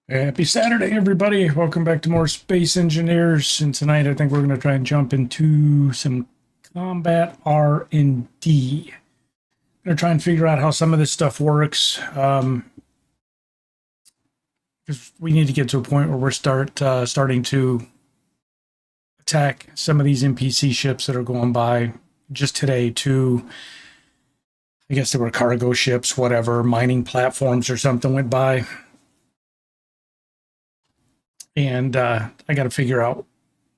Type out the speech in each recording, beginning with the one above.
Happy Saturday, everybody. Welcome back to more Space Engineers. And tonight I think we're going to try and jump into some combat R&D. I'm going to try and figure out how some of this stuff works. Because we need to get to a point where we're starting to attack some of these NPC ships that are going by. Just today, I guess there were cargo ships, whatever, mining platforms or something went by. And I got to figure out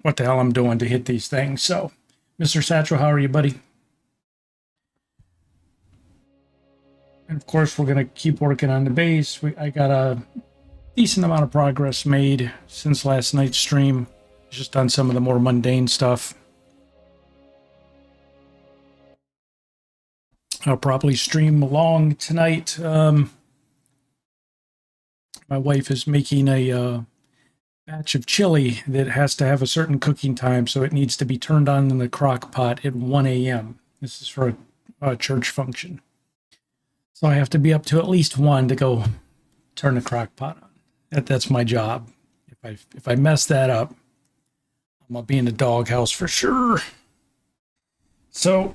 what the hell I'm doing to hit these things. So, Mr. Satchel, how are you, buddy? And of course, we're going to keep working on the base. I got a decent amount of progress made since last night's stream. Just done some of the more mundane stuff. I'll probably stream along tonight. My wife is making a batch of chili that has to have a certain cooking time, so it needs to be turned on in the crock pot at 1 a.m. This is for a church function. So I have to be up to at least 1 to go turn the crock pot on. That's my job. If I mess that up, I'm gonna be in the doghouse for sure. So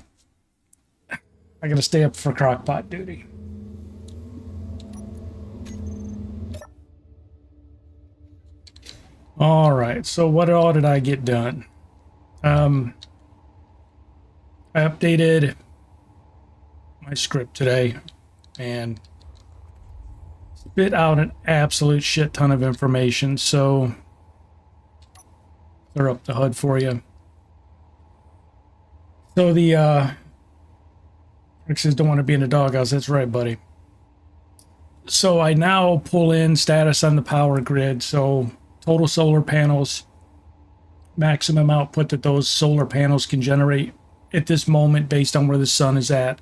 I gotta stay up for crock pot duty. All right, so what all did I get done? I updated my script today and spit out an absolute shit ton of information. So clear up the HUD for you. So the Rick says don't want to be in the doghouse. That's right, buddy. So I now pull in status on the power grid. So total solar panels, maximum output that those solar panels can generate at this moment based on where the sun is at.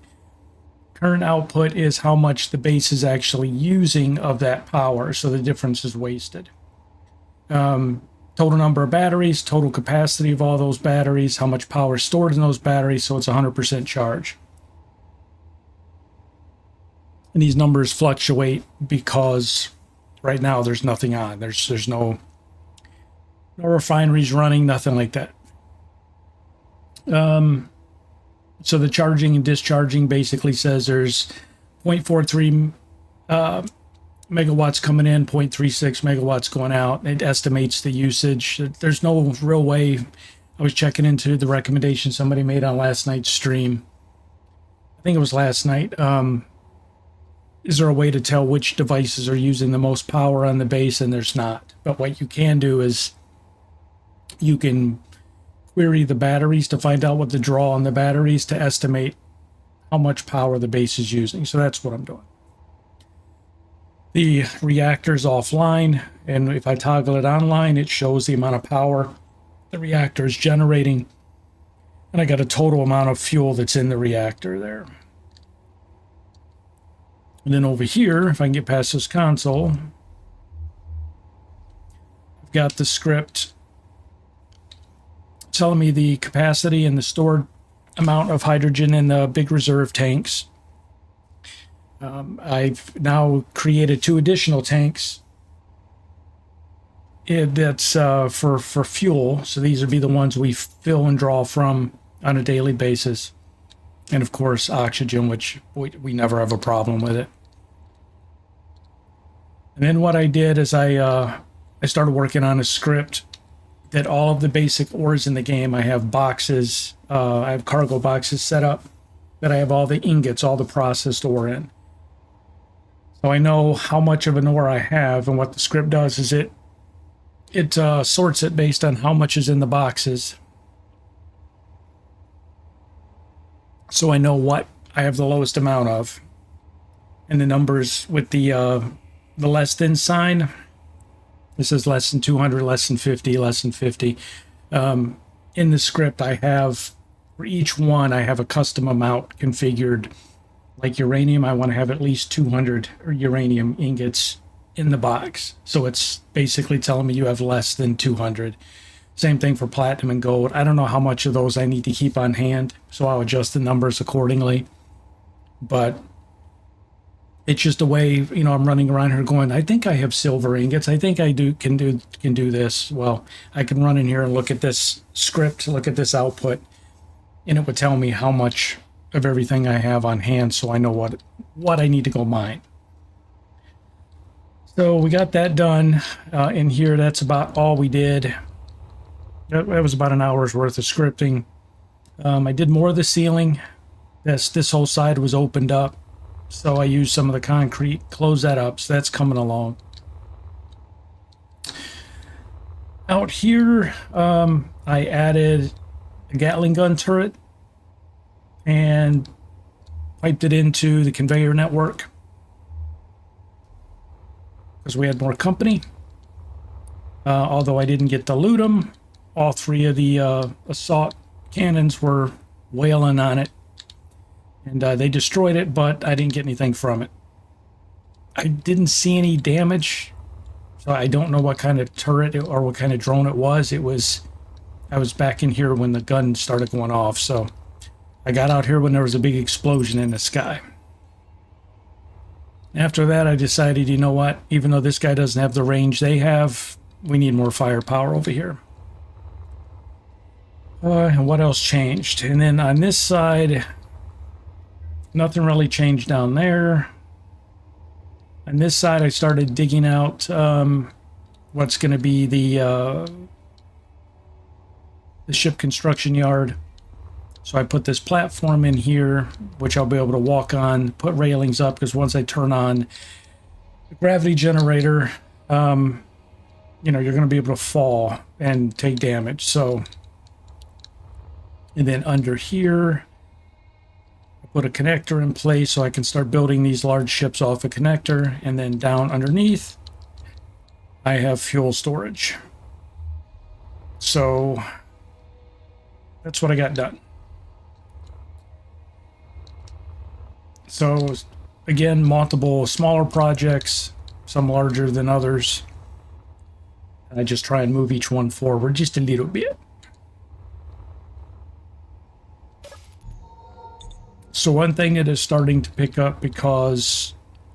Current output is how much the base is actually using of that power, so the difference is wasted. Total number of batteries, total capacity of all those batteries, how much power is stored in those batteries, so it's 100% charge. And these numbers fluctuate because right now there's nothing on. There's no refineries running, nothing like that. So the charging and discharging basically says there's 0.43 megawatts coming in, 0.36 megawatts going out. It estimates the usage. There's no real way. I was checking into the recommendation somebody made on last night's stream. I think it was last night. Is there a way to tell which devices are using the most power on the base? And there's not. But what you can do is you can query the batteries to find out what the draw on the batteries to estimate how much power the base is using. So that's what I'm doing. The reactor's offline, and if I toggle it online, it shows the amount of power the reactor is generating. And I got a total amount of fuel that's in the reactor there. And then over here, if I can get past this console, I've got the script telling me the capacity and the stored amount of hydrogen in the big reserve tanks. I've now created 2 additional tanks. That's for fuel. So these would be the ones we fill and draw from on a daily basis. And of course, oxygen, which we never have a problem with it. And then what I did is I started working on a script that all of the basic ores in the game, I have boxes, I have cargo boxes set up that I have all the ingots, all the processed ore in. So I know how much of an ore I have, and what the script does is it sorts it based on how much is in the boxes. So I know what I have the lowest amount of. And the numbers with the less than sign, this is less than 200, less than 50, less than 50. In the script, I have, for each one, I have a custom amount configured. Like uranium, I want to have at least 200 uranium ingots in the box. So it's basically telling me you have less than 200. Same thing for platinum and gold. I don't know how much of those I need to keep on hand, so I'll adjust the numbers accordingly. But It's just a way, you know, I'm running around here going, I think I have silver ingots. I think I can do this. Well, I can run in here and look at this script, look at this output, and it would tell me how much of everything I have on hand, so I know what I need to go mine. So we got that done in here. That's about all we did. That was about an hour's worth of scripting. I did more of the ceiling. This whole side was opened up, so I used some of the concrete, close that up, so that's coming along. Out here, I added a Gatling gun turret and piped it into the conveyor network because we had more company. Although I didn't get to loot them, all three of the assault cannons were wailing on it, and they destroyed it, but I didn't get anything from it. I didn't see any damage, so I don't know what kind of turret or what kind of drone it was. I was back in here when the gun started going off, so I got out here when there was a big explosion in the sky. After that, I decided, you know what, even though this guy doesn't have the range they have, we need more firepower over here. And what else changed? And then on this side, nothing really changed down there. On this side, I started digging out what's going to be the ship construction yard. So I put this platform in here, which I'll be able to walk on, put railings up, because once I turn on the gravity generator, you know, you're going to be able to fall and take damage. So, and then under here, I put a connector in place so I can start building these large ships off a connector. And then down underneath, I have fuel storage. So that's what I got done. So again, multiple smaller projects, some larger than others. And I just try and move each one forward just a little bit. So one thing that is starting to pick up, because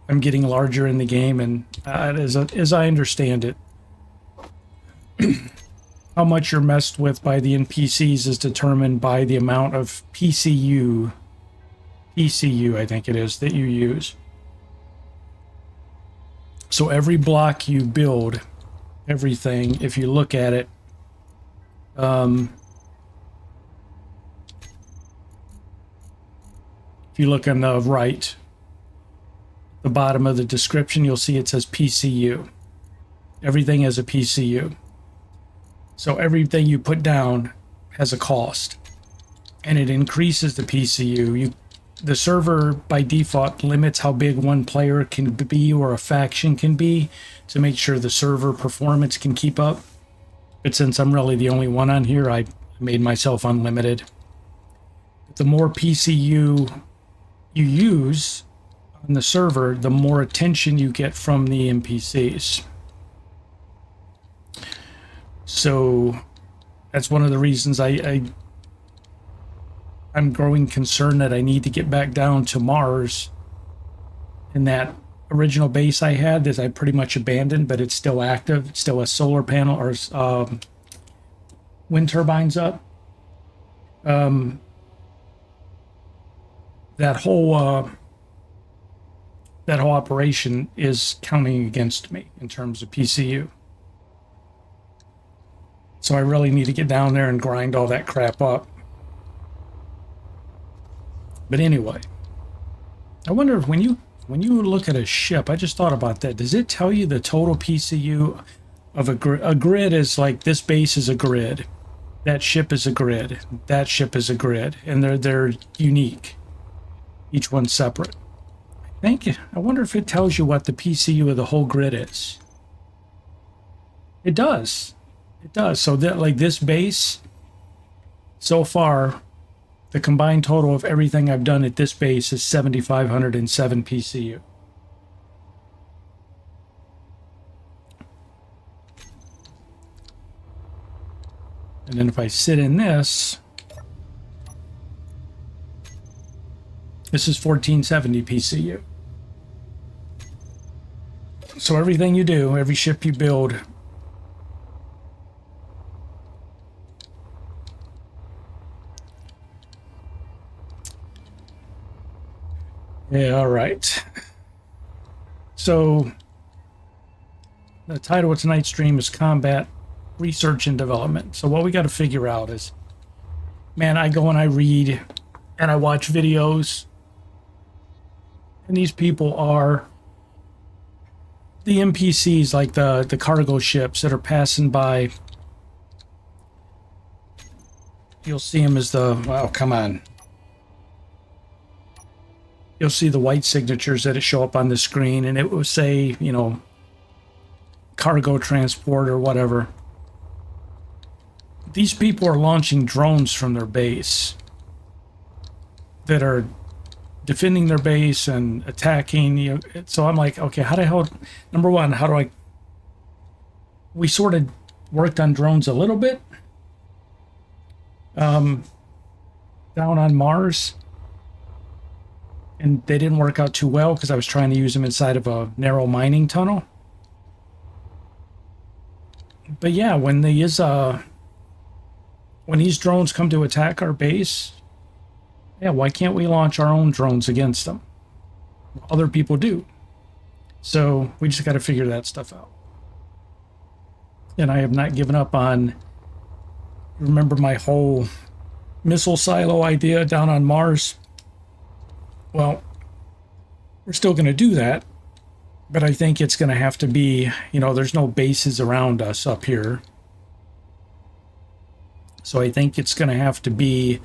I'm getting larger in the game, and as I understand it, how much you're messed with by the NPCs is determined by the amount of PCU, I think it is, that you use. So every block you build, everything, if you look at it, if you look on the right, the bottom of the description, you'll see it says PCU. Everything has a PCU. So everything you put down has a cost, and it increases the PCU. The server by default limits how big one player can be or a faction can be to make sure the server performance can keep up. But since I'm really the only one on here, I made myself unlimited. The more PCU you use on the server, the more attention you get from the NPCs. So that's one of the reasons I'm growing concerned that I need to get back down to Mars. And that original base I had that I pretty much abandoned, but it's still active. It's still a solar panel or wind turbines up. That whole operation is counting against me in terms of PCU. So I really need to get down there and grind all that crap up. But anyway, I wonder if when you look at a ship, I just thought about that. Does it tell you the total PCU of a grid? A grid is like, this base is a grid, that ship is a grid, that ship is a grid, and they're unique. Each one's separate. I wonder if it tells you what the PCU of the whole grid is. It does. It does. So that, like, this base, so far, the combined total of everything I've done at this base is 7,507 PCU. And then if I sit in this is 1470 PCU. So everything you do, every ship you build, yeah, all right. So the title of tonight's stream is Combat Research and Development. So what we got to figure out is, man, I go and I read and I watch videos, and these people are the NPCs, like the cargo ships that are passing by. You'll see them as the, well, come on. You'll see the white signatures that show up on the screen, and it will say, you know, cargo transport or whatever. These people are launching drones from their base that are defending their base and attacking. You know, so I'm like, okay, how the hell? Number one, how do I? We sort of worked on drones a little bit down on Mars, and they didn't work out too well because I was trying to use them inside of a narrow mining tunnel. But yeah, when these drones come to attack our base, yeah, why can't we launch our own drones against them? Other people do. So we just got to figure that stuff out. And I have not given up on, remember my whole missile silo idea down on Mars? Well, we're still going to do that, but I think it's going to have to be, you know, there's no bases around us up here. So I think it's going to have to be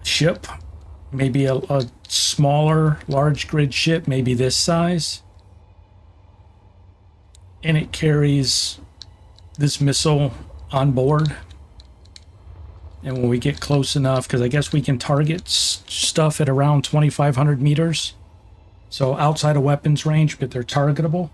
a ship, maybe a smaller, large grid ship, maybe this size. And it carries this missile on board. And when we get close enough, because I guess we can target stuff at around 2,500 meters. So outside of weapons range, but they're targetable.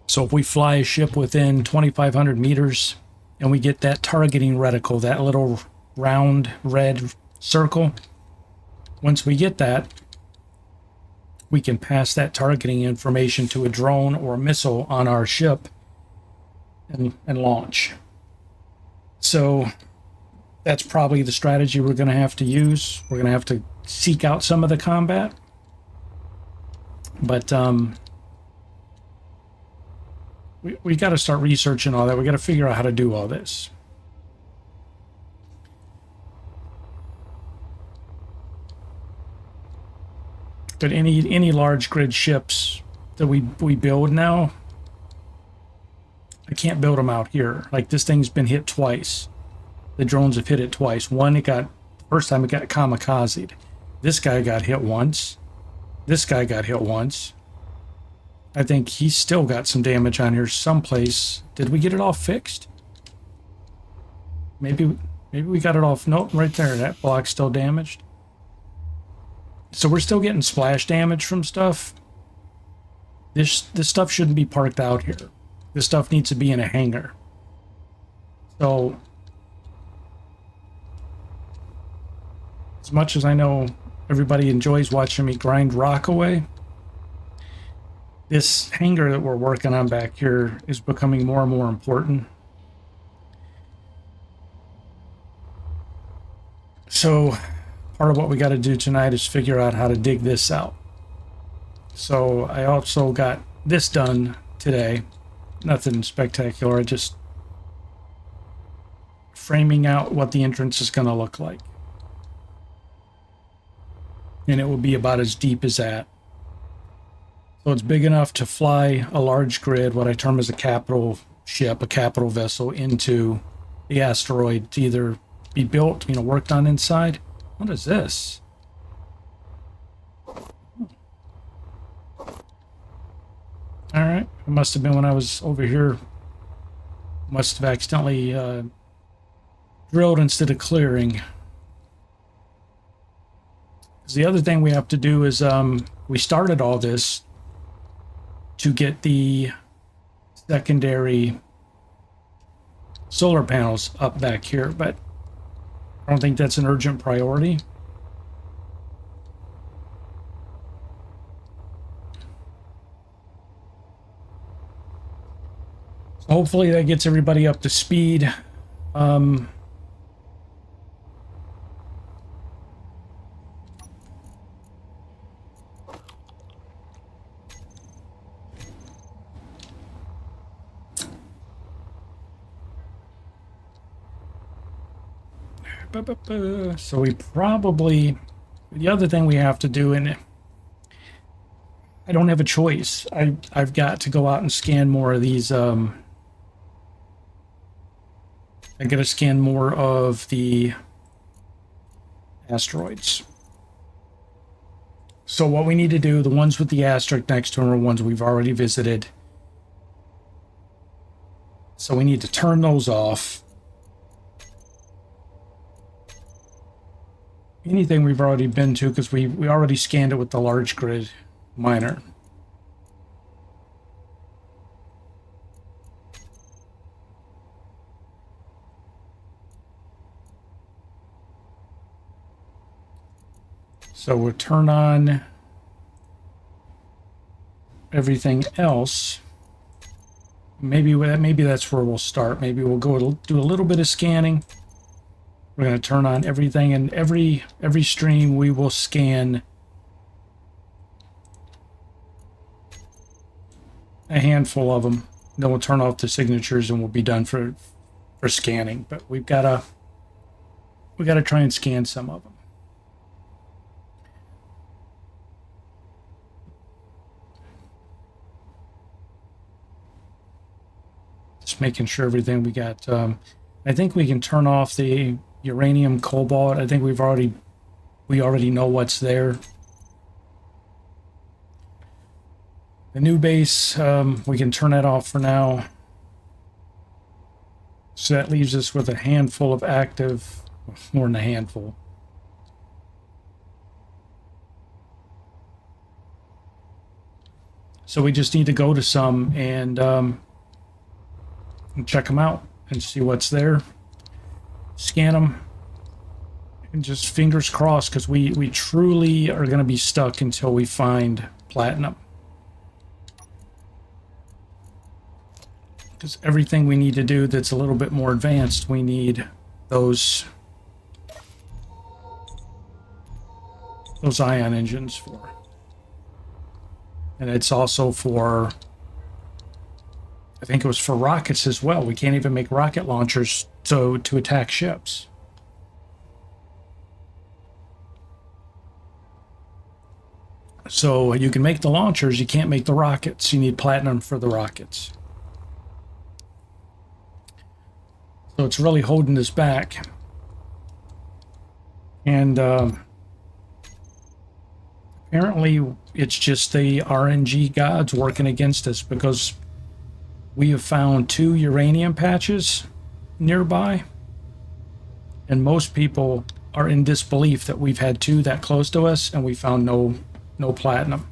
So if we fly a ship within 2,500 meters and we get that targeting reticle, that little round red circle, once we get that, we can pass that targeting information to a drone or a missile on our ship and launch. So that's probably the strategy we're going to have to use. We're going to have to seek out some of the combat. But we got to start researching all that. We got to figure out how to do all this. But any large grid ships that we build now, I can't build them out here. Like, this thing's been hit twice. The drones have hit it twice. One, first time it got kamikazed. This guy got hit once. This guy got hit once. I think he's still got some damage on here someplace. Did we get it all fixed? Maybe we got it off. Nope, right there. That block's still damaged. So we're still getting splash damage from stuff. This stuff shouldn't be parked out here. This stuff needs to be in a hangar. So, as much as I know everybody enjoys watching me grind rock away, this hangar that we're working on back here is becoming more and more important. So, part of what we got to do tonight is figure out how to dig this out. So, I also got this done today. Nothing spectacular, just framing out what the entrance is going to look like. And it will be about as deep as that. So it's big enough to fly a large grid, what I term as a capital ship, a capital vessel, into the asteroid to either be built, worked on inside. What is this? All right, it must have been when I was over here. Must have accidentally drilled instead of clearing. The other thing we have to do is we started all this to get the secondary solar panels up back here, but I don't think that's an urgent priority. Hopefully that gets everybody up to speed. So we probably, the other thing we have to do, and I don't have a choice. I've got to go out and scan more of these. I got to scan more of the asteroids. So what we need to do, the ones with the asterisk next to them are ones we've already visited. So we need to turn those off. Anything we've already been to, because we already scanned it with the large grid miner. So we'll turn on everything else. Maybe that's where we'll start. Maybe we'll go do a little bit of scanning. We're going to turn on everything, and every stream we will scan a handful of them. Then we'll turn off the signatures and we'll be done for scanning. But we gotta try and scan some of them. Just making sure everything we got. I think we can turn off the uranium cobalt. I think we already know what's there. The new base, we can turn that off for now. So that leaves us with a handful of active, more than a handful. So we just need to go to some and check them out and see what's there. Scan them. And just fingers crossed, because we truly are going to be stuck until we find platinum. Because everything we need to do that's a little bit more advanced, we need those ion engines for. And it's also for, I think it was for rockets as well. We can't even make rocket launchers to attack ships. So you can make the launchers, you can't make the rockets. You need platinum for the rockets. So it's really holding us back. And apparently it's just the RNG gods working against us, because we have found 2 uranium patches nearby. And most people are in disbelief that we've had 2 that close to us and we found no platinum.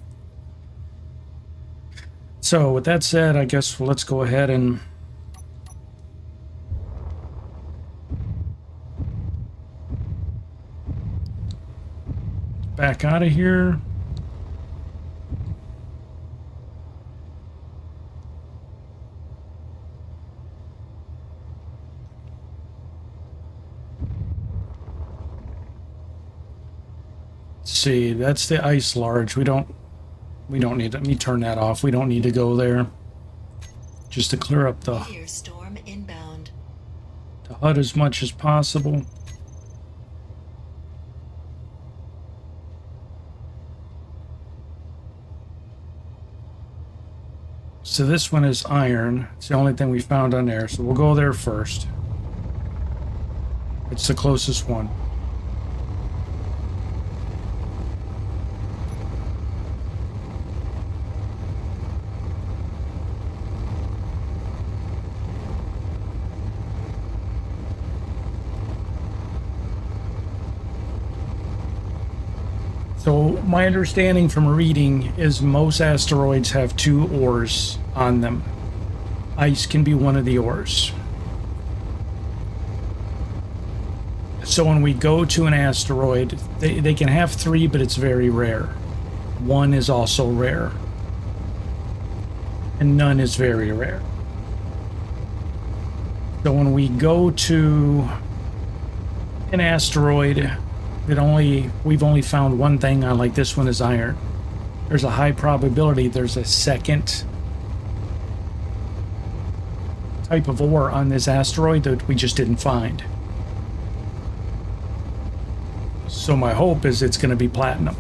So with that said, I guess let's go ahead and back out of here. Let's see, that's the ice large. We don't need to, let me turn that off. We don't need to go there. Just to clear up the storm inbound. The HUD as much as possible. So this one is iron. It's the only thing we found on there. So we'll go there first. It's the closest one. So my understanding from reading is most asteroids have 2 ores on them. Ice can be one of the ores. So when we go to an asteroid, they can have 3, but it's very rare. 1 is also rare. And none is very rare. So when we go to an asteroid that we've only found one thing on, like this one is iron, there's a high probability there's a second type of ore on this asteroid that we just didn't find. So my hope is it's going to be platinum.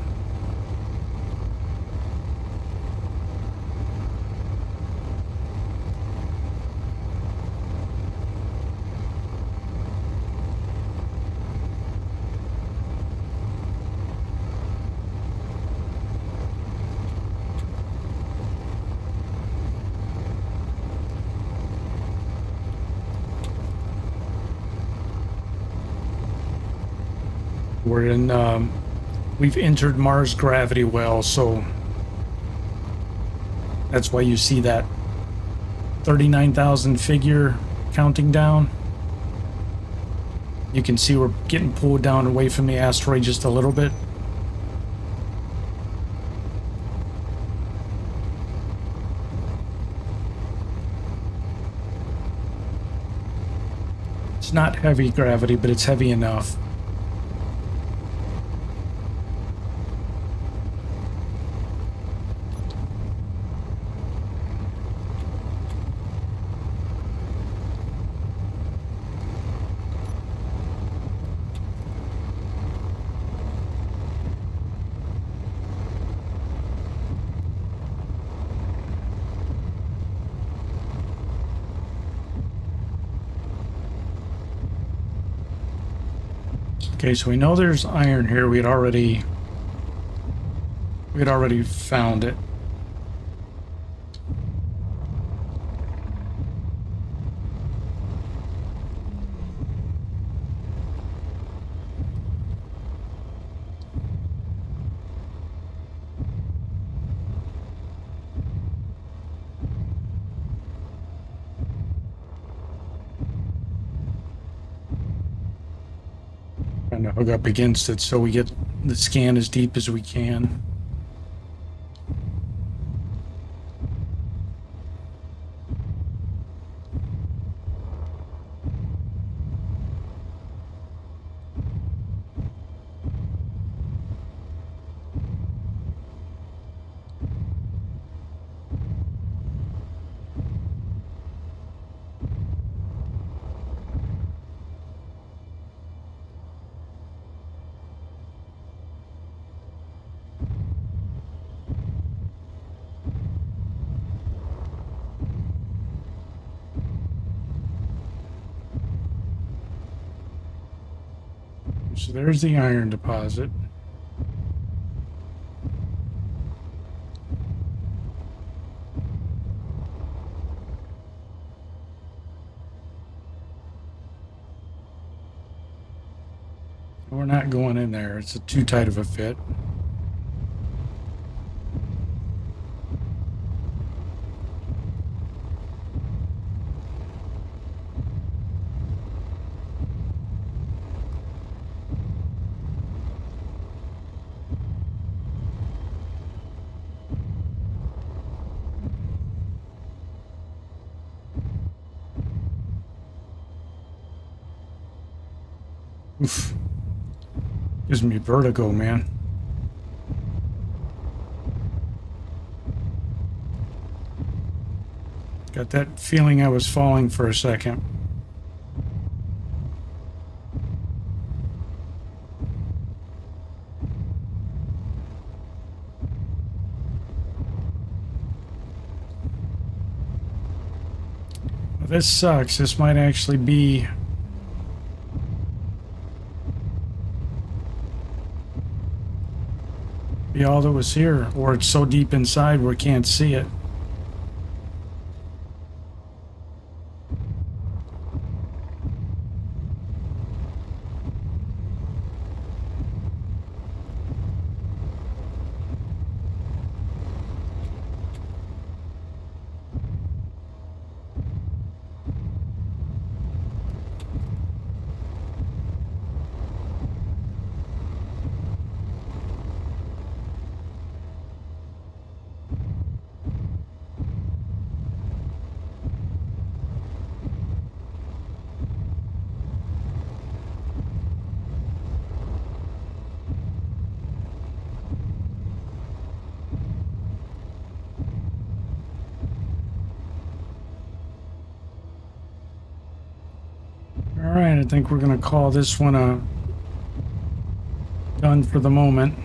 We're in, we've entered Mars gravity well, so that's why you see that 39,000 figure counting down. You can see we're getting pulled down away from the asteroid just a little bit. It's not heavy gravity, but it's heavy enough. Okay, so we know there's iron here. We had already found it. Trying to hook up against it so we get the scan as deep as we can. So there's the iron deposit. We're not going in there. It's too tight of a fit. Oof. Gives me vertigo, man. Got that feeling I was falling for a second. Well, this sucks. This might actually be all that was here, or it's so deep inside we can't see it. right, I think we're gonna call this one a done for the moment.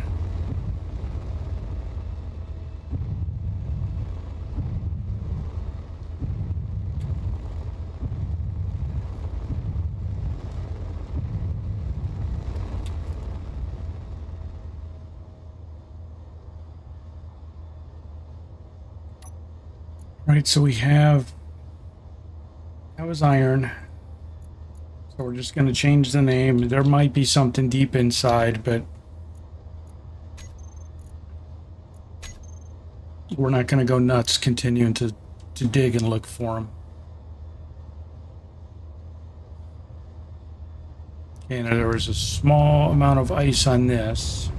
Right, so we have, that was iron. So we're just going to change the name. There might be something deep inside, but we're not going to go nuts continuing to dig and look for them. Okay, now there was a small amount of ice on this.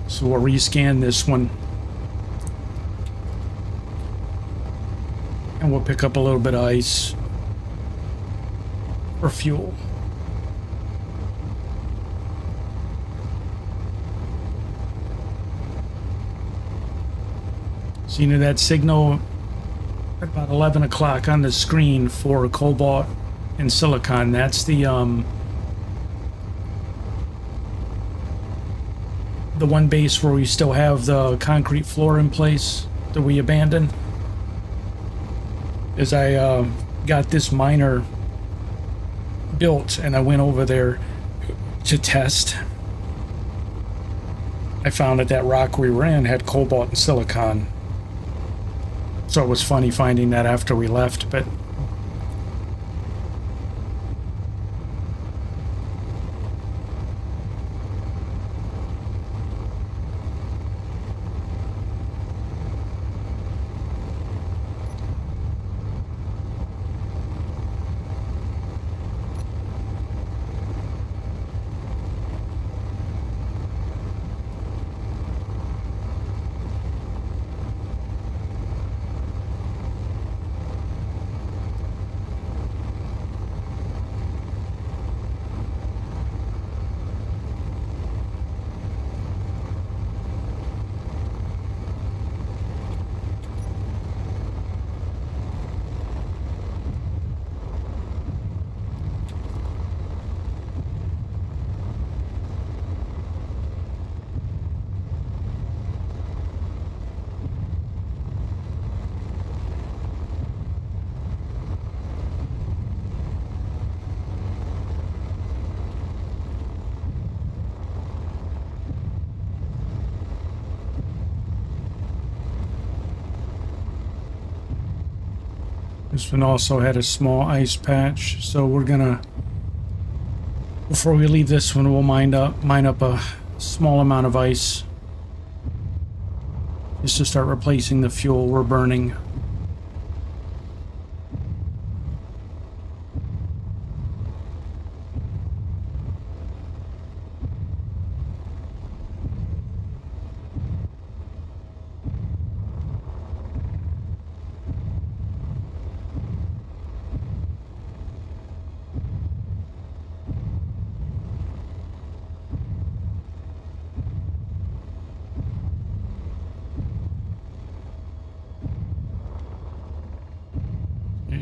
So we'll rescan this one. And we'll pick up a little bit of ice for fuel. So you know that signal at about 11 o'clock on the screen for cobalt and silicon, that's the one base where we still have the concrete floor in place that we abandoned. As I got this miner built and I went over there to test, I found that rock we were in had cobalt and silicon. So it was funny finding that after we left, but this one also had a small ice patch, so we're gonna, before we leave this one, we'll mine up a small amount of ice just to start replacing the fuel we're burning.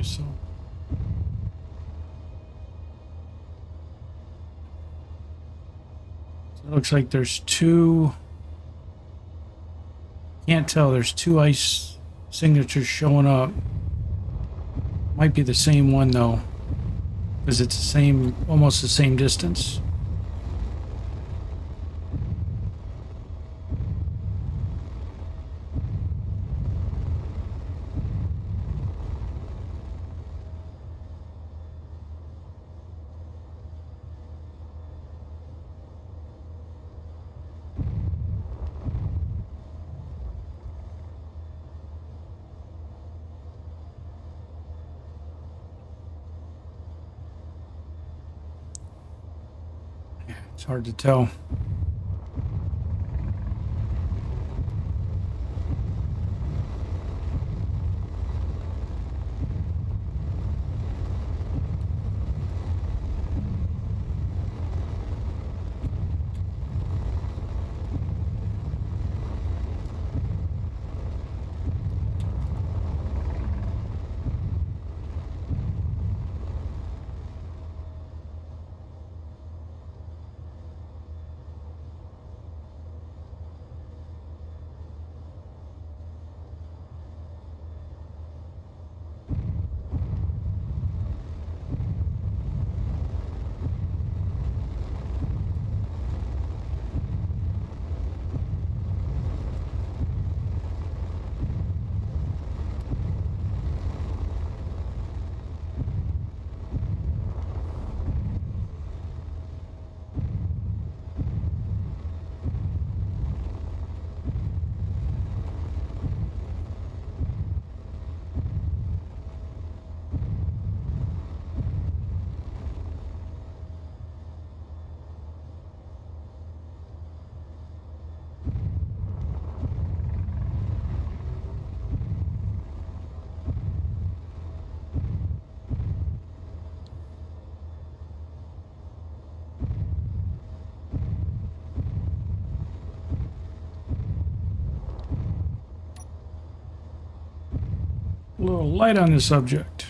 So it looks like there's two, can't tell, there's two ice signatures showing up. Might be the same one though, because it's the same, almost the same distance. It's hard to tell. little light on the subject.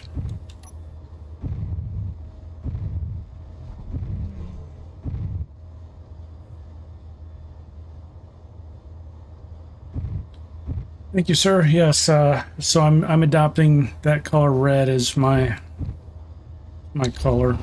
Thank you, sir. Yes, so I'm adopting that color red as my color.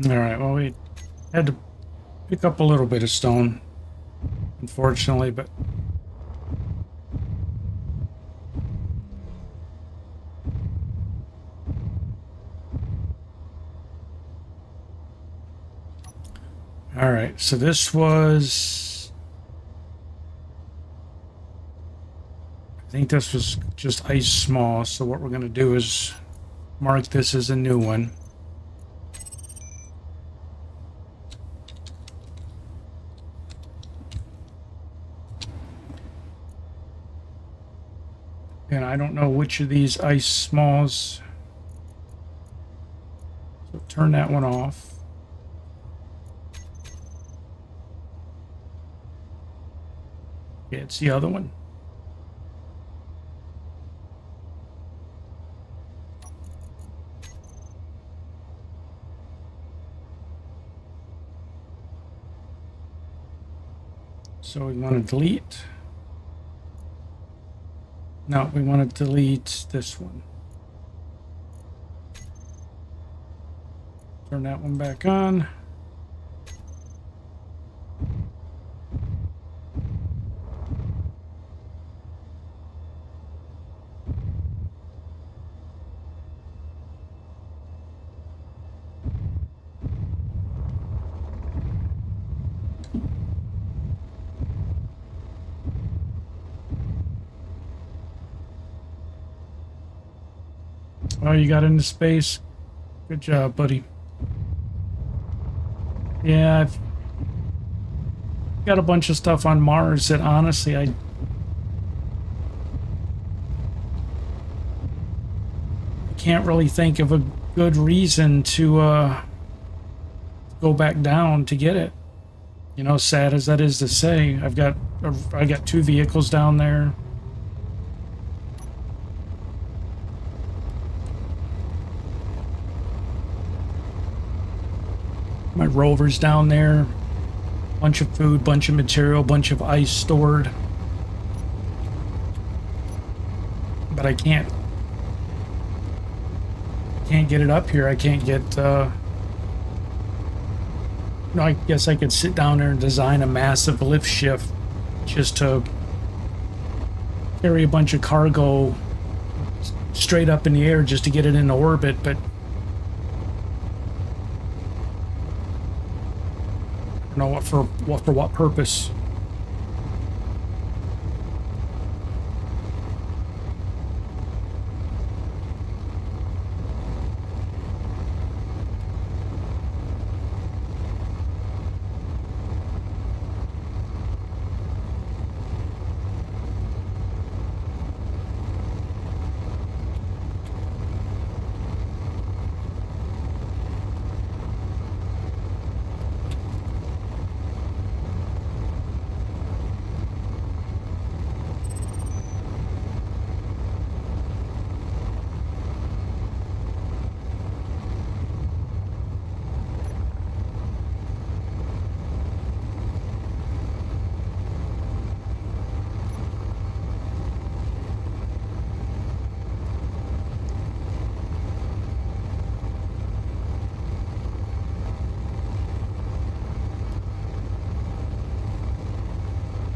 All right, well, we had to pick up a little bit of stone, unfortunately, but all right, so this was, I think this was just ice small, so what we're going to do is mark this as a new one. And I don't know which of these ice smalls. So turn that one off. Yeah, it's the other one. So we want to delete. No, we want to delete this one. Turn that one back on. Oh, you got into space? Good job, buddy. Yeah, I've got a bunch of stuff on Mars that honestly I can't really think of a good reason to go back down to get it. You know, sad as that is to say, I got 2 vehicles down there. My rover's down there. Bunch of food, bunch of material, bunch of ice stored. But I can't get it up here. I can't get no, I guess I could sit down there and design a massive lift shift just to carry a bunch of cargo straight up in the air just to get it into orbit, but I don't know for what purpose.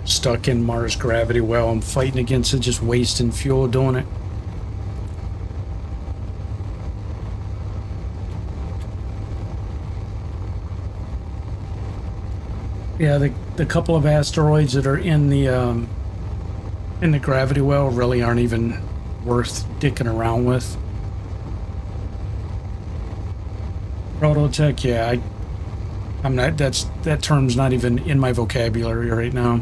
Stuck in Mars gravity well. I'm fighting against it, just wasting fuel doing it. Yeah, the couple of asteroids that are in the gravity well really aren't even worth dicking around with. Prototech, yeah, I'm not. That term's not even in my vocabulary right now.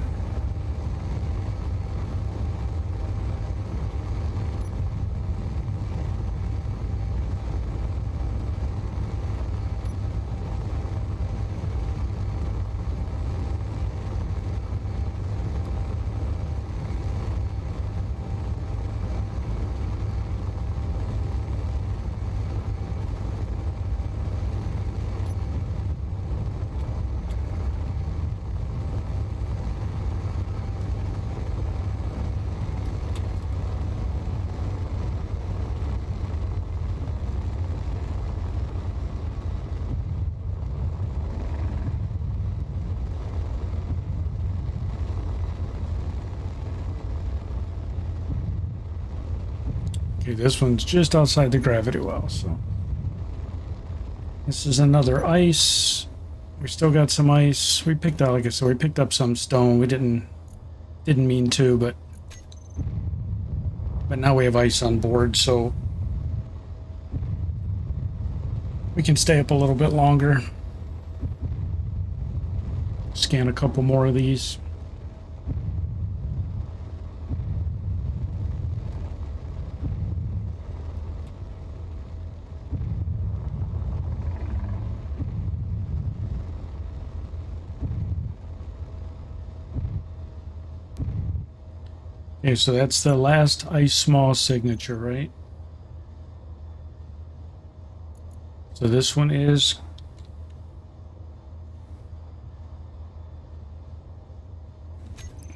Okay, this one's just outside the gravity well, so this is another ice. We still got some ice. We picked out, like I said, we picked up some stone. We didn't mean to, but now we have ice on board, so we can stay up a little bit longer. Scan a couple more of these. Okay, so that's the last ice small signature, right? So this one is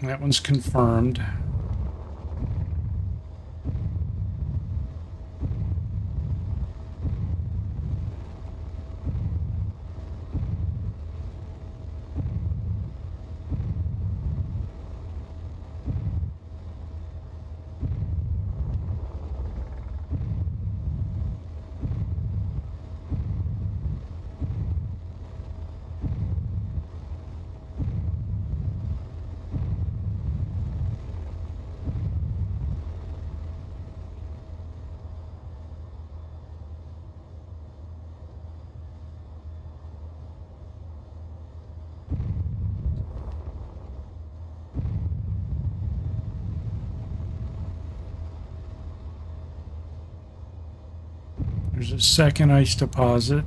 that one's confirmed. There's a second ice deposit.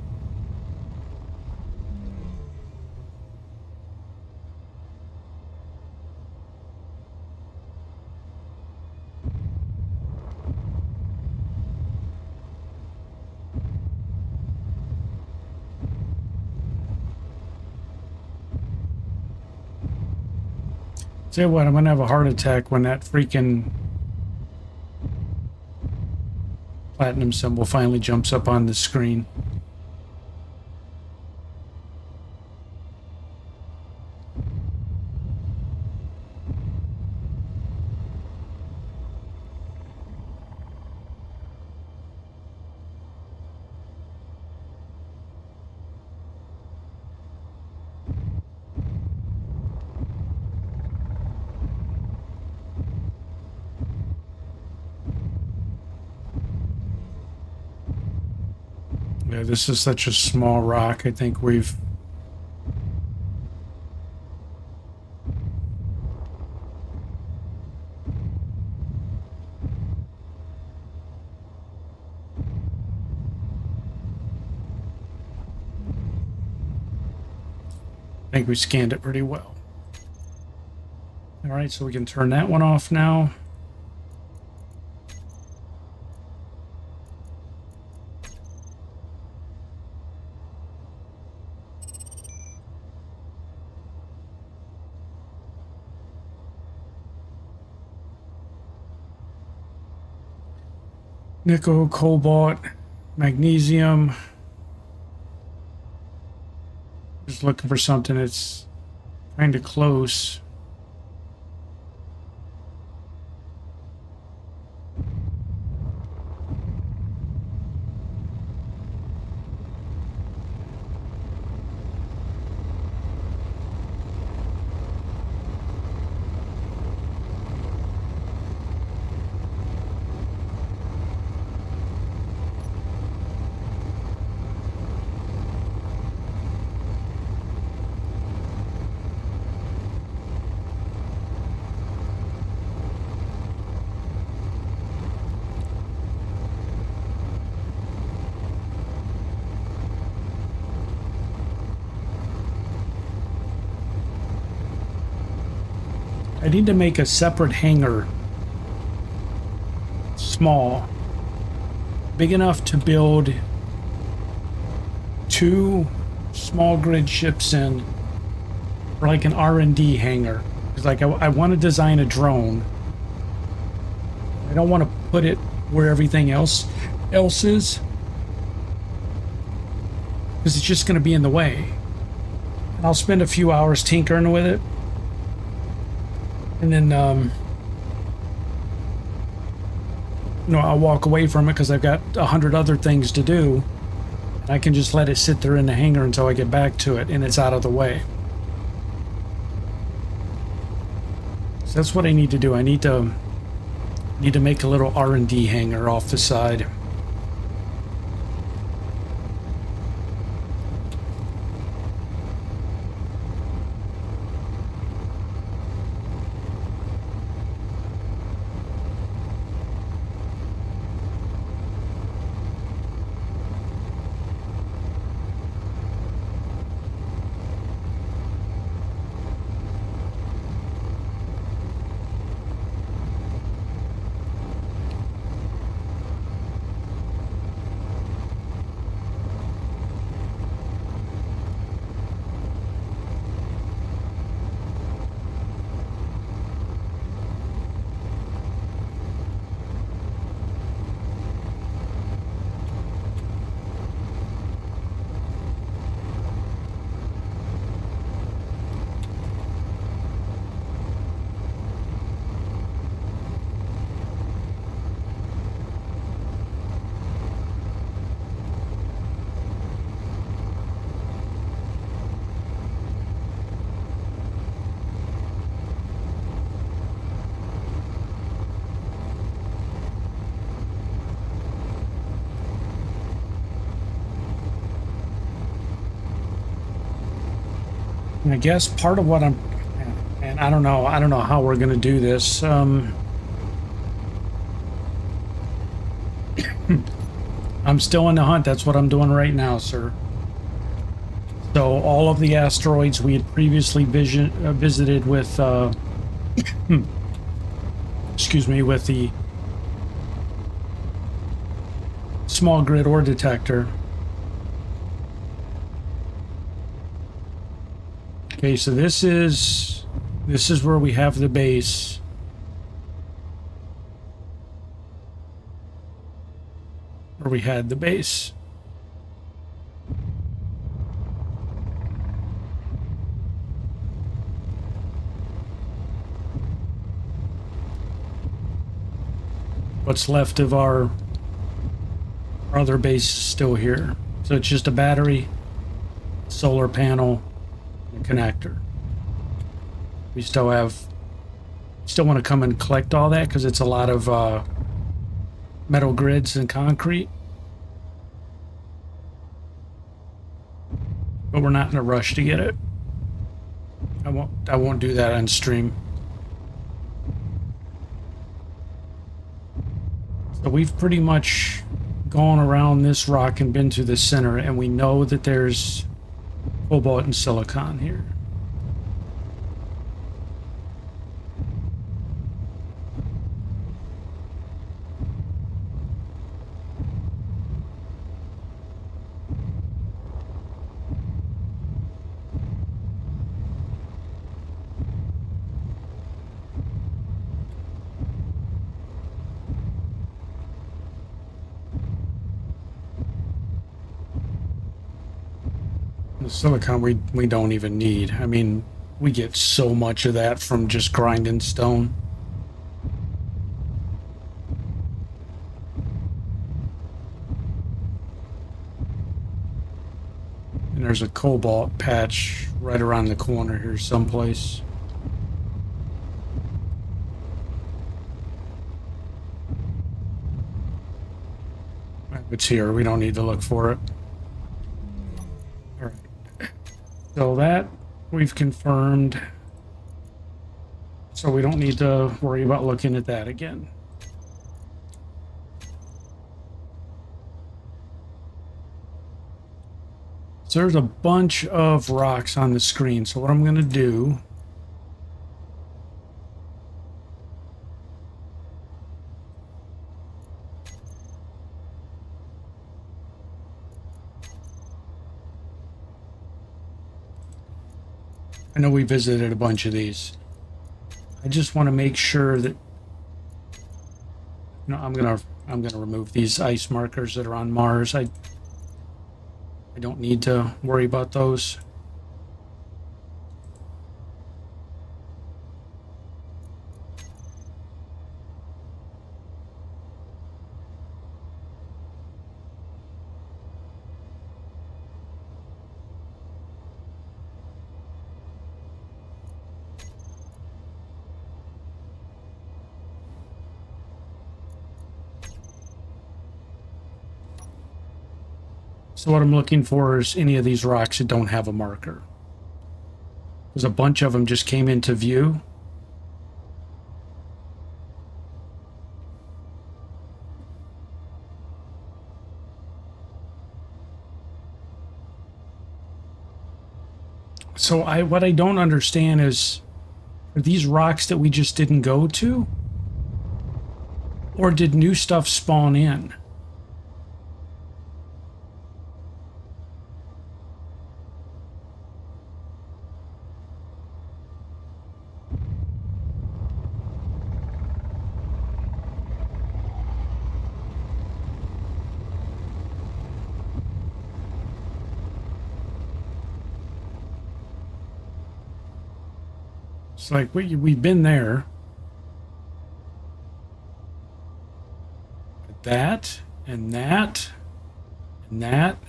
Tell you what, I'm gonna have a heart attack when that freaking platinum symbol finally jumps up on the screen. Yeah, this is such a small rock. I think we've... I think we scanned it pretty well. All right, so we can turn that one off now. Nickel, cobalt, magnesium. Just looking for something that's kind of close. I need to make a separate hangar, small, big enough to build 2 small grid ships in, or like an R&D hangar. Because like I want to design a drone. I don't want to put it where everything else is, because it's just going to be in the way. And I'll spend a few hours tinkering with it, and then you know, I'll walk away from it because I've got 100 other things to do. I can just let it sit there in the hangar until I get back to it and it's out of the way. So that's what I need to do. I need to make a little R&D hangar off the side. And I guess part of what and I don't know how we're going to do this. I'm still in the hunt. That's what I'm doing right now, sir. So all of the asteroids we had previously visited with, excuse me, with the small grid ore detector. Okay, so this is where we have the base. Where we had the base. What's left of our other base is still here. So it's just a battery, solar panel, connector. We still want to come and collect all that because it's a lot of metal grids and concrete, but we're not in a rush to get it. I won't do that on stream. So we've pretty much gone around this rock and been to the center, and we know that there's cobalt and silicon here. The silicon we don't even need. I mean, we get so much of that from just grinding stone. And there's a cobalt patch right around the corner here someplace. It's here. We don't need to look for it. All right. So that we've confirmed. So we don't need to worry about looking at that again. So there's a bunch of rocks on the screen. So what I'm going to do I know we visited a bunch of these. I just want to make sure that, you know, I'm gonna remove these ice markers that are on Mars. I don't need to worry about those. So what I'm looking for is any of these rocks that don't have a marker. There's a bunch of them just came into view. So what I don't understand is, are these rocks that we just didn't go to? Or did new stuff spawn in? It's like we've been there. That and that and that.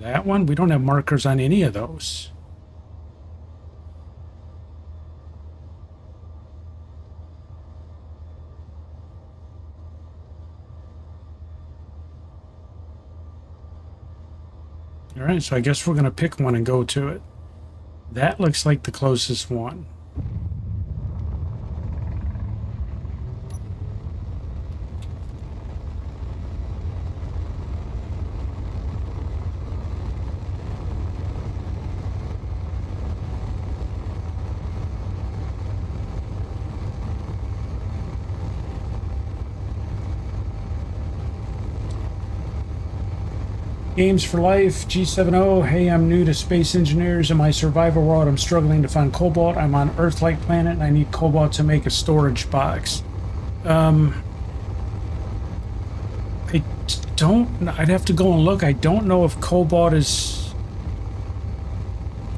That one, we don't have markers on any of those. All right, so I guess we're going to pick one and go to it. That looks like the closest one. Games for Life, G70. Hey, I'm new to space engineers. In my survival world, I'm struggling to find cobalt. I'm on Earth-like planet, and I need cobalt to make a storage box. I don't... I'd have to go and look. I don't know if cobalt is...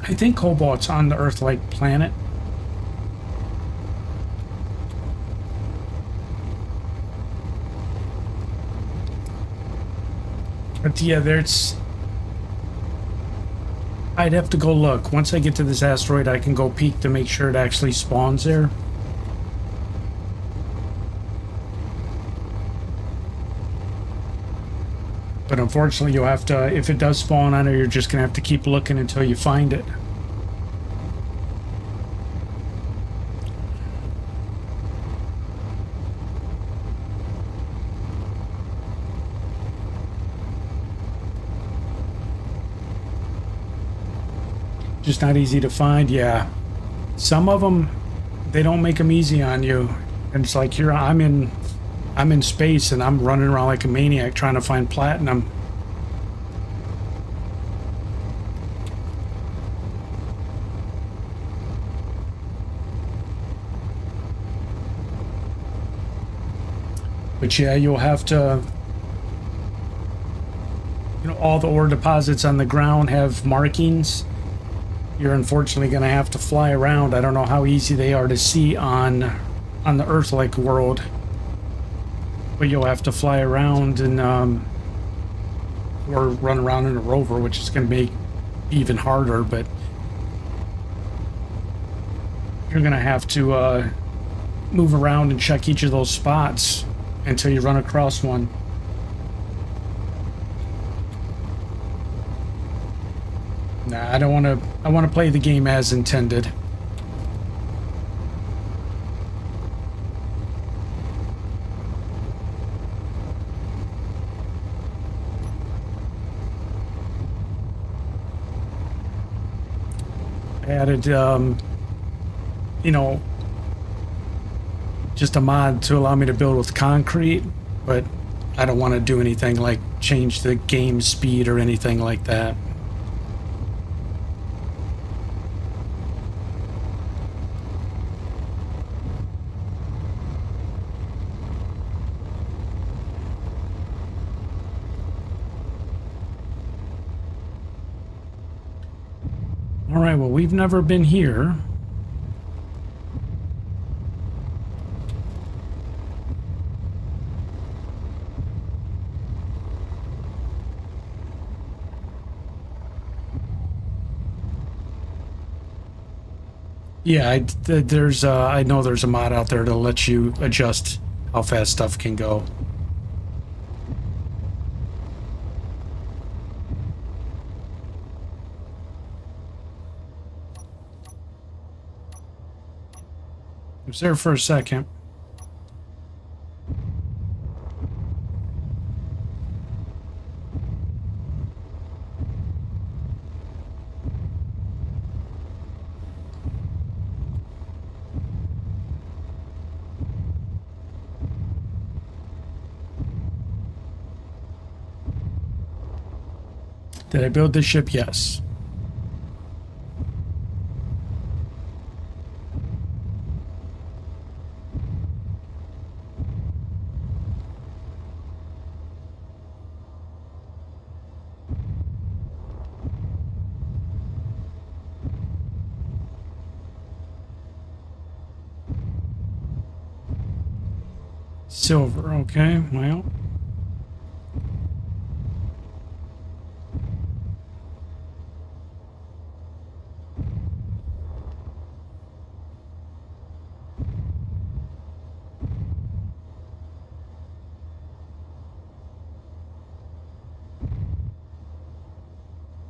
I think cobalt's on the Earth-like planet. But yeah, there's... I'd have to go look. Once I get to this asteroid, I can go peek to make sure it actually spawns there. But unfortunately, you'll have to... If it does spawn on it, you're just going to have to keep looking until you find it. Just not easy to find. Yeah, some of them, they don't make them easy on you, and it's like, here I'm in space and I'm running around like a maniac trying to find platinum. But yeah, you'll have to, you know, all the ore deposits on the ground have markings. You're unfortunately going to have to fly around. I don't know how easy they are to see on the Earth-like world, but you'll have to fly around and or run around in a rover, which is going to make even harder. But you're going to have to move around and check each of those spots until you run across one. Nah, I don't want to. I want to play the game as intended. I added, you know, just a mod to allow me to build with concrete, but I don't want to do anything like change the game speed or anything like that. All right, well, we've never been here. Yeah, I know there's a mod out there to let you adjust how fast stuff can go. I was there for a second. Did I build this ship? Yes. Silver, okay, well.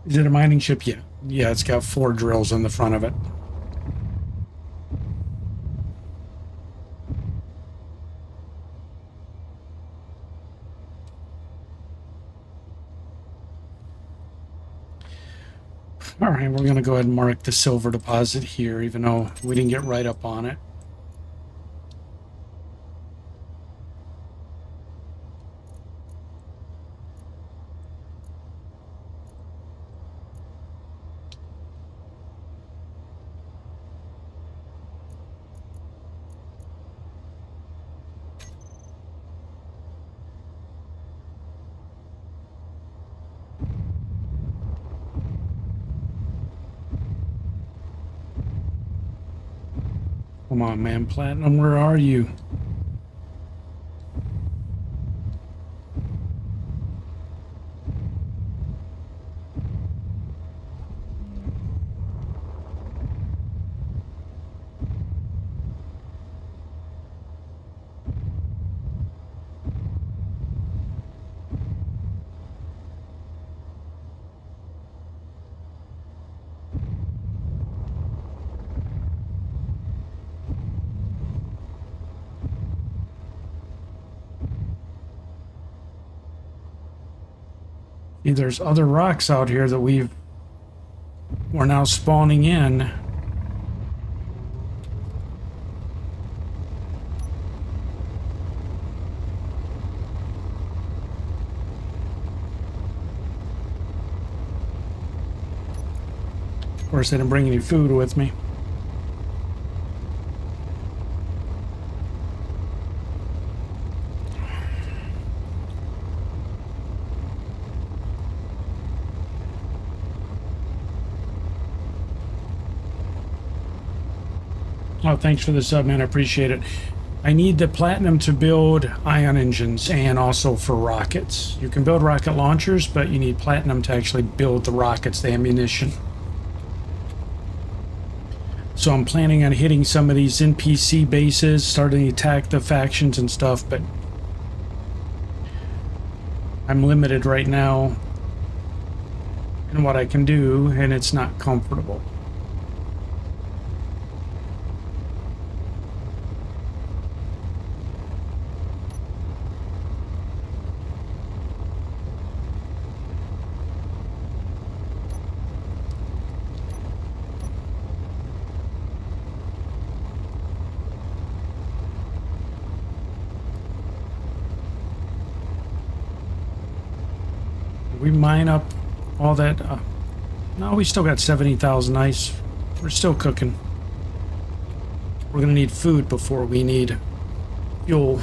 Is it a mining ship? Yeah. Yeah, it's got 4 drills on the front of it. All right, we're going to go ahead and mark the silver deposit here, even though we didn't get right up on it. Come on, man, Platinum, where are you? See, there's other rocks out here that we're now spawning in. Of course, I didn't bring any food with me. Oh, thanks for the sub, man. I appreciate it. I need the platinum to build ion engines and also for rockets. You can build rocket launchers, but you need platinum to actually build the rockets, the ammunition. So I'm planning on hitting some of these NPC bases, starting to attack the factions and stuff, but I'm limited right now in what I can do, and it's not comfortable. We mine up all that. No, we still got 70,000 ice. We're still cooking. We're gonna need food before we need fuel.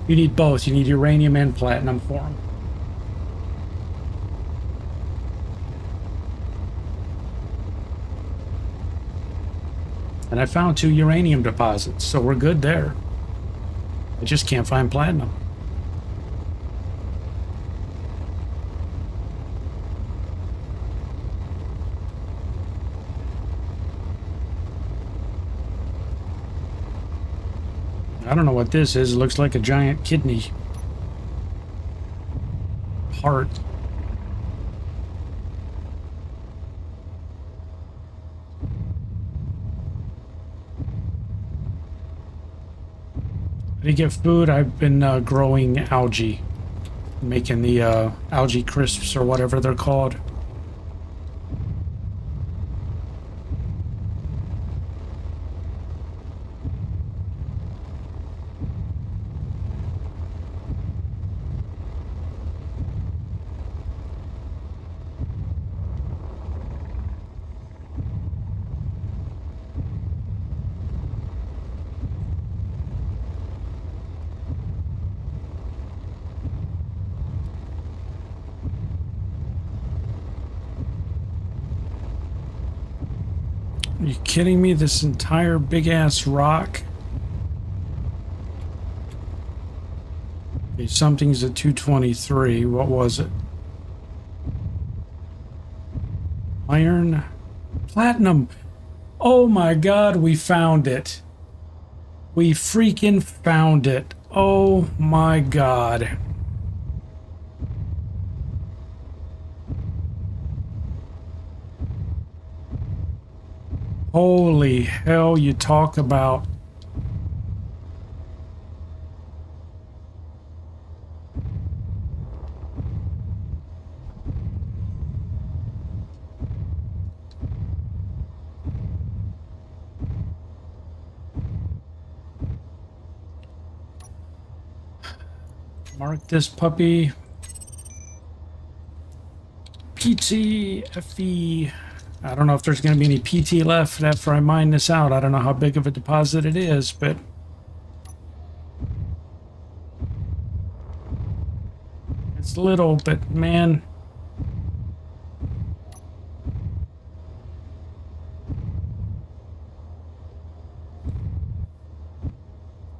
You need both. You need uranium and platinum for them. And I found 2 uranium deposits, so we're good there. I just can't find platinum. I don't know what this is. It looks like a giant kidney. Heart. To get food, I've been growing algae, making the algae crisps or whatever they're called. Are you kidding me? This entire big-ass rock? Okay, something's at 223. What was it? Iron? Platinum! Oh my god, we found it. We freaking found it. Oh my god. Holy hell, you talk about... Mark this puppy. PTFE. I don't know if there's going to be any PT left after I mine this out. I don't know how big of a deposit it is, but... It's little, but man...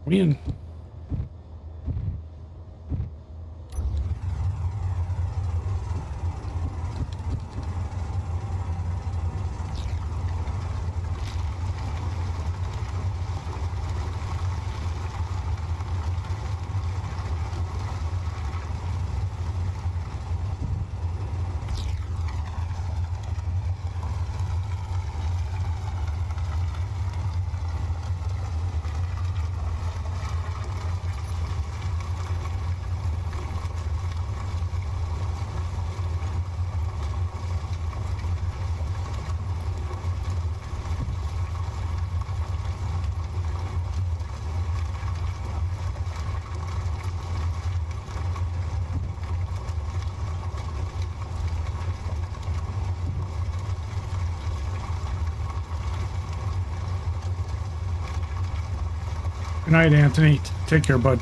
What are you... Good night, Anthony. Take care, bud.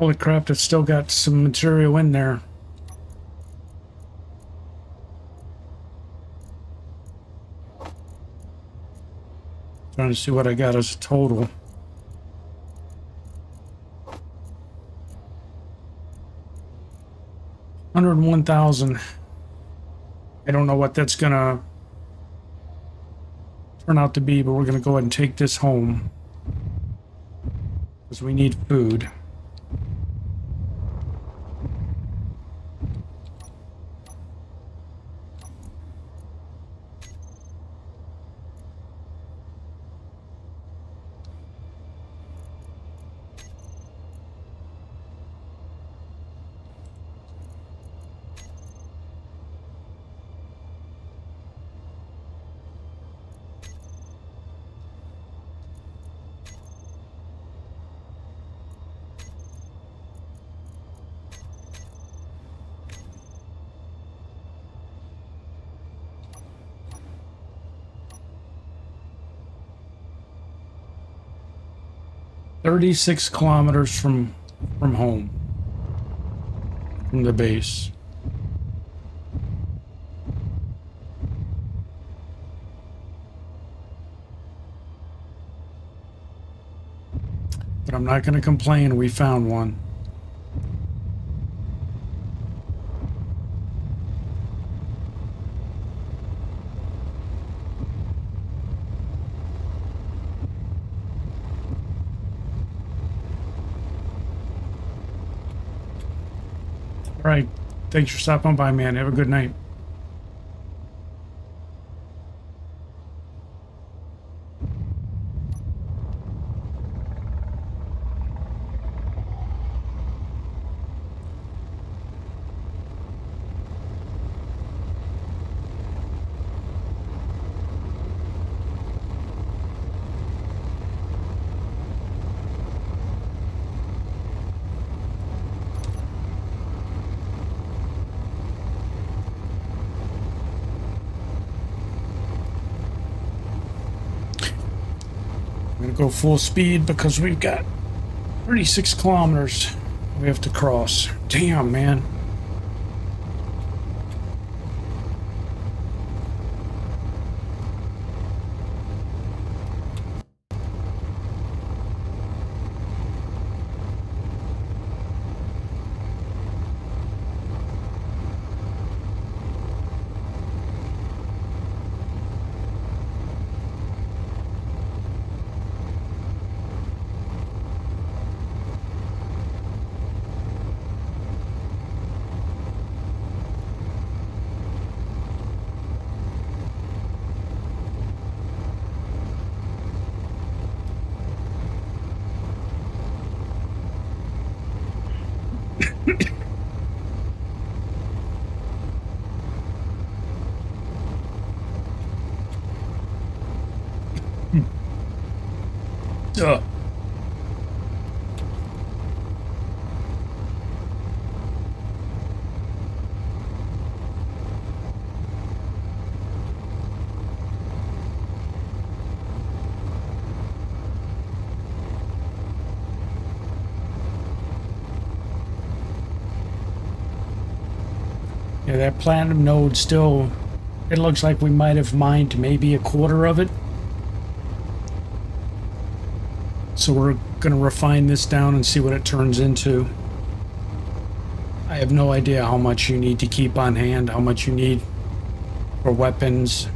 Holy crap, it's still got some material in there. Trying to see what I got as a total. 101,000. I don't know what that's gonna turn out to be, but we're gonna go ahead and take this home because we need food. "36 kilometers from home, from the base." But I'm not going to complain. We found one. All right. Thanks for stopping by, man. Have a good night. I'm gonna go full speed because we've got 36 kilometers we have to cross. Damn, man. Ugh. Yeah, that platinum node still, it looks like we might have mined maybe a quarter of it. So we're going to refine this down and see what it turns into. I have no idea how much you need to keep on hand, how much you need for weapons.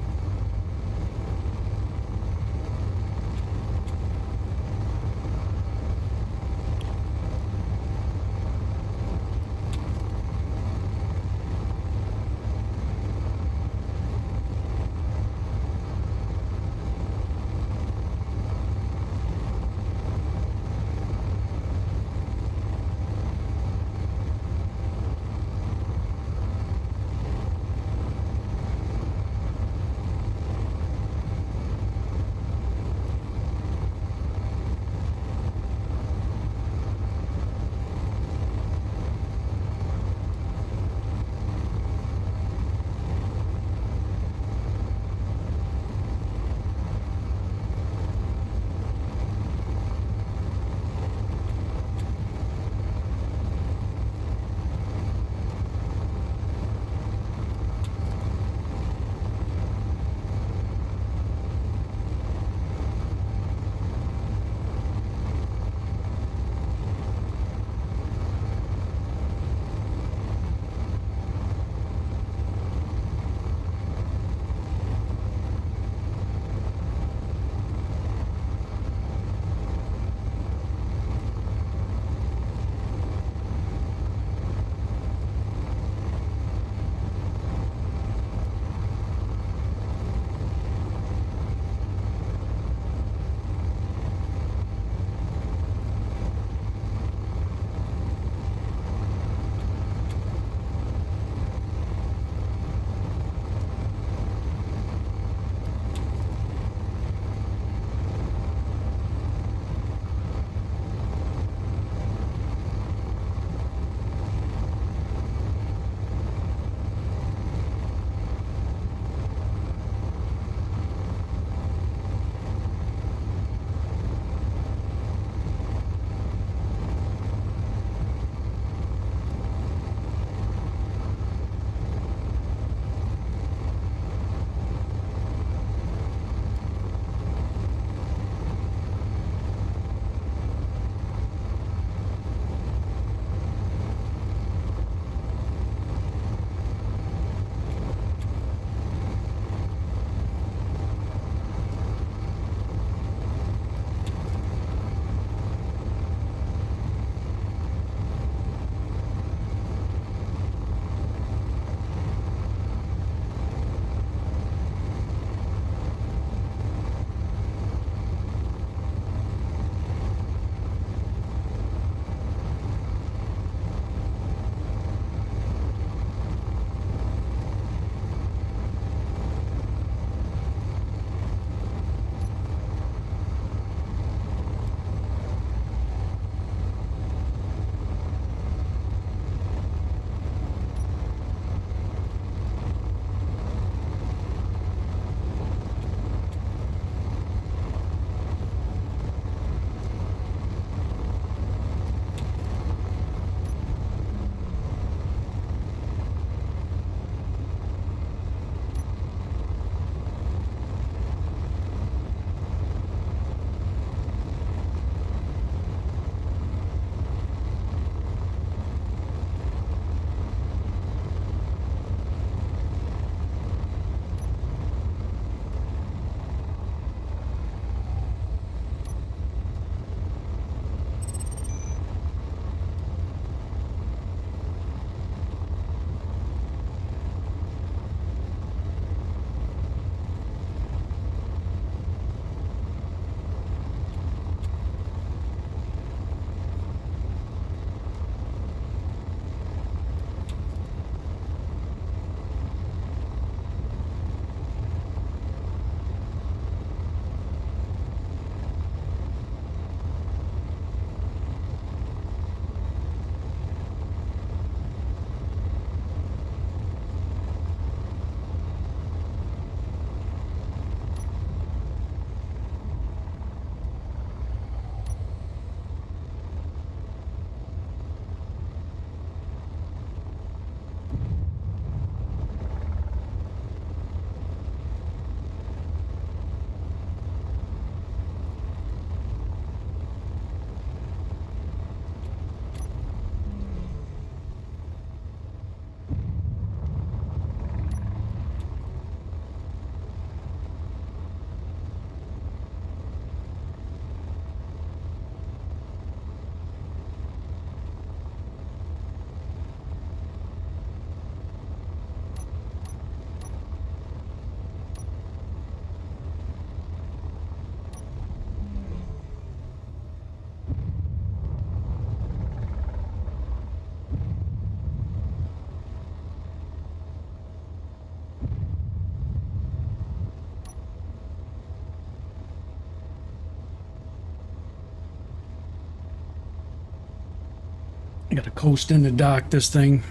Gotta coast in to dock this thing.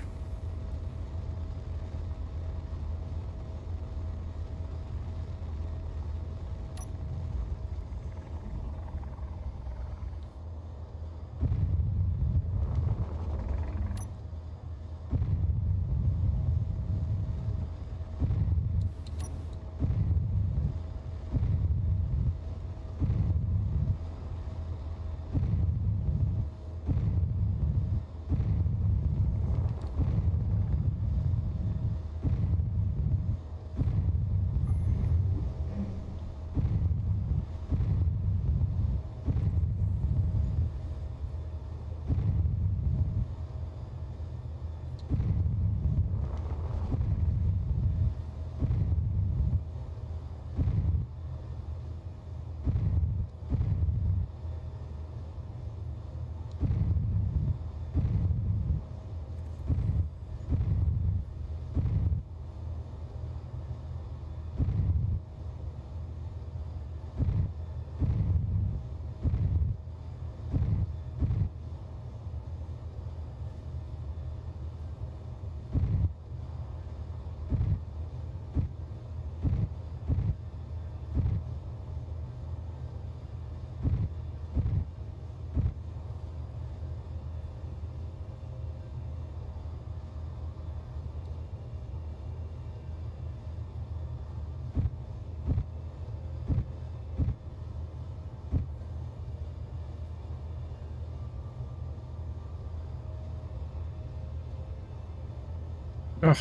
Ugh.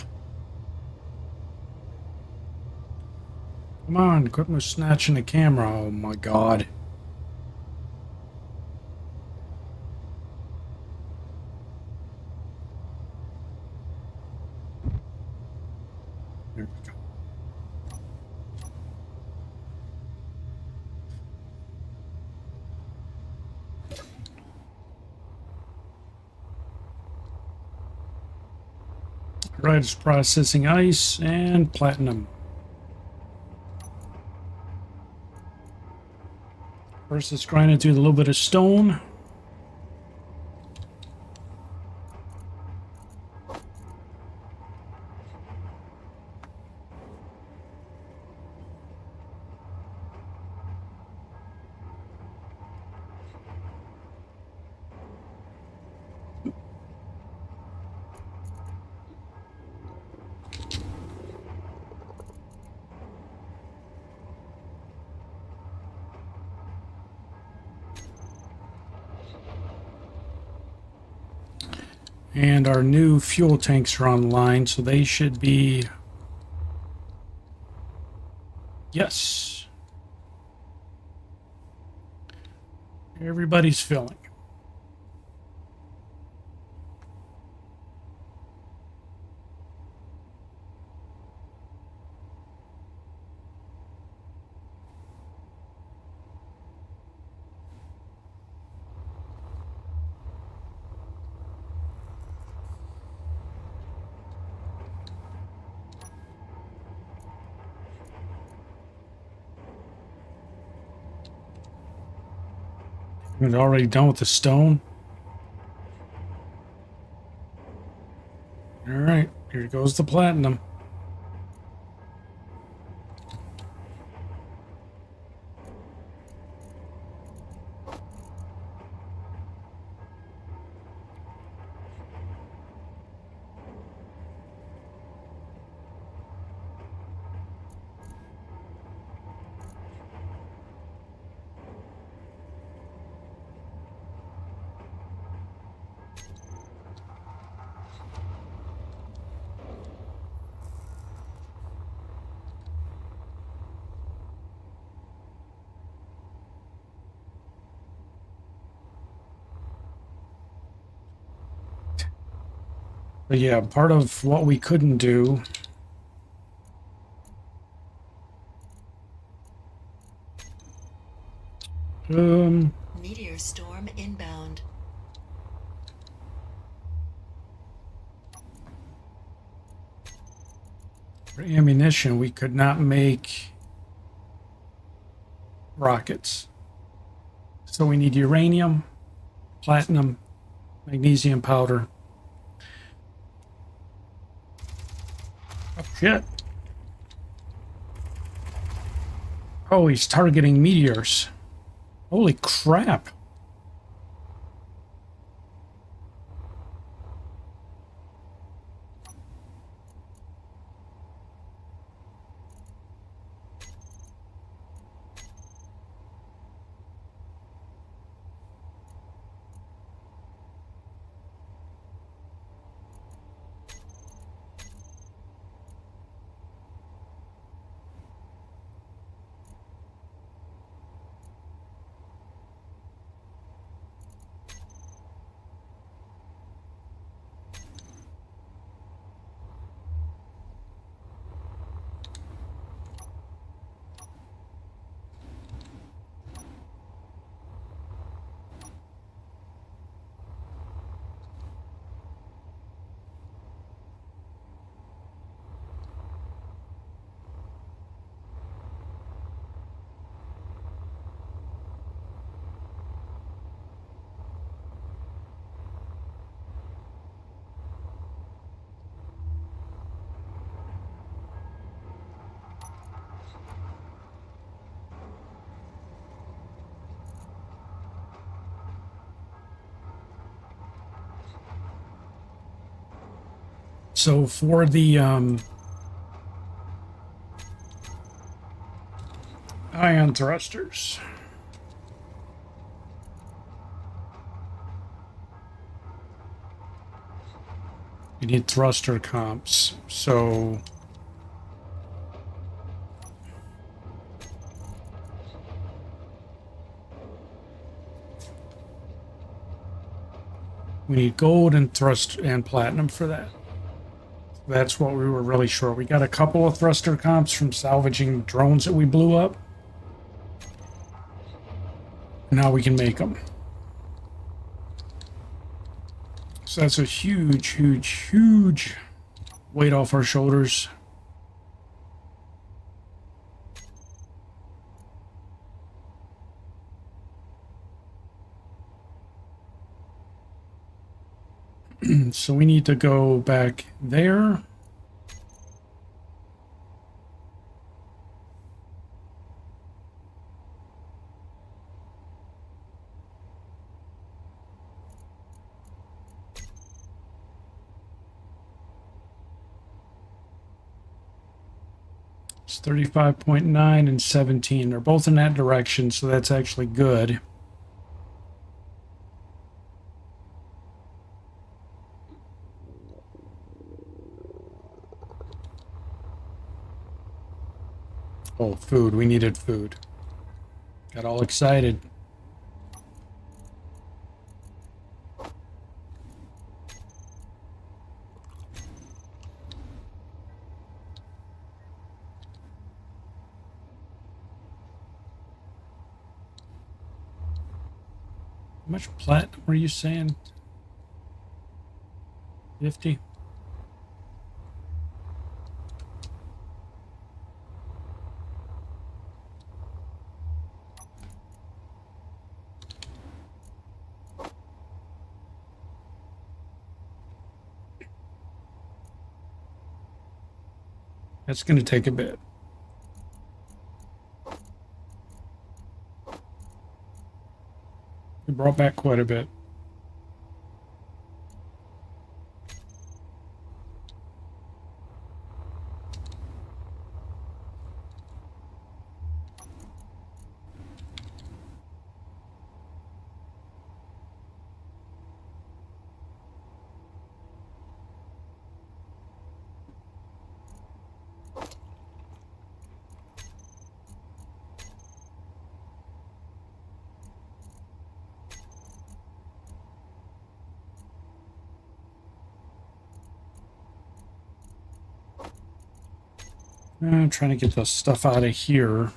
Come on, quit me snatching the camera. Oh my god. There we go. Right, it's processing ice and platinum. First, it's grinding through a little bit of stone. And our new fuel tanks are online, so they should be... Yes. Everybody's filling. We're already done with the stone. All right, here goes the platinum. But yeah, part of what we couldn't do Meteor storm inbound. for ammunition, we could not make rockets. So we need uranium, platinum, Magnesium powder. Oh, shit. Oh, he's targeting meteors. Holy crap. So for the ion thrusters, you need thruster comps. So we need gold and thrust and platinum for that. That's what we were really short. We got a couple of thruster comps from salvaging drones that we blew up. Now we can make them. So that's a huge, huge, huge weight off our shoulders. So we need to go back there. It's 35.9 and 17. They're both in that direction, so that's actually good. Oh, food. We needed food. Got all excited. How much platinum were you saying? 50? That's going to take a bit. We brought back quite a bit. I'm trying to get the stuff out of here.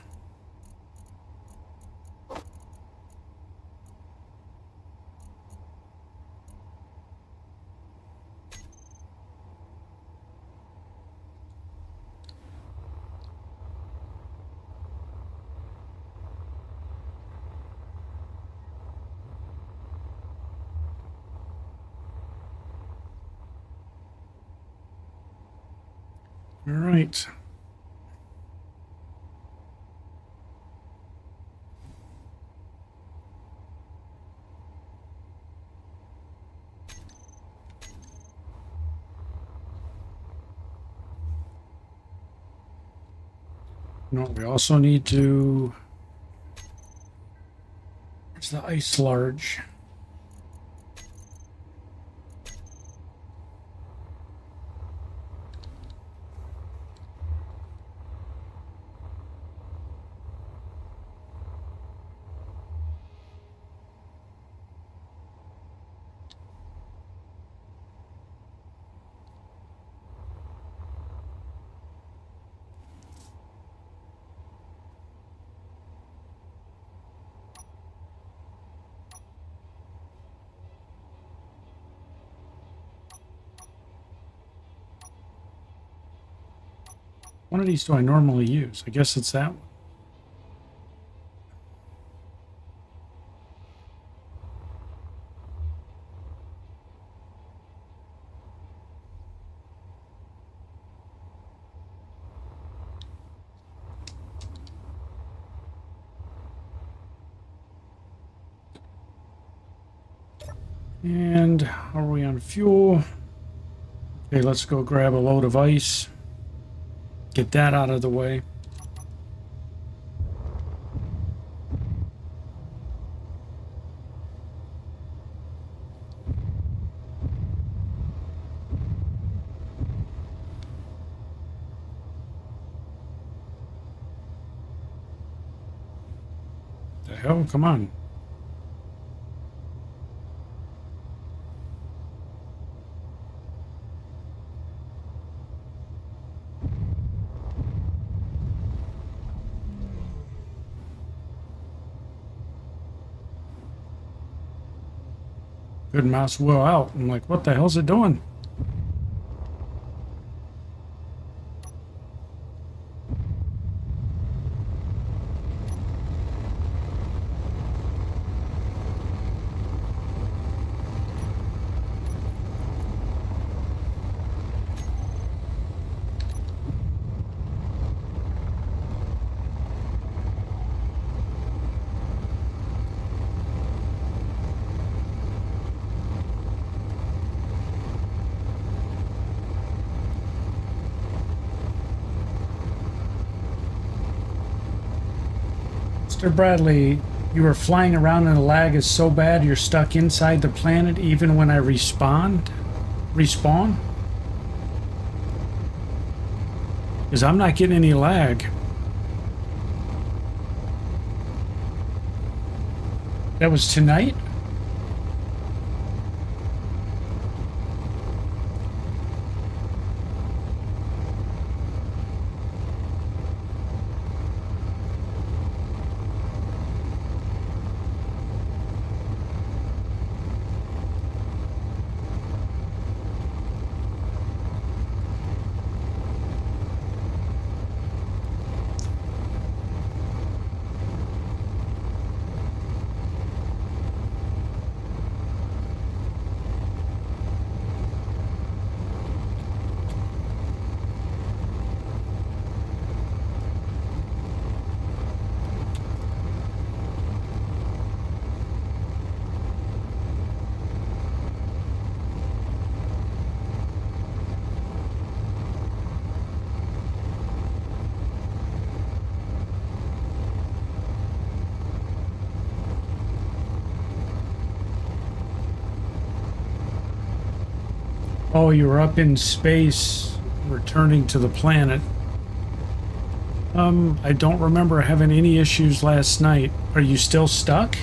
All right. No, we also need to... Where's the ice large? One of these do I normally use? I guess it's that one. And are we on fuel? Okay, let's go grab a load of ice. Get that out of the way. The hell? Come on. Good mouse wheel out. I'm like, what the hell's it doing? Mr. Bradley, you are flying around and the lag is so bad you're stuck inside the planet even when I respawn? Because I'm not getting any lag. That was tonight? Oh, you were up in space, returning to the planet. I don't remember having any issues last night. Are you still stuck?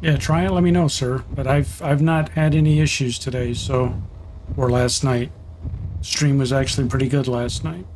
Yeah, try it. Let me know, sir. But I've not had any issues today, so or last night. Stream was actually pretty good last night.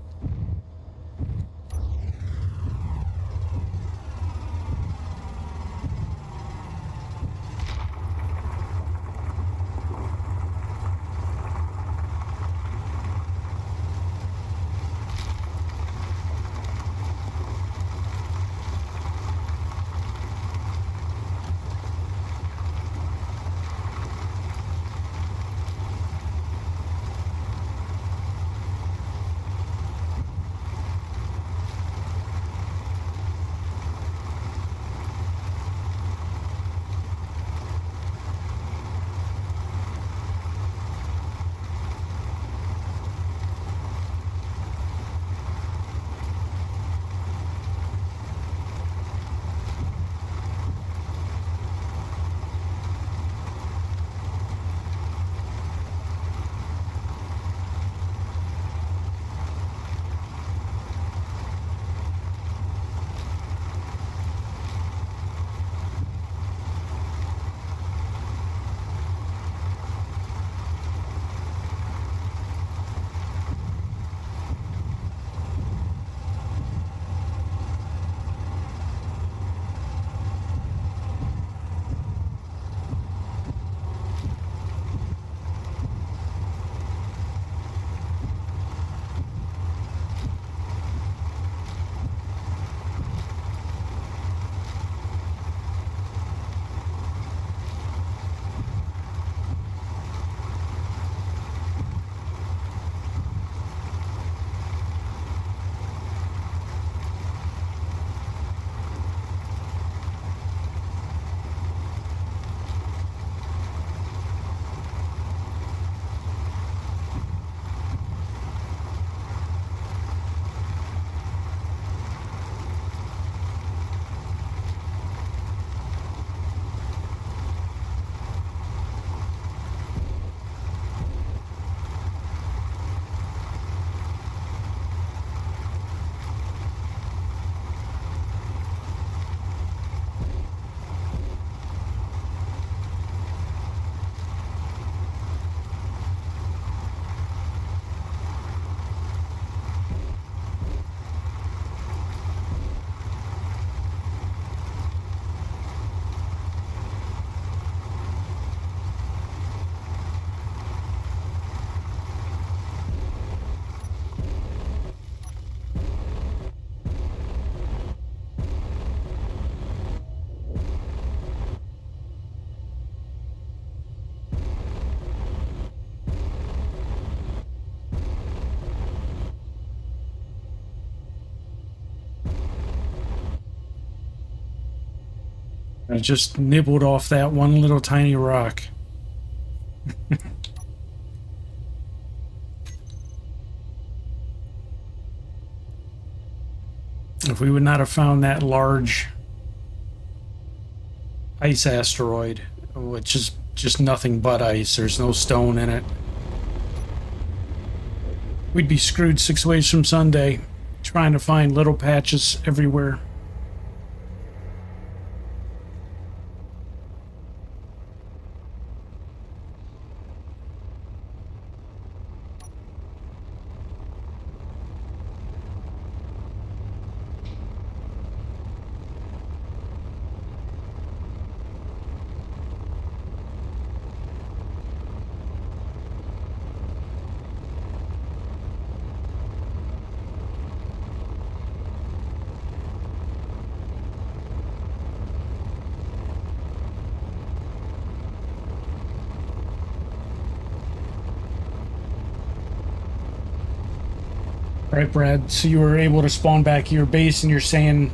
I just nibbled off that one little tiny rock. If we would not have found that large ice asteroid, which is just nothing but ice, there's no stone in it, we'd be screwed 6 ways from Sunday, trying to find little patches everywhere. All right, Brad, so you were able to spawn back to your base, and you're saying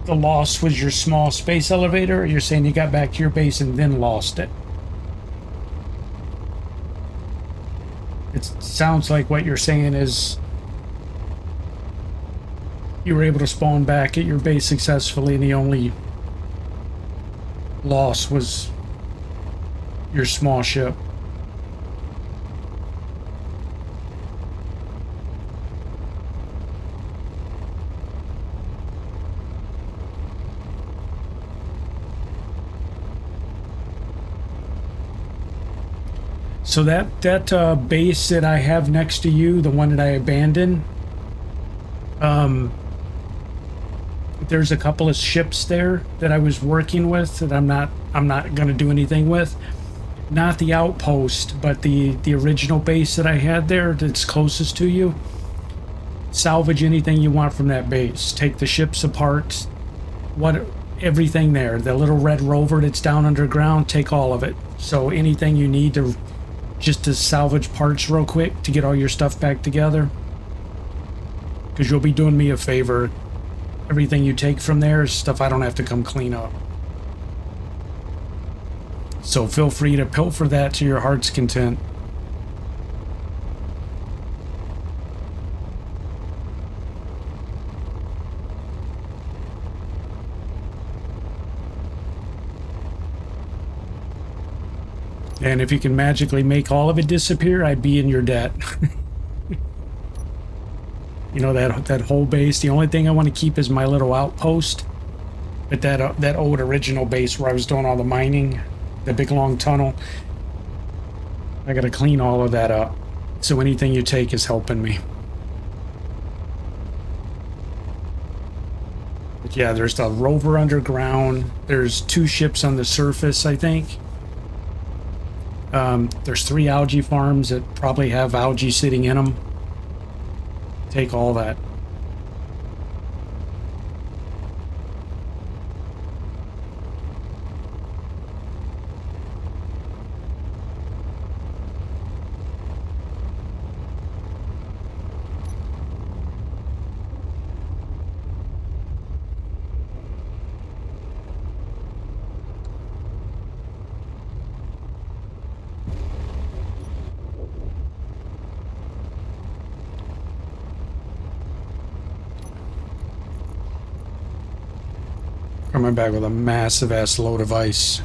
the loss was your small space elevator, or you're saying you got back to your base and then lost it? It sounds like what you're saying is you were able to spawn back at your base successfully, and the only loss was your small ship. So that base that I have next to you, the one that I abandoned, there's a couple of ships there that I was working with that I'm not going to do anything with. Not the outpost, but the original base that I had there that's closest to you. Salvage anything you want from that base. Take the ships apart, everything there. The little red rover that's down underground, take all of it. So anything you need to just to salvage parts real quick to get all your stuff back together. Because you'll be doing me a favor. Everything you take from there is stuff I don't have to come clean up. So feel free to pilfer that to your heart's content. And if you can magically make all of it disappear, I'd be in your debt. You know, that whole base. The only thing I want to keep is my little outpost. But that old original base where I was doing all the mining, the big long tunnel, I gotta clean all of that up. So anything you take is helping me. But yeah, there's the rover underground. There's 2 ships on the surface, I think. There's 3 algae farms that probably have algae sitting in them. Take all that. Coming back with a massive ass load of ice.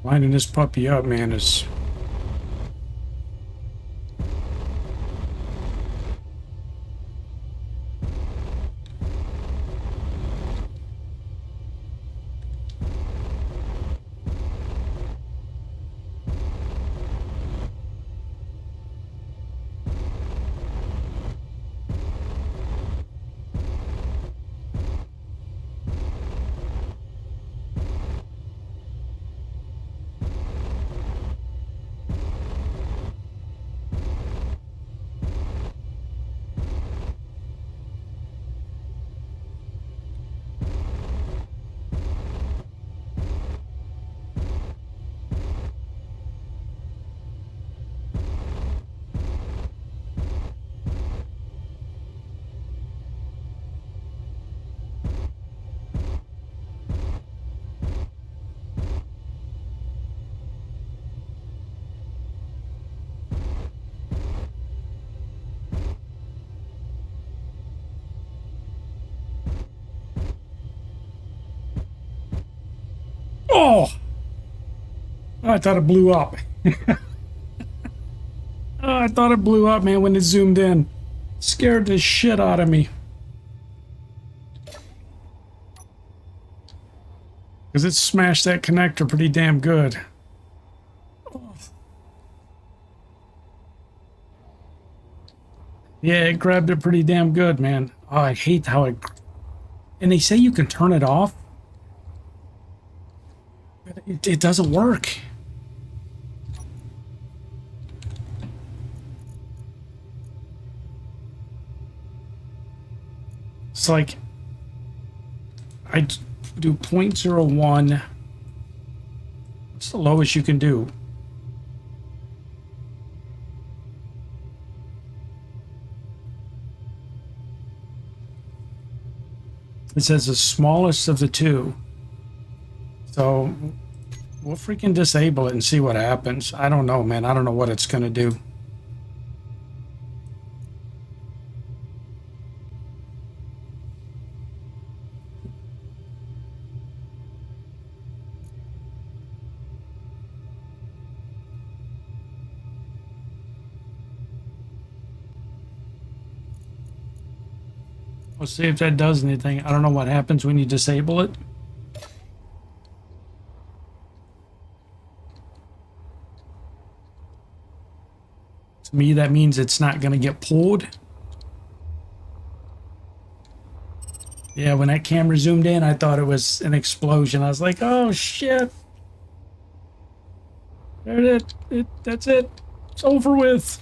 Lining this puppy up, man, is... Oh! I thought it blew up. Oh, I thought it blew up, man, when it zoomed in. Scared the shit out of me. Because it smashed that connector pretty damn good. Oh. Yeah, it grabbed it pretty damn good, man. Oh, I hate how it... And they say you can turn it off. But it doesn't work. It's like I do 0.01. What's the lowest you can do? It says the smallest of the two. So we'll freaking disable it and see what happens. I don't know, man. I don't know what it's going to do. We'll see if that does anything. I don't know what happens when you disable it. To me, that means it's not going to get pulled. Yeah, when that camera zoomed in, I thought it was an explosion. I was like, oh, shit. There that's it. It's over with.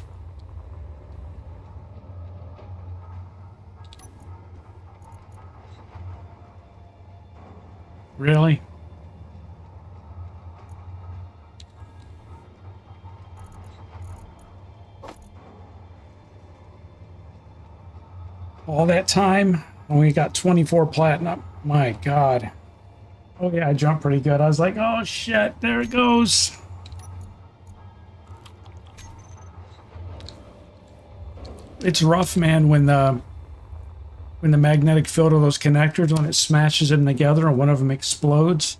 Really? All that time, and we got 24 platinum. My God. Oh yeah, I jumped pretty good. I was like, oh shit, there it goes. It's rough, man, when the magnetic field of those connectors, when it smashes them together and one of them explodes.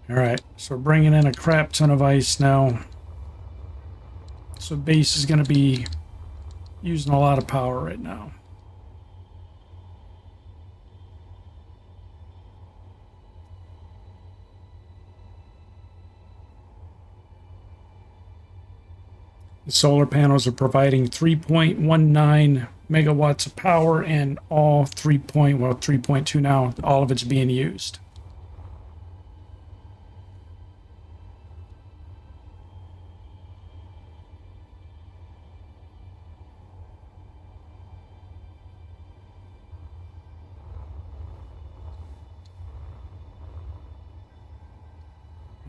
All right, so we're bringing in a crap ton of ice now. So base is going to be using a lot of power right now. The solar panels are providing 3.19 megawatts of power, and all 3.2 now, all of it's being used.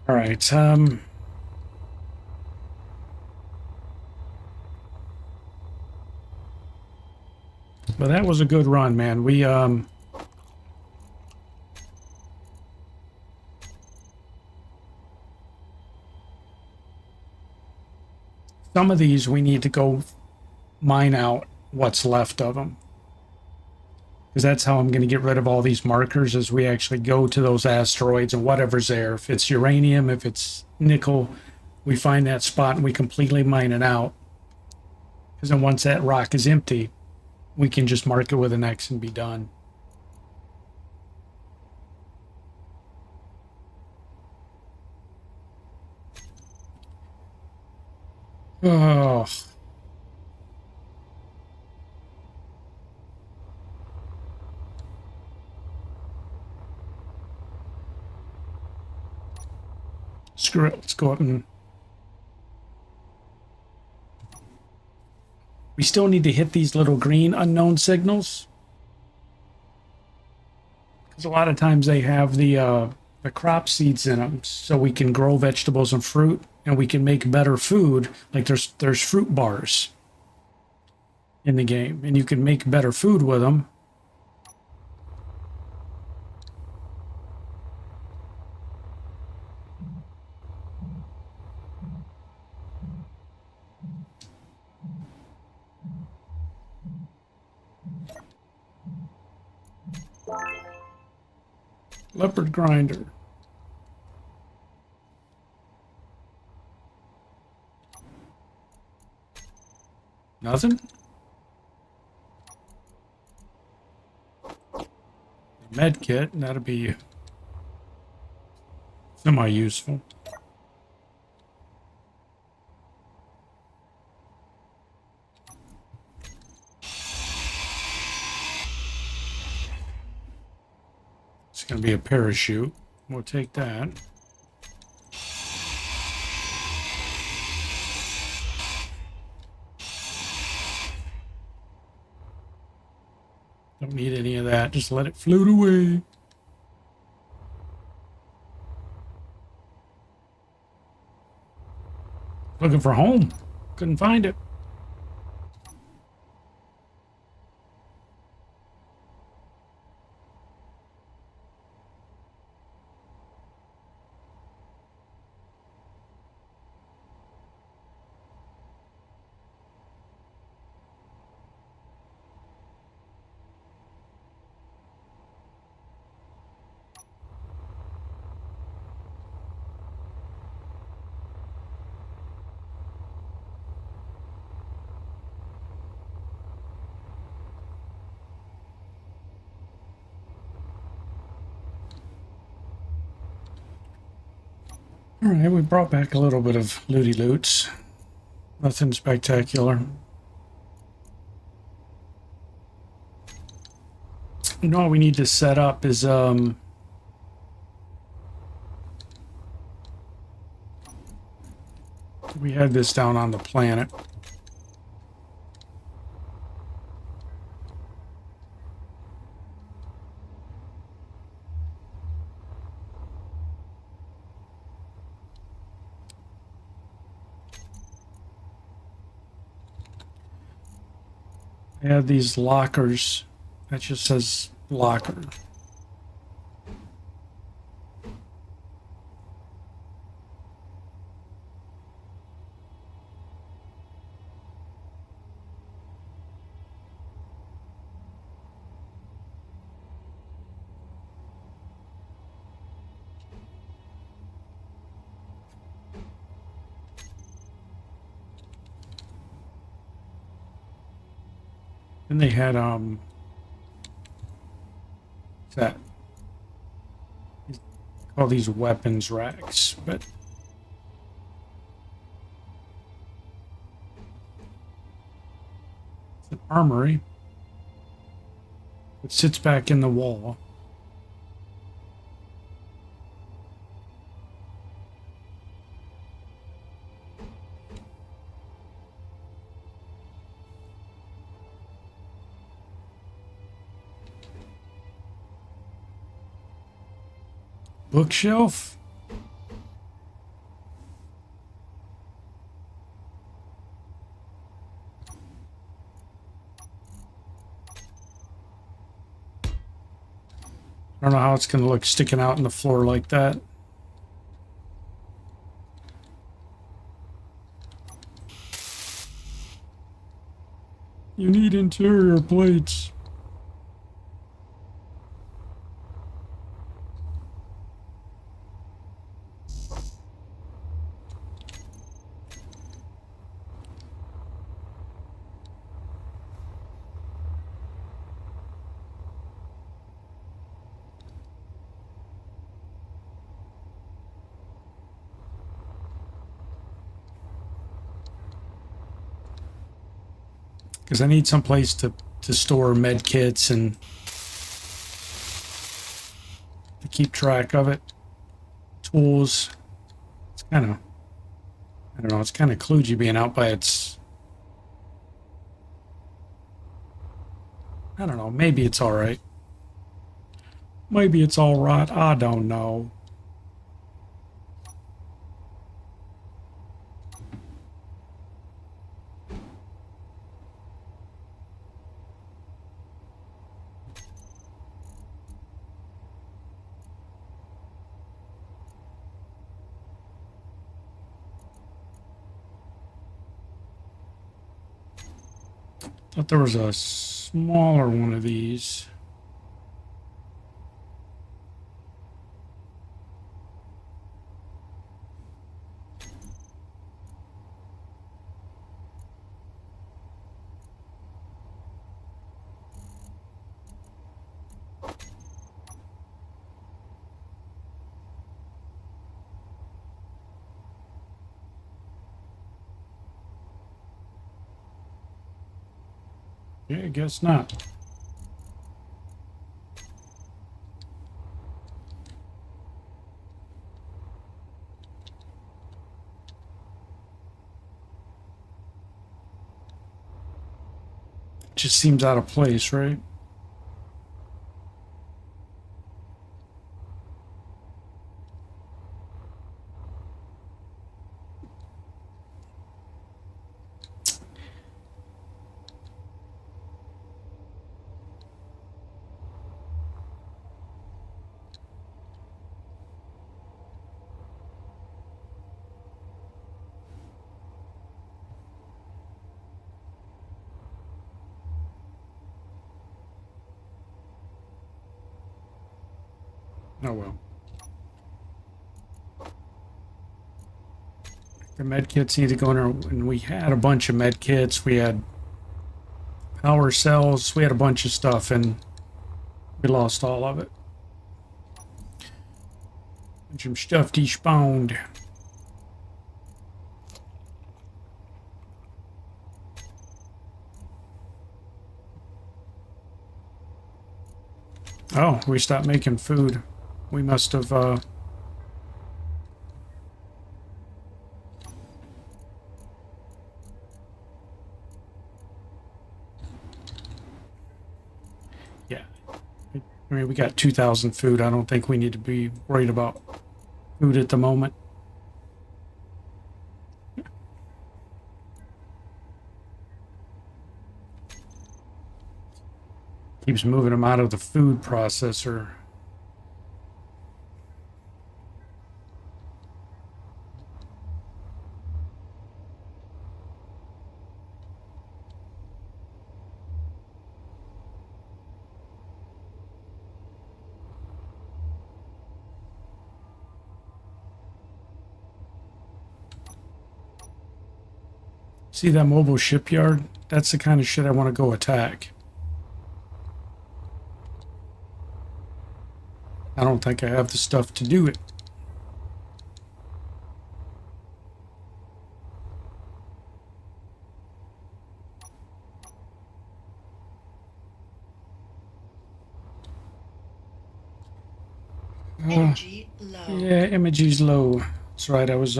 All right, but that was a good run, man. We Some of these we need to go mine out what's left of them. Because that's how I'm going to get rid of all these markers as we actually go to those asteroids and whatever's there. If it's uranium, if it's nickel, we find that spot and we completely mine it out. Because then once that rock is empty, we can just mark it with an X and be done. Oh. Screw it. Let's go up and... We still need to hit these little green unknown signals. Because a lot of times they have the crop seeds in them, so we can grow vegetables and fruit, and we can make better food. Like there's fruit bars in the game, and you can make better food with them. Leopard grinder. Nothing? Med kit, that'll be semi-useful. It's going to be a parachute. We'll take that. Don't need any of that. Just let it float away. Looking for home. Couldn't find it. All right, we brought back a little bit of looty loots. Nothing spectacular. You know what we need to set up is we had this down on the planet. I have these lockers that just says locker. And they had what's that? Call these weapons racks, but it's an armory. It sits back in the wall. Bookshelf. I don't know how it's going to look sticking out in the floor like that. You need interior plates. Because I need some place to store med kits and to keep track of it. Tools. It's kind of, I don't know, it's kind of kludgy being out by its, I don't know, maybe it's alright. Maybe it's alright, I don't know. Thought there was a smaller one of these. Yeah, I guess not. Just seems out of place, right? Oh well. The med kits need to go in there, and we had a bunch of med kits. We had power cells. We had a bunch of stuff, and we lost all of it. Some stuff despawned. Oh, we stopped making food. We must have, yeah. I mean, we got 2,000 food. I don't think we need to be worried about food at the moment. Keeps moving them out of the food processor. See that mobile shipyard? That's the kind of shit I want to go attack. I don't think I have the stuff to do it. Energy low. Yeah, energy's low. That's right, I was,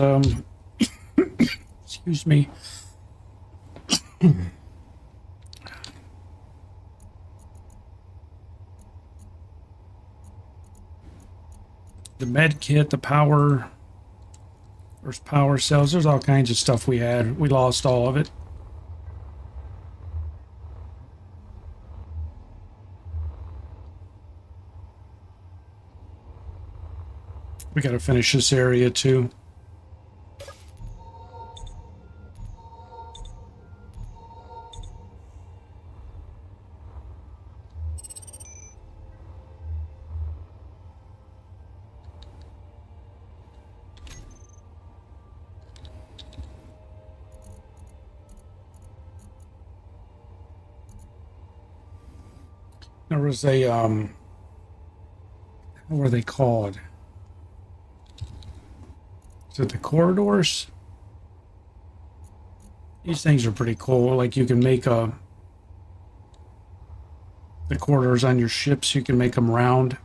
excuse me. The med kit, the power, there's power cells, there's all kinds of stuff we had. We lost all of it. We gotta finish this area too. There was a what were they called? Is it the corridors? These things are pretty cool. Like you can make the corridors on your ships, you can make them round.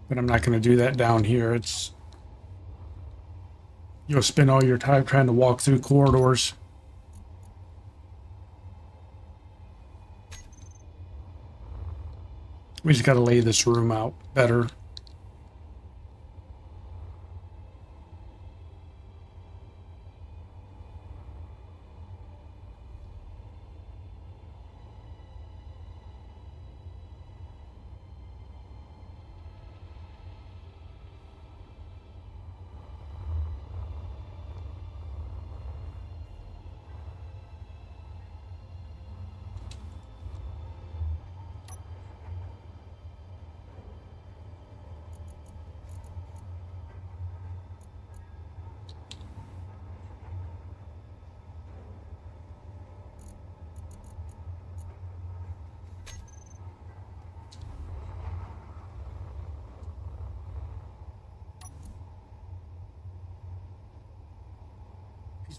But I'm not going to do that down here. You'll spend all your time trying to walk through corridors. We just got to lay this room out better.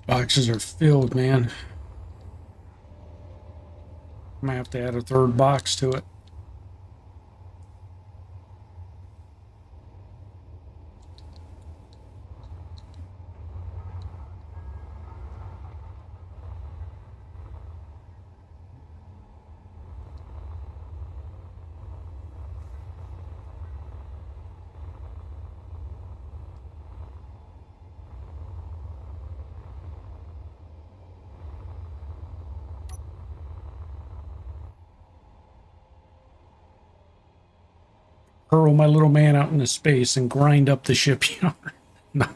Boxes are filled, man. I might have to add a third box to it. Hurl my little man out into space and grind up the shipyard. No,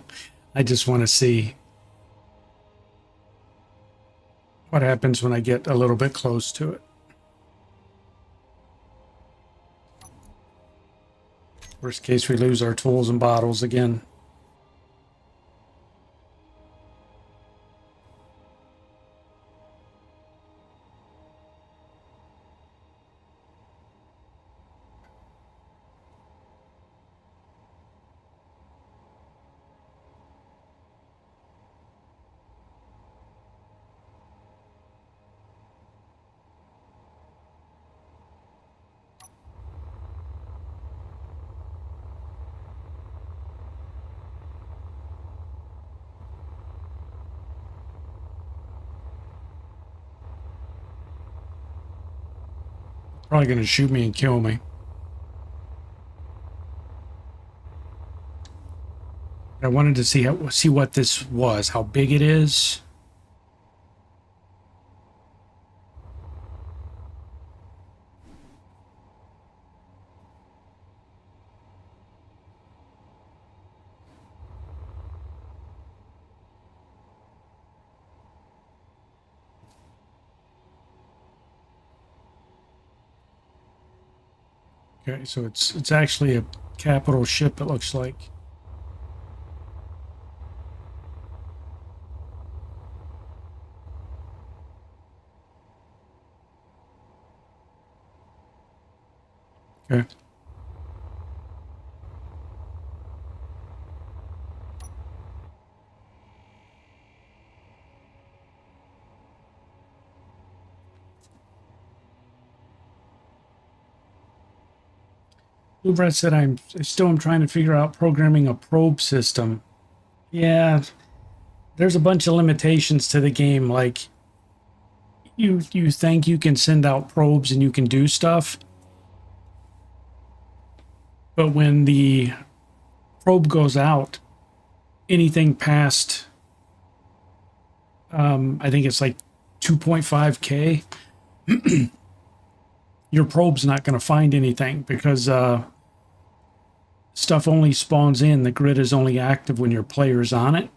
I just want to see what happens when I get a little bit close to it. Worst case, we lose our tools and bottles again. Probably going to shoot me and kill me. I wanted to see what this was, how big it is. Okay, so it's actually a capital ship, it looks like. Okay. Blue Brett said I still am trying to figure out programming a probe system. Yeah, there's a bunch of limitations to the game. Like you think you can send out probes and you can do stuff, but when the probe goes out, anything past I think it's like 2.5K, your probe's not going to find anything because stuff only spawns in. The grid is only active when your player's on it.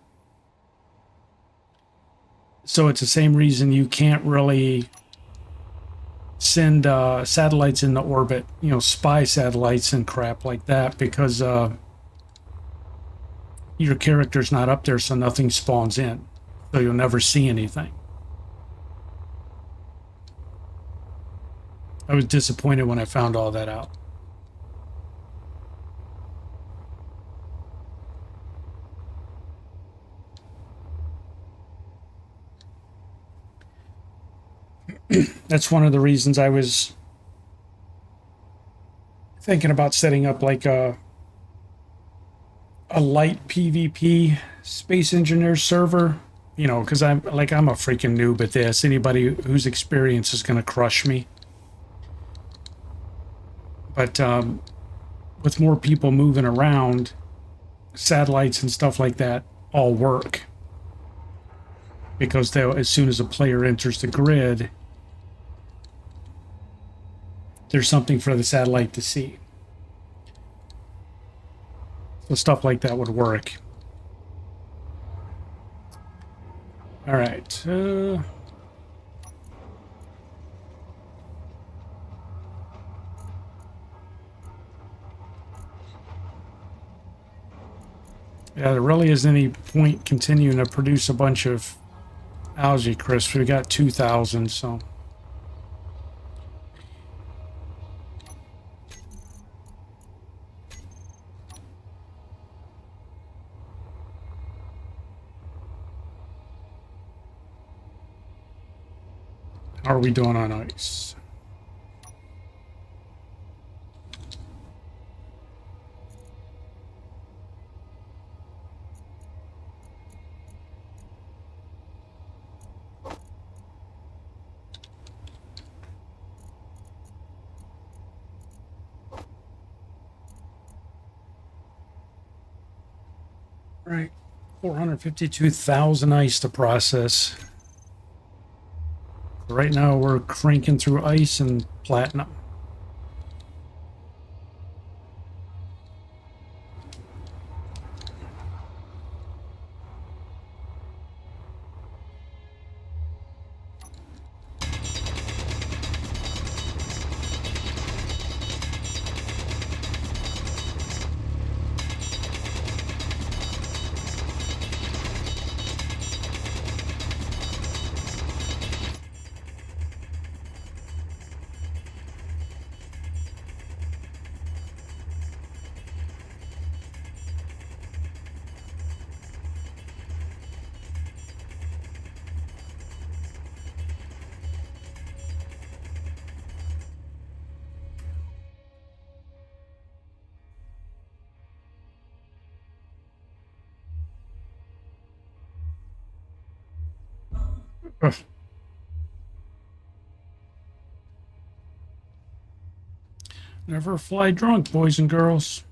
So it's the same reason you can't really send satellites into orbit, you know, spy satellites and crap like that, because your character's not up there, so nothing spawns in. So you'll never see anything. I was disappointed when I found all that out. That's one of the reasons I was thinking about setting up like a light PvP Space Engineer server, you know, because I'm a freaking noob at this. Anybody whose experience is going to crush me. But with more people moving around, satellites and stuff like that all work. Because as soon as a player enters the grid, there's something for the satellite to see. So stuff like that would work. All right. Yeah, there really isn't any point continuing to produce a bunch of algae crisps. We got 2,000, so. How are we doing on ice? Right, 452,000 ice to process. Right now we're cranking through ice and platinum. Ugh. Never fly drunk, boys and girls.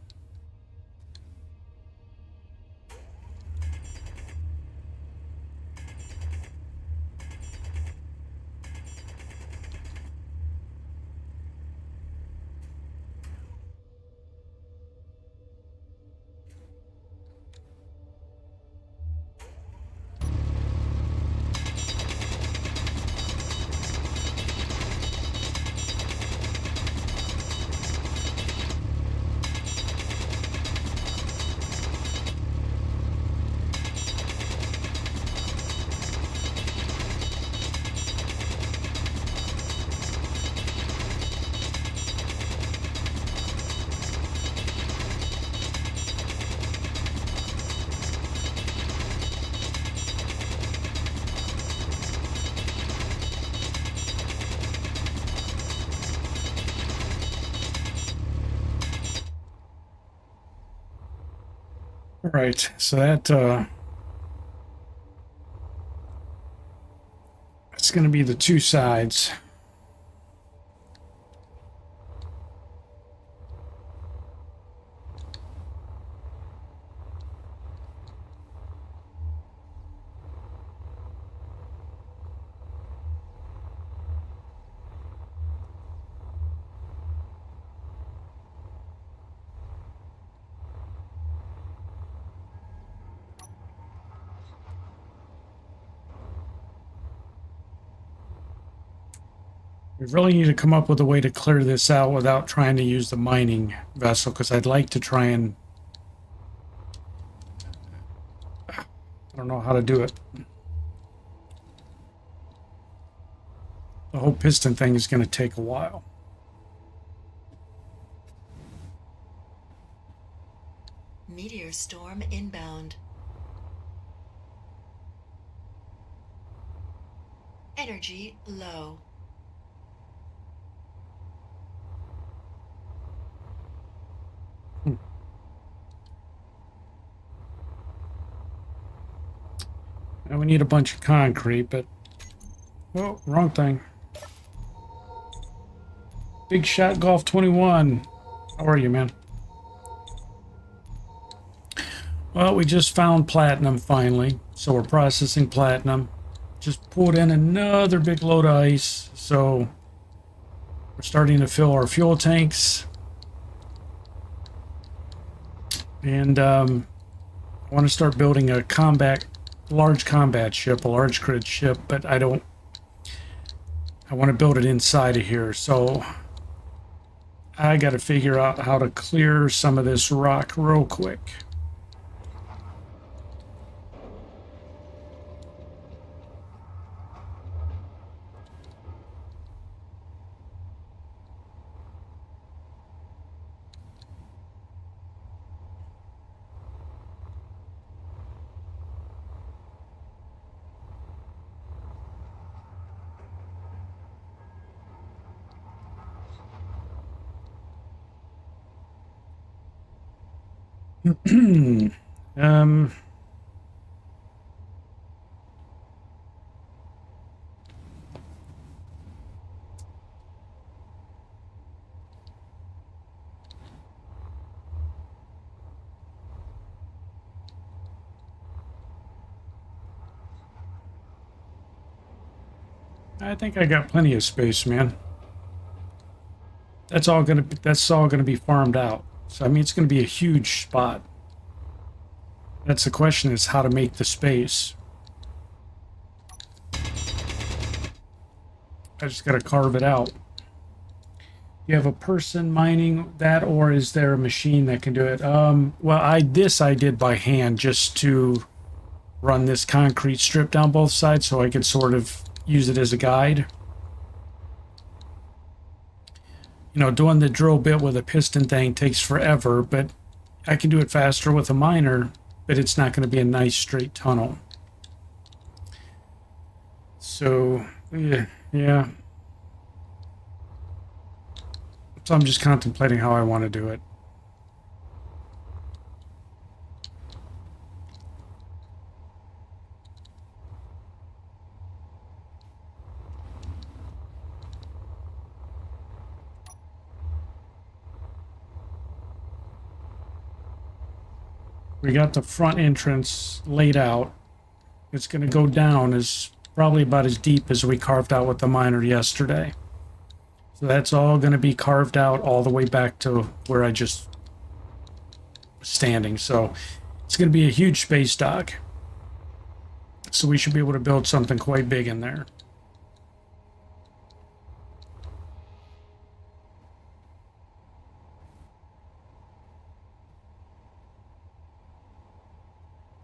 Right, so that's going to be the two sides. We really need to come up with a way to clear this out without trying to use the mining vessel, because I'd like to try and know how to do it. The whole piston thing is going to take a while. Meteor storm inbound. Energy low. Now we need a bunch of concrete, but... Oh, wrong thing. Big Shot Golf 21. How are you, man? Well, we just found platinum finally, so we're processing platinum. Just pulled in another big load of ice, so we're starting to fill our fuel tanks. And I want to start building a large combat ship, a large crit ship, but I want to build it inside of here, so I got to figure out how to clear some of this rock real quick. um, I think I got plenty of space, man. That's all gonna be farmed out. So I mean, it's gonna be a huge spot. That's the question: is how to make the space. I just gotta carve it out. You have a person mining that, or is there a machine that can do it? Well, I did by hand just to run this concrete strip down both sides, so I could sort of use it as a guide. You know, doing the drill bit with a piston thing takes forever, but I can do it faster with a miner, but it's not going to be a nice straight tunnel. So, yeah. So I'm just contemplating how I want to do it. We got the front entrance laid out. It's going to go down as probably about as deep as we carved out with the miner yesterday. So that's all going to be carved out all the way back to where I just was standing. So it's going to be a huge space dock. So we should be able to build something quite big in there.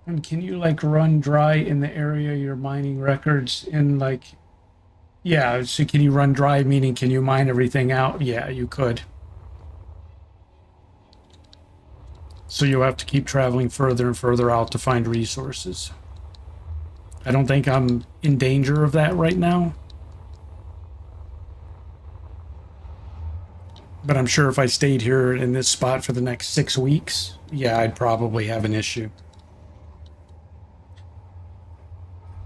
And can you like run dry in the area you're mining records in, like, yeah, so can you run dry, meaning can you mine everything out? Yeah, you could. So you'll have to keep traveling further and further out to find resources. I don't think I'm in danger of that right now. But I'm sure if I stayed here in this spot for the next 6 weeks, yeah, I'd probably have an issue.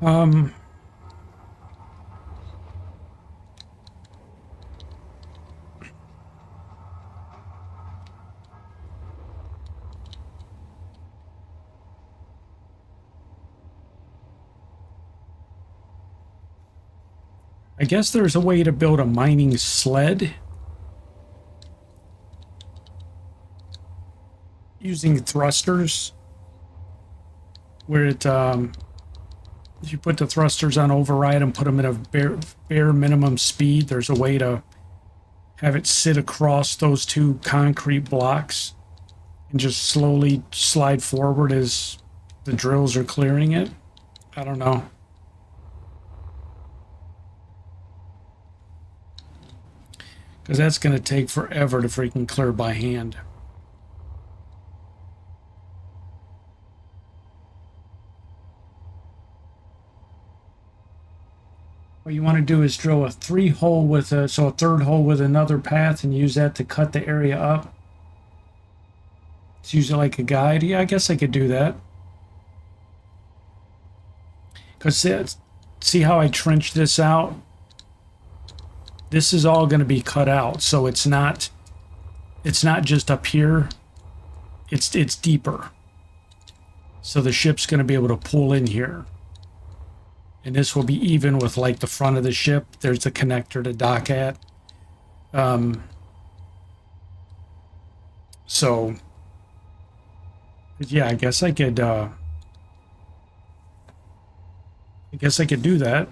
I guess there's a way to build a mining sled using thrusters, where it if you put the thrusters on override and put them at a bare minimum speed, there's a way to have it sit across those two concrete blocks and just slowly slide forward as the drills are clearing it. I don't know. Because that's going to take forever to freaking clear by hand. What you want to do is drill a 3-hole with a third hole with another path and use that to cut the area up. Let's use it like a guide. Yeah, I guess I could do that. Because see how I trenched this out? This is all going to be cut out, so it's not just up here. It's deeper. So the ship's going to be able to pull in here. And this will be even with like the front of the ship. There's the connector to dock at. So yeah, I guess I could do that.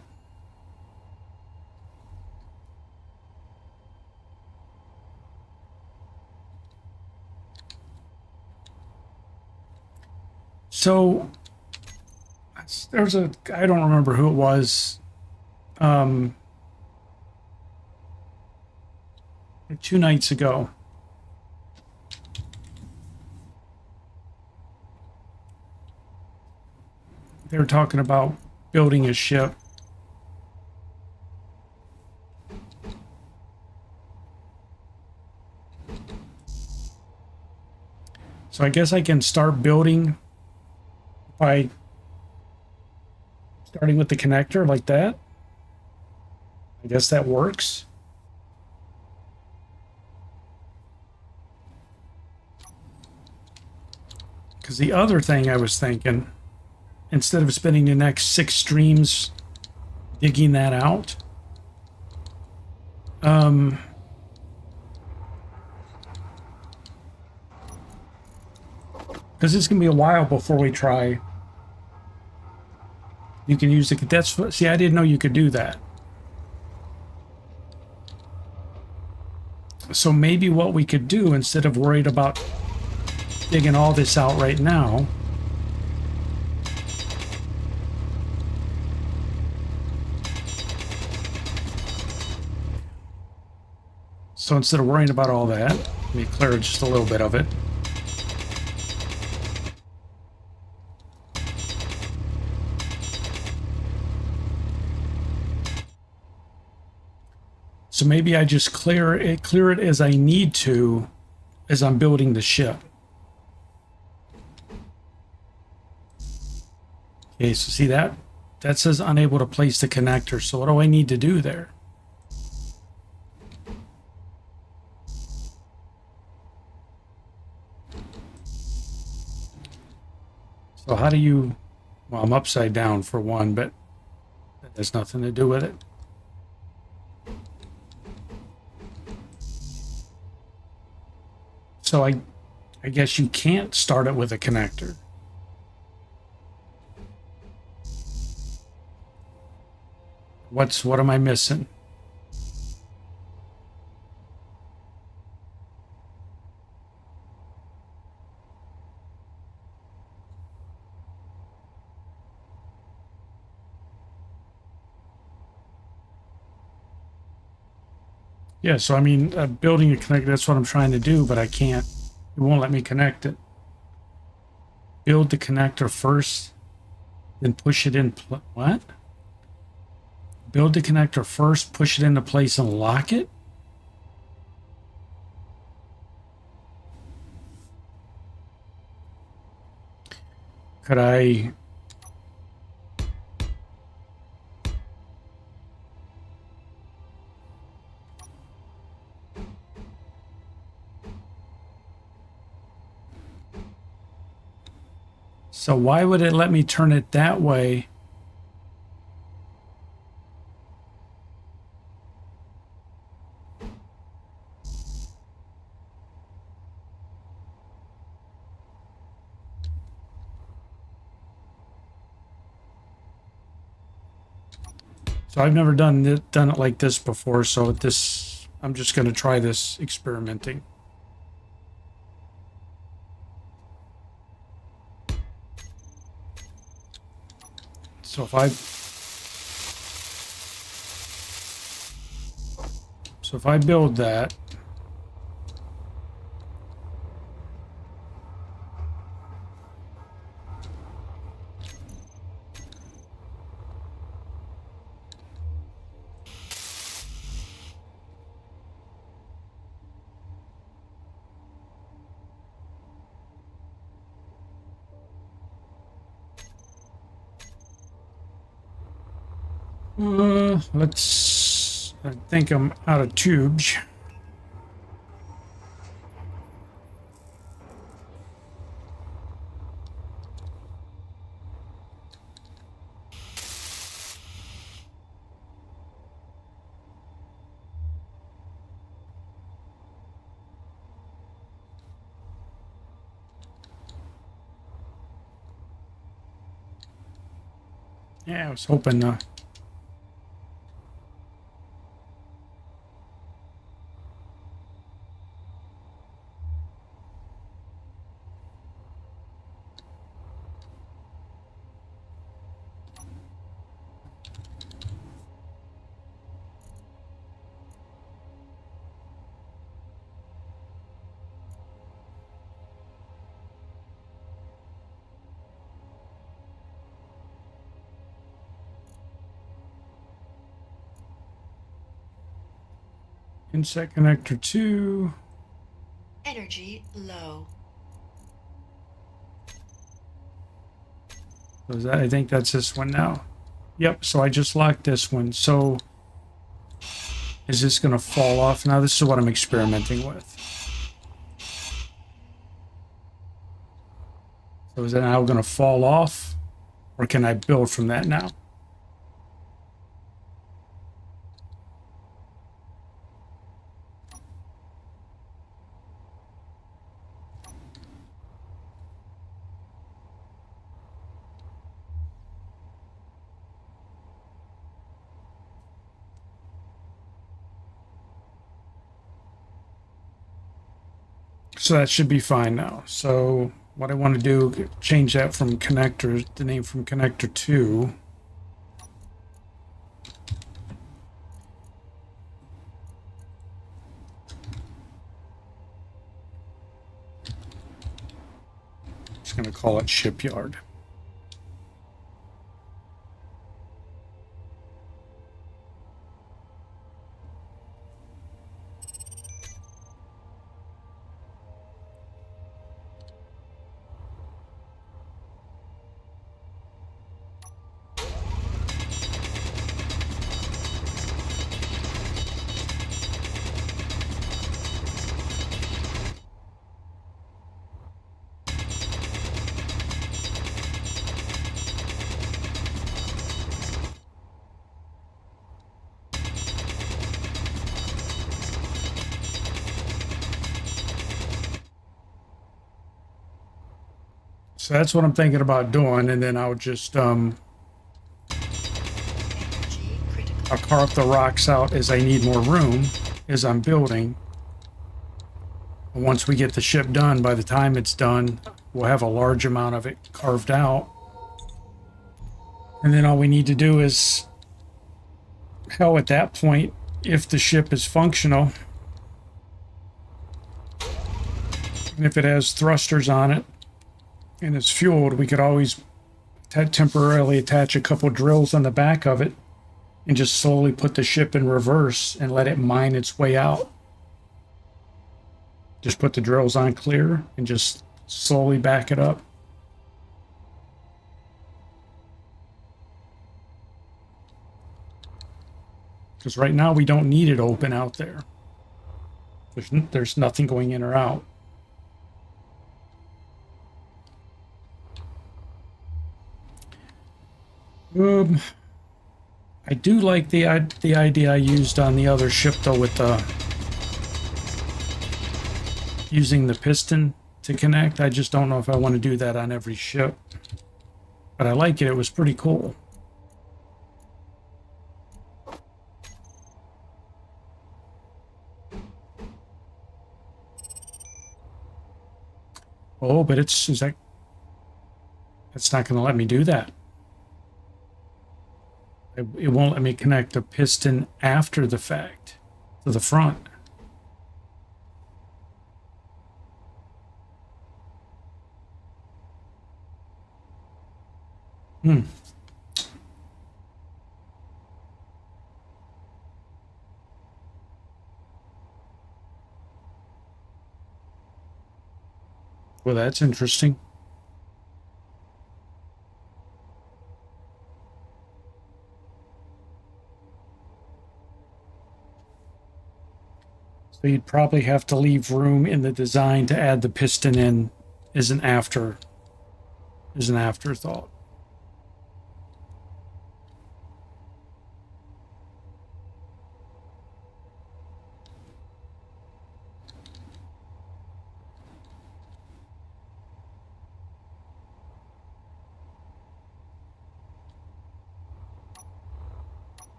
So there's I don't remember who it was. 2 nights ago. They were talking about building a ship. So I guess I can start building by starting with the connector like that. I guess that works. Because the other thing I was thinking, instead of spending the next 6 streams digging that out, because it's gonna be a while before we try. You can use the see, I didn't know you could do that. So maybe what we could do, instead of worried about digging all this out right now, so instead of worrying about all that, let me clear just a little bit of it. So maybe I just clear it as I need to as I'm building the ship. Okay, so see that says unable to place the connector. So what do I need to do there? So how do you, well, I'm upside down for one, but that has nothing to do with it. So I guess you can't start it with a connector. What am I missing? Yeah, so I mean, building a connector, that's what I'm trying to do, but I can't. It won't let me connect it. Build the connector first, then push it in. What? Build the connector first, push it into place, and lock it? Could I... So why would it let me turn it that way? So I've never done it like this before, so I'm just going to try this experimenting. So So if I build that, I think I'm out of tubes. Yeah, I was hoping inset connector 2. Energy low. So is that, I think that's this one now. Yep, so I just locked this one. So is this going to fall off? Now this is what I'm experimenting with. So is it now going to fall off? Or can I build from that now? So that should be fine now. So what I want to do, change that from connector, the name from connector 2. Just going to call it shipyard. So that's what I'm thinking about doing, and then I'll just Energy critical. I'll carve the rocks out as I need more room as I'm building. And once we get the ship done, by the time it's done, we'll have a large amount of it carved out. And then all we need to do is, hell, at that point, if the ship is functional, and if it has thrusters on it, and it's fueled, we could always temporarily attach a couple drills on the back of it and just slowly put the ship in reverse and let it mine its way out. Just put the drills on clear and just slowly back it up. Because right now we don't need it open out there. There's nothing going in or out. I do like the idea I used on the other ship though, with the using the piston to connect. I just don't know if I want to do that on every ship, but I like it. It was pretty cool. Oh, but it's not going to let me do that. It won't let me connect a piston after the fact to the front. Hmm. Well, that's interesting. So you'd probably have to leave room in the design to add the piston in as an afterthought.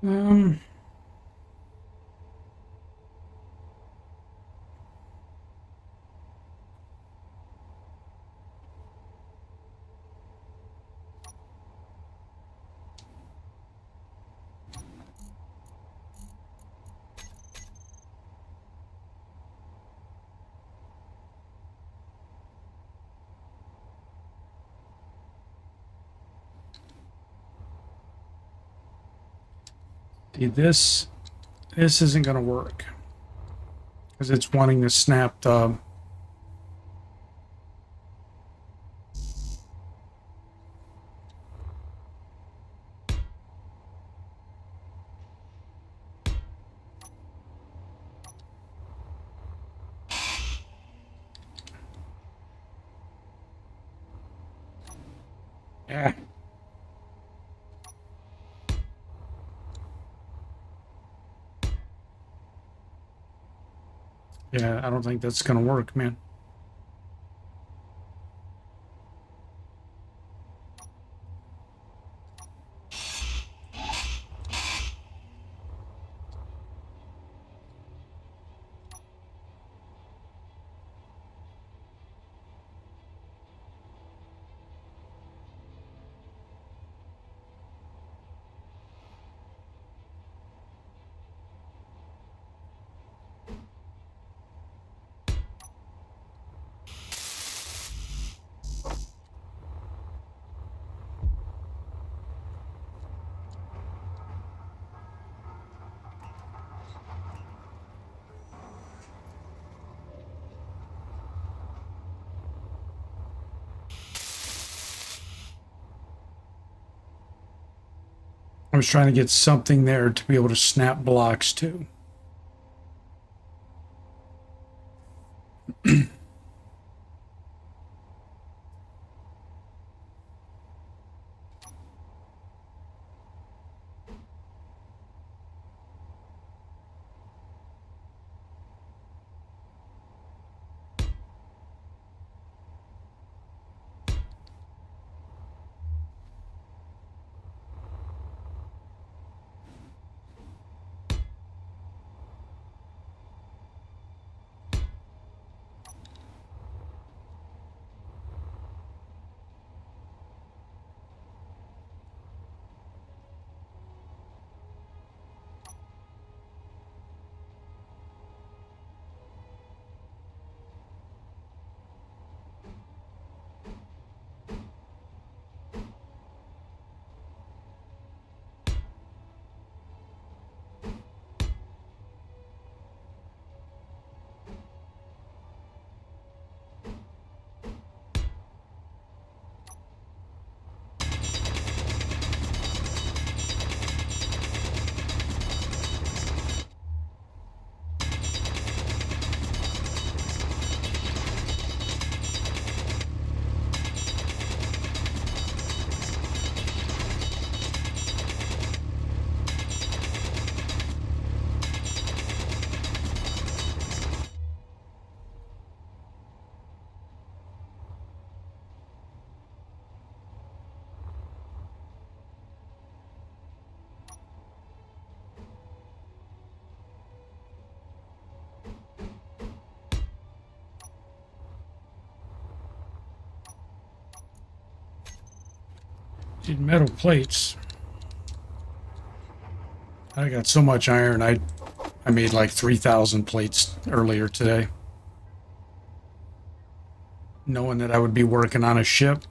Um, See, this isn't going to work because it's wanting to snap the. Yeah. Yeah, I don't think that's going to work, man. I was trying to get something there to be able to snap blocks to. Did metal plates. I got so much iron, I made like 3,000 plates earlier today. Knowing that I would be working on a ship.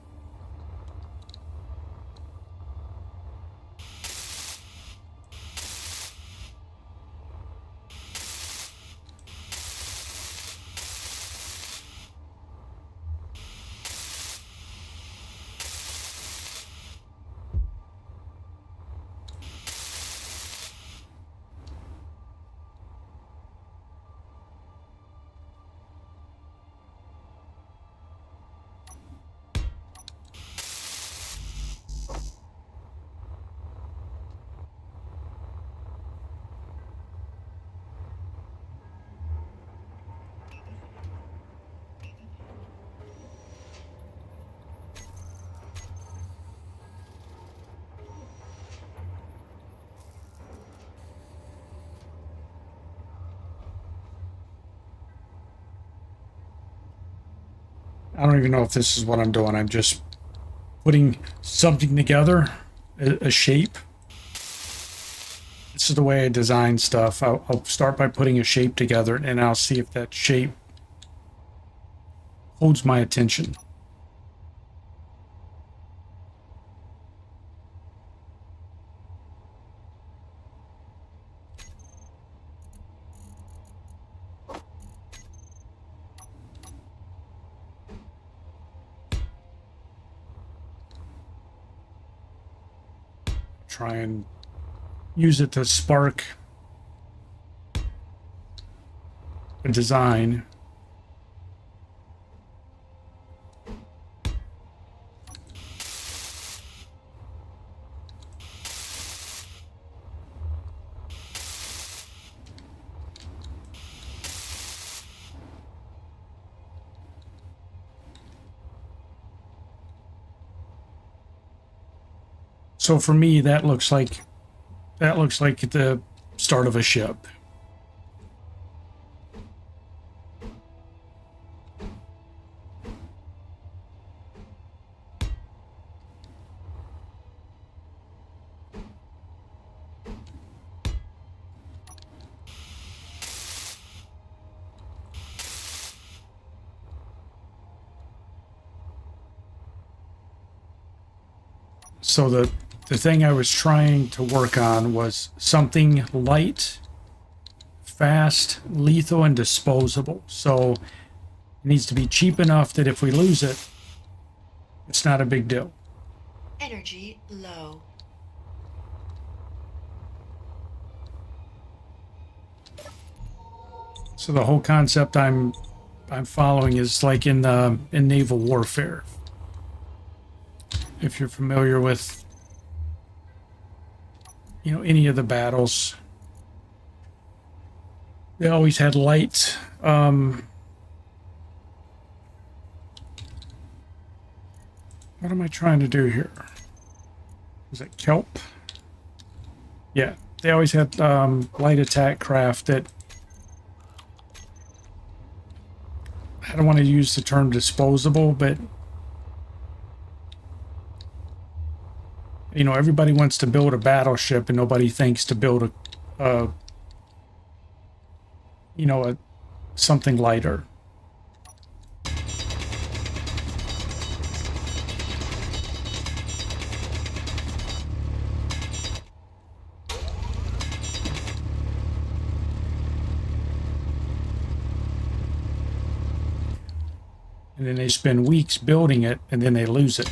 I don't even know if this is what I'm doing. I'm just putting something together, a shape. This is the way I design stuff. I'll start by putting a shape together, and I'll see if that shape holds my attention. Try and use it to spark a design. So for me, that looks like the start of a ship. So the thing I was trying to work on was something light, fast, lethal, and disposable. So it needs to be cheap enough that if we lose it, it's not a big deal. Energy low. So the whole concept I'm following is like in naval warfare. If you're familiar with, you know, any of the battles, they always had light. What am I trying to do here? Is it kelp? Yeah, they always had light attack craft that, I don't want to use the term disposable, but you know, everybody wants to build a battleship and nobody thinks to build something lighter. And then they spend weeks building it and then they lose it.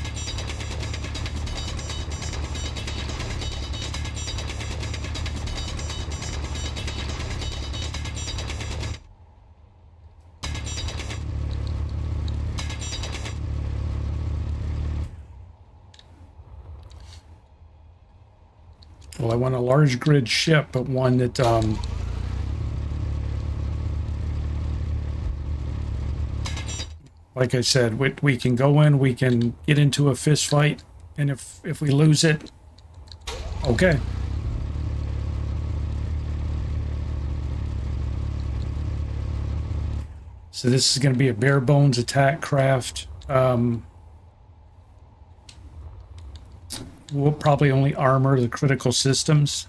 Well, I want a large grid ship, but one that like I said, we can go in, we can get into a fist fight, and if we lose it, okay. So this is going to be a bare bones attack craft. will probably only armor the critical systems.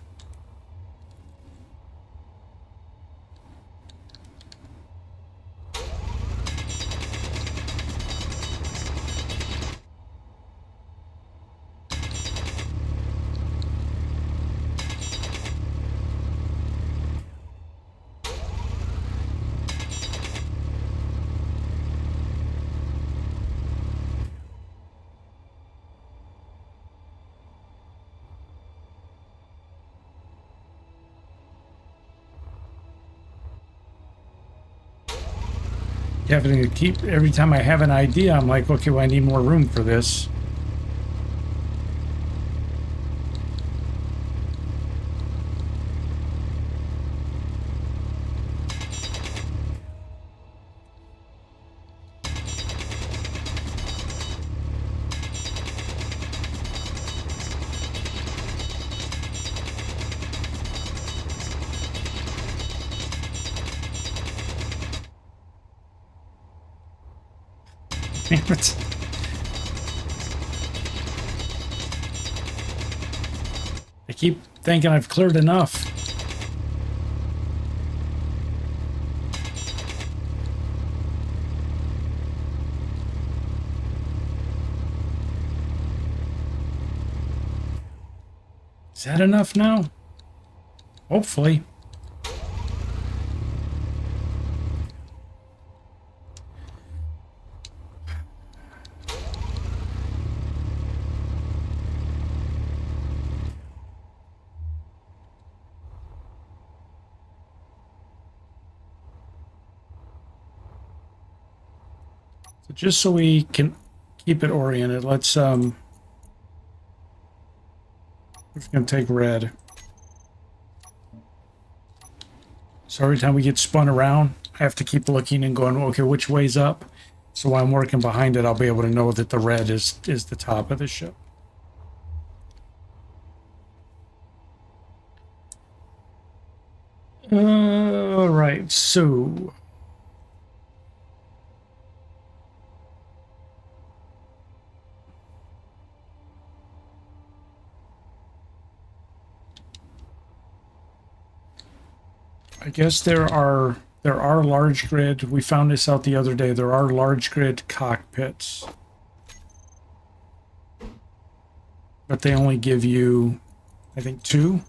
Having to keep, every time I have an idea, I'm like, okay, well, I need more room for this. Damn it. I keep thinking I've cleared enough. Is that enough now? Hopefully. So just so we can keep it oriented, let's we're gonna take red. So every time we get spun around, I have to keep looking and going, okay, which way's up? So while I'm working behind it, I'll be able to know that the red is the top of the ship. All right, so I guess there are large grid. We found this out the other day. There are large grid cockpits, but they only give you, I think, 2.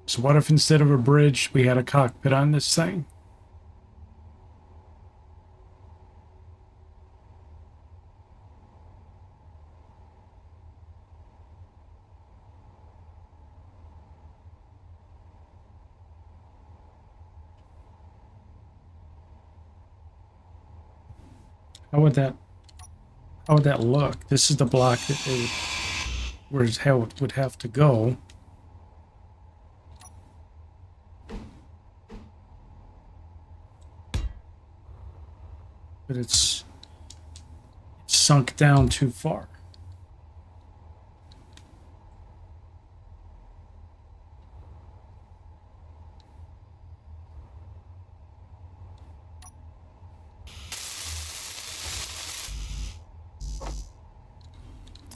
So what if instead of a bridge, we had a cockpit on this thing? How would that look? This is the block that they would, where's how it would have to go. But it's sunk down too far.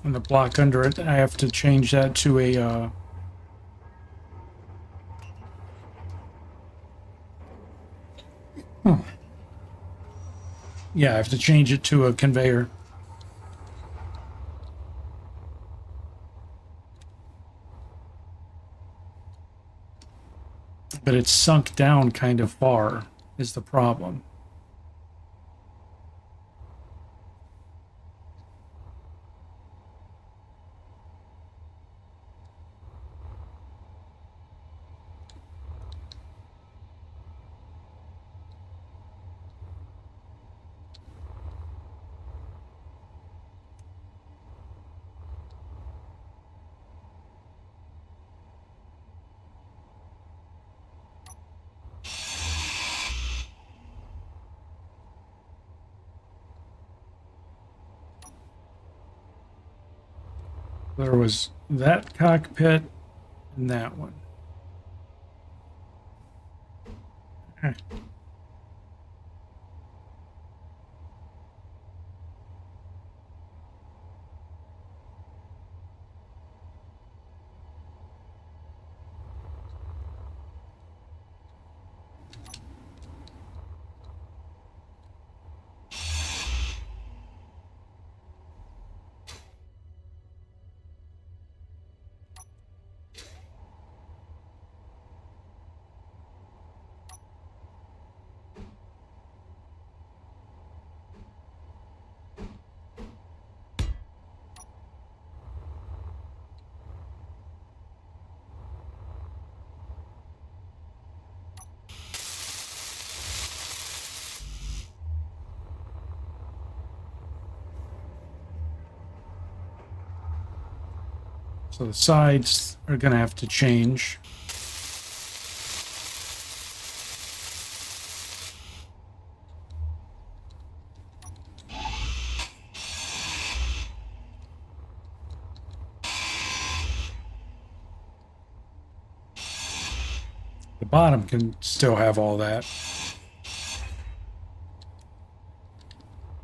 And the block under it, I have to change that to a yeah, I have to change it to a conveyor. But it's sunk down kind of far is the problem. There was that cockpit and that one. Okay. So the sides are going to have to change. The bottom can still have all that.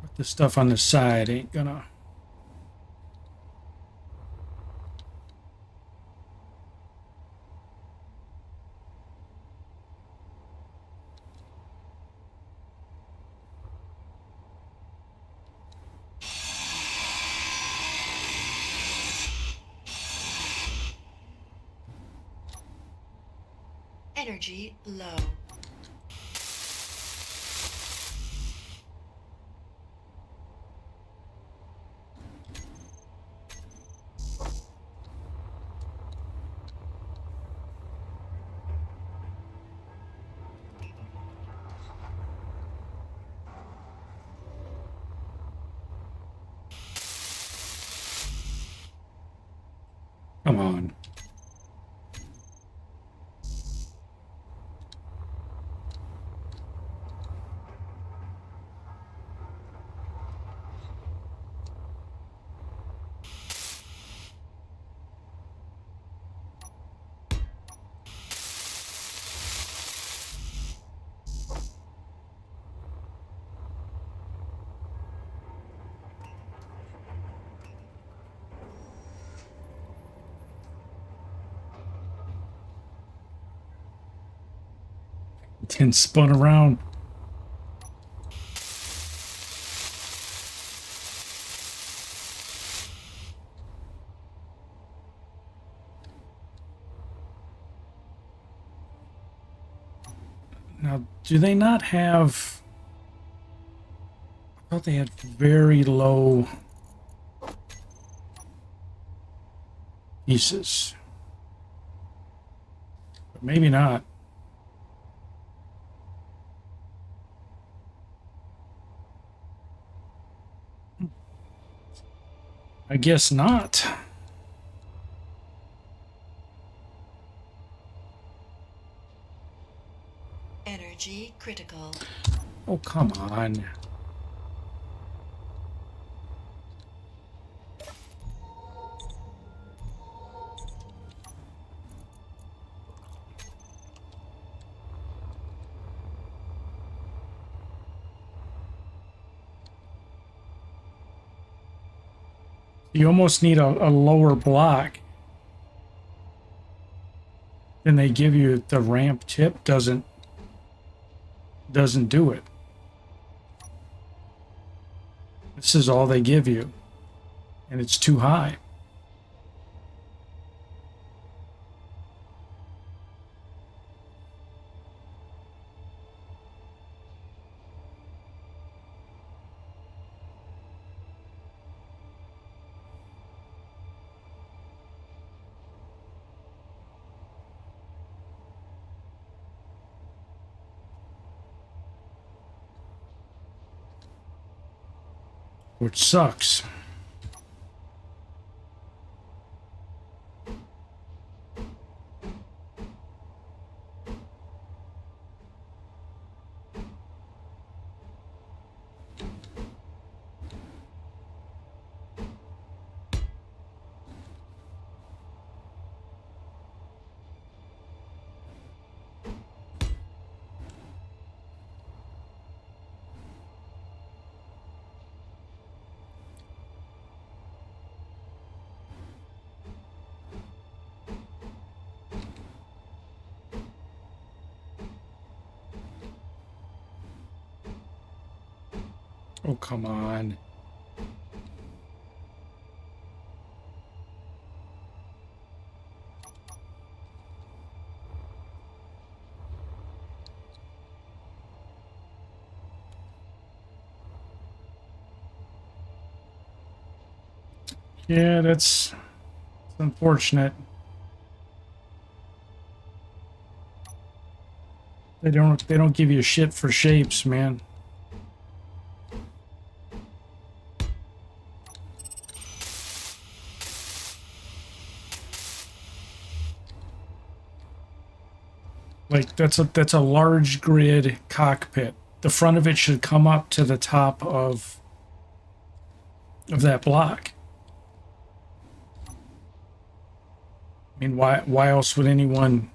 But the stuff on the side ain't gonna. Energy low. Come on. Then spun around. Now, do they not have... I thought they had very low pieces. But maybe not. I guess not. Energy critical. Oh, come on. You almost need a lower block than they give you. The ramp tip doesn't do it. This is all they give you, and it's too high. Which sucks. Oh, come on. Yeah, that's unfortunate. They don't give you shit for shapes, man. Like that's a large grid cockpit. The front of it should come up to the top of that block. I mean, why else would anyone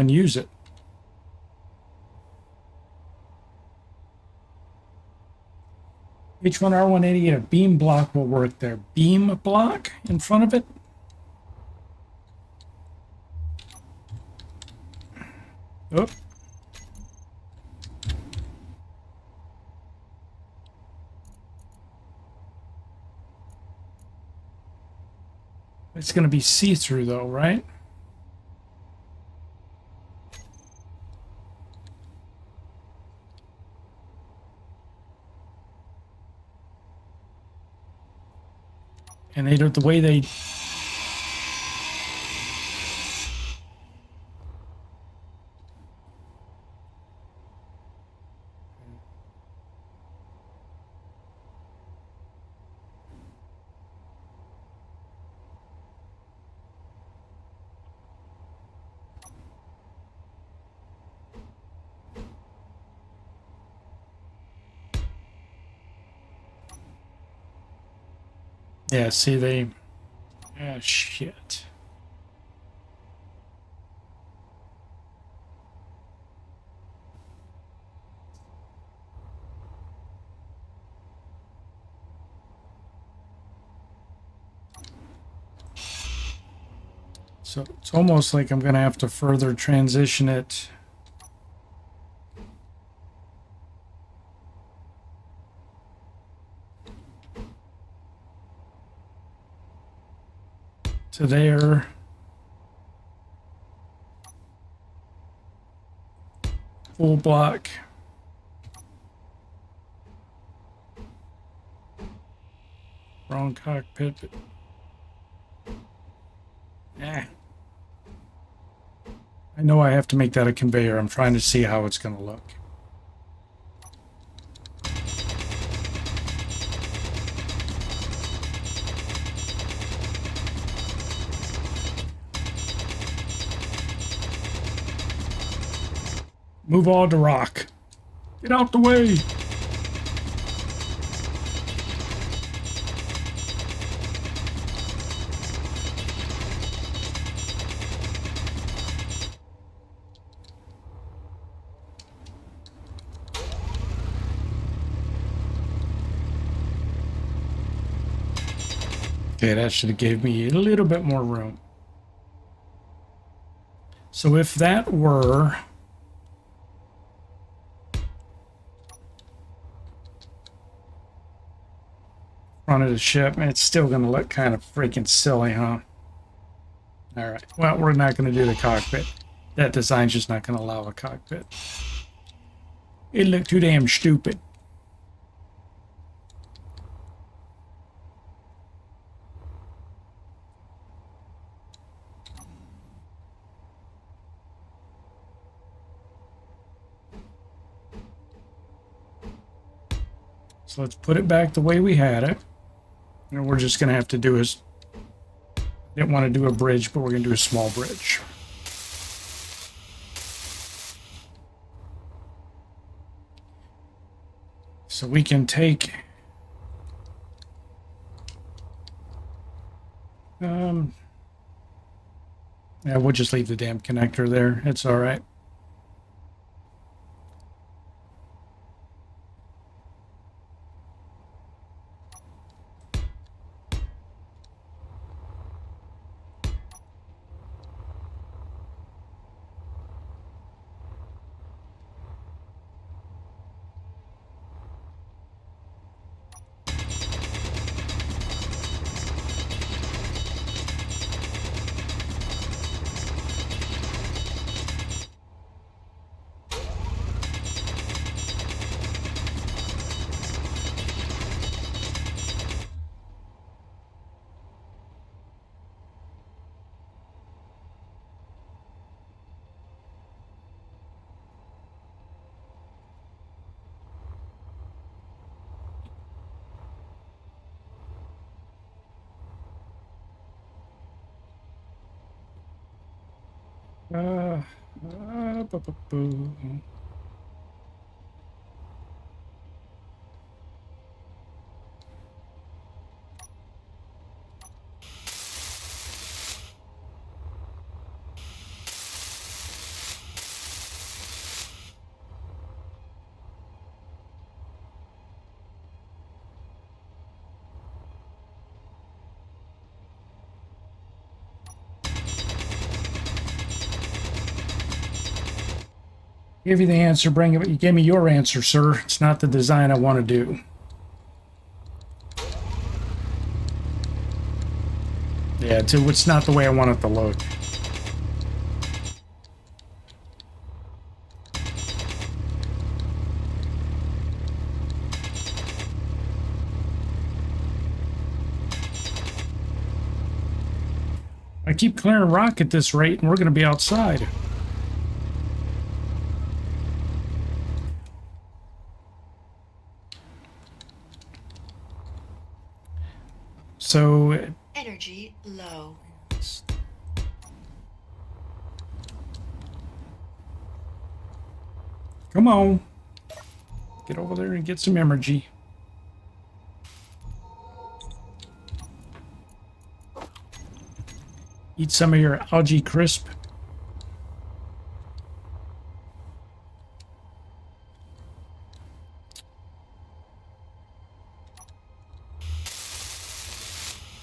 use it? H1R188, a beam block will work there. Beam block in front of it? Oh. It's going to be see-through though, right? And they don't, the way they... Yeah, see, they... Ah, shit. So it's almost like I'm going to have to further transition it. To there. Full block. Wrong cockpit. But... I know I have to make that a conveyor. I'm trying to see how it's going to look. Move all to rock. Get out the way. Okay, that should have gave me a little bit more room. So if that were... front of the ship, and it's still going to look kind of freaking silly, huh? All right. Well, we're not going to do the cockpit. That design's just not going to allow a cockpit. It looked too damn stupid. So let's put it back the way we had it. And we're just going to have to do is... didn't want to do a bridge, but we're going to do a small bridge. So we can take... yeah, we'll just leave the damn connector there. It's all right. Boo. Give you the answer, bring it. You gave me your answer, sir. It's not the design I want to do. Yeah, it's not the way I want it to look. I keep clearing rock at this rate, and we're going to be outside. So... Energy low. Come on. Get over there and get some energy. Eat some of your algae crisp.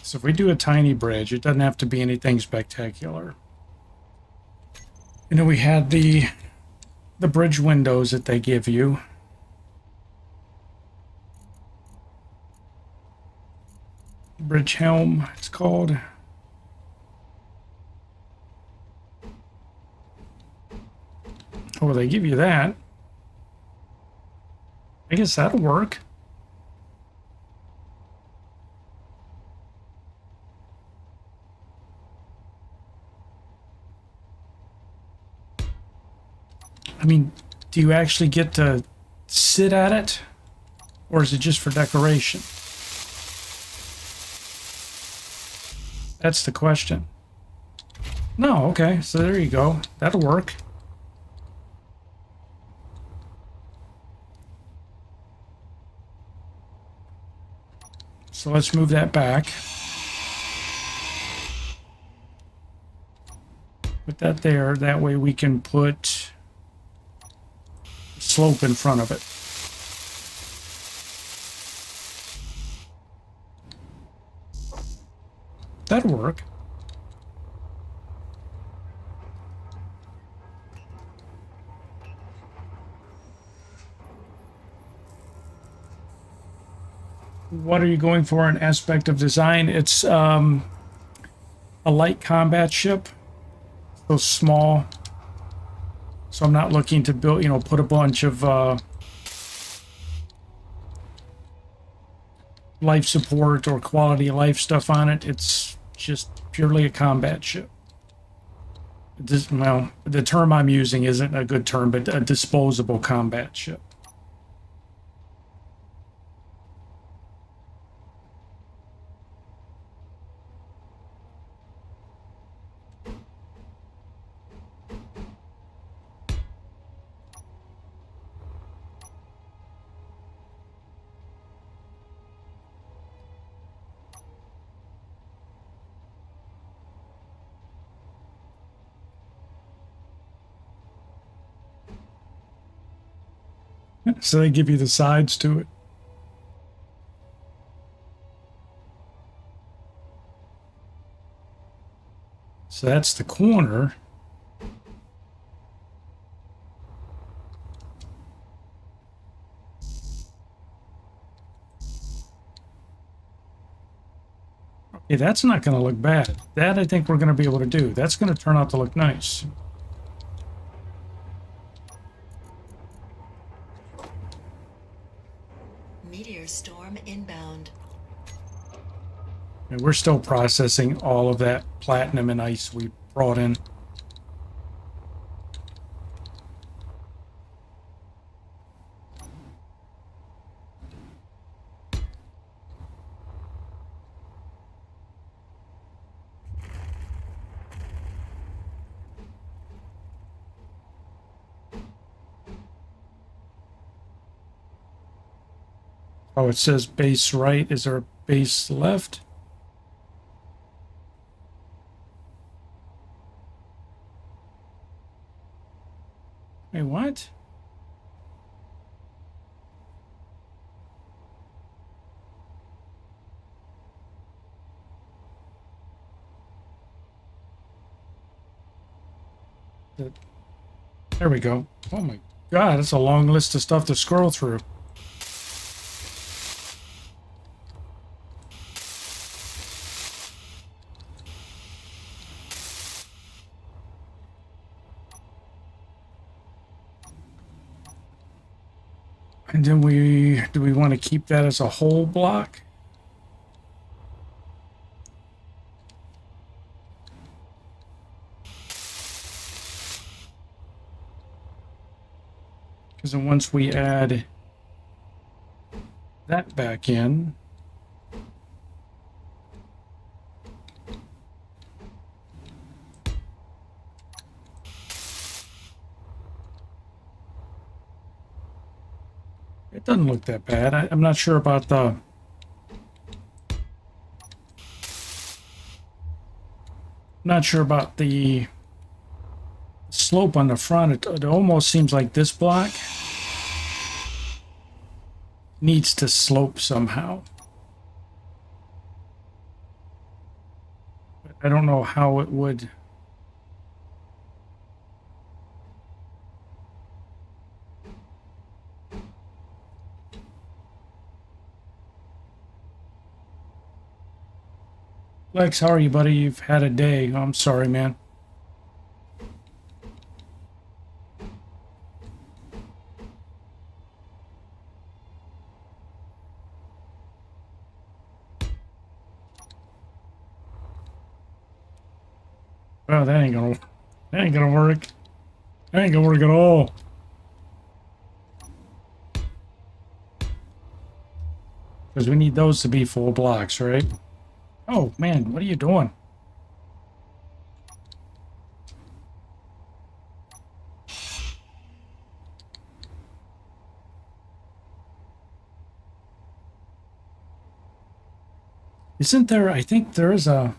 So if we do a tiny bridge, it doesn't have to be anything spectacular. You know, we had the bridge windows that they give you. Bridge helm, it's called. Oh, they give you that. I guess that'll work. I mean, do you actually get to sit at it? Or is it just for decoration? That's the question. No, okay, so there you go. That'll work. So let's move that back. Put that there. That way we can put slope in front of it. That'll work. What are you going for in aspect of design? It's a light combat ship. So small. So I'm not looking to build, put a bunch of life support or quality of life stuff on it. It's just purely a combat ship. Well, the term I'm using isn't a good term, but a disposable combat ship. So they give you the sides to it. So that's the corner. Okay, that's not going to look bad. That I think we're going to be able to do. That's going to turn out to look nice. Meteor storm inbound. And we're still processing all of that platinum and ice we brought in. Oh, it says base right. Is there a base left? Wait, what? There we go. Oh my God, that's a long list of stuff to scroll through. And then do we want to keep that as a whole block? Because then once we add that back in, it doesn't look that bad. I'm not sure about the... Not sure about the slope on the front. It almost seems like this block needs to slope somehow. I don't know how it would. Lex, how are you, buddy? You've had a day. Oh, I'm sorry, man. Oh, that ain't gonna work. That ain't gonna work at all. Because we need those to be full blocks, right? Oh, man, what are you doing? Isn't there, I think there is a...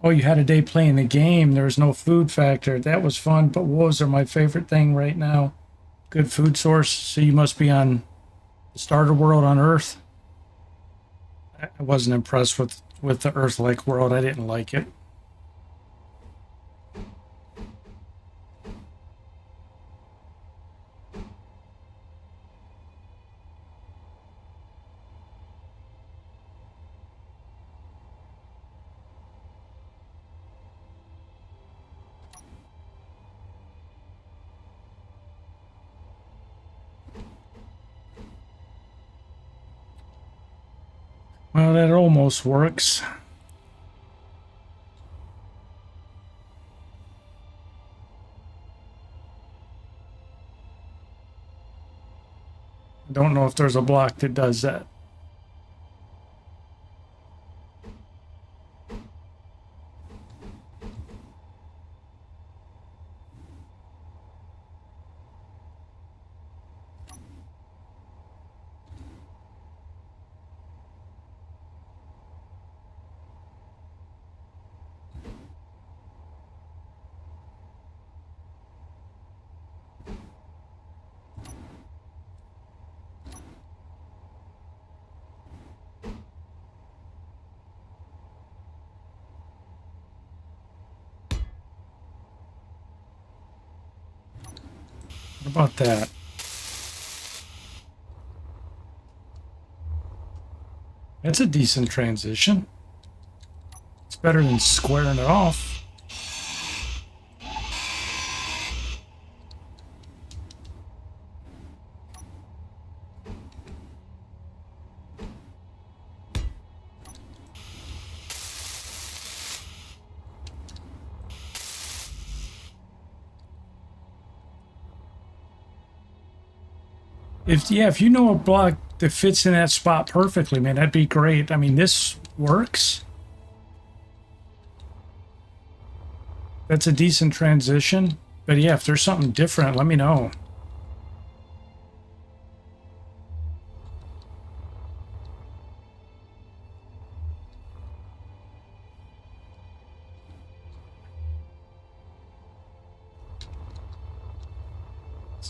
Oh, you had a day playing the game. There was no food factor. That was fun, but wolves are my favorite thing right now. Good food source. So you must be on the starter world on Earth. I wasn't impressed with the Earth-like world. I didn't like it. Well, that almost works. I don't know if there's a block that does that. What about that? That's a decent transition. It's better than squaring it off. If you know a block that fits in that spot perfectly, man, that'd be great. I mean, this works. That's a decent transition. But yeah, if there's something different, let me know.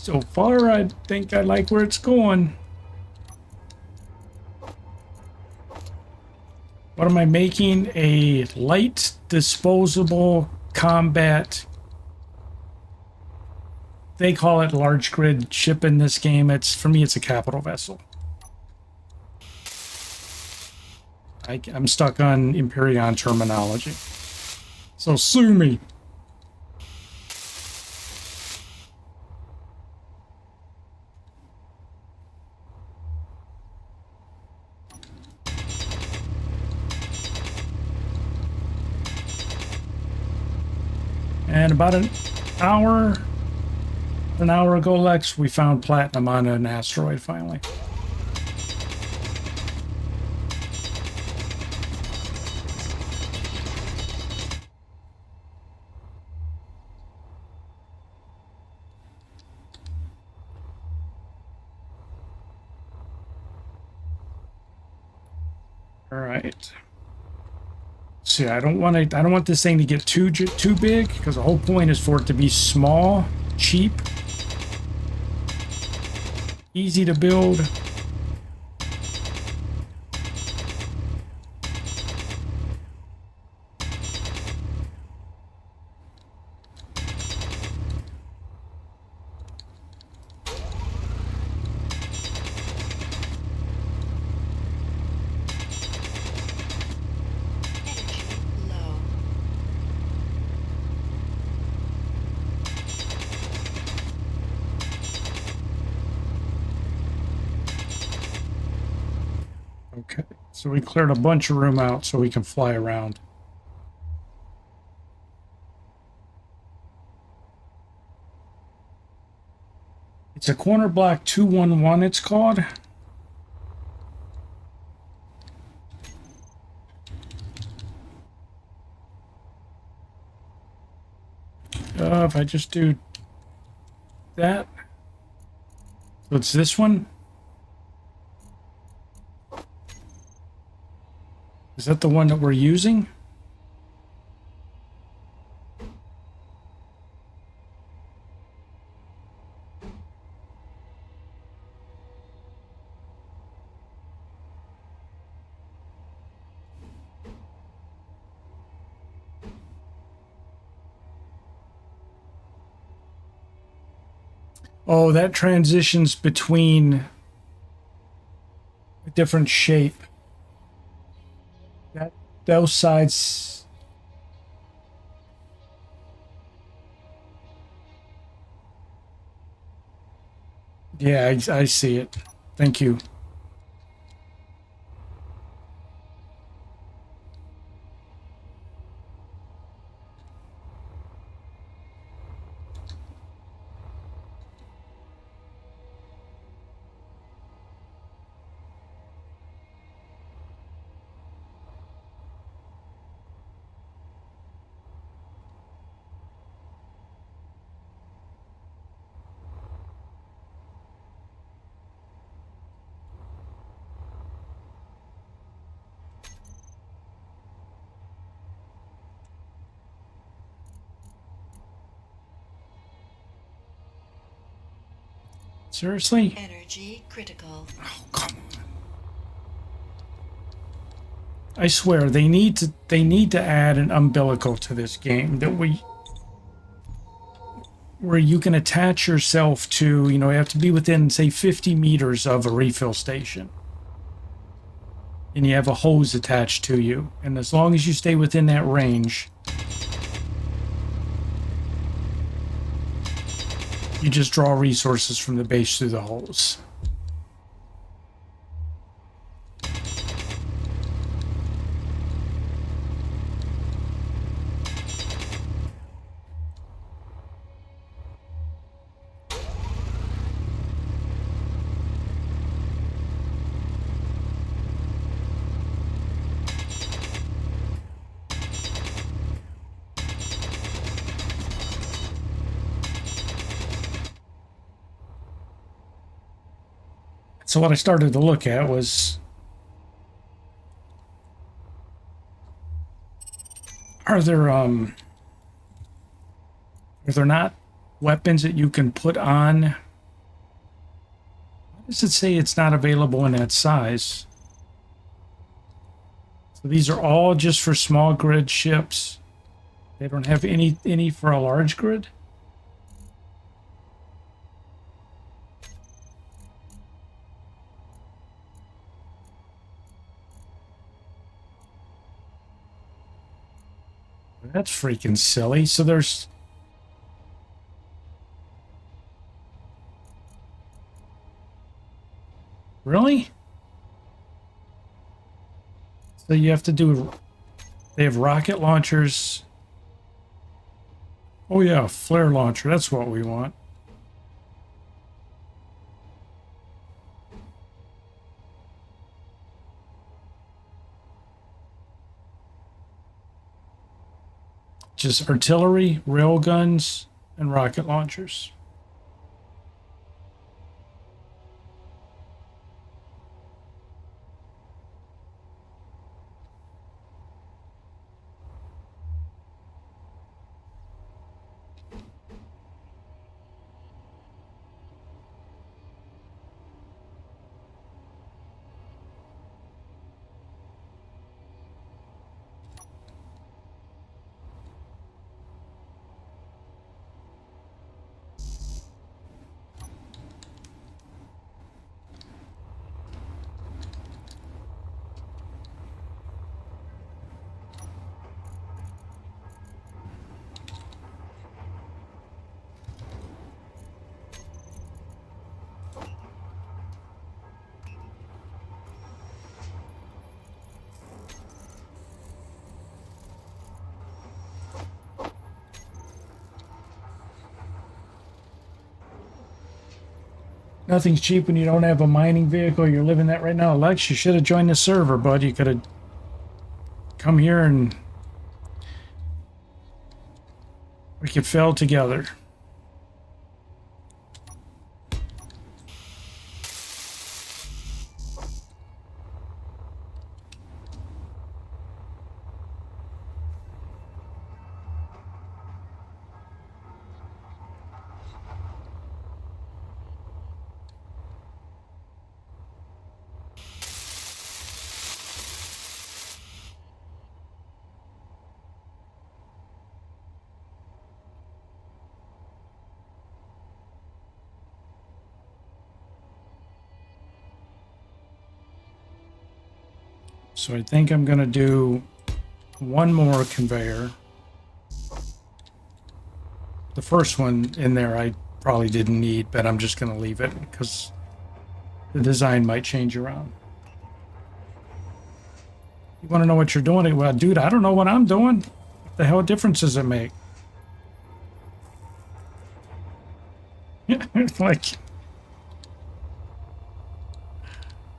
So far, I think I like where it's going. What am I making? A light disposable combat. They call it large grid ship in this game. It's, for me, it's a capital vessel. I'm stuck on Imperion terminology. So sue me. And about an hour ago, Lex, we found platinum on an asteroid finally. All right. See, I don't want this thing to get too big, because the whole point is for it to be small, cheap, easy to build. Okay, so we cleared a bunch of room out so we can fly around. It's a corner block 211, it's called. If I just do that. So it's this one. Is that the one that we're using? Oh, that transitions between a different shape. Those sides. Yeah, I see it. Thank you. Seriously? Energy critical. Oh, come on. I swear they need to add an umbilical to this game that where you can attach yourself to, you have to be within, say, 50 meters of a refill station. And you have a hose attached to you. And as long as you stay within that range, you just draw resources from the base through the hose. So what I started to look at was, are there not weapons that you can put on Does it say it's not available in that size? So these are all just for small grid ships. They don't have any for a large grid? That's freaking silly. So there's... Really? So you have to do... They have rocket launchers. Oh yeah, flare launcher. That's what we want. Just artillery, rail guns, and rocket launchers. Nothing's cheap when you don't have a mining vehicle. You're living that right now. Lex, you should have joined the server, bud. You could have come here and we could fail together. So I think I'm going to do one more conveyor. The first one in there I probably didn't need, but I'm just going to leave it because the design might change around. You want to know what you're doing? Well, dude, I don't know what I'm doing. What the hell difference does it make? Like,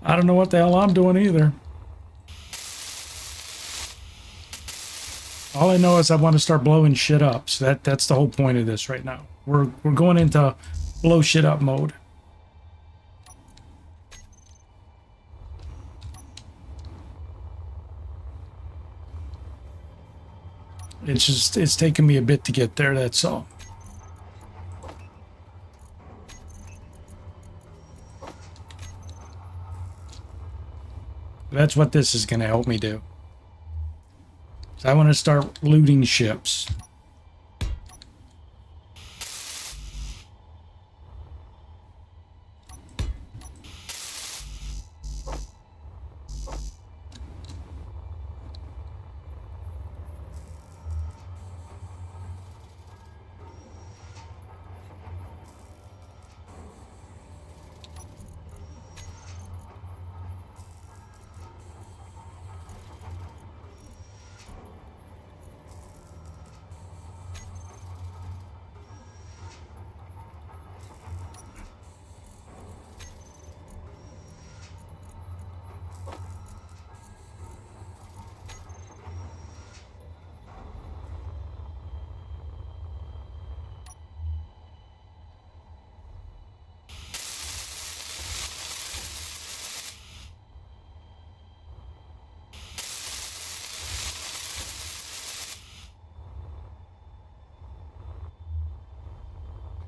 I don't know what the hell I'm doing either. All I know is I want to start blowing shit up. So that's the whole point of this right now. We're going into blow shit up mode. It's taken me a bit to get there, that's all. That's what this is going to help me do. So I want to start looting ships.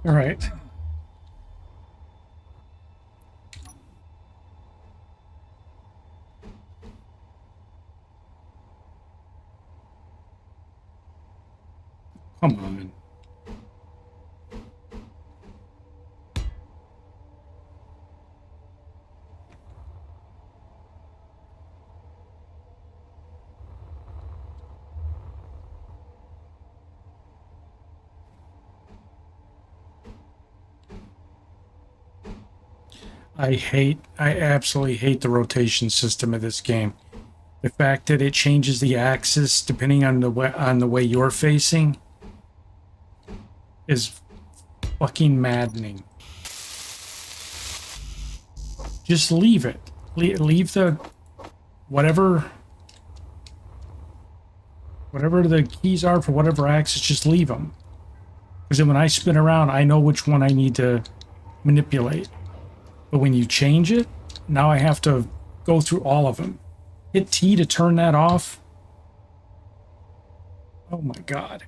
All right. Come on. I absolutely hate the rotation system of this game. The fact that it changes the axis depending on the way you're facing is fucking maddening. Just leave it. Leave the whatever the keys are for whatever axis, just leave them. Because then when I spin around, I know which one I need to manipulate. But when you change it, now I have to go through all of them. Hit T to turn that off. Oh my God.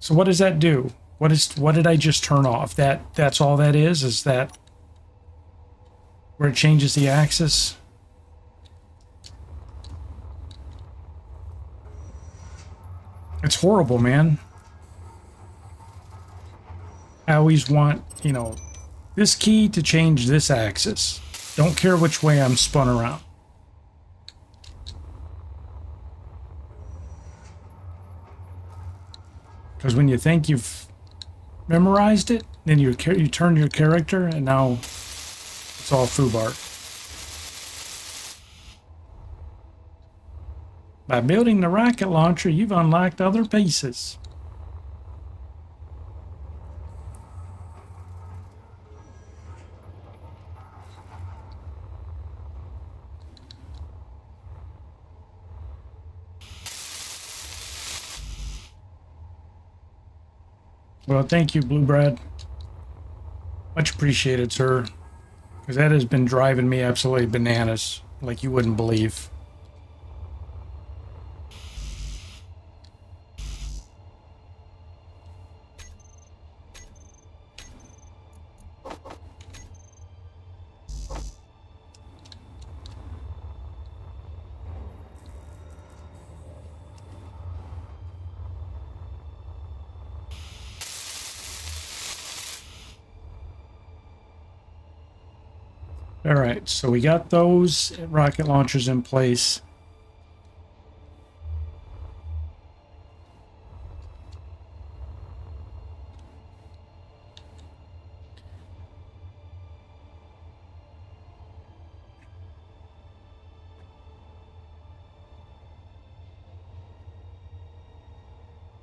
So what does that do? What did I just turn off? That's all that is that where it changes the axis? It's horrible, man. I always want, you know, this key to change this axis. Don't care which way I'm spun around. Because when you think you've memorized it, then you turn your character, and now it's all foobar. By building the rocket launcher, you've unlocked other pieces. Well, thank you, Blue Brad. Much appreciated, sir. Because that has been driving me absolutely bananas, like you wouldn't believe. All right, so we got those rocket launchers in place.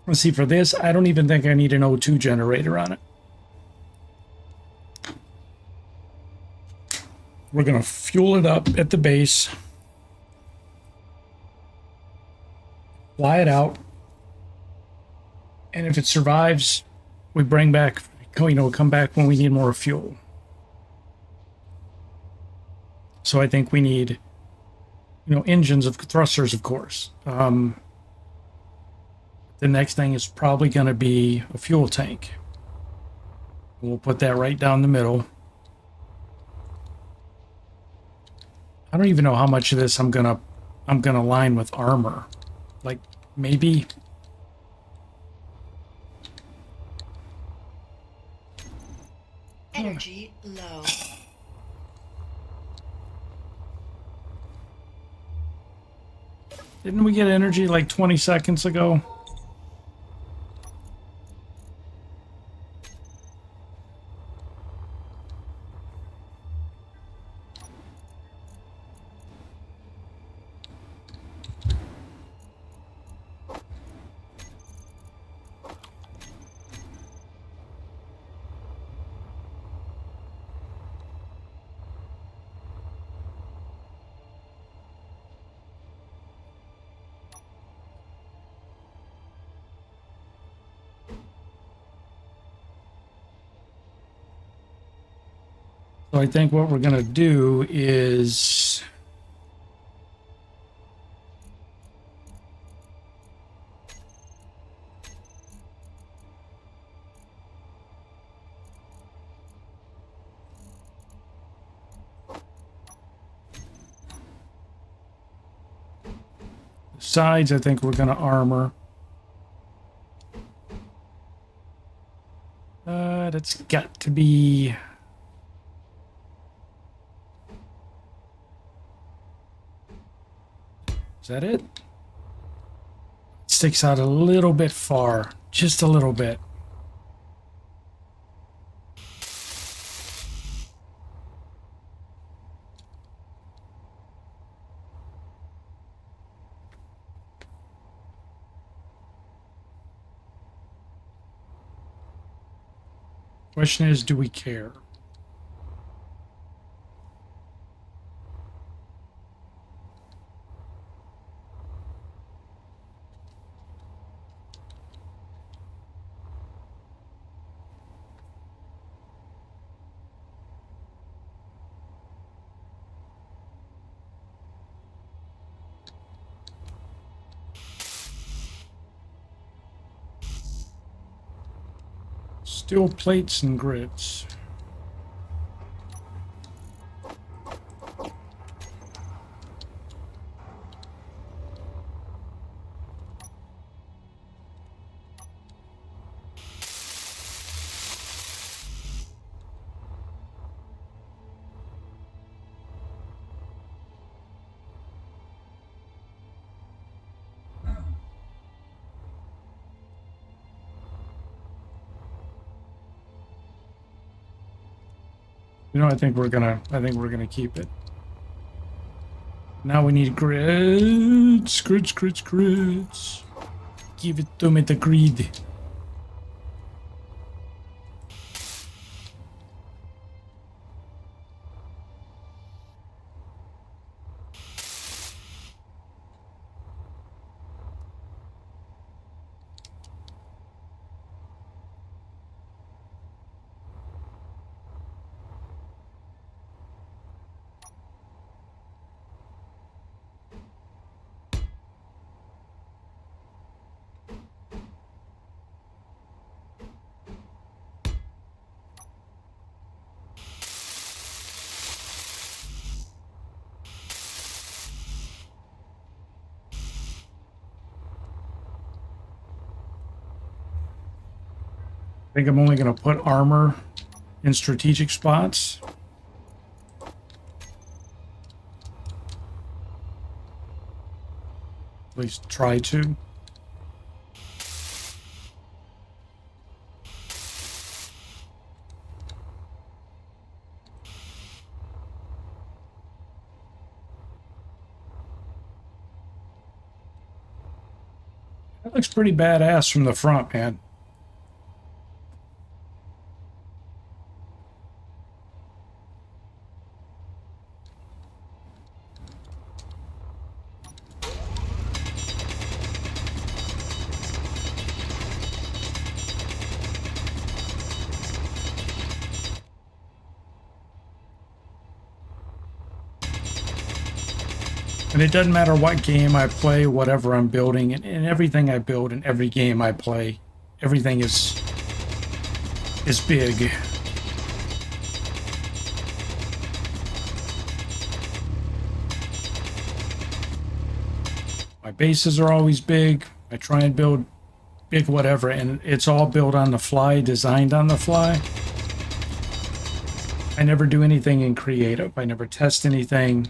Let's see, for this, I don't even think I need an O2 generator on it. We're going to fuel it up at the base. Fly it out. And if it survives, we bring back, you know, come back when we need more fuel. So I think we need, you know, engines of thrusters, of course. The next thing is probably going to be a fuel tank. We'll put that right down the middle. I don't even know how much of this I'm gonna line with armor. Like maybe Energy low. didn't we get energy like 20 seconds ago? So I think what we're gonna do is Sides, I think we're going to armor. That's got to be... Is that it? Sticks out a little bit far. Just a little bit. Question is, do we care? Steel plates and grids. You know, I think we're gonna keep it. Now we need grids. Give it to me, the grid. I think I'm only going to put armor in strategic spots. At least try to. That looks pretty badass from the front, man. And it doesn't matter what game I play, whatever I'm building, and everything I build in every game I play, everything is big. My bases are always big. I try and build big whatever, and it's all built on the fly, designed on the fly. I never do anything in creative. I never test anything.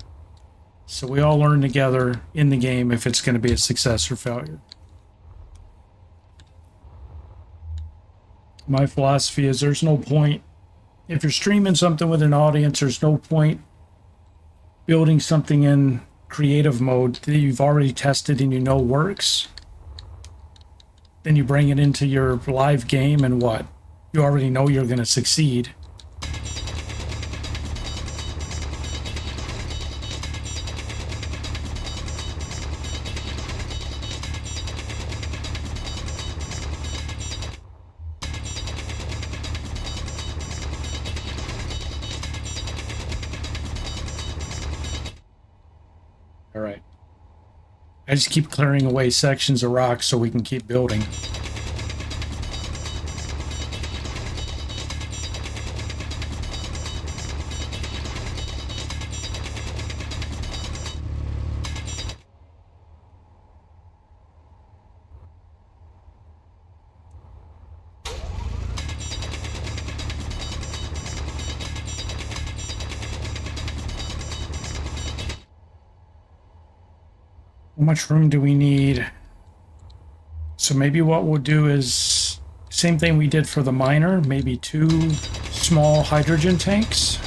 So we all learn together in the game if it's going to be a success or failure. My philosophy is there's no point, if you're streaming something with an audience, there's no point building something in creative mode that you've already tested and you know works. Then you bring it into your live game and what? You already know you're going to succeed. All right. I just keep clearing away sections of rock so we can keep building. How much room do we need? So maybe what we'll do is same thing we did for the miner, maybe 2 small hydrogen tanks.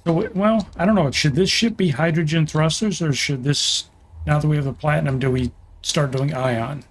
So, well, I don't know. Should this ship be hydrogen thrusters, or should this, now that we have the platinum, do we start doing ion?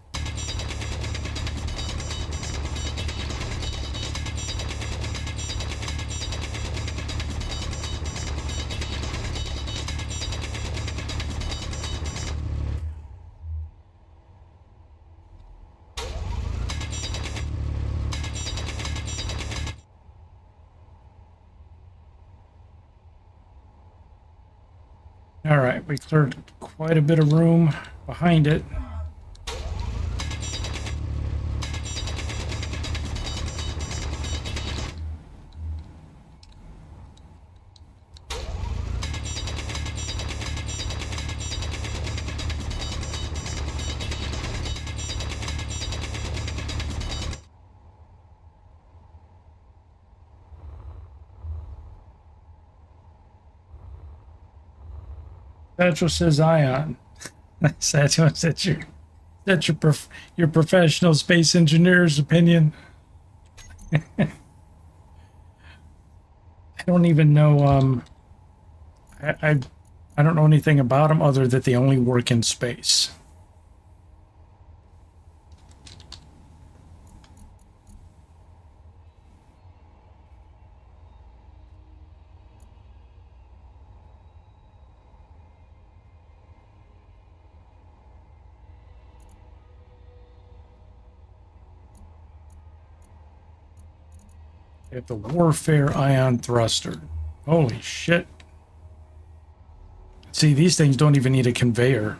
All right, we cleared quite a bit of room behind it. Satchel says ion. Satchel, that's your professional space engineer's opinion. I don't even know. I don't know anything about them other that they only work in space. They have the warfare ion thruster. Holy shit. See, these things don't even need a conveyor.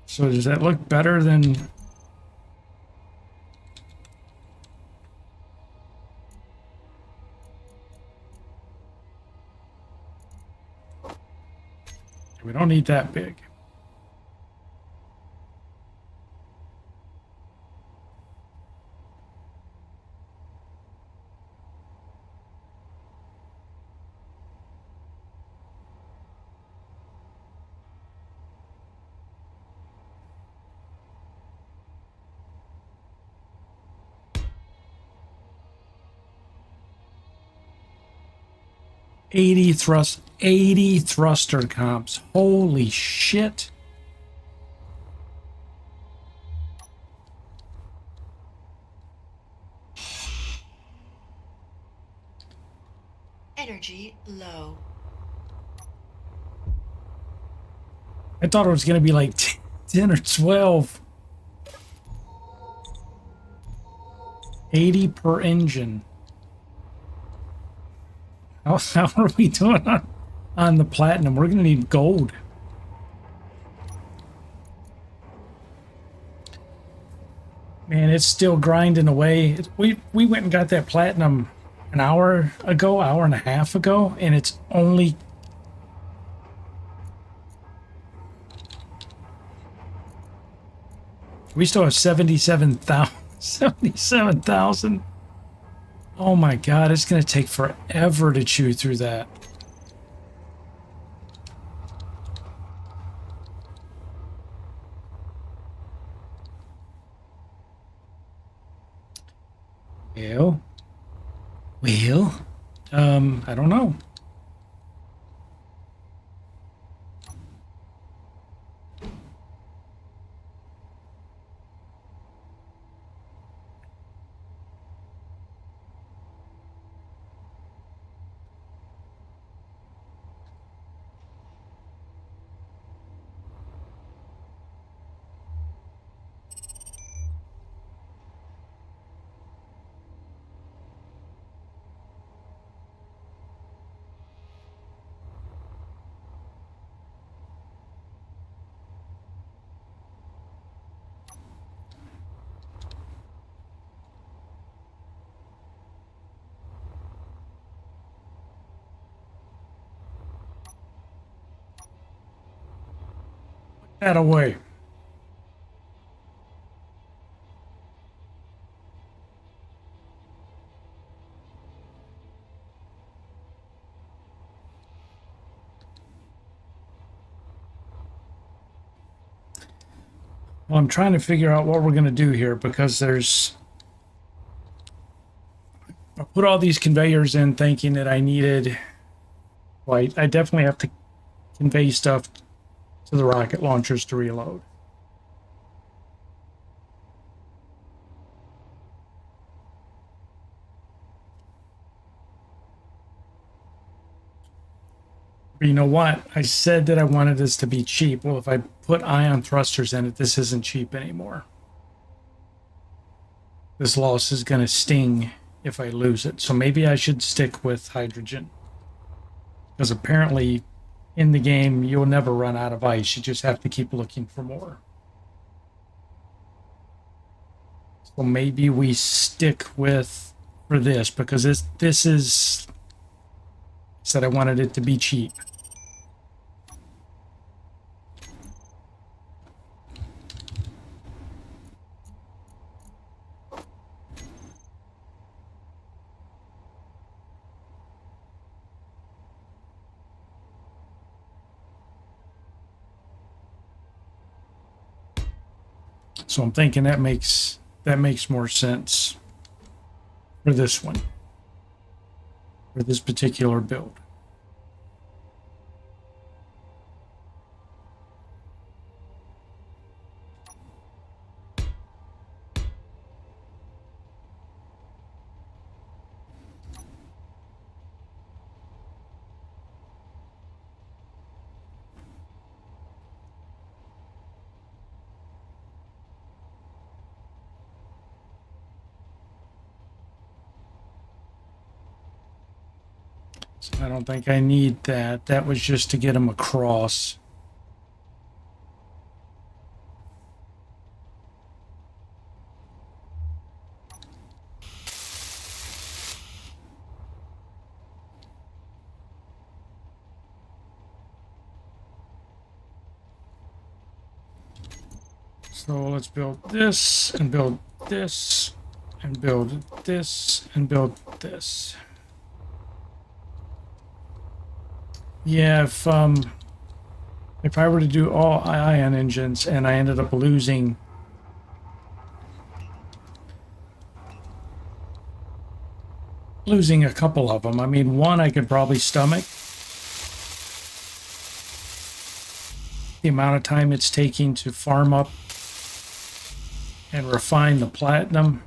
So does that look better than... We don't need that big. Eighty thruster comps. Holy shit. Energy low. I thought it was going to be like 10 or 12. 80 per engine. How are we doing on the platinum? We're going to need gold. Man, it's still grinding away. We went and got that platinum an hour ago, hour and a half ago, and it's only... We still have 77,000. 77,000. Oh my god, it's going to take forever to chew through that. Well, I don't know. that away. Well, I'm trying to figure out what we're going to do here because I put all these conveyors in thinking that I needed, well, I definitely have to convey stuff to the rocket launchers to reload. But you know what? I said that I wanted this to be cheap. Well, if I put ion thrusters in it, this isn't cheap anymore. This loss is going to sting if I lose it. So maybe I should stick with hydrogen. Because apparently in the game, you'll never run out of ice. You just have to keep looking for more. So maybe we stick with for this because this is said I wanted it to be cheap. So I'm thinking that makes more sense for this one, for this particular build. So I don't think I need that. That was just to get them across. So let's build this and build this and build this and build this. Yeah, if I were to do all ion engines and I ended up losing a couple of them, I mean, one I could probably stomach. The amount of time it's taking to farm up and refine the platinum.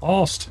Lost.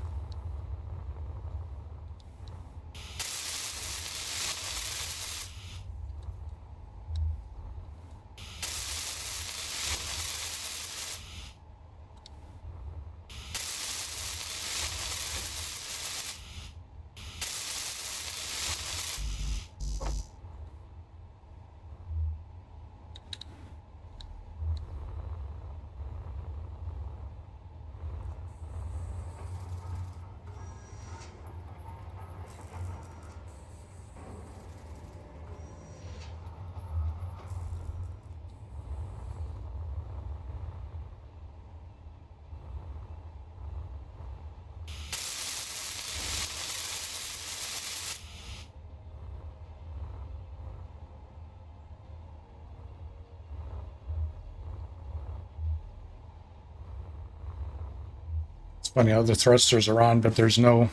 It's funny how the thrusters are on, but there's no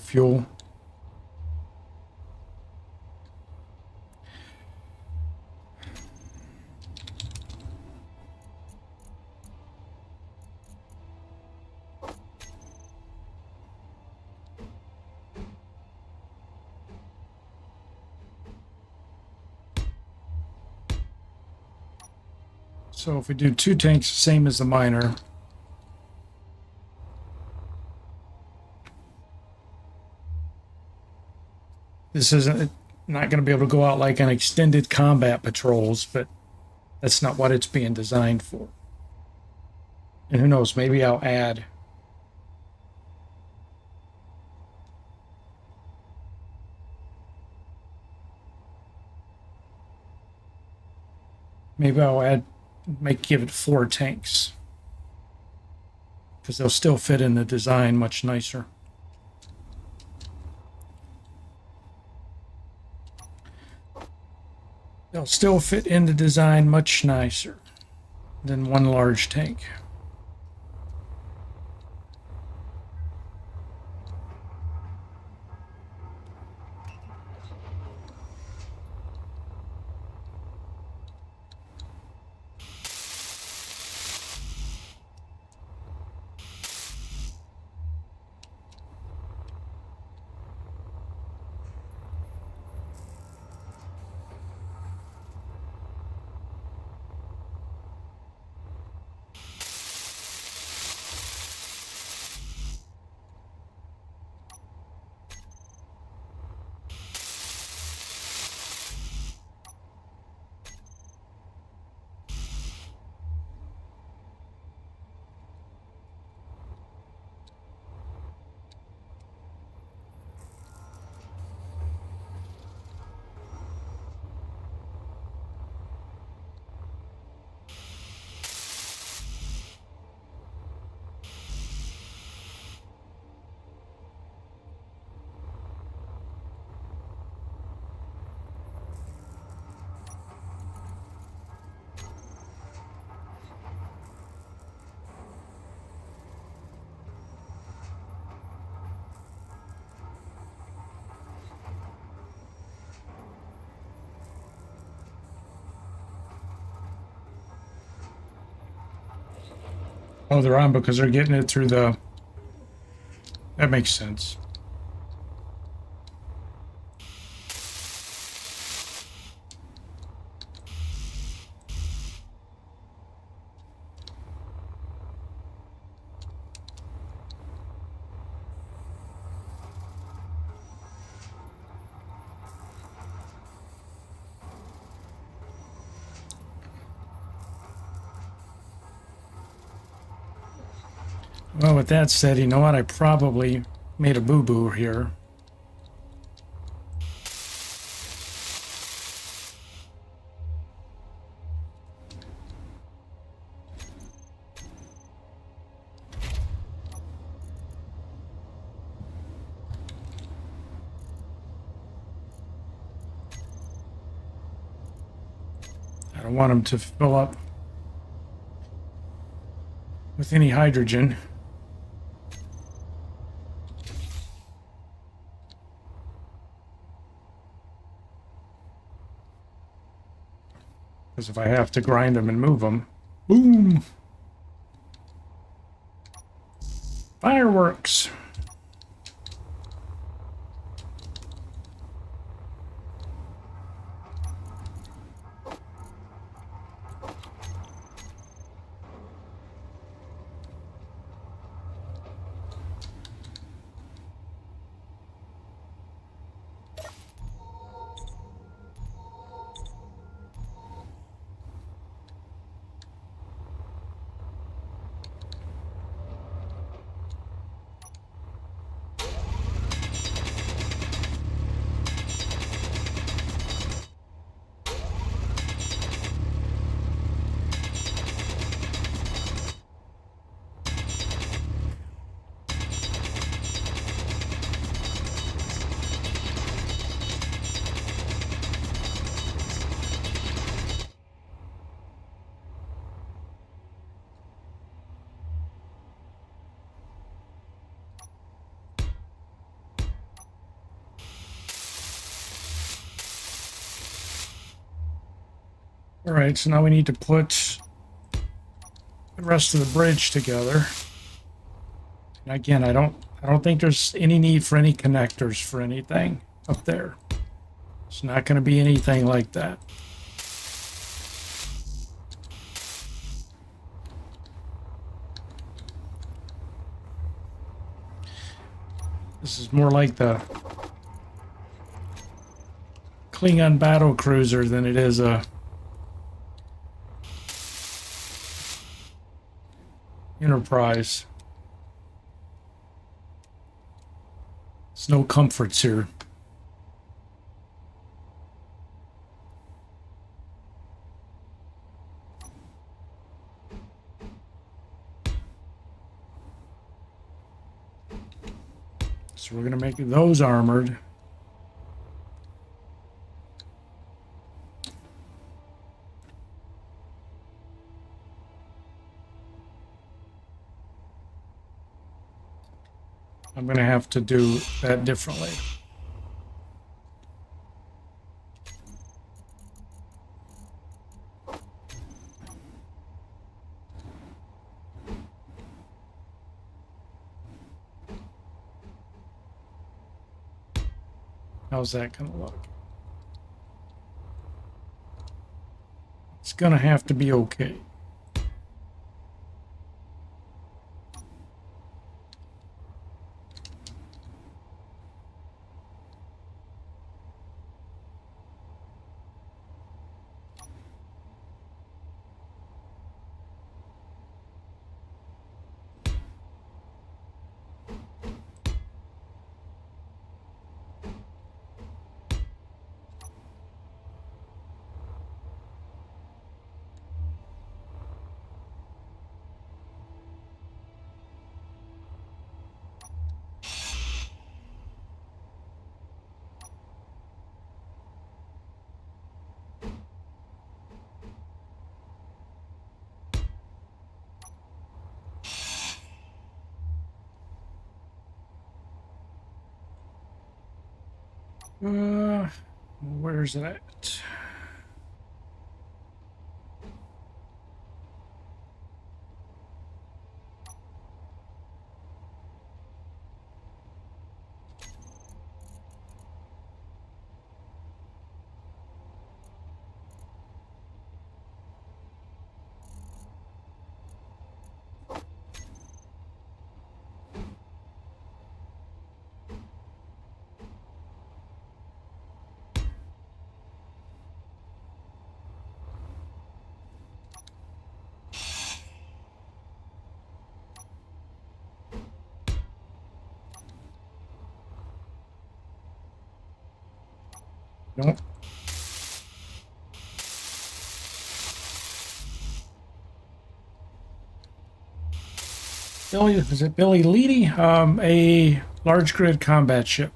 fuel. So if we do 2 tanks, same as the miner, This isn't not going to be able to go out like on extended combat patrols, but that's not what it's being designed for. And who knows, maybe I'll add. Maybe I'll add, give it 4 tanks. Because they'll still fit in the design much nicer. They'll still fit in the design much nicer than one large tank. Oh, they're on because they're getting it through the... That makes sense. Well, with that said, you know what? I probably made a boo-boo here. I don't want them to fill up with any hydrogen. Because if I have to grind them and move them, boom! Fireworks! All right, so now we need to put the rest of the bridge together. And again, I don't think there's any need for any connectors for anything up there. It's not going to be anything like that. This is more like the Klingon battle cruiser than it is a Enterprise. There's no comforts here. So we're going to make those armored. I'm going to have to do that differently. How's that going to look? It's going to have to be okay. Where's it at? Nope. Billy, is it Billy Leedy? A large grid combat ship.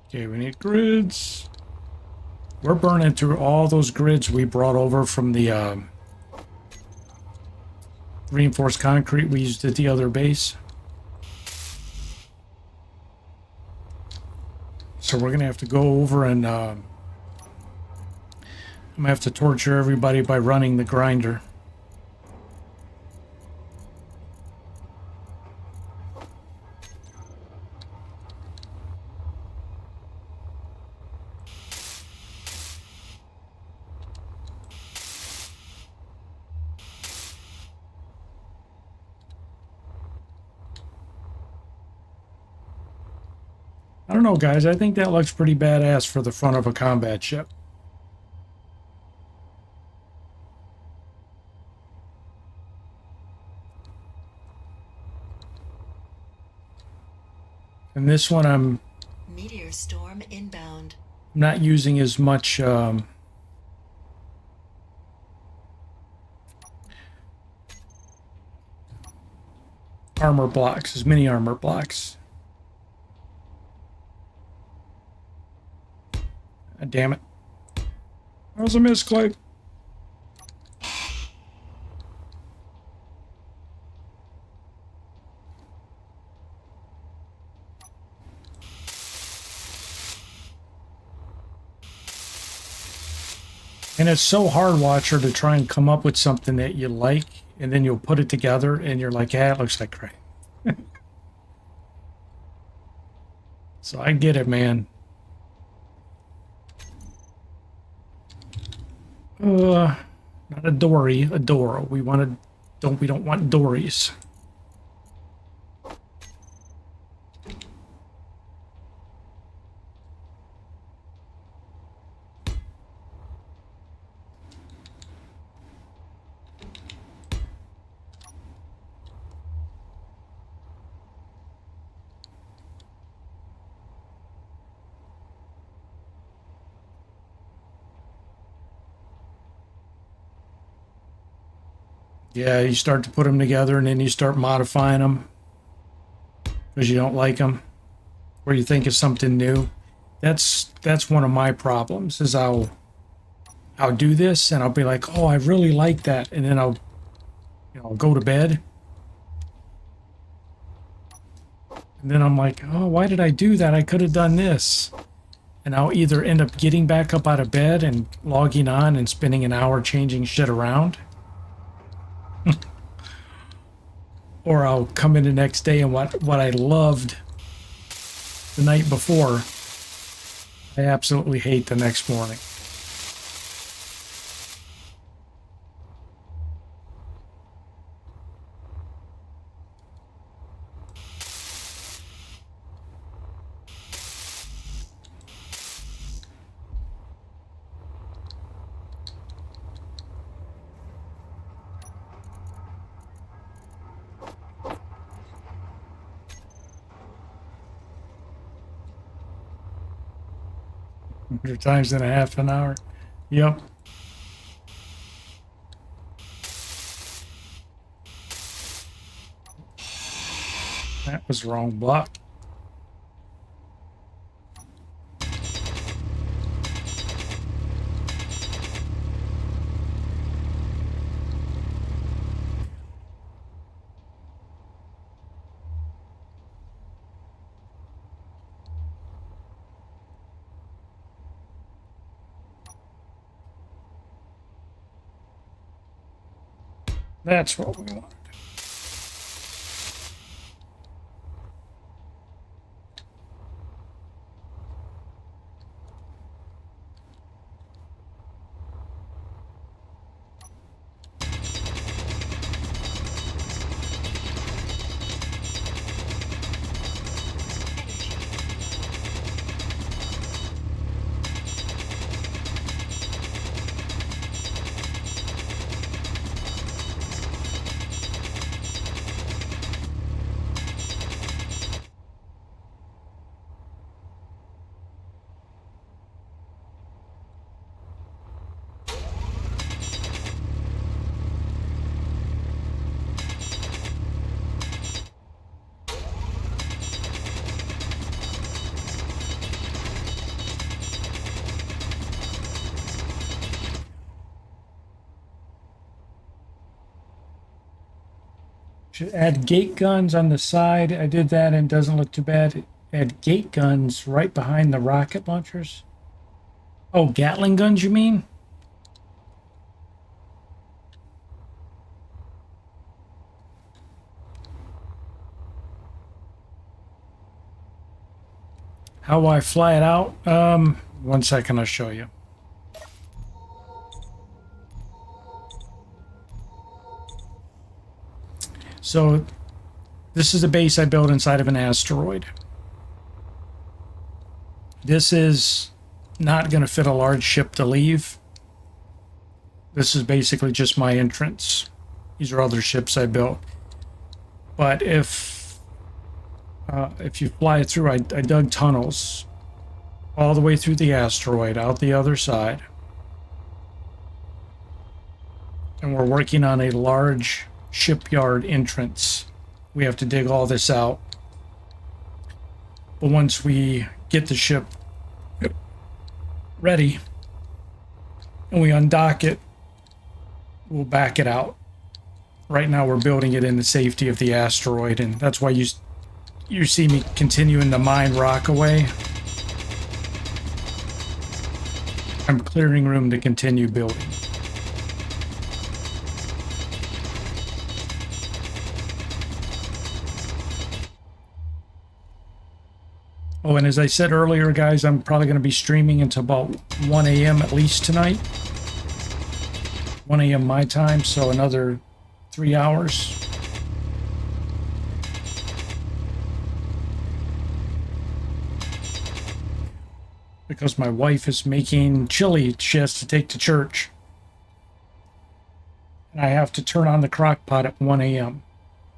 Okay, we need grids. We're burning through all those grids we brought over from the reinforced concrete we used at the other base. So we're going to have to go over and I'm going to have to torture everybody by running the grinder. I don't know, guys. I think that looks pretty badass for the front of a combat ship. And this one I'm Meteor storm inbound. not using as much armor blocks, as many armor blocks. Damn it. That was a misclick. And it's so hard, Watcher, to try and come up with something that you like, and then you'll put it together, and you're like, yeah, it looks like crap. So I get it, man. Not a dory, a door. We don't want dories. Yeah, you start to put them together and then you start modifying them because you don't like them or you think it's something new. That's one of my problems is I'll do this and I'll be like, oh, I really like that, and then I'll go to bed and then I'm like, oh, why did I do that? I could have done this. And I'll either end up getting back up out of bed and logging on and spending an hour changing shit around. Or I'll come in the next day and what I loved the night before, I absolutely hate the next morning. Times in a half an hour. Yep. That was the wrong block. That's what we wanted. Should add gate guns on the side. I did that and it doesn't look too bad. Add gate guns right behind the rocket launchers. Oh, Gatling guns, you mean? How will I fly it out? 1 second, I'll show you. So this is a base I built inside of an asteroid. This is not going to fit a large ship to leave. This is basically just my entrance. These are other ships I built. But if you fly it through, I dug tunnels all the way through the asteroid, out the other side. And we're working on a large shipyard entrance. We have to dig all this out. But once we get the ship ready and we undock it, we'll back it out. Right now we're building it in the safety of the asteroid, and that's why you see me continuing to mine rock away. I'm clearing room to continue building. Oh, and as I said earlier, guys, I'm probably going to be streaming until about 1 a.m. at least tonight. 1 a.m. my time, so another 3 hours. Because my wife is making chili she has to take to church. And I have to turn on the crock pot at 1 a.m.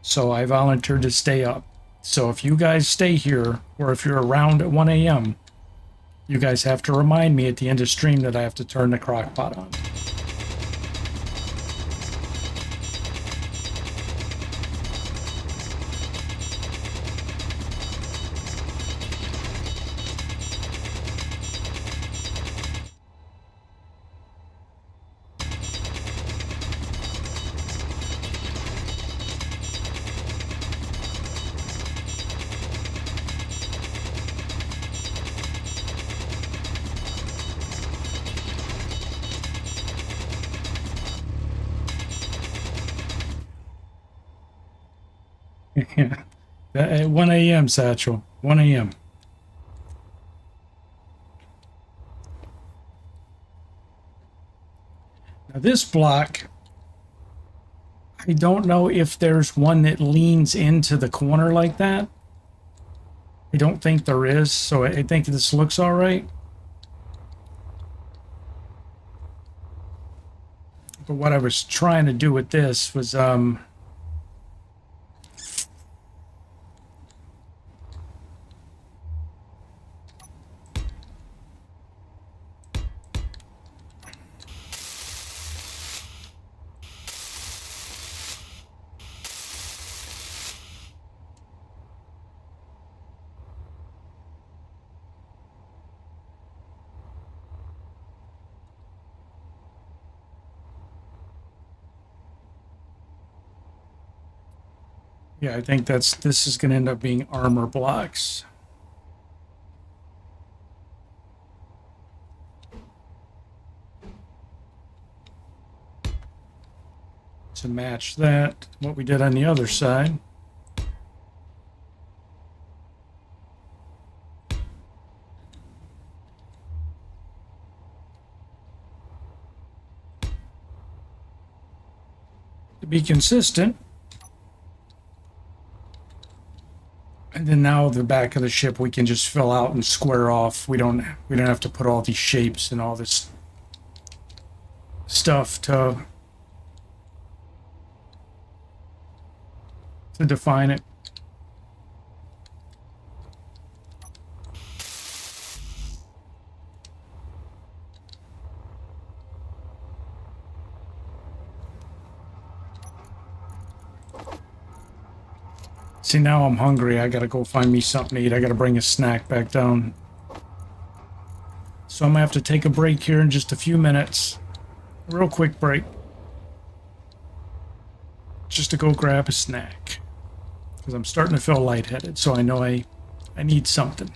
So I volunteered to stay up. So if you guys stay here, or if you're around at 1 a.m., you guys have to remind me at the end of stream that I have to turn the crock pot on. Yeah. At 1 a.m., Satchel. 1 a.m. Now this block, I don't know if there's one that leans into the corner like that. I don't think there is, so I think this looks all right. But what I was trying to do with this was, yeah, I think this is going to end up being armor blocks. To match that, what we did on the other side. To be consistent. And then now the back of the ship we can just fill out and square off. We don't have to put all these shapes and all this stuff to define it. See, now I'm hungry. I gotta go find me something to eat. I gotta bring a snack back down. So I'm gonna have to take a break here in just a few minutes. A real quick break. Just to go grab a snack. Because I'm starting to feel lightheaded, so I know I need something.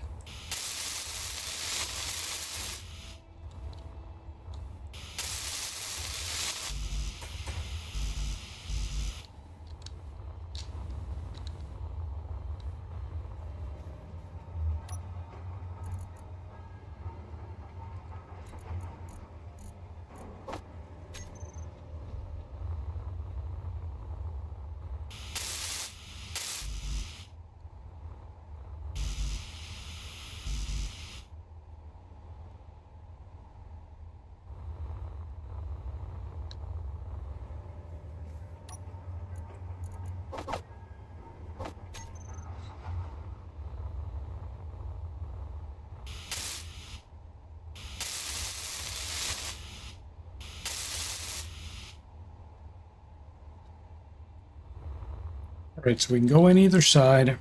Alright, so we can go in either side.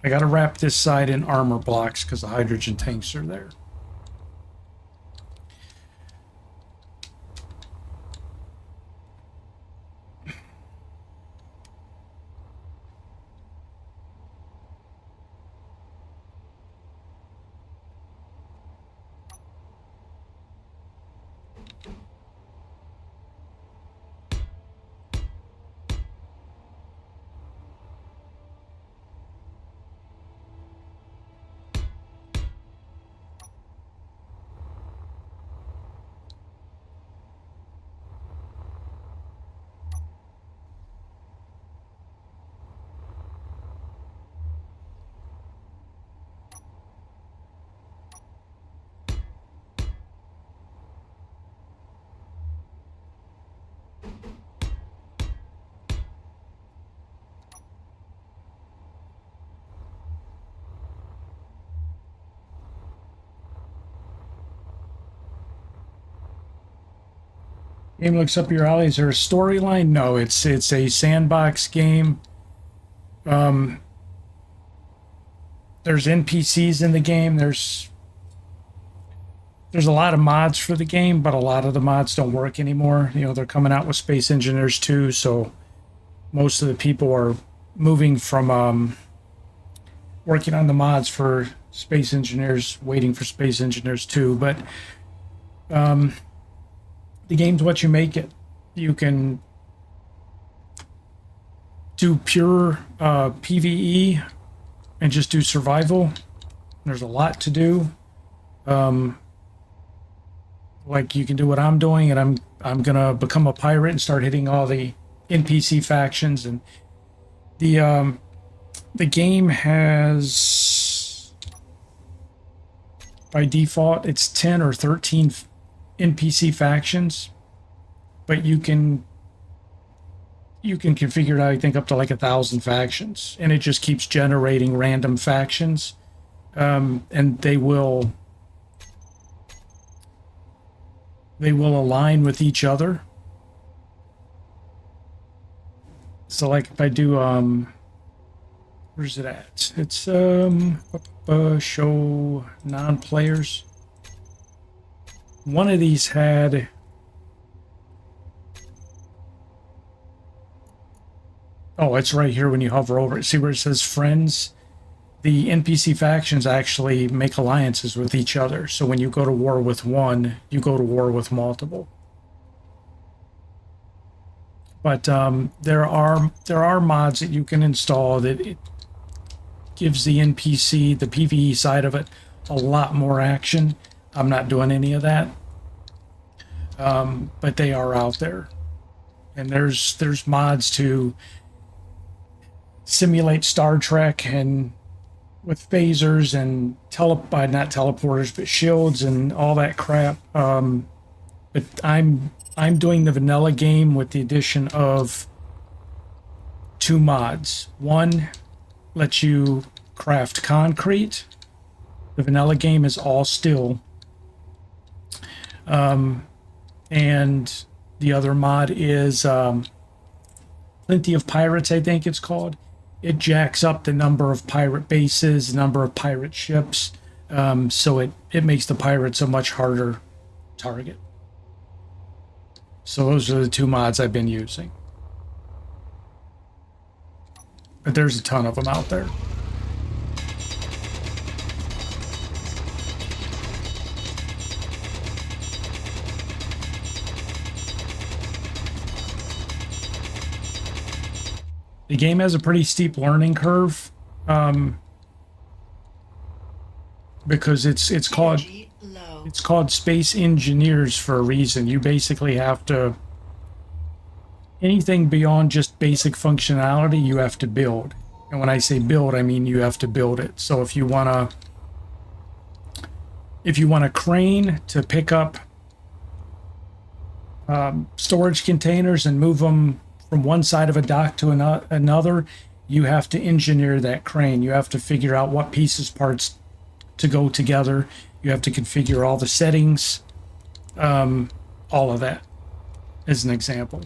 I gotta wrap this side in armor blocks because the hydrogen tanks are there. Game looks up your alley. Is there a storyline? No, it's a sandbox game. There's NPCs in the game. There's a lot of mods for the game, but a lot of the mods don't work anymore. You know, they're coming out with Space Engineers 2, so most of the people are moving from working on the mods for Space Engineers, waiting for Space Engineers 2. But the game's what you make it. You can do pure PvE and just do survival. There's a lot to do. Like you can do what I'm doing, and I'm gonna become a pirate and start hitting all the NPC factions. And the game has, by default, it's 10 or 13 NPC factions, but you can configure it out, I think, up to like 1,000 factions, and it just keeps generating random factions, and they will align with each other. So like if I do where's it at? It's show non-players. One of these had it's right here when you hover over it. See where it says friends? The NPC factions actually make alliances with each other. So when you go to war with one, you go to war with multiple. But there are mods that you can install that it gives the NPC, the PvE side of it, a lot more action. I'm not doing any of that, but they are out there, and there's mods to simulate Star Trek and with phasers and not teleporters, but shields and all that crap. But I'm doing the vanilla game with the addition of 2 mods. One lets you craft concrete. The vanilla game is all steel. And the other mod is Plenty of Pirates, I think it's called. It jacks up the number of pirate bases, number of pirate ships, so it makes the pirates a much harder target. So those are the 2 mods I've been using. But there's a ton of them out there. The game has a pretty steep learning curve, because it's called Space Engineers for a reason. You basically have to, anything beyond just basic functionality, you have to build. And when I say build, I mean you have to build it. So if you want a crane to pick up storage containers and move them from one side of a dock to another, you have to engineer that crane. You have to figure out what parts to go together. You have to configure all the settings, all of that, as an example.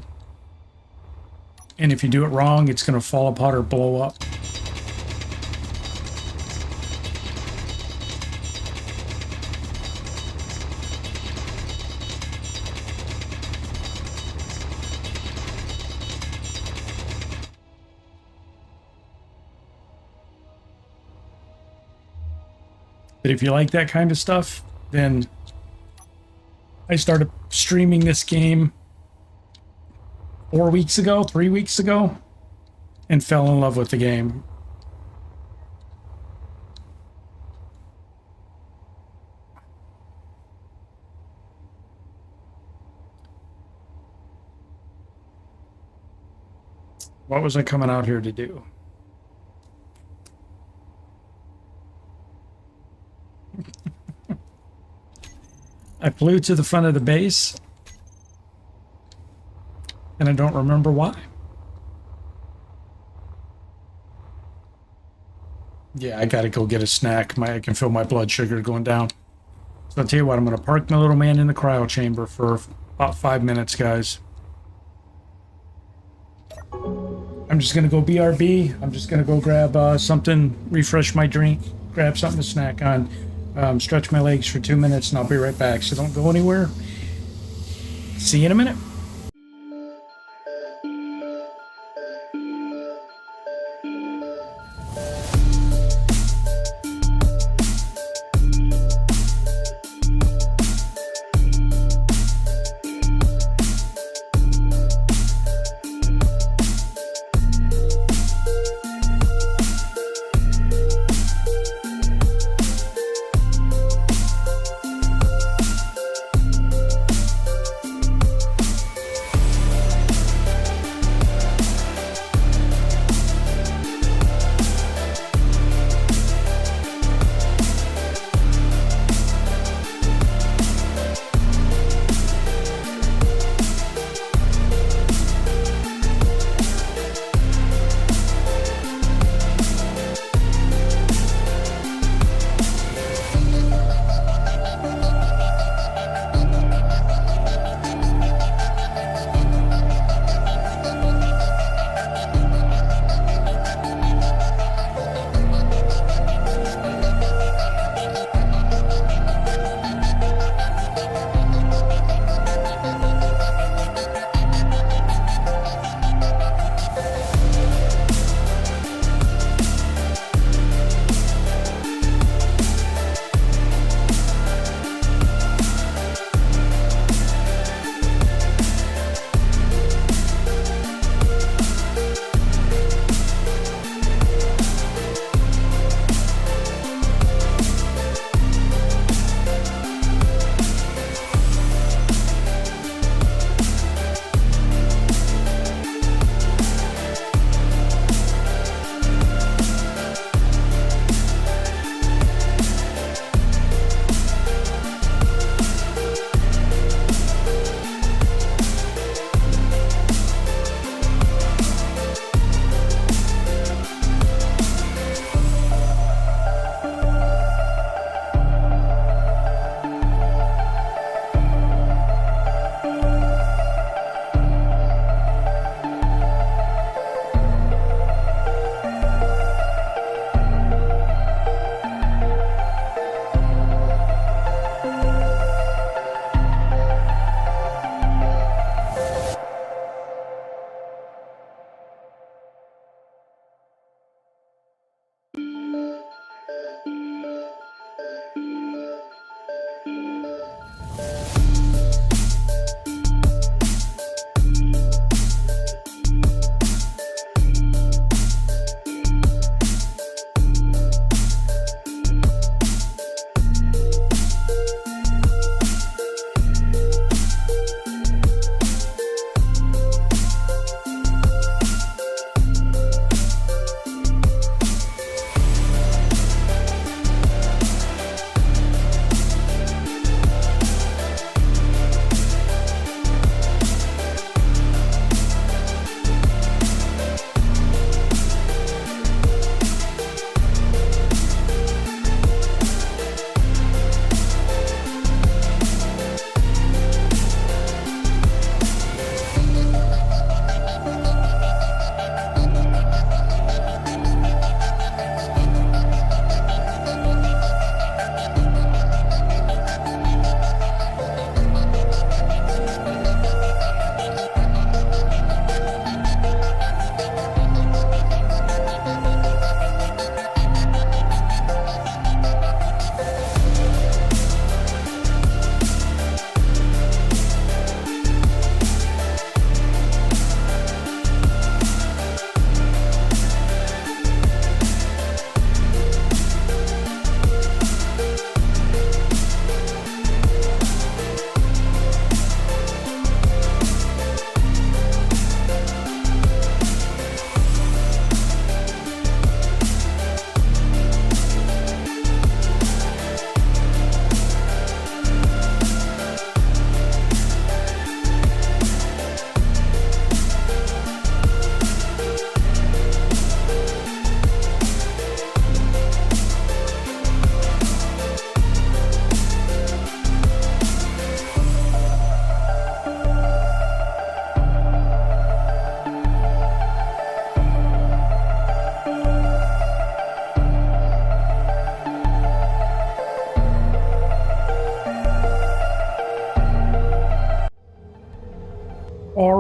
And if you do it wrong, it's going to fall apart or blow up. But if you like that kind of stuff, then I started streaming this game 3 weeks ago, and fell in love with the game. What was I coming out here to do? I flew to the front of the base, and I don't remember why. Yeah, I gotta go get a snack. I can feel my blood sugar going down. So I'll tell you what, I'm gonna park my little man in the cryo chamber for About 5 minutes, guys. I'm just gonna go BRB. I'm just gonna go grab something, refresh my drink, grab something to snack on, stretch my legs for 2 minutes, and I'll be right back. So don't go anywhere. See you in a minute.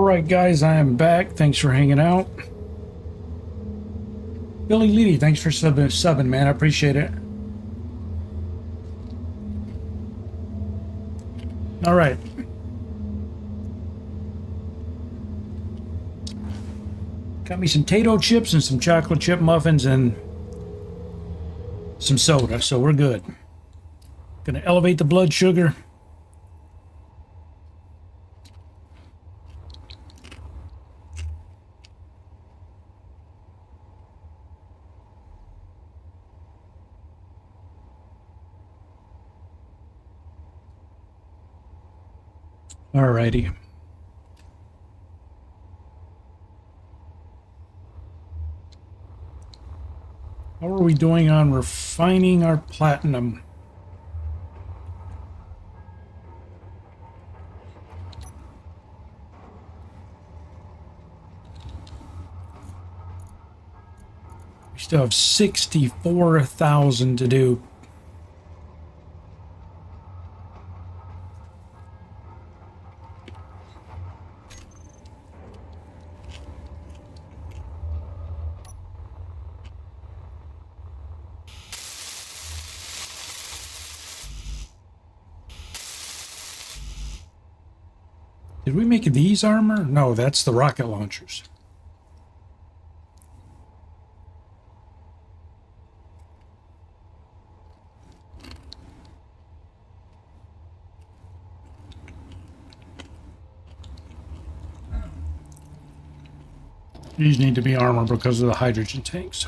right, guys, I am back. Thanks for hanging out. Billy Leedy, thanks for subbing, man. I appreciate it. All right. Got me some potato chips and some chocolate chip muffins and some soda, so we're good. Gonna elevate the blood sugar. Alrighty. How are we doing on refining our platinum? We still have 64,000 to do. Did we make these armor? No, that's the rocket launchers. These need to be armor because of the hydrogen tanks.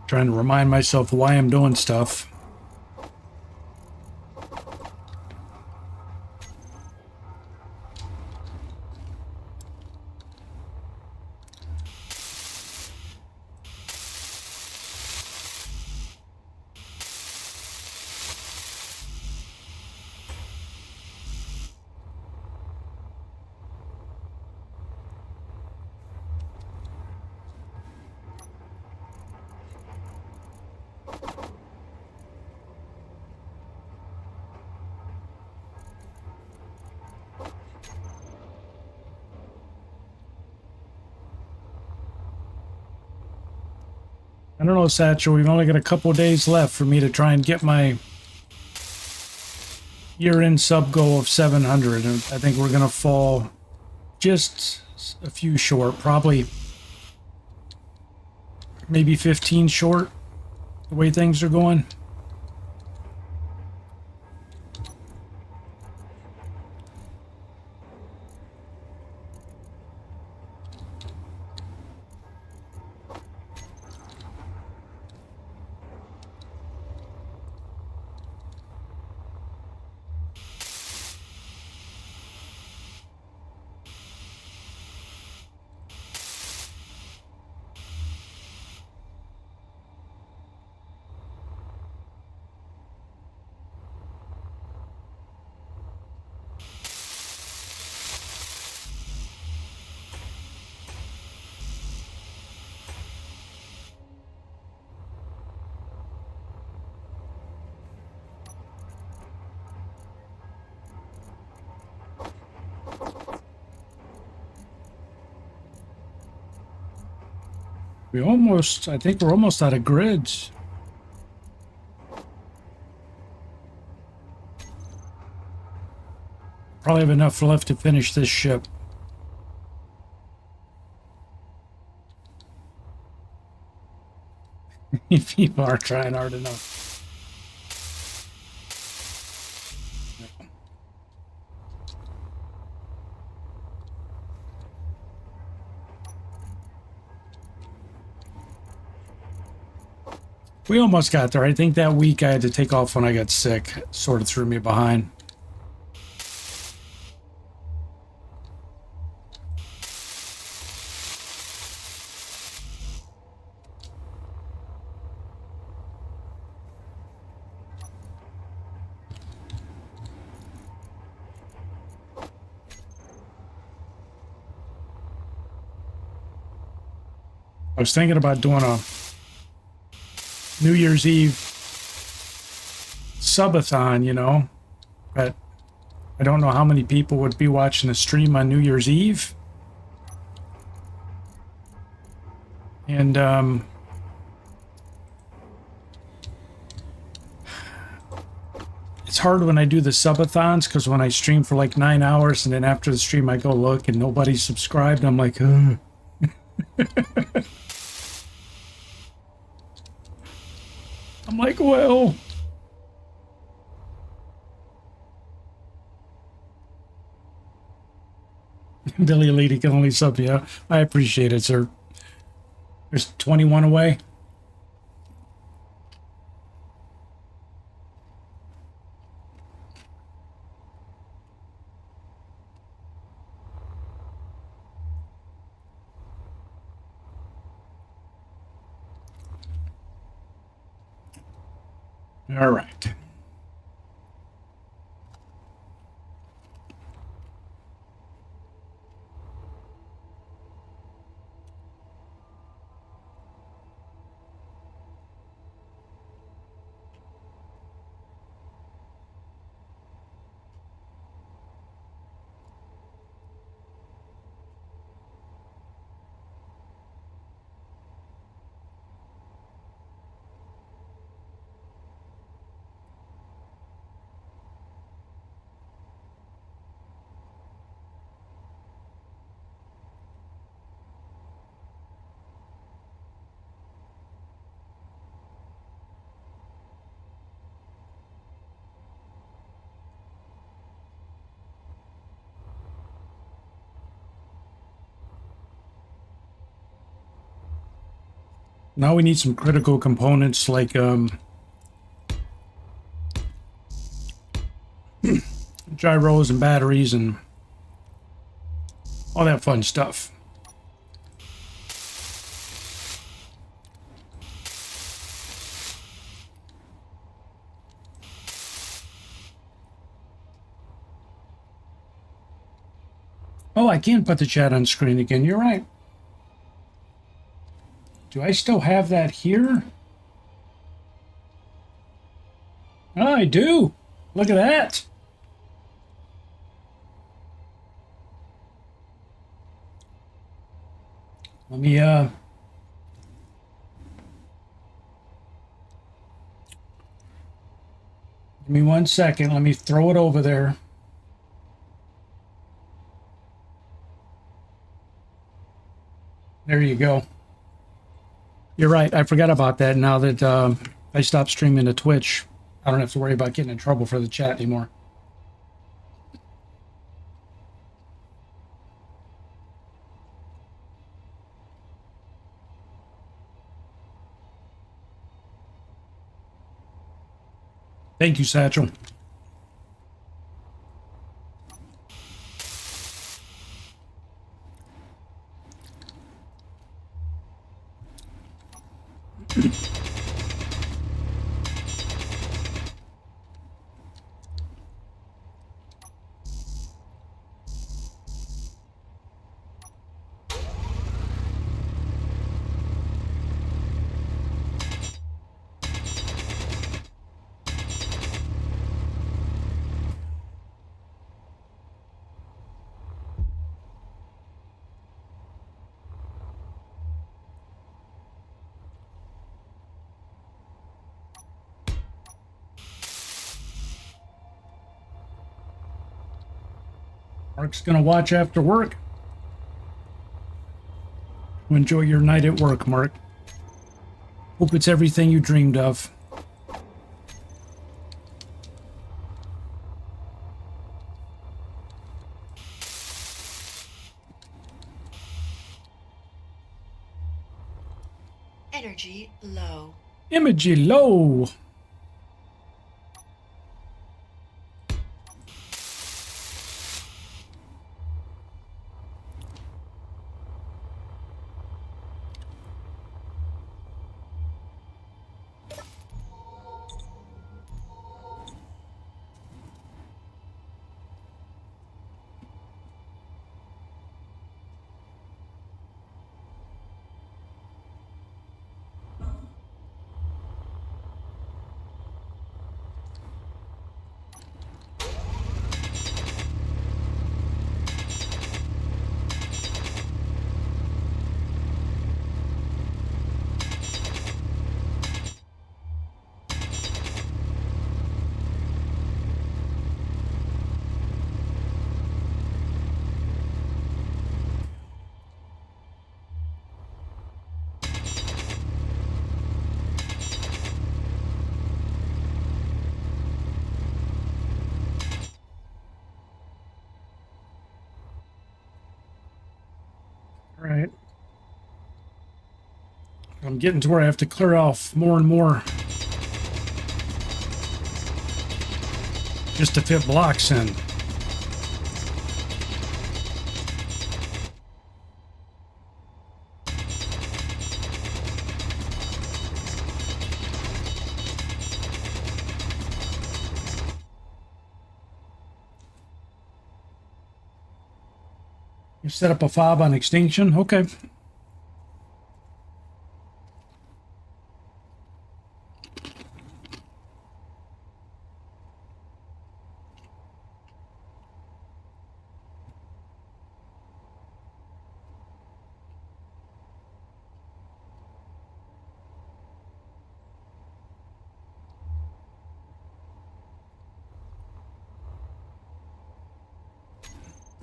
Trying to remind myself why I'm doing stuff. I don't know, Satchel. We've only got a couple of days left for me to try and get my year-end sub goal of 700. And I think we're going to fall just a few short. Probably maybe 15 short, the way things are going. I think we're almost out of grids. Probably have enough left to finish this ship. People are trying hard enough. We almost got there. I think that week I had to take off when I got sick. Sort of threw me behind. I was thinking about doing a New Year's Eve subathon, you know, but I don't know how many people would be watching the stream on New Year's Eve. And it's hard when I do the subathons, because when I stream for like 9 hours and then after the stream I go look and nobody's subscribed, I'm like, ugh. I'm like, well, Billy Lady can only sub. Yeah, I appreciate it, sir. There's 21 away. All right. Now we need some critical components like gyros and batteries and all that fun stuff. Oh, I can put the chat on screen again. You're right. Do I still have that here? Oh, I do. Look at that. Let me give me 1 second. Let me throw it over there. There you go. You're right. I forgot about that. Now that I stopped streaming to Twitch, I don't have to worry about getting in trouble for the chat anymore. Thank you, Satchel. Mark's gonna watch after work. Enjoy your night at work, Mark. Hope it's everything you dreamed of. Energy low. Imagery low. I'm getting to where I have to clear off more and more just to fit blocks in. You set up a fob on extinction? Okay.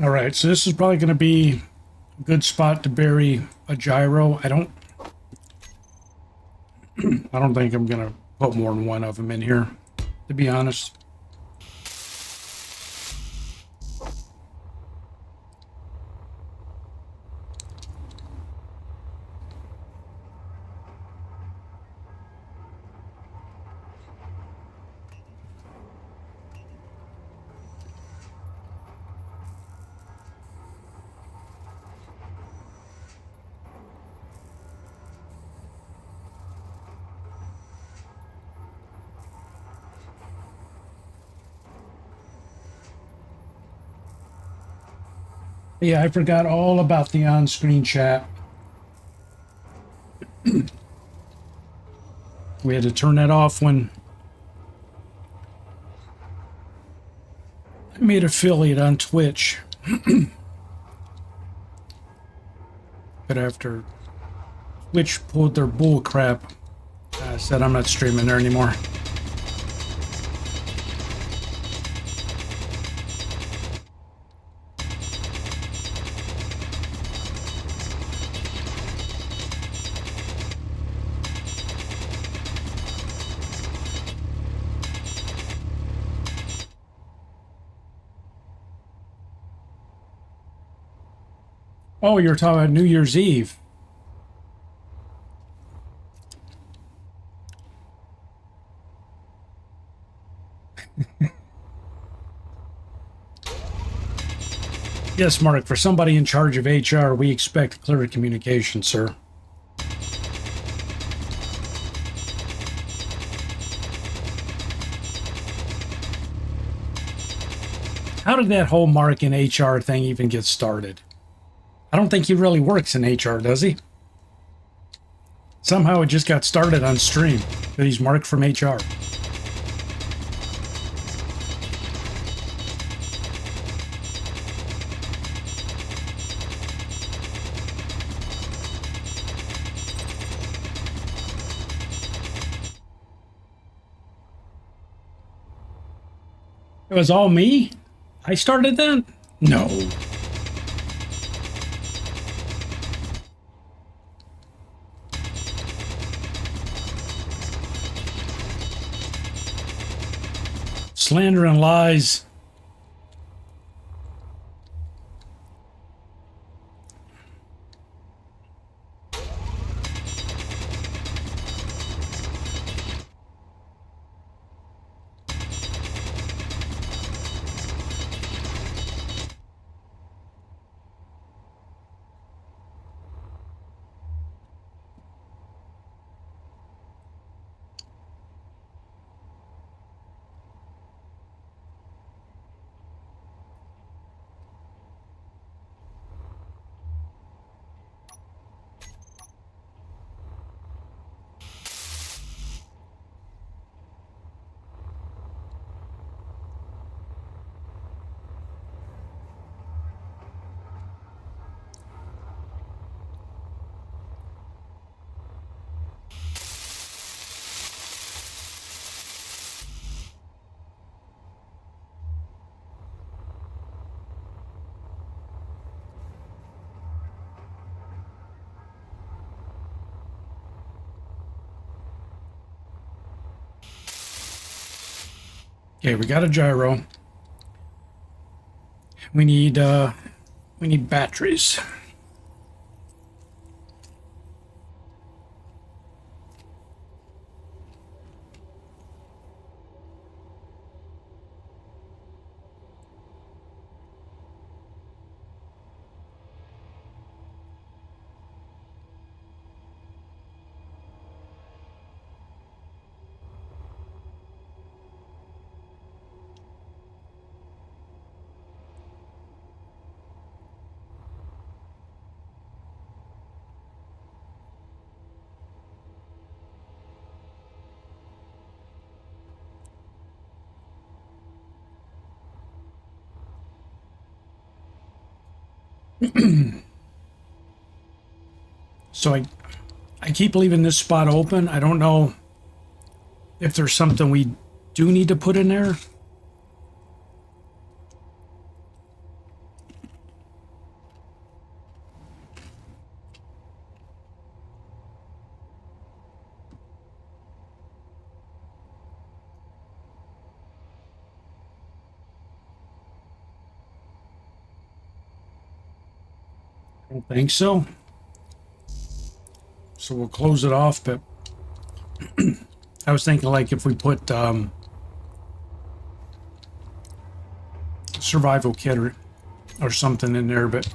All right, so this is probably going to be a good spot to bury a gyro. I don't think I'm going to put more than one of them in here, to be honest. Yeah, I forgot all about the on-screen chat. We had to turn that off when I made affiliate on Twitch. But after Twitch pulled their bull crap, I said I'm not streaming there anymore. Oh, you're talking about New Year's Eve. Yes, Mark, for somebody in charge of HR, we expect clear communication, sir. How did that whole Mark in HR thing even get started? I don't think he really works in HR, does he? Somehow it just got started on stream that he's Mark from HR. It was all me? I started that? No. Slander and lies. Okay, we got a gyro. We need batteries. So I keep leaving this spot open. I don't know if there's something we do need to put in there. I don't think so. So we'll close it off, but I was thinking like if we put survival kit or something in there, but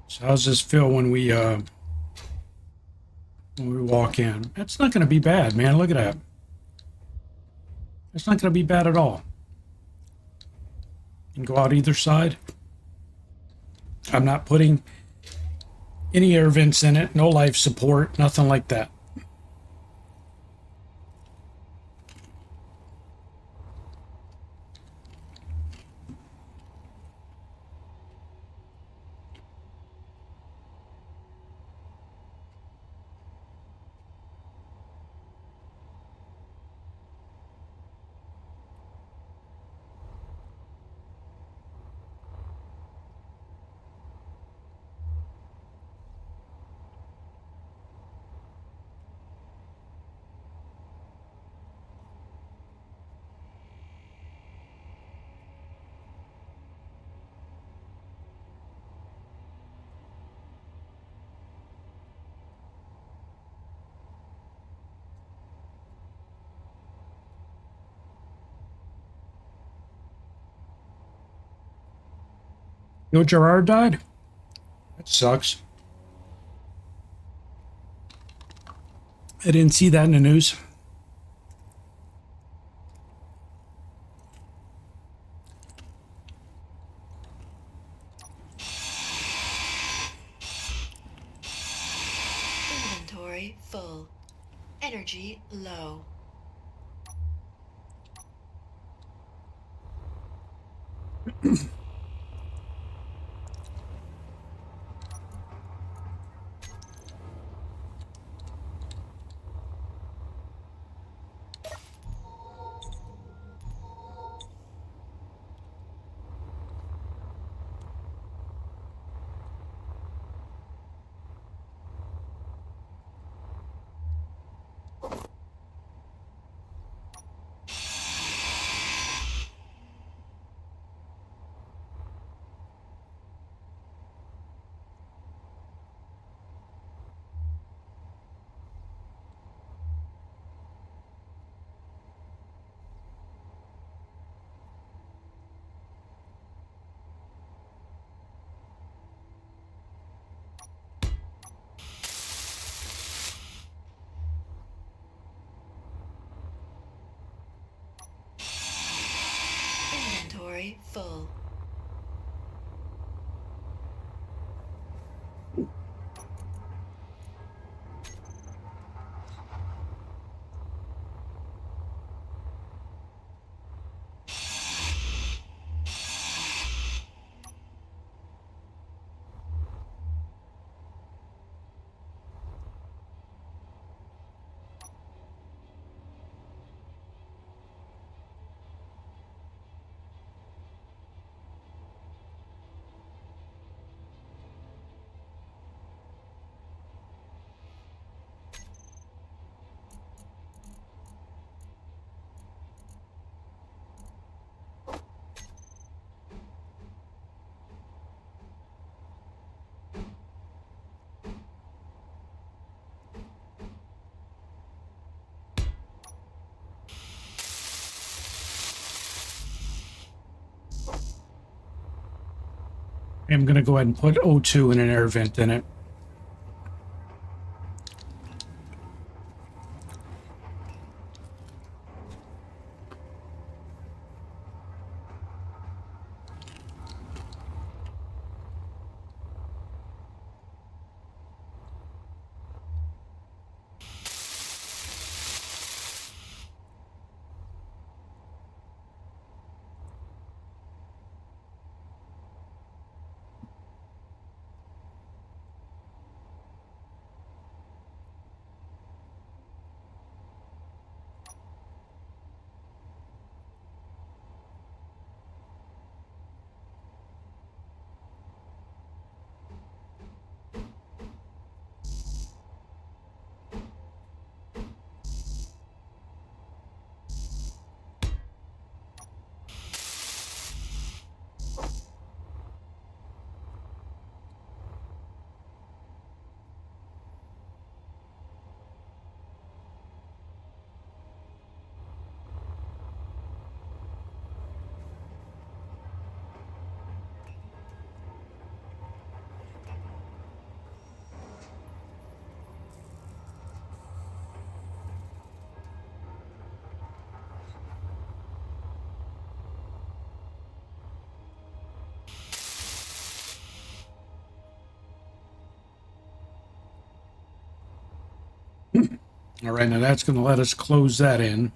so how's this feel when we walk in? That's not going to be bad, man. Look at that. It's not going to be bad at all. You can go out either side. I'm not putting any air vents in it, no life support, nothing like that. You know, Gerard died? That sucks. I didn't see that in the news. Inventory full. Energy low. Inventory full. I'm going to go ahead and put O2 in an air vent in it. All right, now that's going to let us close that in.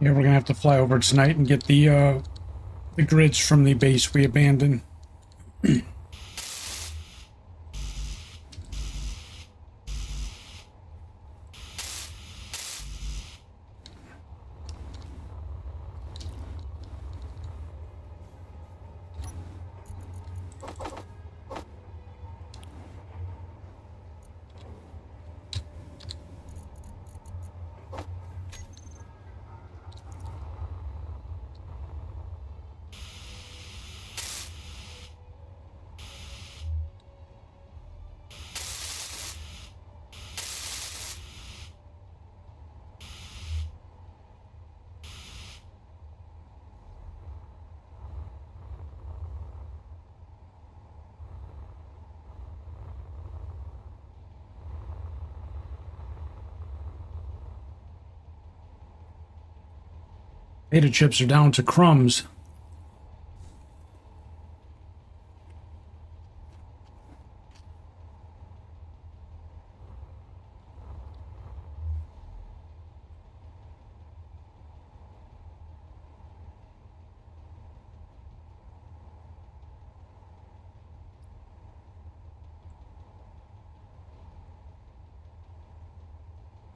Yeah, we're gonna have to fly over tonight and get the grids from the base we abandoned. Potato chips are down to crumbs.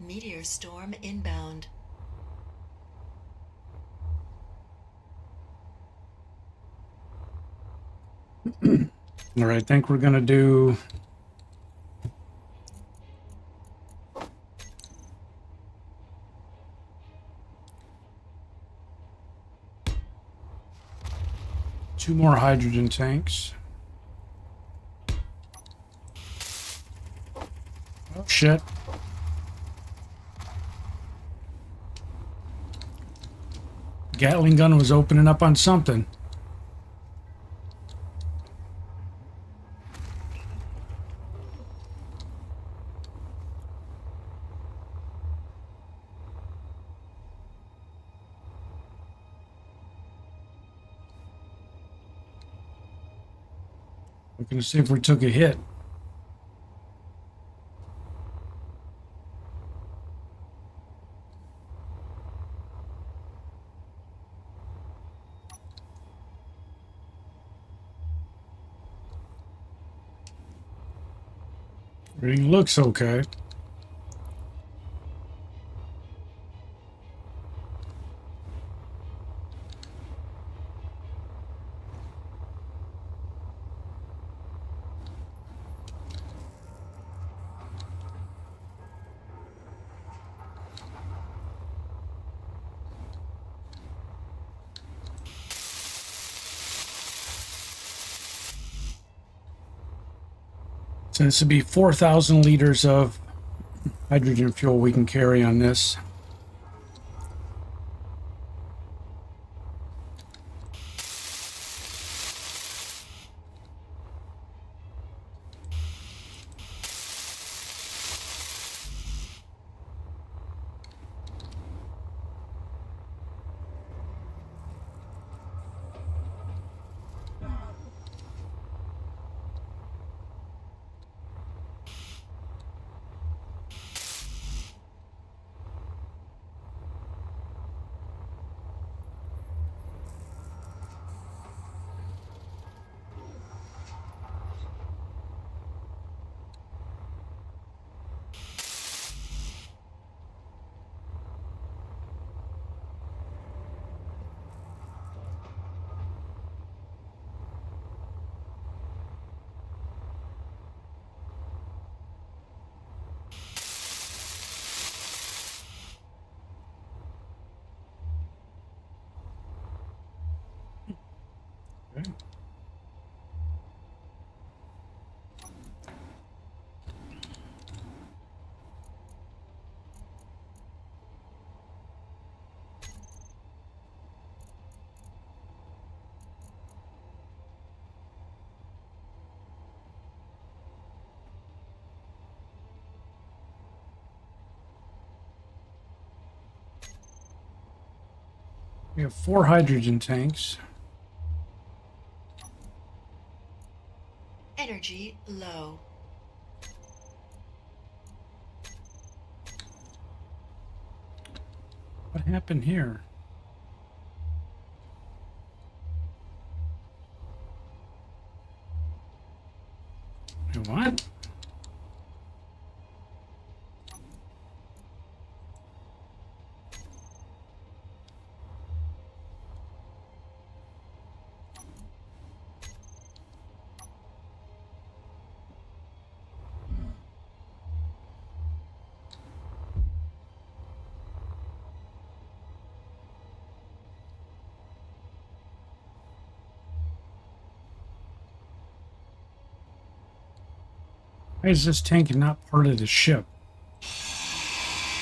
Meteor storm inbound. All right, I think we're gonna do two more hydrogen tanks. Oh shit. Gatling gun was opening up on something. We're gonna see if we took a hit. Everything looks okay. So this would be 4,000 liters of hydrogen fuel we can carry on this. We have 4 hydrogen tanks. Energy low. What happened here? Wait, what? Why is this tank not part of the ship?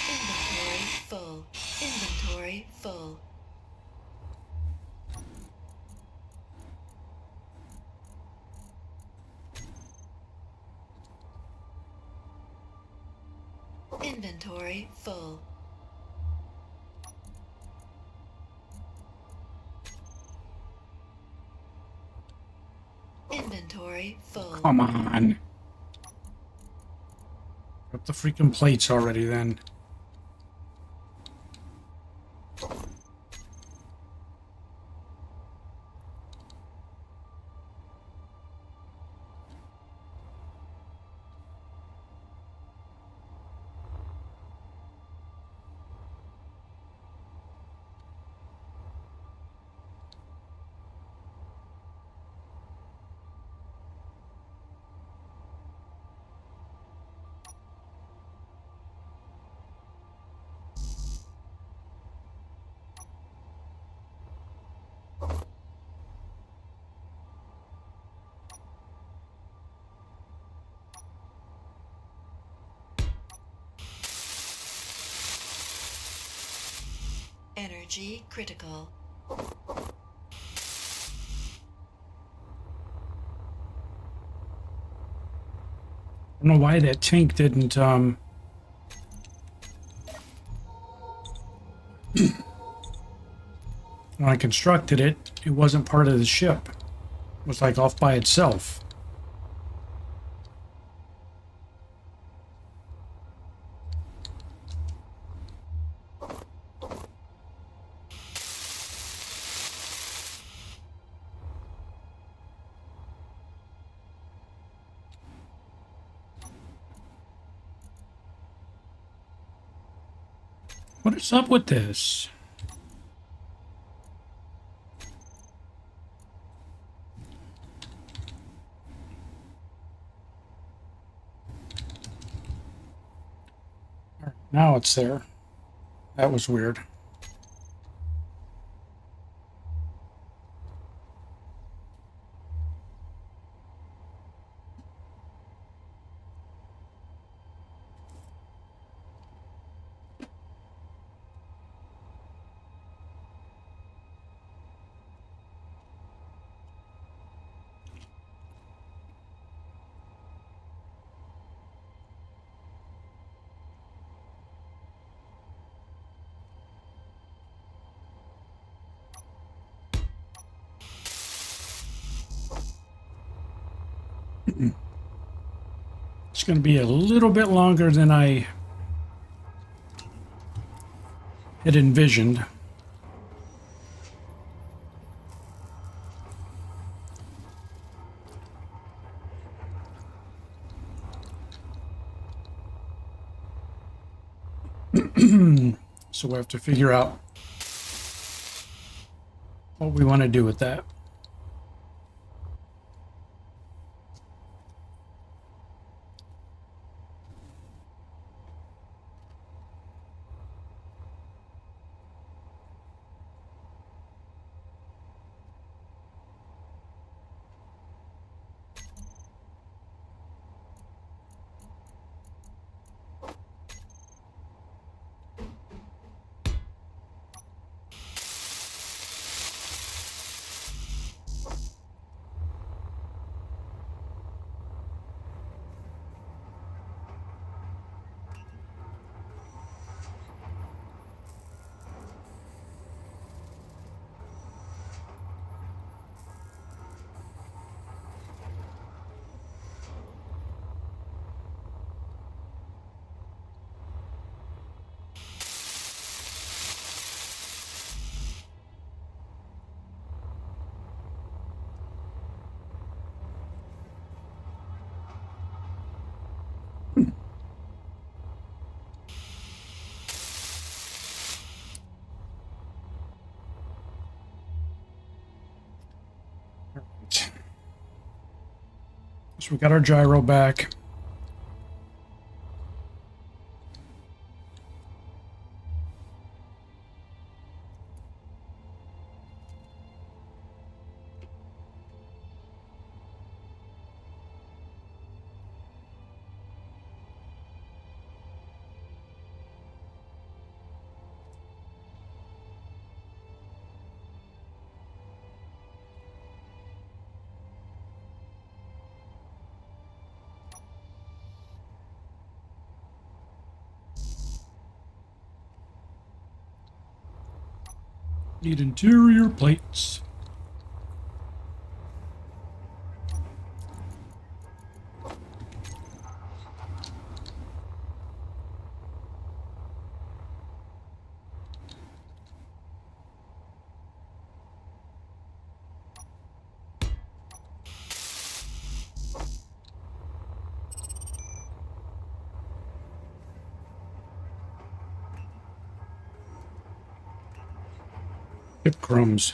Inventory full. Inventory full. Inventory full. Inventory full. Come on. Put the freaking plates already then. Energy critical. I don't know why that tank didn't, when I constructed it, it wasn't part of the ship. It was like off by itself. What is up with this? All right, now it's there. That was weird. It's going to be a little bit longer than I had envisioned. So we have to figure out what we want to do with that. So we got our gyro back. Need interior plates. Chip crumbs.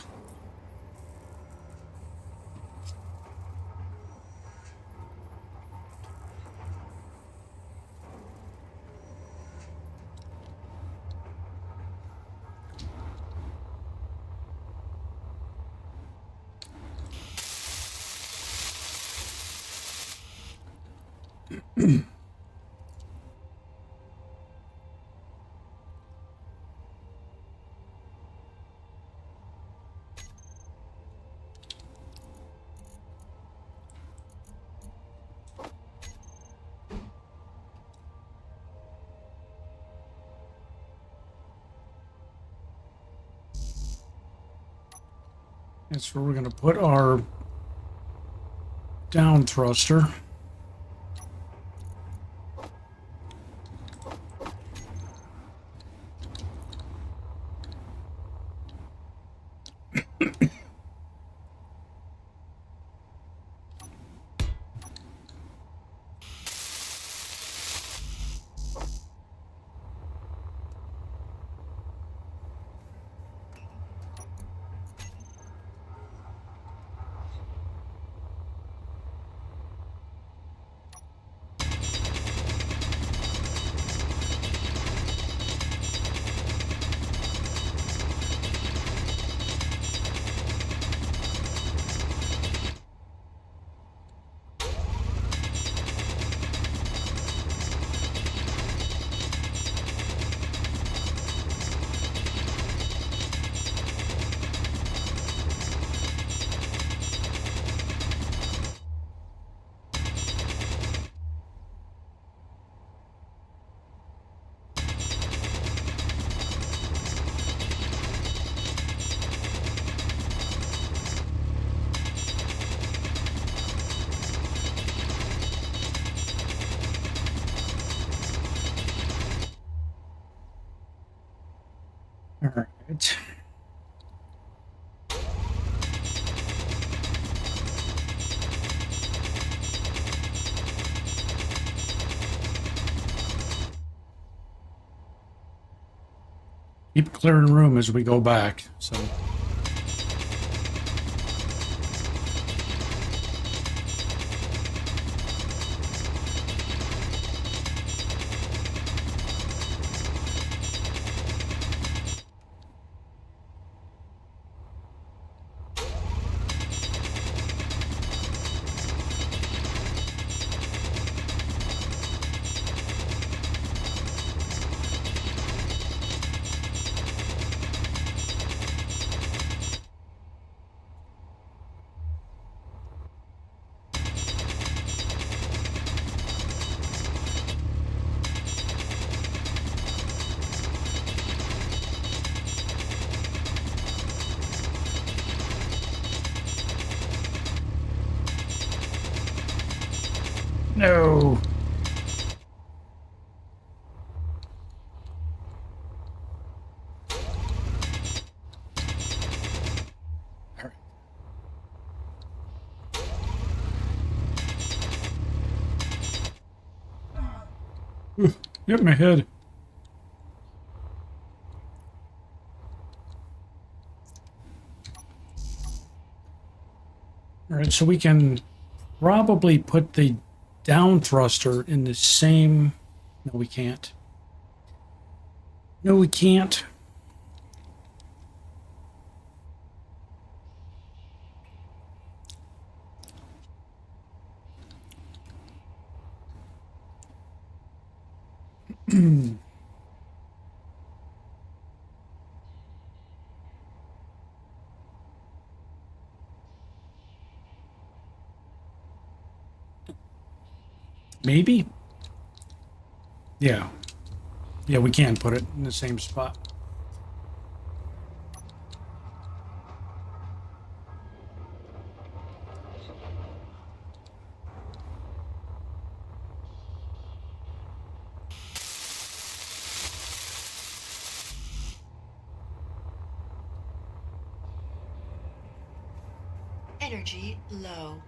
That's where we're going to put our down thruster. All right. Keep clearing room as we go back. So. No. All right. Ooh, hit my head. All right, so we can probably put the down thruster in the same. No, we can't. No, we can't. Maybe? Yeah. Yeah, we can put it in the same spot. Energy low.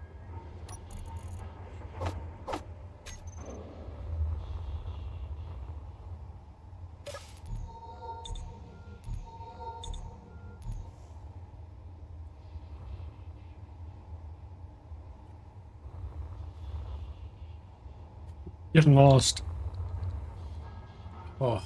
Getting lost. Oh. All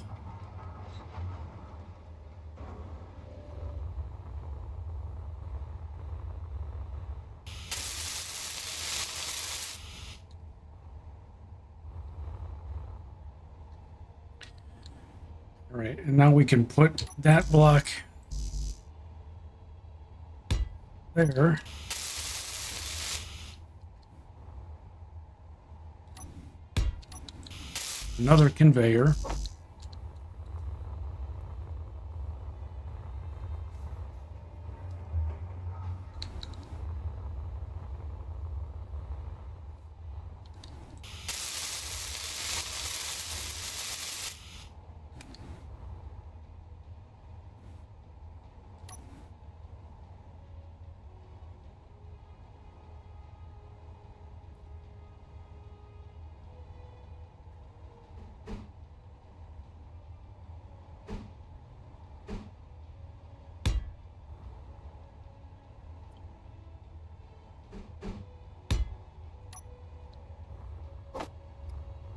right, and now we can put that block there. Another conveyor.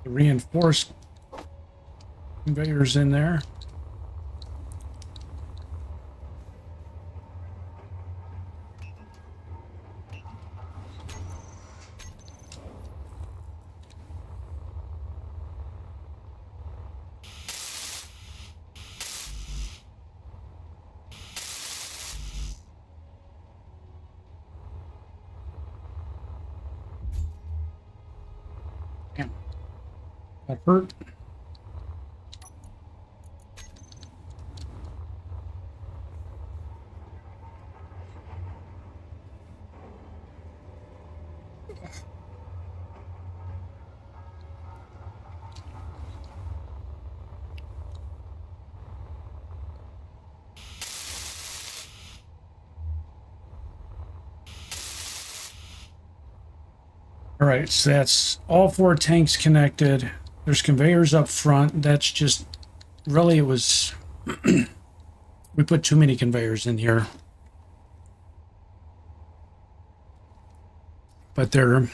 The reinforced conveyors in there. Damn. That hurt. All right, so that's all 4 tanks connected. There's conveyors up front. That's just really, it was we put too many conveyors in here. But they're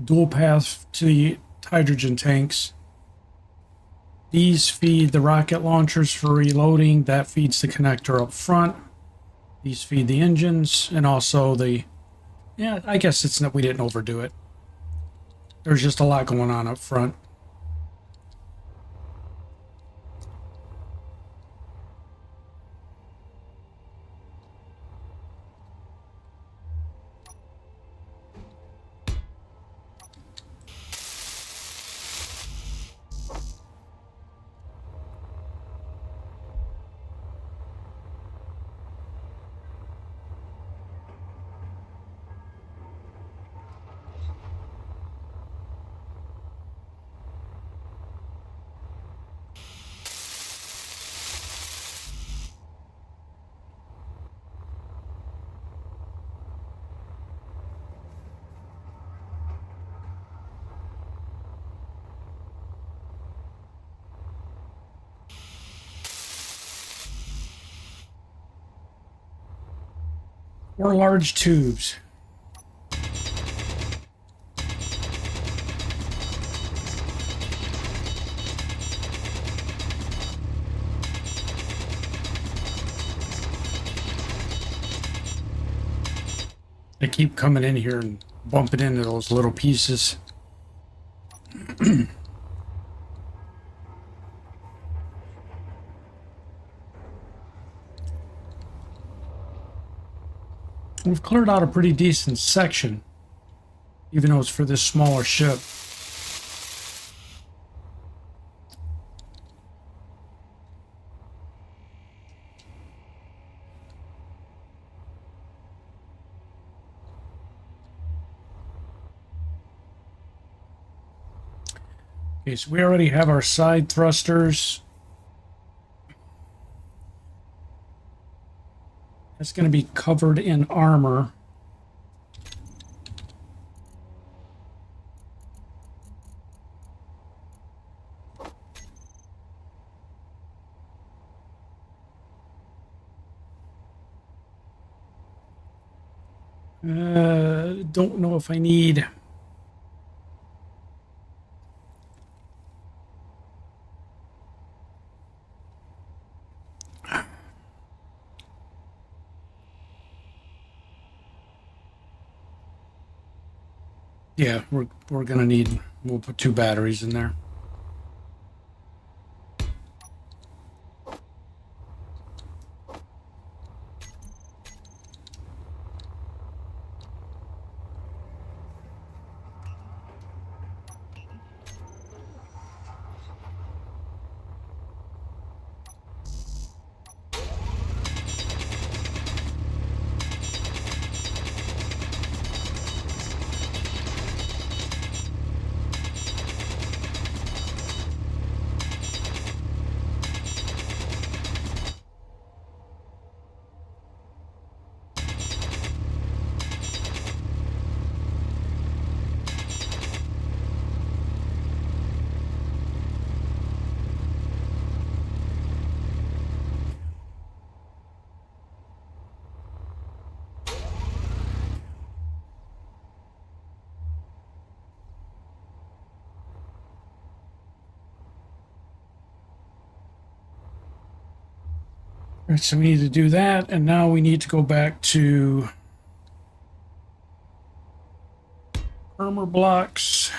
dual path to the hydrogen tanks. These feed the rocket launchers for reloading. That feeds the connector up front. These feed the engines and also the, yeah, I guess it's not, we didn't overdo it. There's just a lot going on up front. Or large tubes. keep coming in here and bumping into those little pieces. We've cleared out a pretty decent section, even though it's for this smaller ship. Okay, so we already have our side thrusters. That's going to be covered in armor. Don't know if I need... Yeah, we're gonna need, we'll put 2 batteries in there. All right, so we need to do that, and now we need to go back to armor blocks.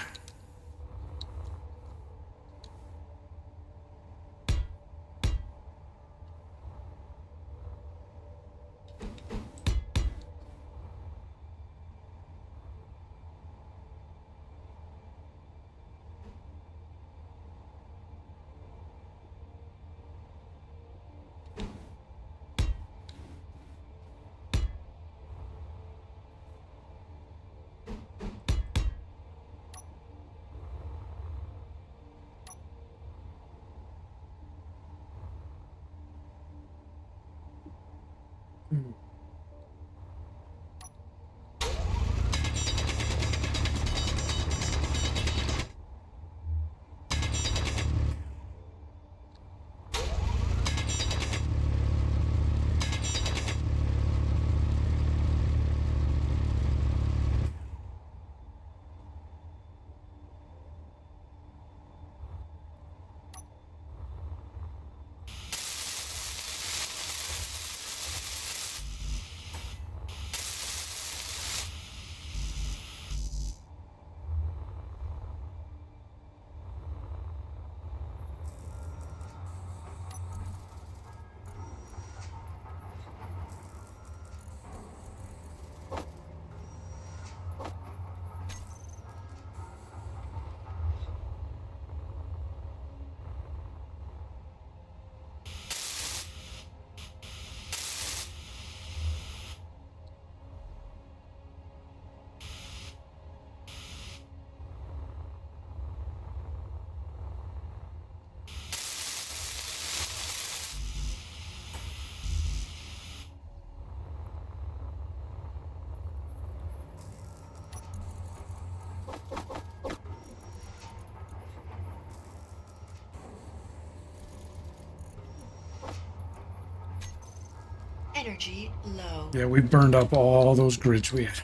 Energy low. Yeah, we burned up all those grids we had.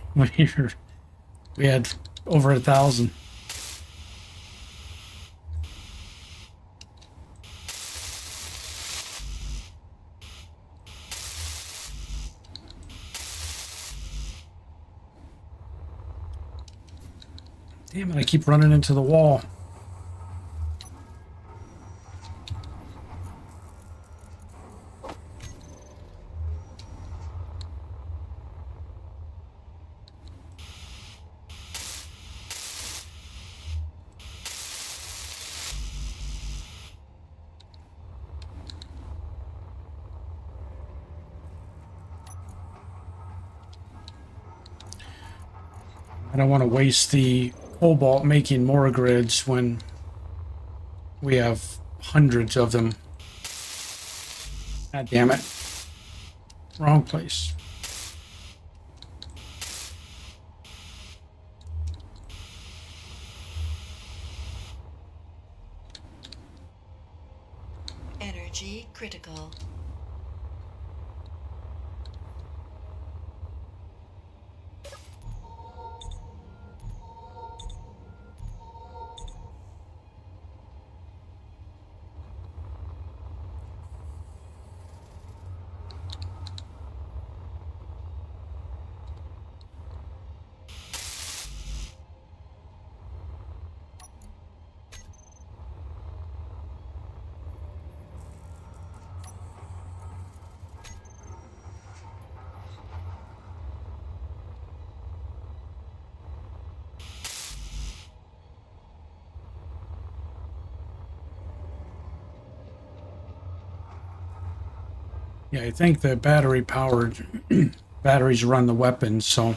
We had over 1,000. Damn it, I keep running into the wall. I don't want to waste the cobalt making more grids when we have hundreds of them. God damn it. Wrong place. Energy critical. Yeah, I think the battery powered batteries run the weapons, so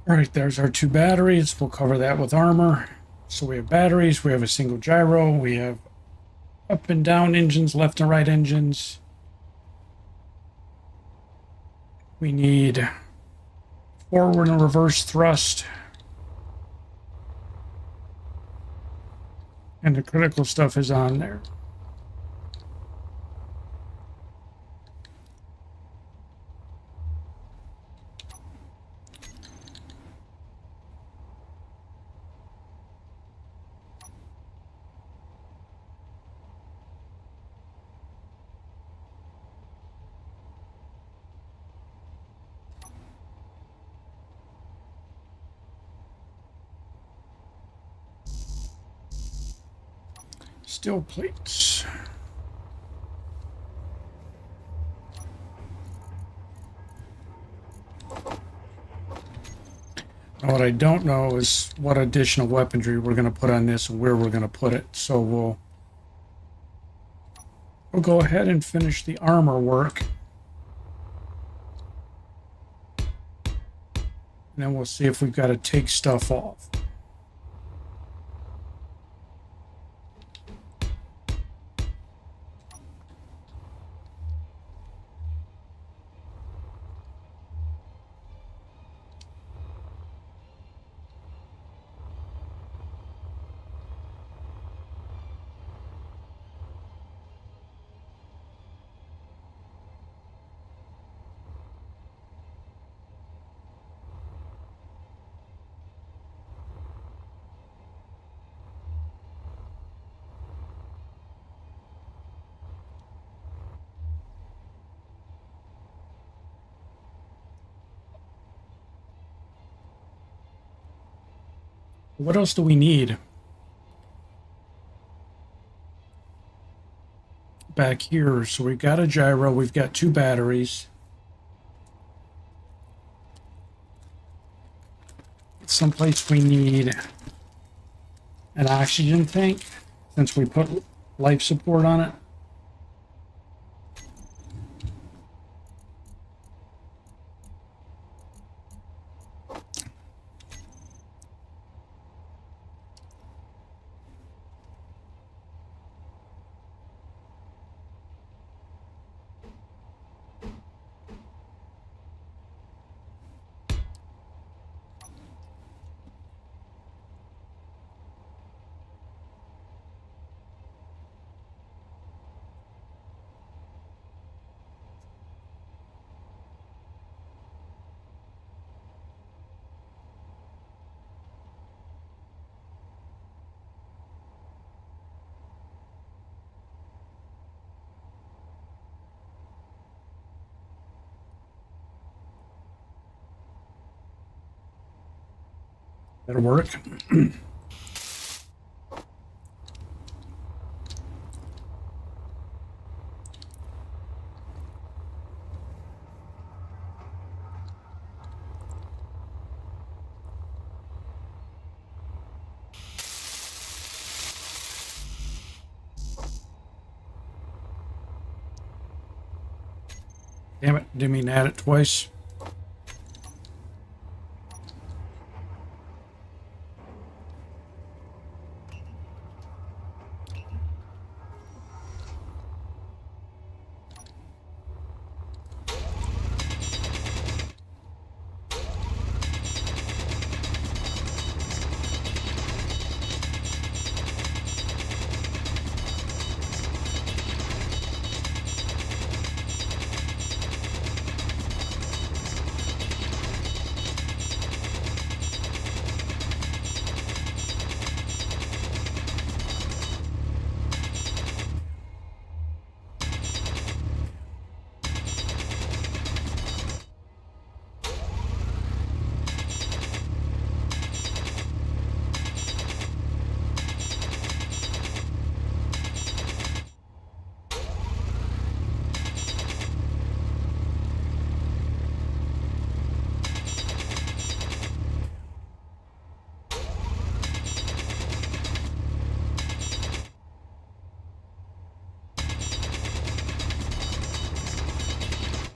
all right, there's our 2 batteries. We'll cover that with armor. So we have batteries, we have a single gyro, we have up and down engines, left and right engines. We need forward and reverse thrust. And the critical stuff is on there. Steel plates. Now, what I don't know is what additional weaponry we're going to put on this and where we're going to put it. So we'll go ahead and finish the armor work. And then we'll see if we've got to take stuff off. What else do we need? Back here, so we've got a gyro, we've got 2 batteries. Someplace we need an oxygen tank, since we put life support on it. That'll work. Damn it, didn't mean to add it twice.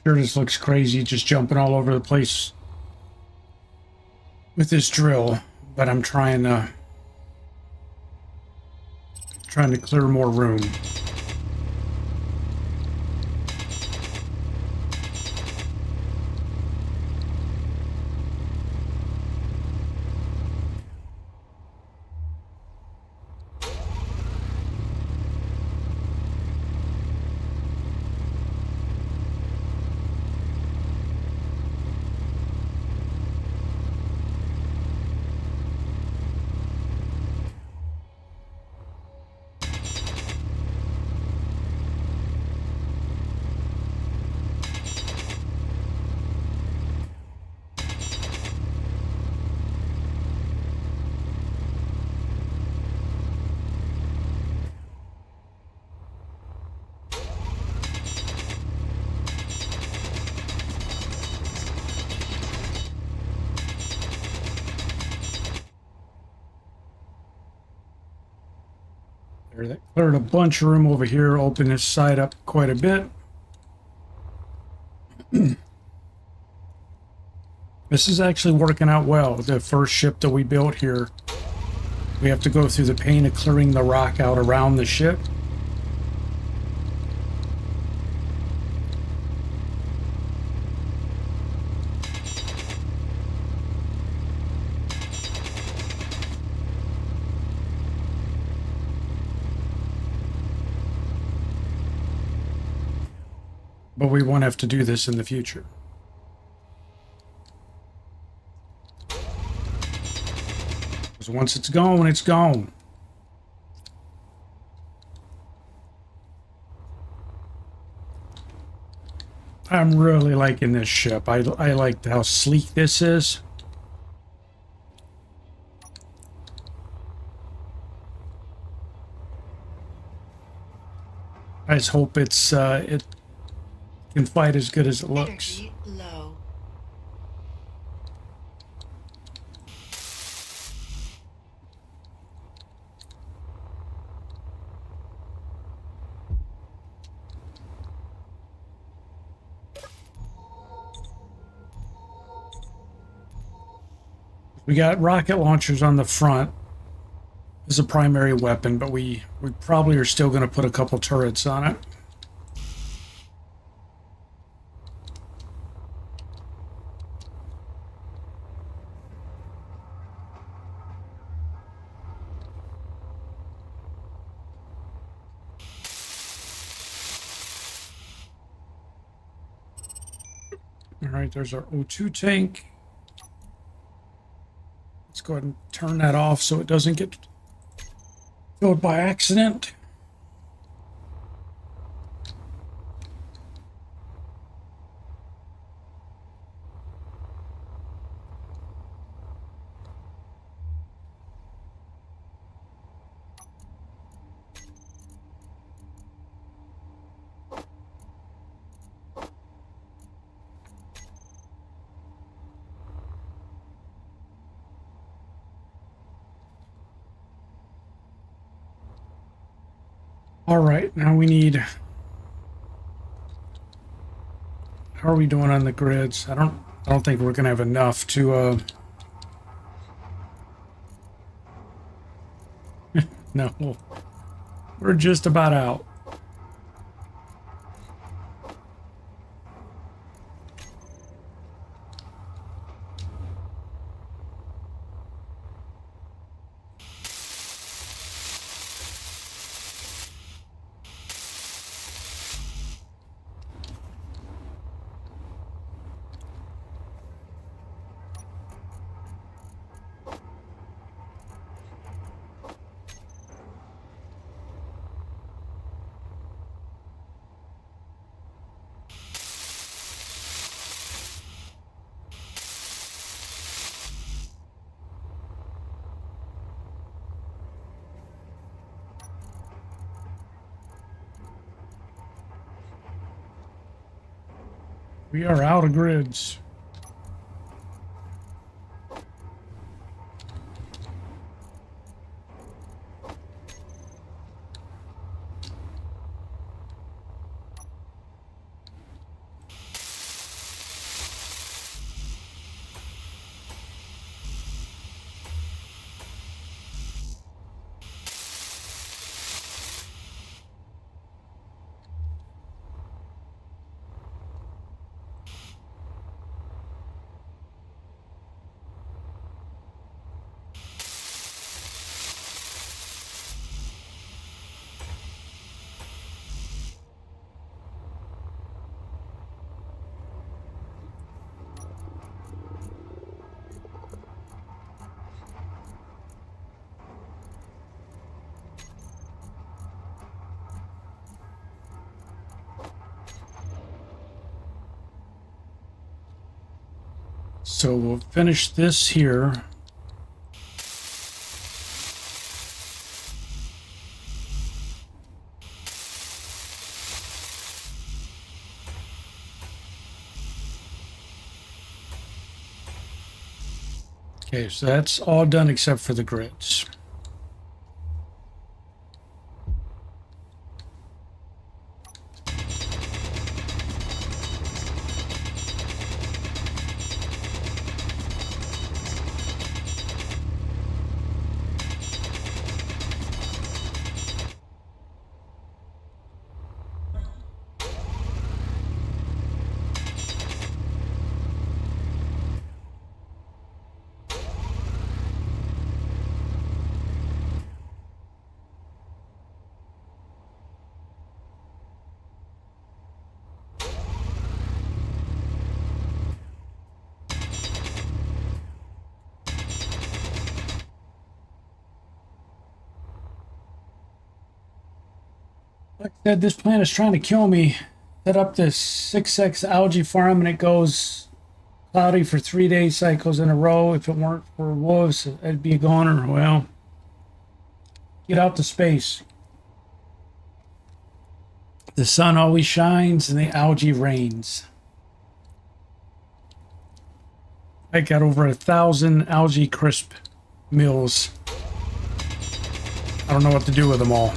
Sure, this looks crazy, just jumping all over the place with this drill, but I'm trying to clear more room. There, that cleared a bunch of room over here, opened this side up quite a bit. This is actually working out well. The first ship that we built here, we have to go through the pain of clearing the rock out around the ship. But we won't have to do this in the future. Because once it's gone, it's gone. I'm really liking this ship. I like how sleek this is. I just hope it can fight as good as it looks. Energy low. We got rocket launchers on the front as a primary weapon, but we probably are still going to put a couple turrets on it. All right, there's our O2 tank. Let's go ahead and turn that off so it doesn't get filled by accident. All right, now we need. How are we doing on the grids? I don't think we're gonna have enough to. No, we're just about out. We are out of grids. So we'll finish this here. Okay, so that's all done except for the grids. Like I said, this plant is trying to kill me. Set up this 6x algae farm and it goes cloudy for 3-day cycles in a row. If it weren't for wolves, it'd be a goner. Well, get out to space. The sun always shines and the algae rains. I got over 1,000 algae crisp mills. I don't know what to do with them all.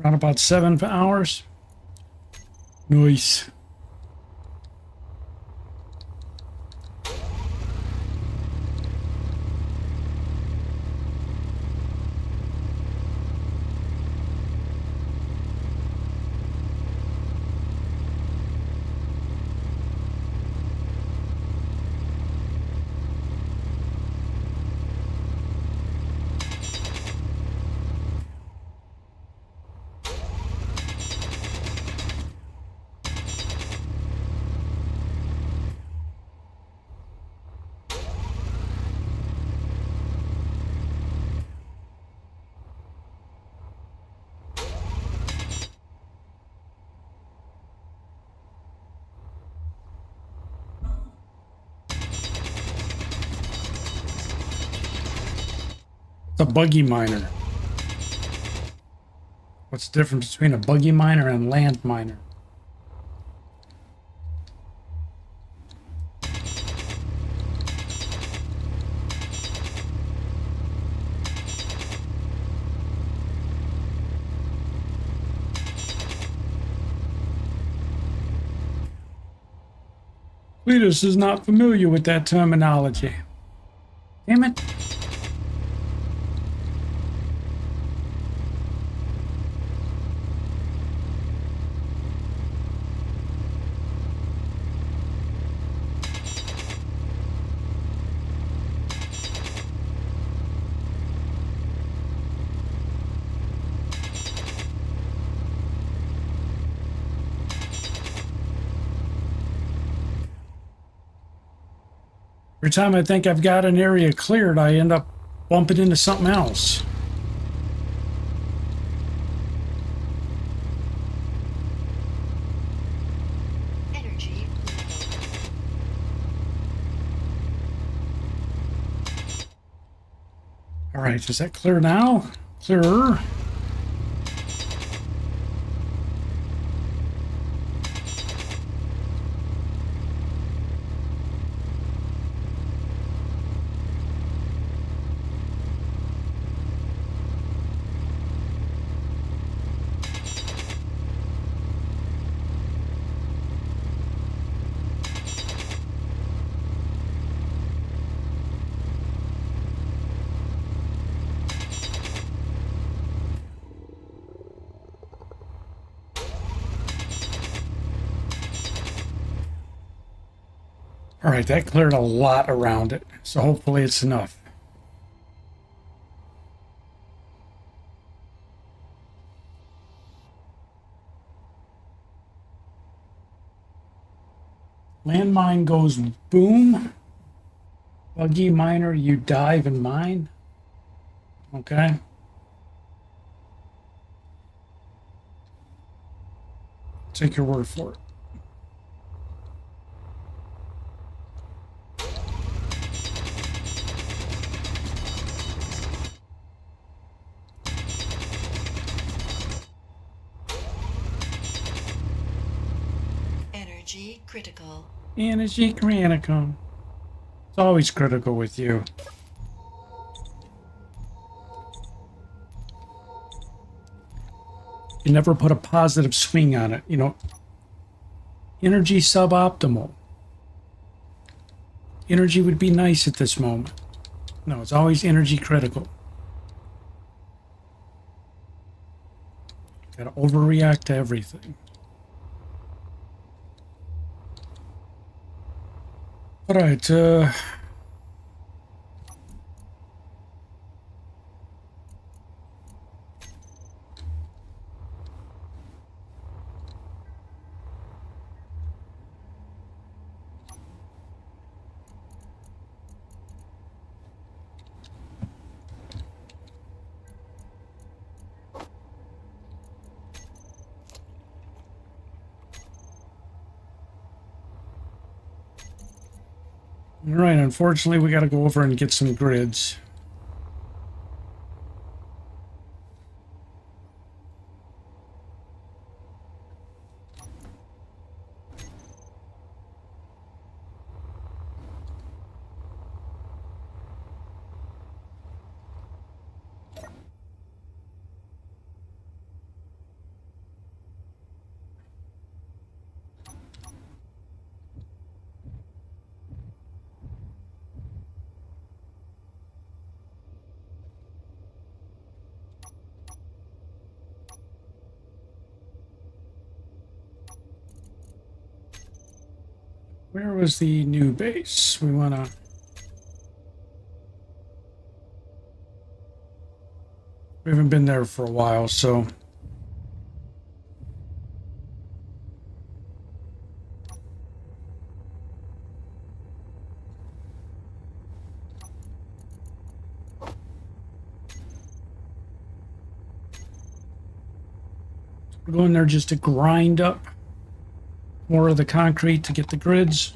Around about 7 hours. Nice. It's a buggy miner. What's the difference between a buggy miner and land miner? Cletus is not familiar with that terminology. Damn it. Every time I think I've got an area cleared, I end up bumping into something else. Energy low. All right, is that clear now? Clearer. All right, that cleared a lot around it, so hopefully it's enough. Landmine goes boom. Buggy miner, you dive and mine. Okay. Take your word for it. Energy critical. Energy critical. It's always critical with you. You never put a positive swing on it, you know. Energy suboptimal. Energy would be nice at this moment. No, it's always energy critical. Gotta overreact to everything. All right, all right, unfortunately, we got to go over and get some grids. Where was the new base? We want to... We haven't been there for a while, so... We're going there just to grind up more of the concrete to get the grids.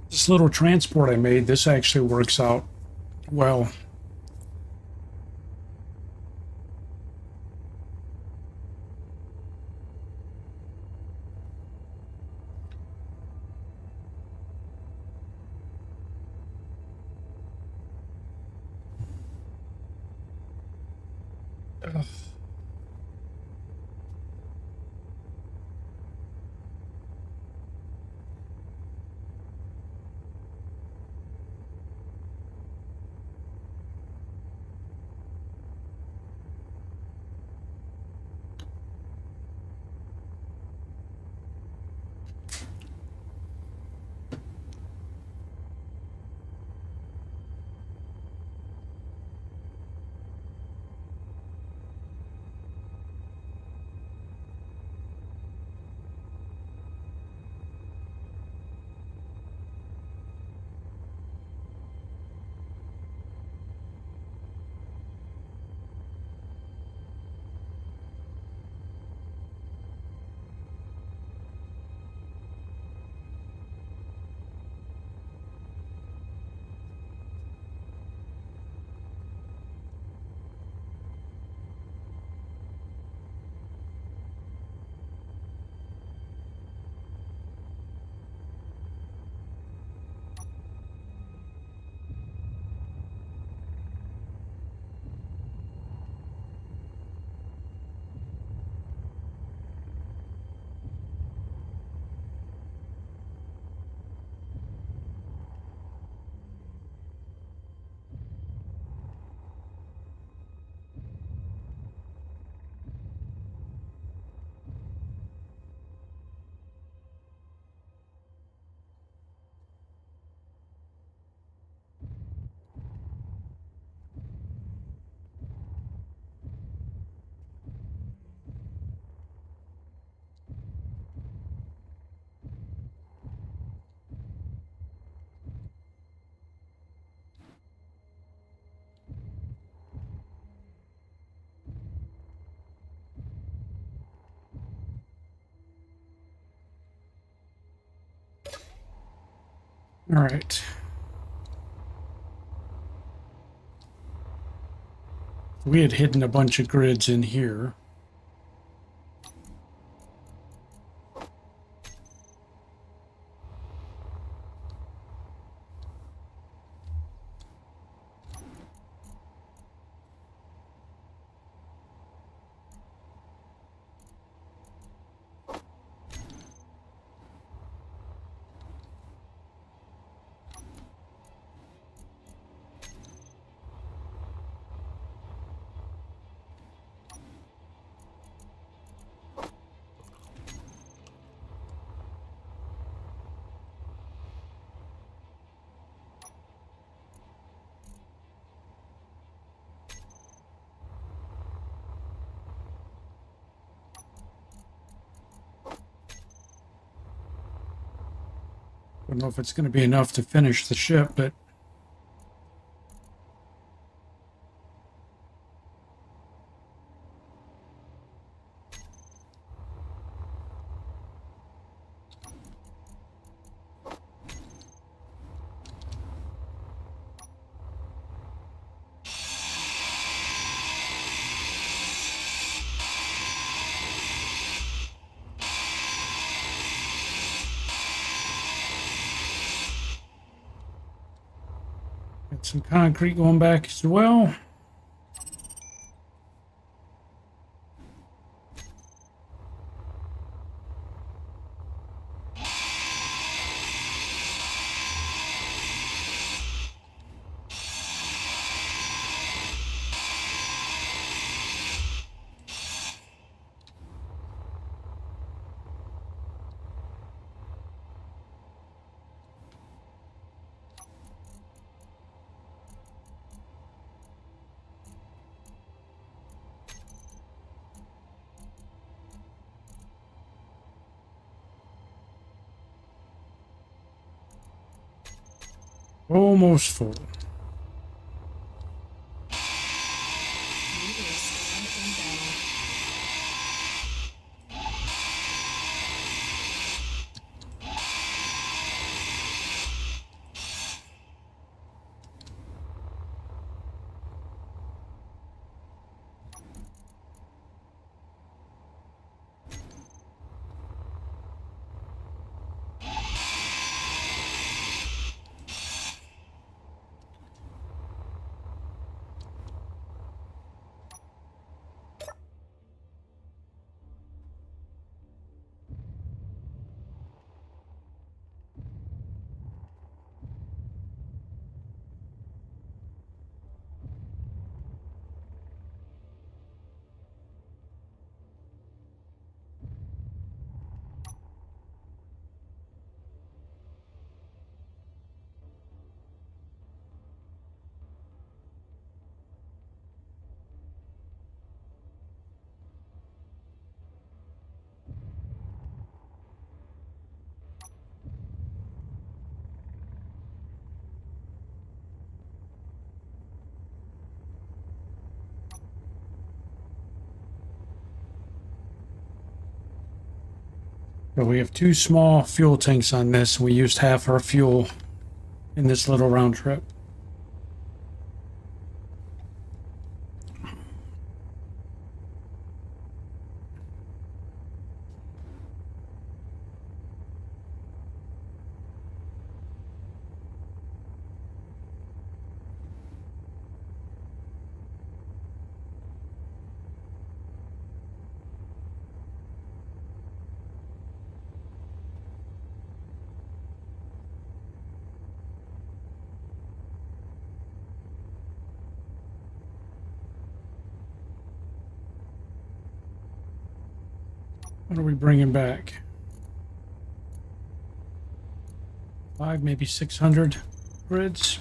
This little transport I made, this actually works out Well, all right. We had hidden a bunch of grids in here. I don't know if it's going to be enough to finish the ship, but got some concrete going back as well. Almost full. Meteor scan inbound. So we have 2 small fuel tanks on this. We used half our fuel in this little round trip. What are we bringing back? 5, maybe 600 grids.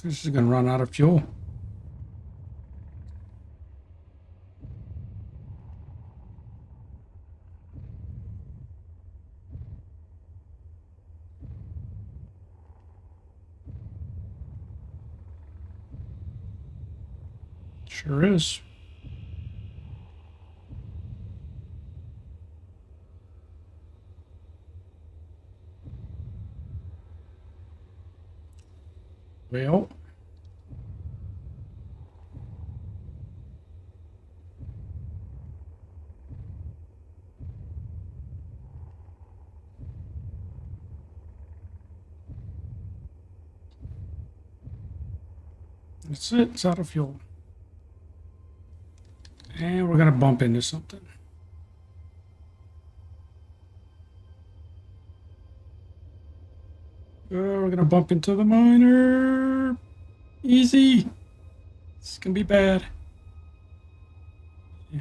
This is going to run out of fuel. Sure is. Well, that's it. It's out of fuel. And we're going to bump into something. We're going to bump into the miner. Easy. This can be bad. Yeah.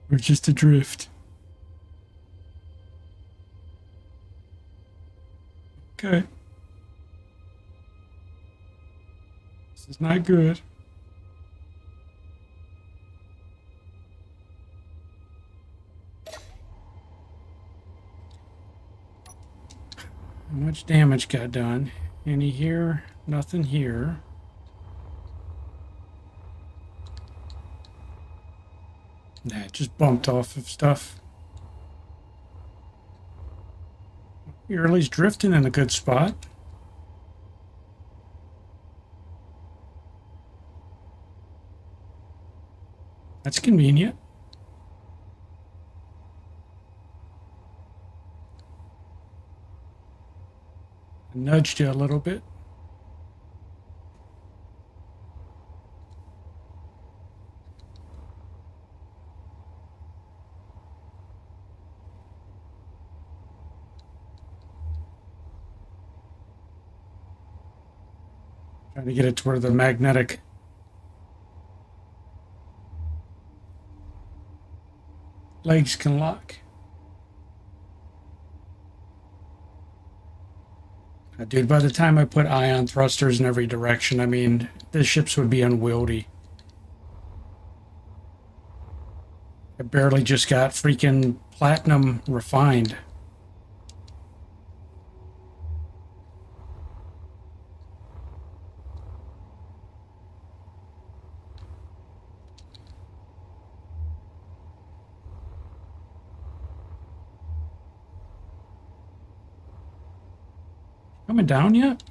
We're just adrift. Okay. This is not good. How much damage got done? Any here? Nothing here. Nah, it just bumped off of stuff. You're at least drifting in a good spot. That's convenient. I nudged you a little bit. Trying to get it to where the magnetic legs can lock. Dude, by the time I put ion thrusters in every direction, I mean, the ships would be unwieldy. I barely just got freaking platinum refined. Coming down yet?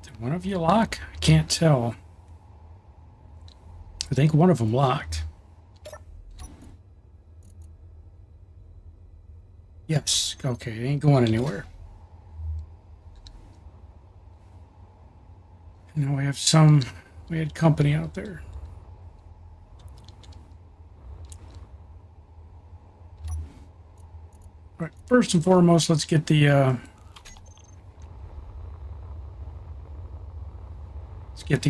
Did one of you lock? I can't tell. I think one of them locked. Yes. Okay, it ain't going anywhere. Now we had company out there. All right, first and foremost, let's get the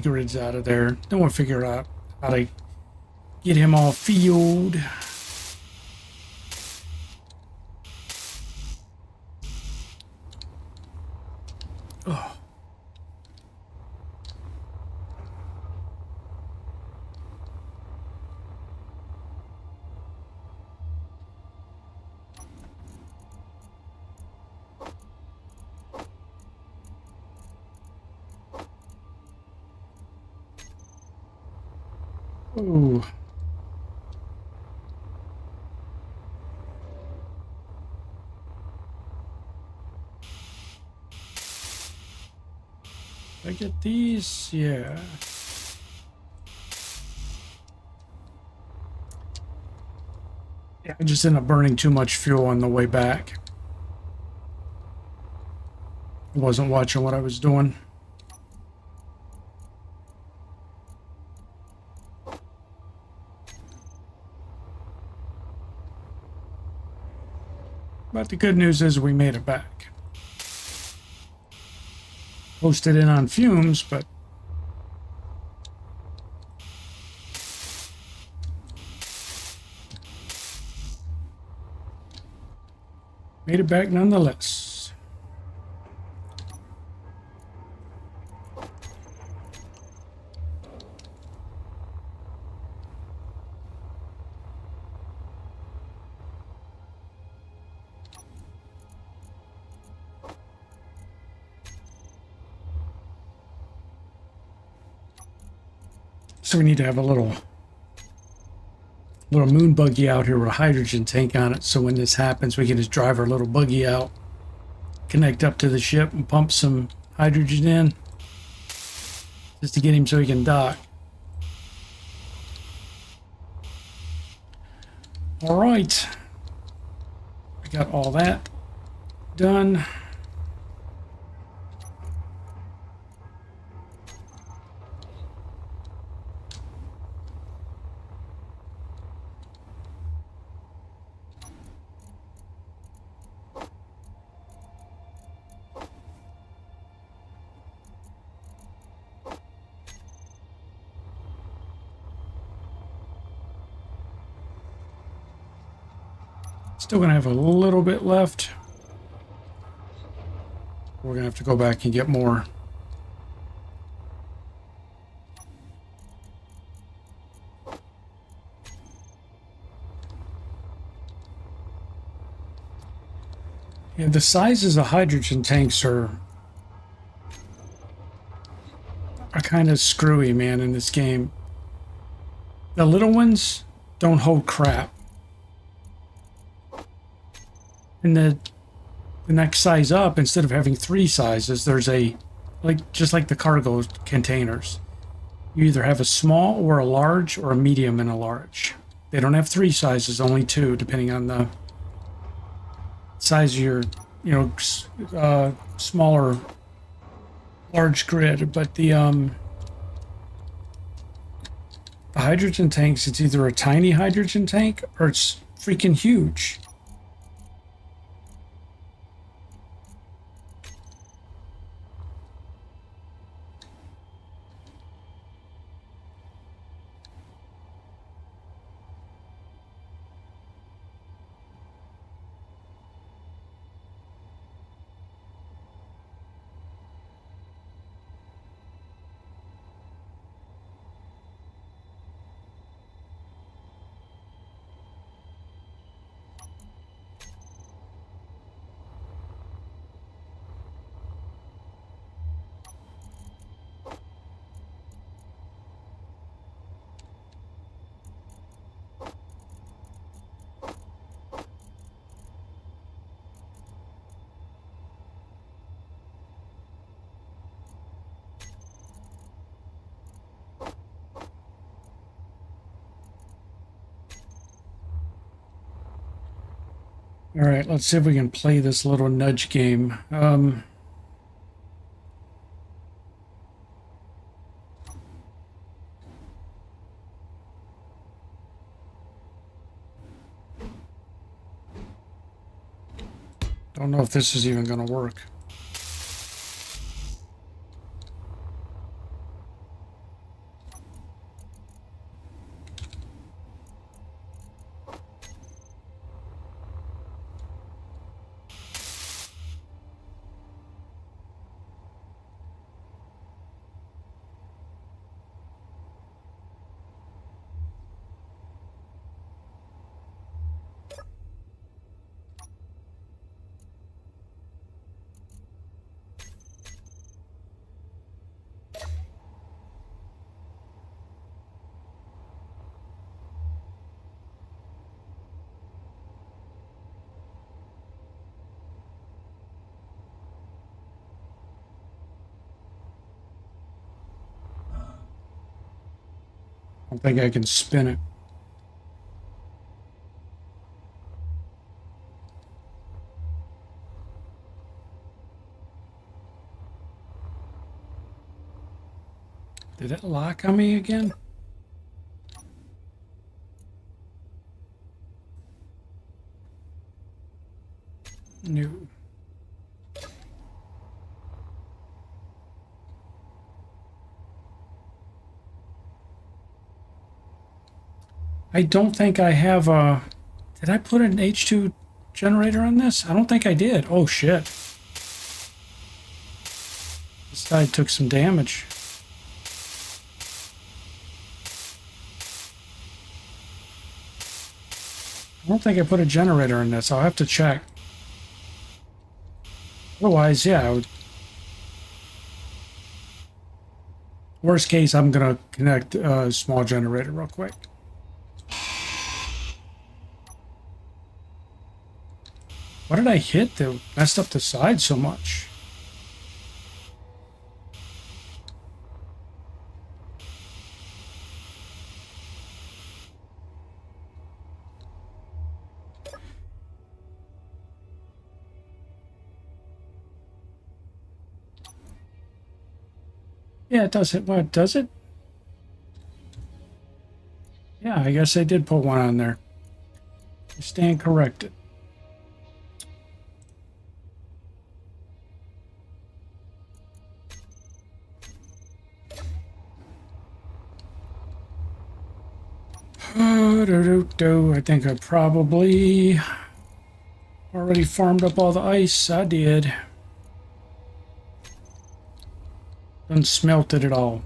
grids out of there. Then we'll figure out how to get him all fueled. Oh. Ooh. I get these? Yeah. Yeah, I just ended up burning too much fuel on the way back. I wasn't watching what I was doing. But the good news is we made it back. Posted in on fumes, but made it back nonetheless. So we need to have a little moon buggy out here with a hydrogen tank on it, so when this happens we can just drive our little buggy out, connect up to the ship and pump some hydrogen in just to get him so he can dock. All right, I got all that done. Still gonna have a little bit left. We're gonna have to go back and get more. Yeah, the sizes of hydrogen tanks are kind of screwy, man, in this game. The little ones don't hold crap. And the next size up, instead of having 3 sizes, there's just like the cargo containers. You either have a small or a large or a medium and a large. They don't have 3 sizes, only 2, depending on the size of your, smaller large grid, but the hydrogen tanks, it's either a tiny hydrogen tank or it's freaking huge. All right, let's see if we can play this little nudge game. Don't know if this is even going to work. I don't think I can spin it. Did it lock on me again? No. I don't think I have a... Did I put an H2 generator on this? I don't think I did. Oh, shit. This guy took some damage. I don't think I put a generator in this. I'll have to check. Otherwise, yeah, I would... Worst case, I'm going to connect a small generator real quick. What did I hit that messed up the side so much? Yeah, it does it. What, does it? Yeah, I guess I did put one on there. I stand corrected. I think I probably already farmed up all the ice. I did. Didn't smelt it at all.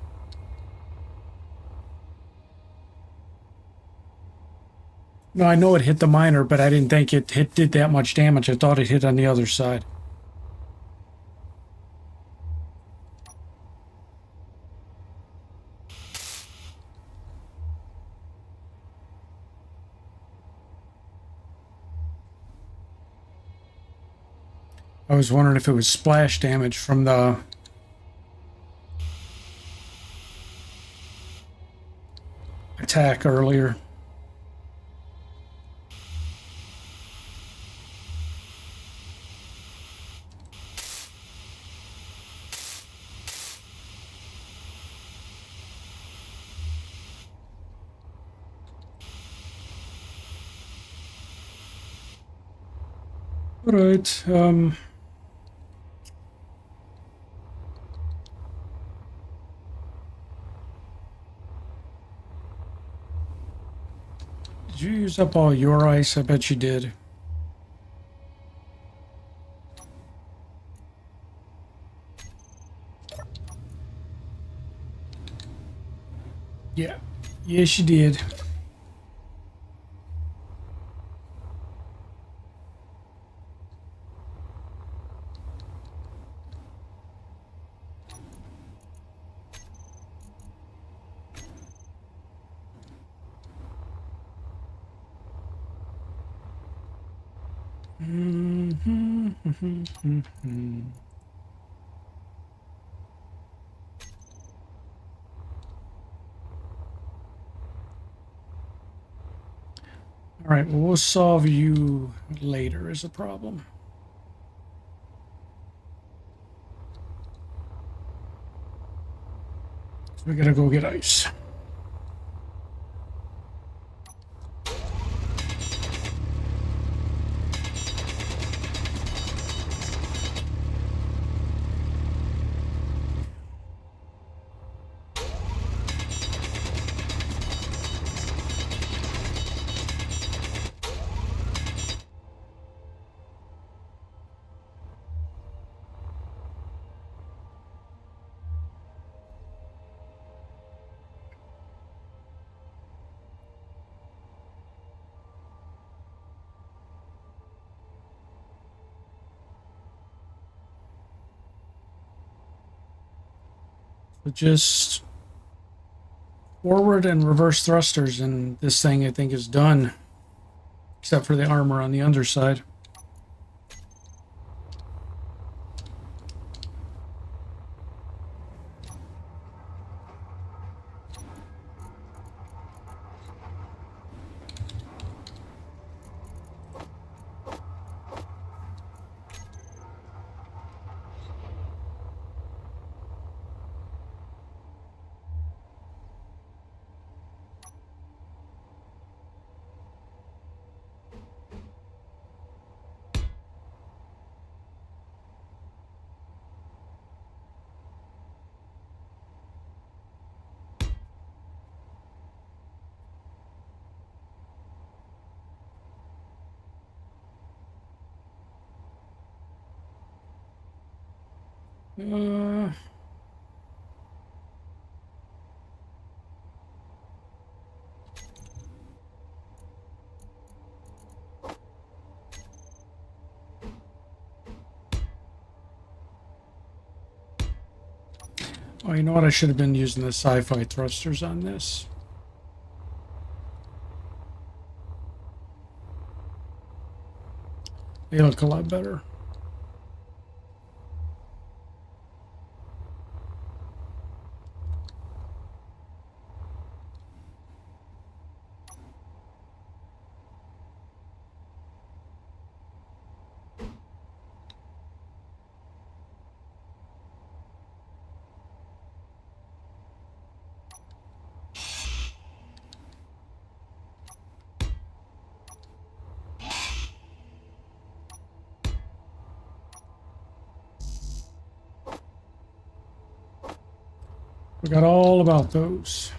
No, I know it hit the miner, but I didn't think it did that much damage. I thought it hit on the other side. I was wondering if it was splash damage from the attack earlier. All right. Did you use up all your ice? I bet you did. Yeah. Yes, you did. All right, well, we'll solve you later is a problem. So we gotta go get ice. So just forward and reverse thrusters, and this thing I think is done, except for the armor on the underside. Uh, oh, you know what? I should have been using the sci-fi thrusters on this. They look a lot better. Forgot all about those.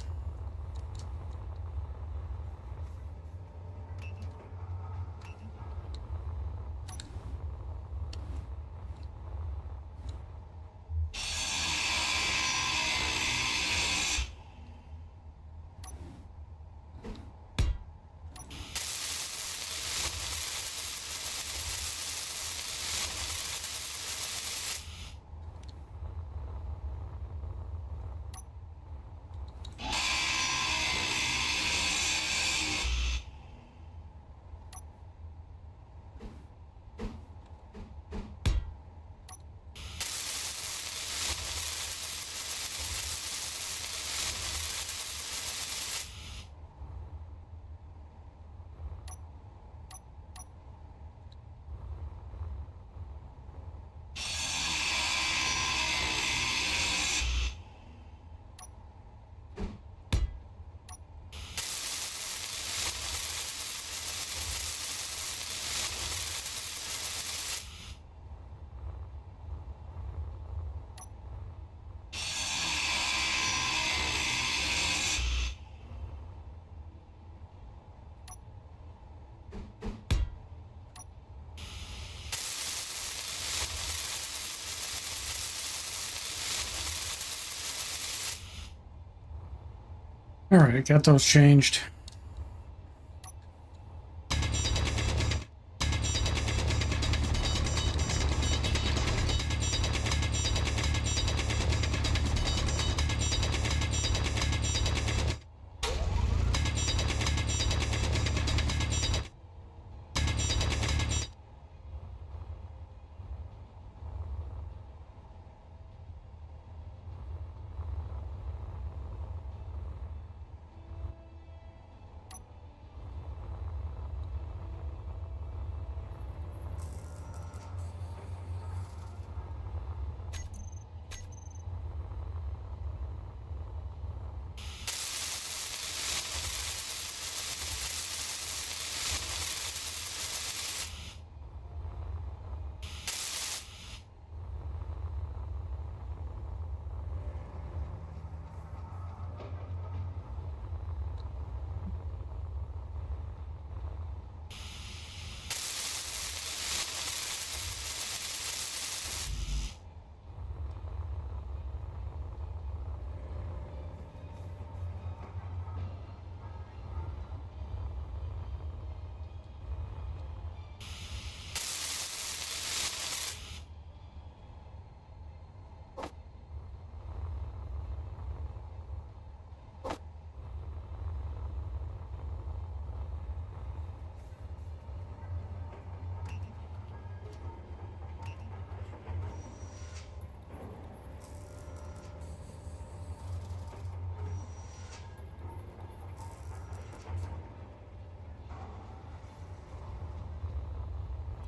All right, got those changed.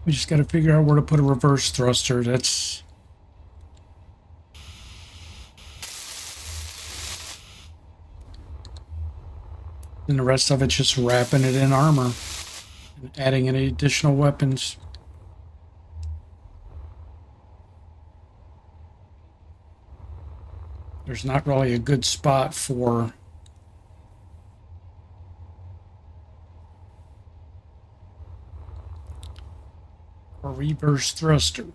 We just got to figure out where to put a reverse thruster. That's... And the rest of it's just wrapping it in armor and adding any additional weapons. There's not really a good spot for a reverse thruster.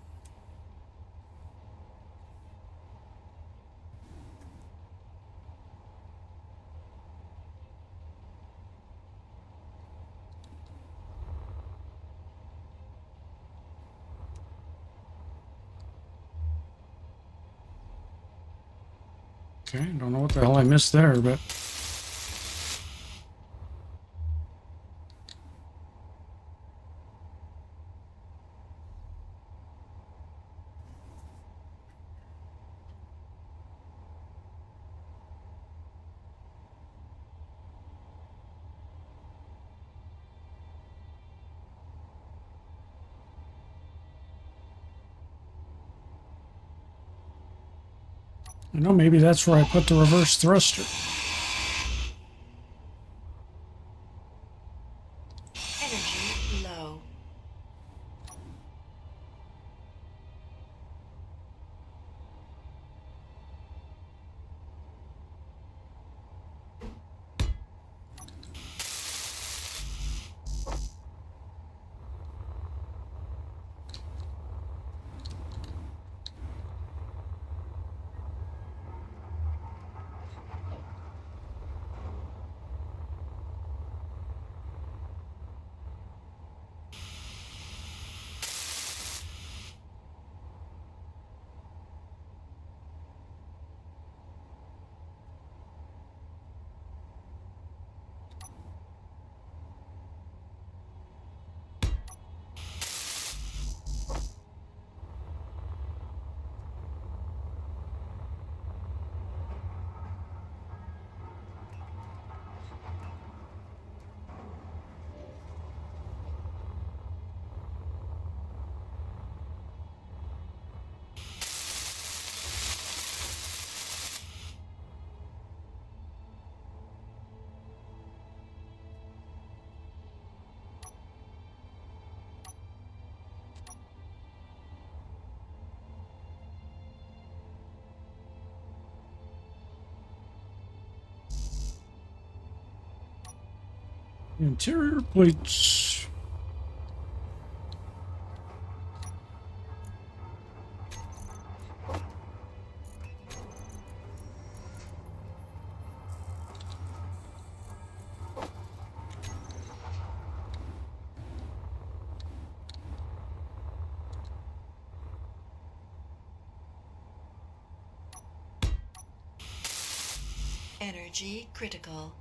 Okay, don't know what the hell I missed there, but... You know, maybe that's where I put the reverse thruster. Energy low. Interior plates. Energy critical.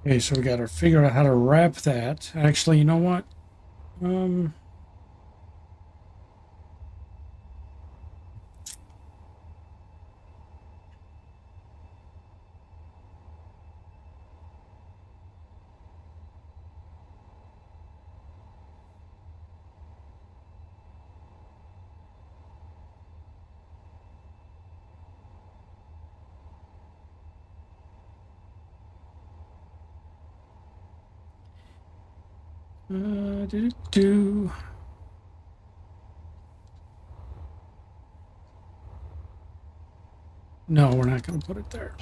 Okay, so we got to figure out how to wrap that. Actually, you know what? Do. No, we're not going to put it there.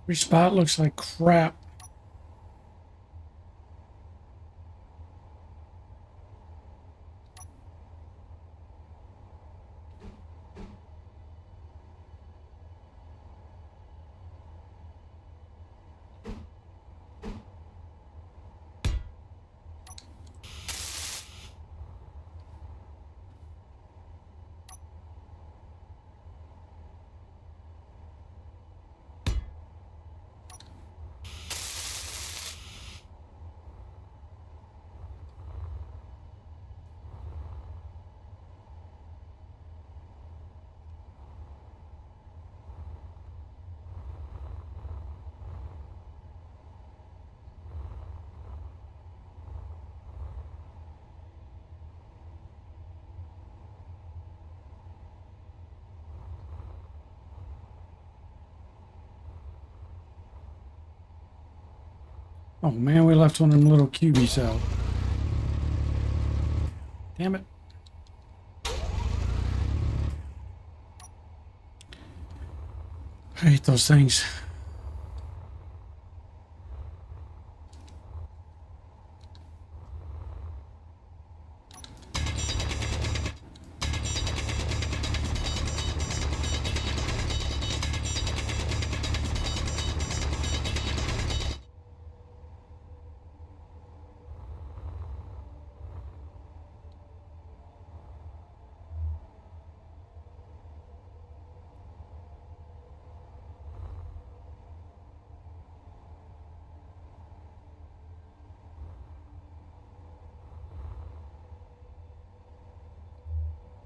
Every spot looks like crap. Oh man, we left one of them little cubies out. Damn it. I hate those things.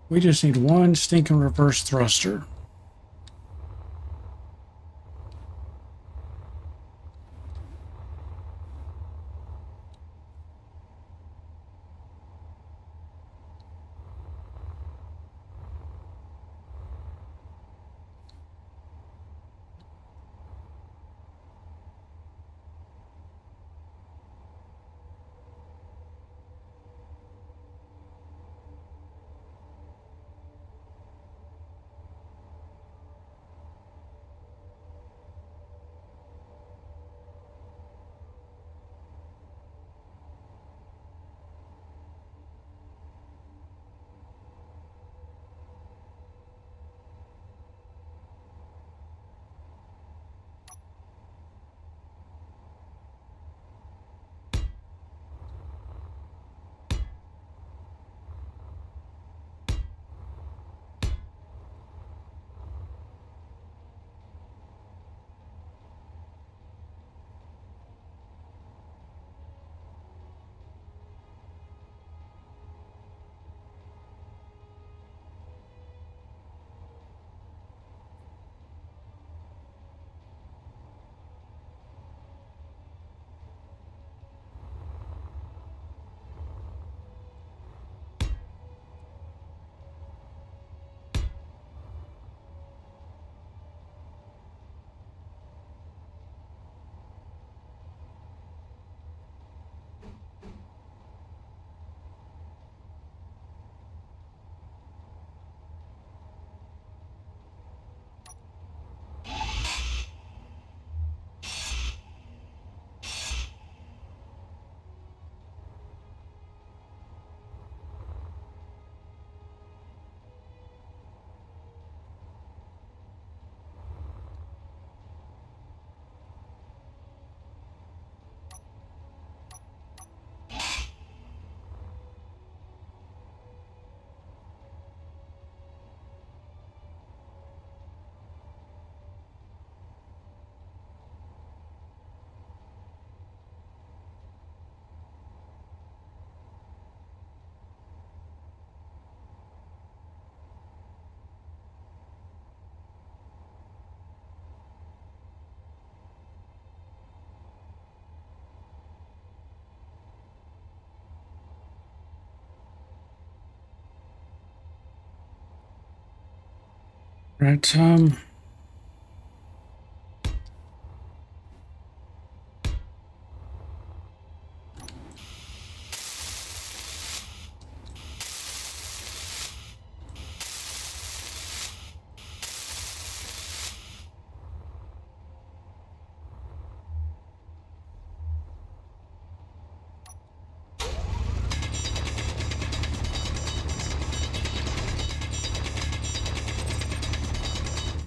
We just need one stinking reverse thruster. Right,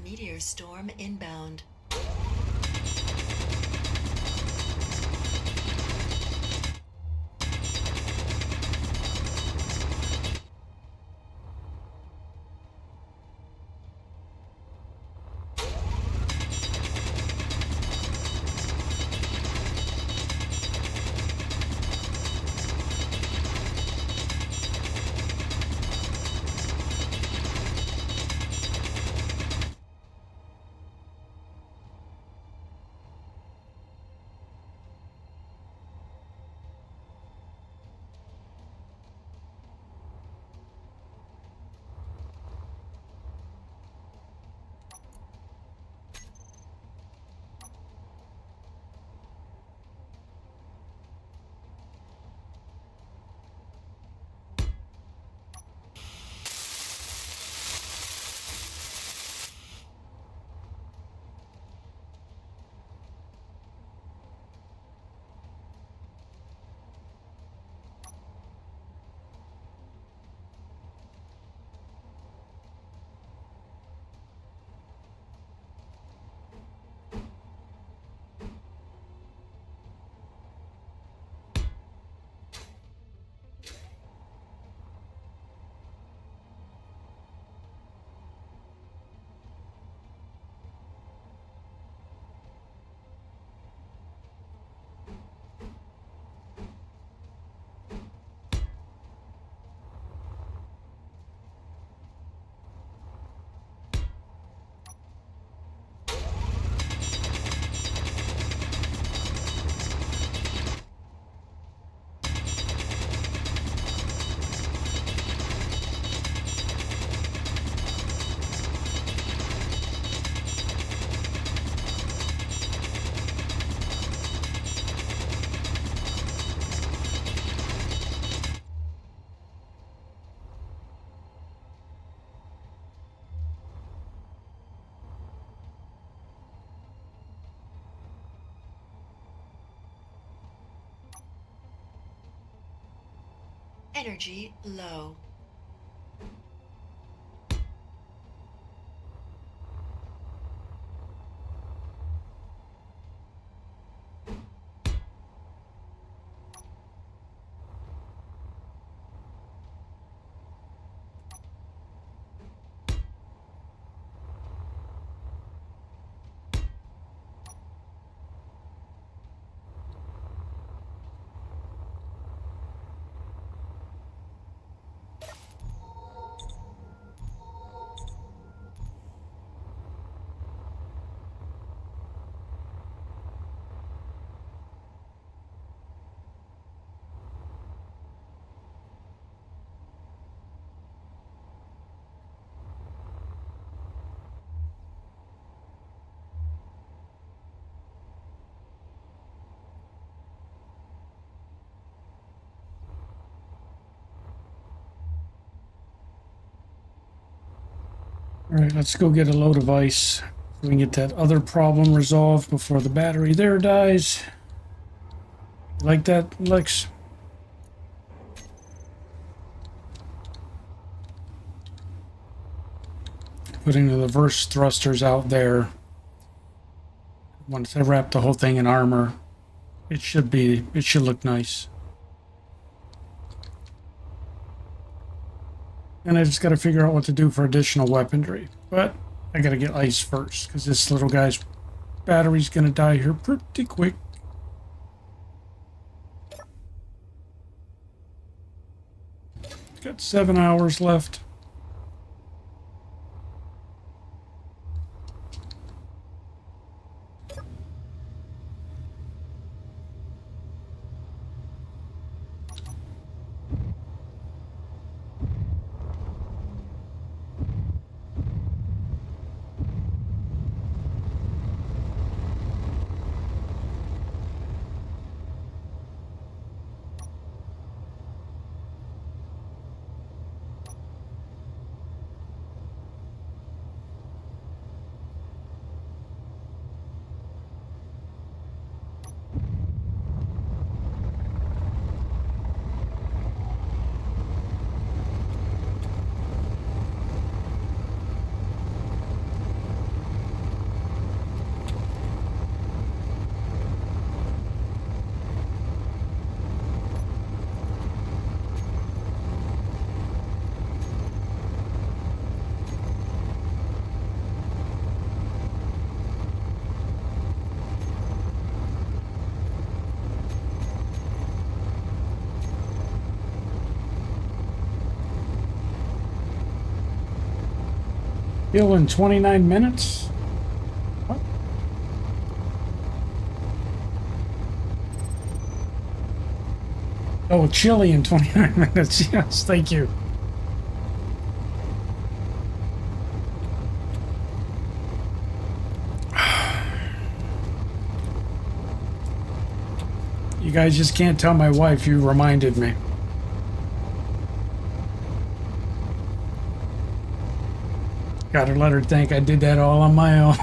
Meteor storm inbound. Energy low. all right, let's go get a load of ice so we can get that other problem resolved before the battery there dies. You like that, Lex? Putting the reverse thrusters out there. Once I wrap the whole thing in armor, it should look nice. And I just got to figure out what to do for additional weaponry. But I got to get ice first, because this little guy's battery's going to die here pretty quick. Got 7 hours left. Kill in 29 minutes? What? Oh, chili in 29 minutes. Yes, thank you. You guys just can't tell my wife you reminded me. Gotta let her think I did that all on my own.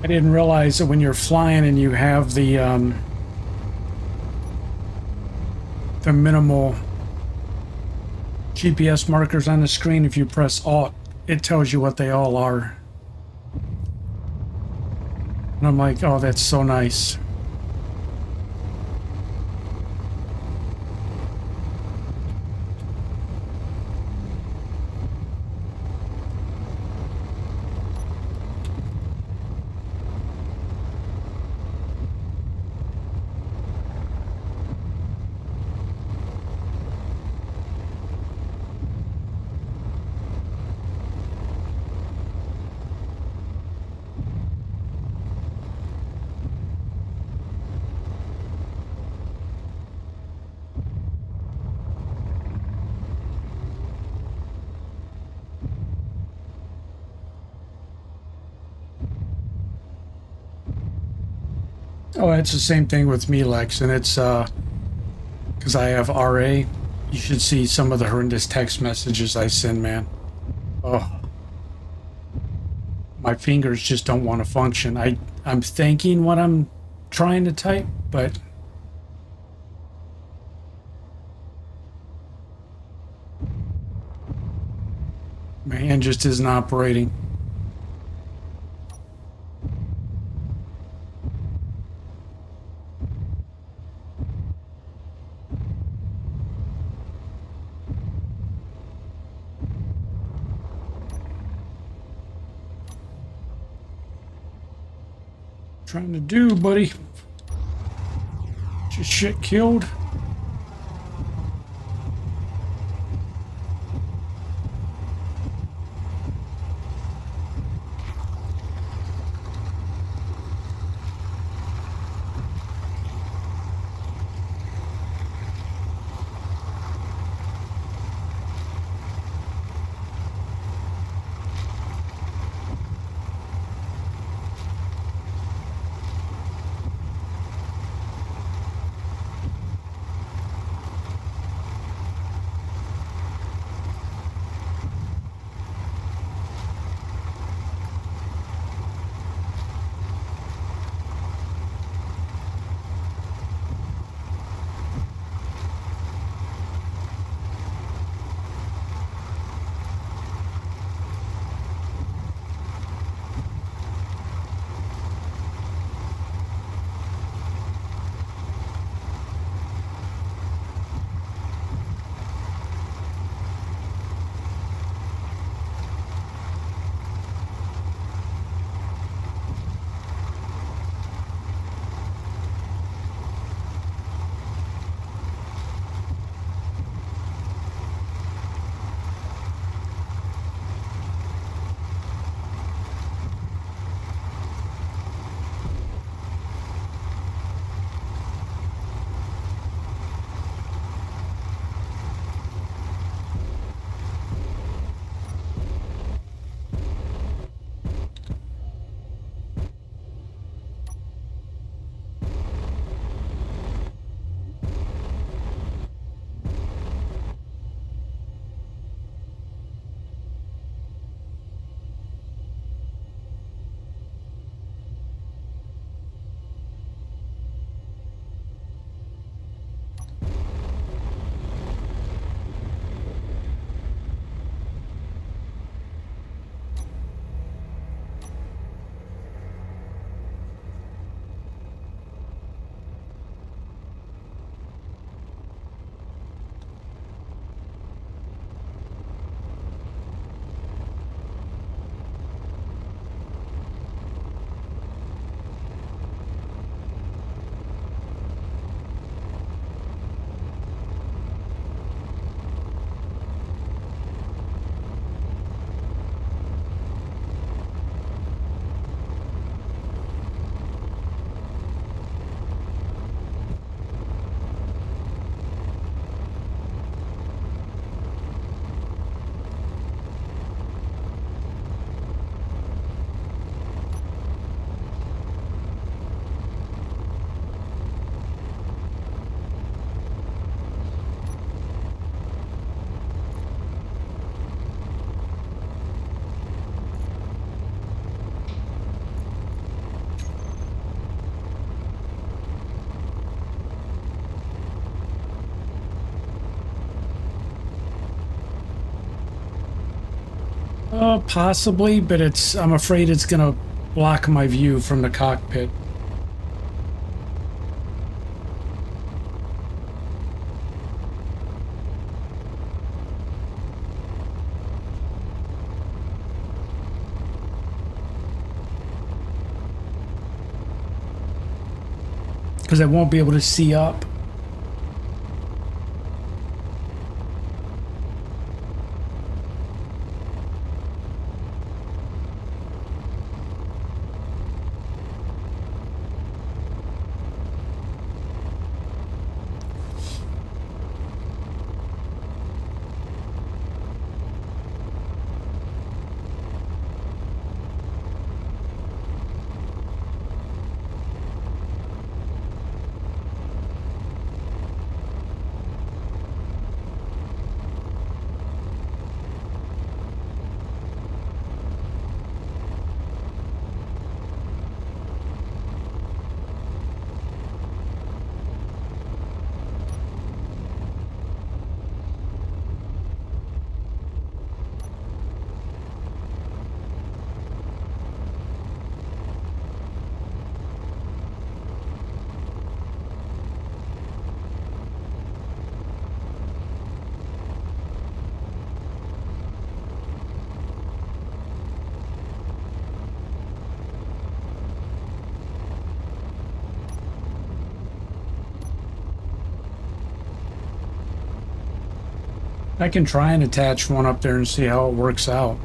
I didn't realize that when you're flying and you have the minimal GPS markers on the screen, if you press Alt, it tells you what they all are. And I'm like, oh, that's so nice. Oh, it's the same thing with me, Lex, and it's because I have RA. You should see some of the horrendous text messages I send, man. Oh, my fingers just don't want to function. I'm thinking what I'm trying to type, but my hand just isn't operating. Trying to do, buddy? Just shit killed. Possibly, but I'm afraid it's gonna block my view from the cockpit. Because I won't be able to see up. I can try and attach one up there and see how it works out.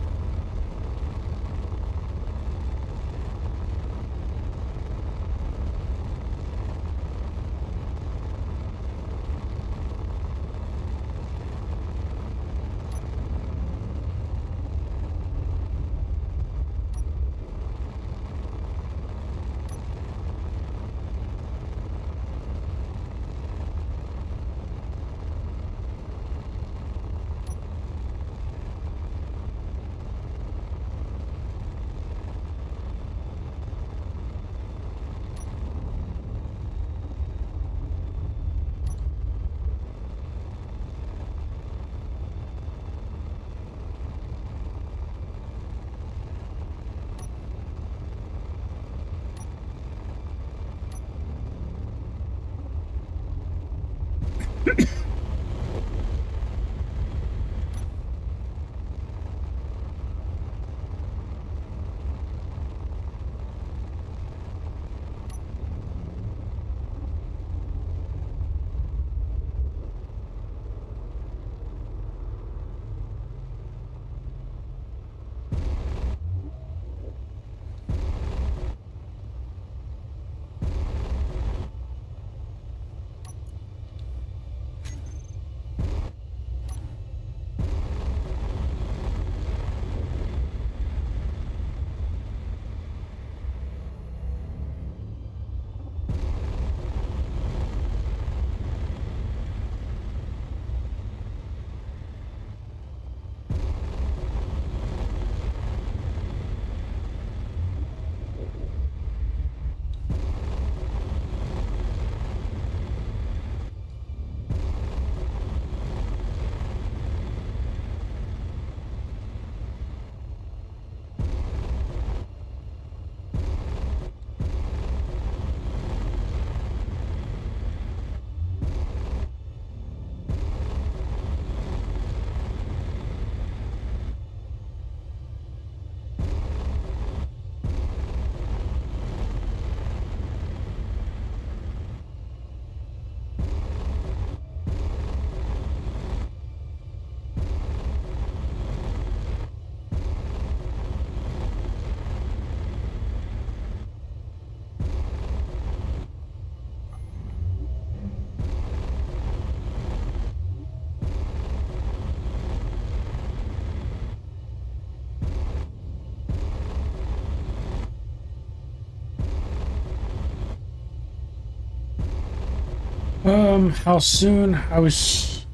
How soon? I was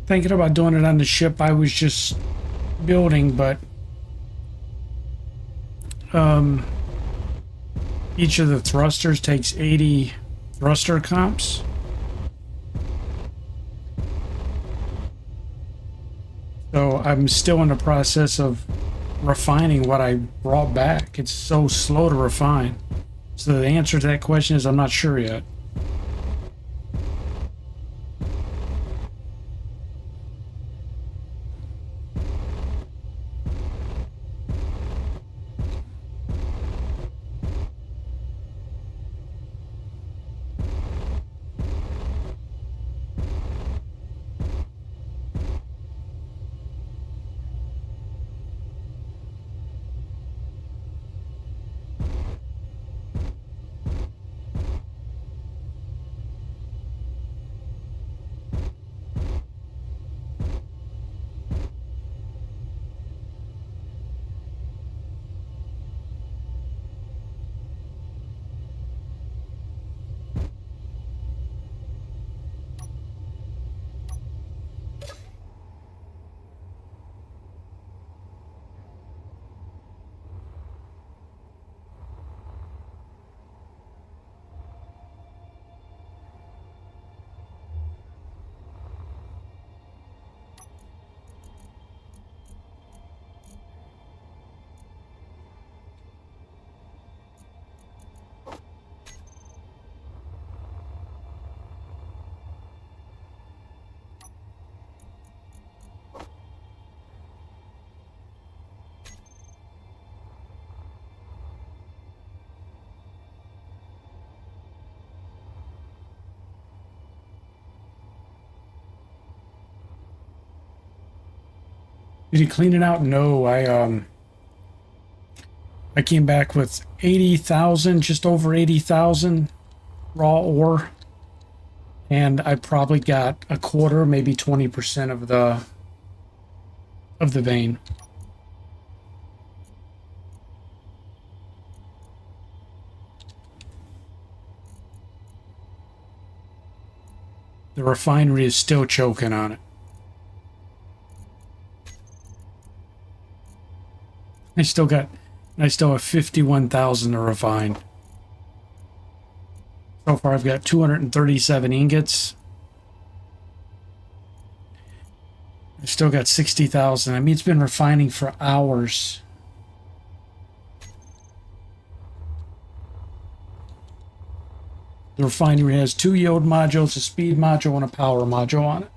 thinking about doing it on the ship I was just building, but each of the thrusters takes 80 thruster comps. So I'm still in the process of refining what I brought back. It's so slow to refine. So the answer to that question is I'm not sure yet. Did he clean it out? No, I came back with 80,000, just over 80,000 raw ore, and I probably got a quarter, maybe 20% of the vein. The refinery is still choking on it. I still have 51,000 to refine. So far I've got 237 ingots. I still got 60,000. I mean, it's been refining for hours. The refinery has 2 yield modules, a speed module, and a power module on it.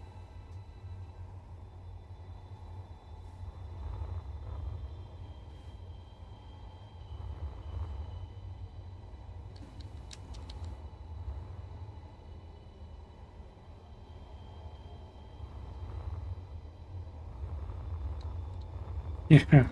Yeah.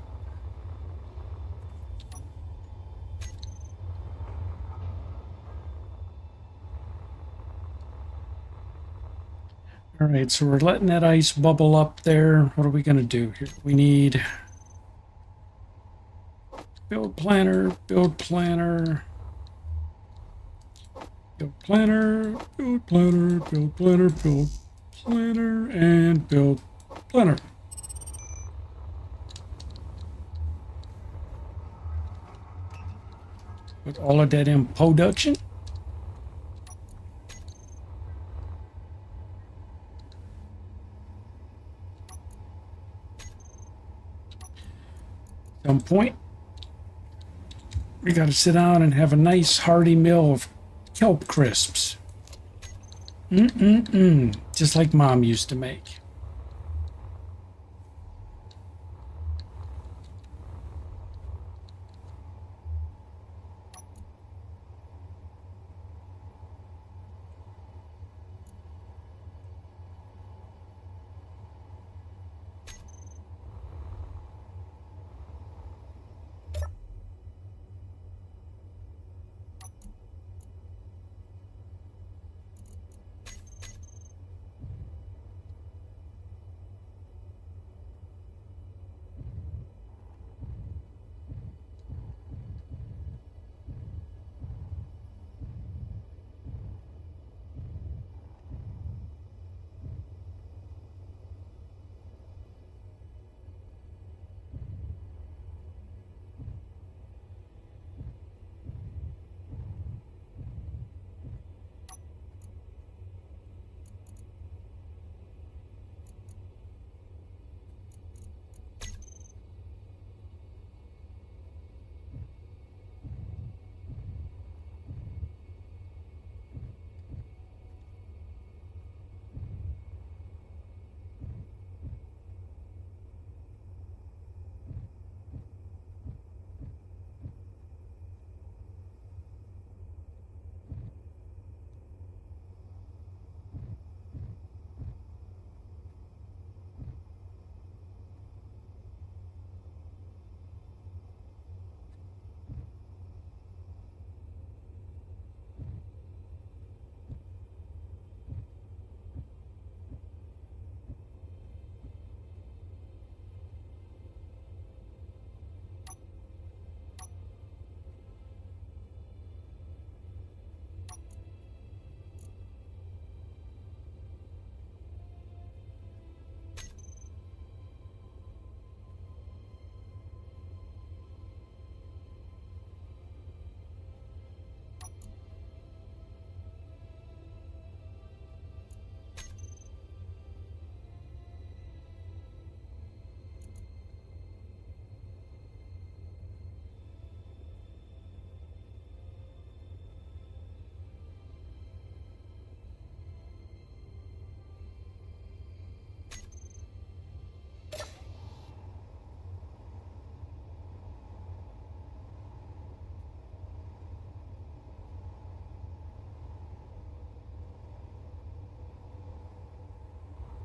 All right, so we're letting that ice bubble up there. What are we going to do here? We need build planner, build planner, build planner, build planner, build planner, build planner, and build planner. Put all of that in production. At some point, we got to sit down and have a nice hearty meal of kelp crisps. Just like Mom used to make.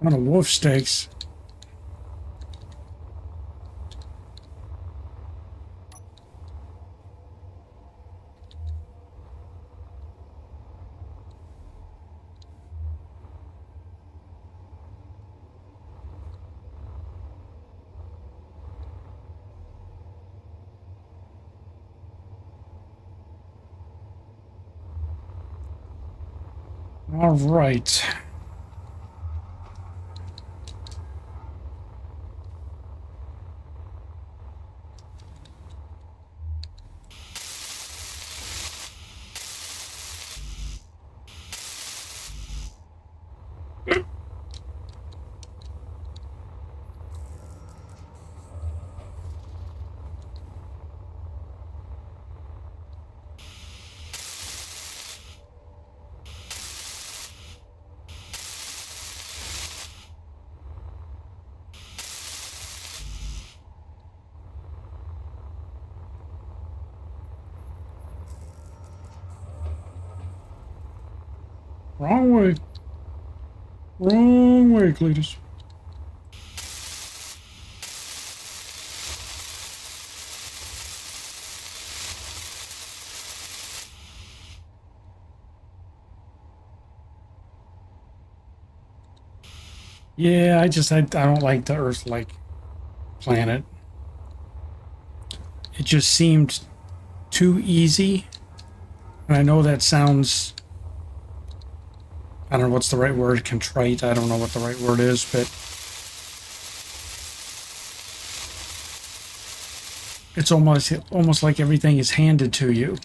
What a wolf steaks. All right. Wrong way. Wrong way, Cletus. Yeah, I don't like the Earth-like planet. It just seemed too easy. And I know that sounds, I don't know what's the right word, contrite. I don't know what the right word is, but it's almost like everything is handed to you.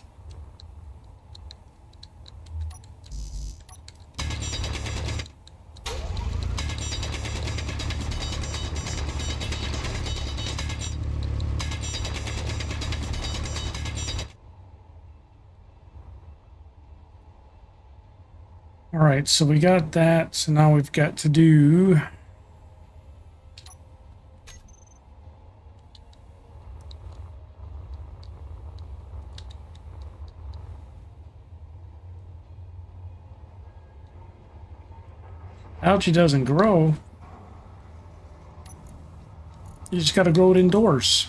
All right, so we got that. So now we've got to do algae doesn't grow. You just got to grow it indoors.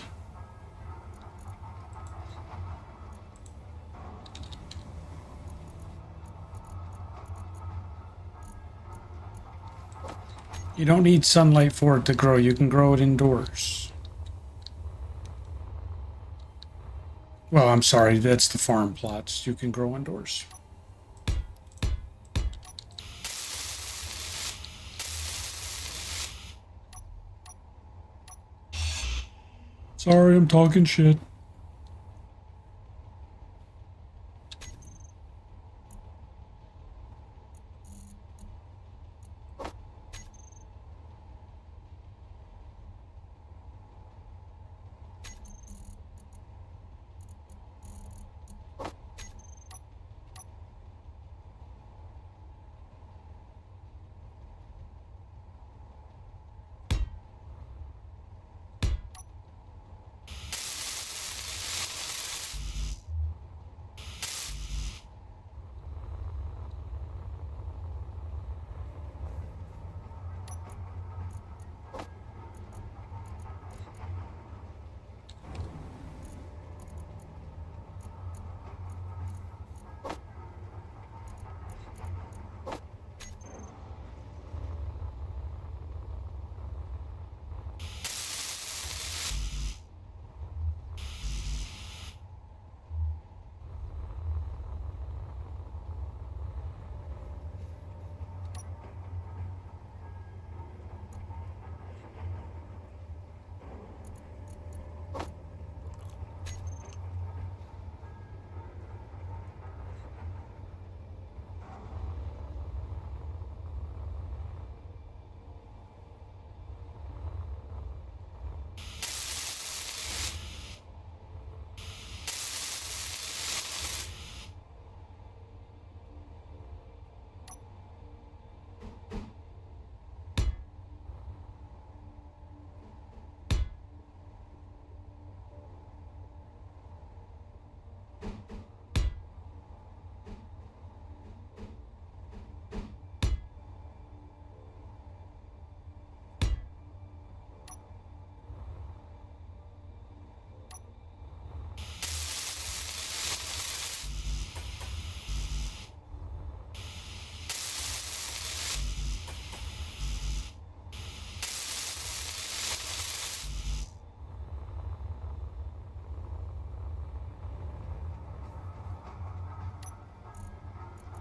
You don't need sunlight for it to grow. You can grow it indoors. Well, I'm sorry, that's the farm plots. You can grow indoors. Sorry, I'm talking shit.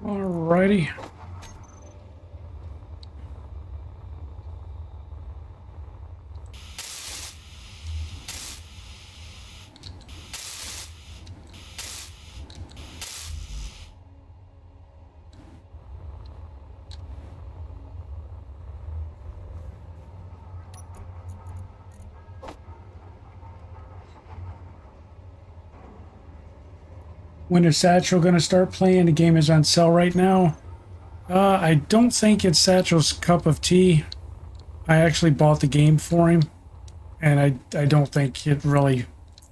Alrighty. When is Satchel going to start playing? The game is on sale right now. I don't think it's Satchel's cup of tea. I actually bought the game for him, and I don't think it really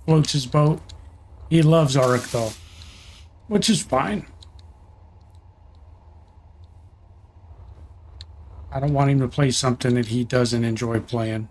floats his boat. He loves Ark, though, which is fine. I don't want him to play something that he doesn't enjoy playing.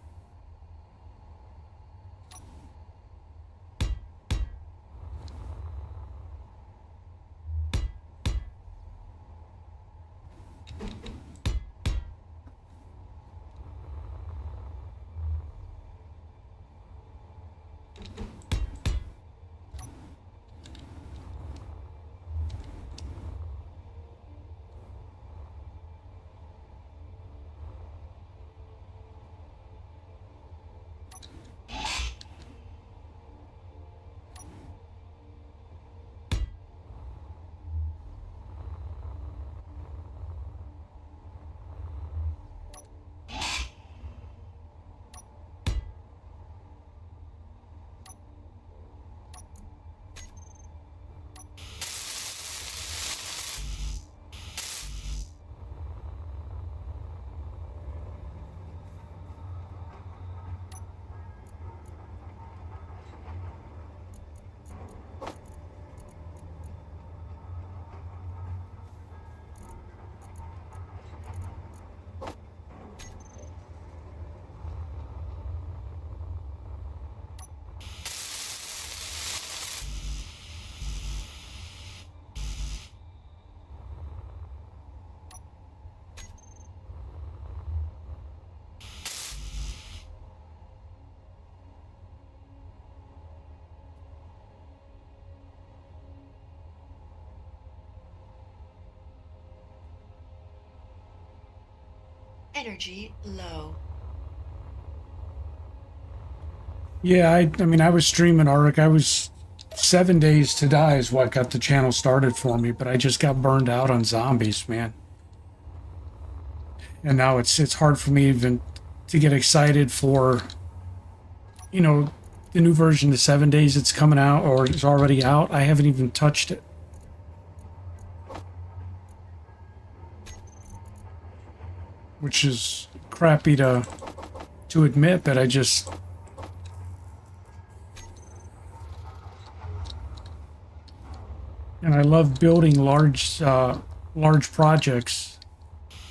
Energy low. Yeah, I mean, I was streaming Ark. I was 7 days to die is what got the channel started for me, but I just got burned out on zombies, man. And now it's hard for me even to get excited for, you know, the new version of 7 days that's coming out or is already out. I haven't even touched it. Which is crappy to admit, but I just... And I love building large projects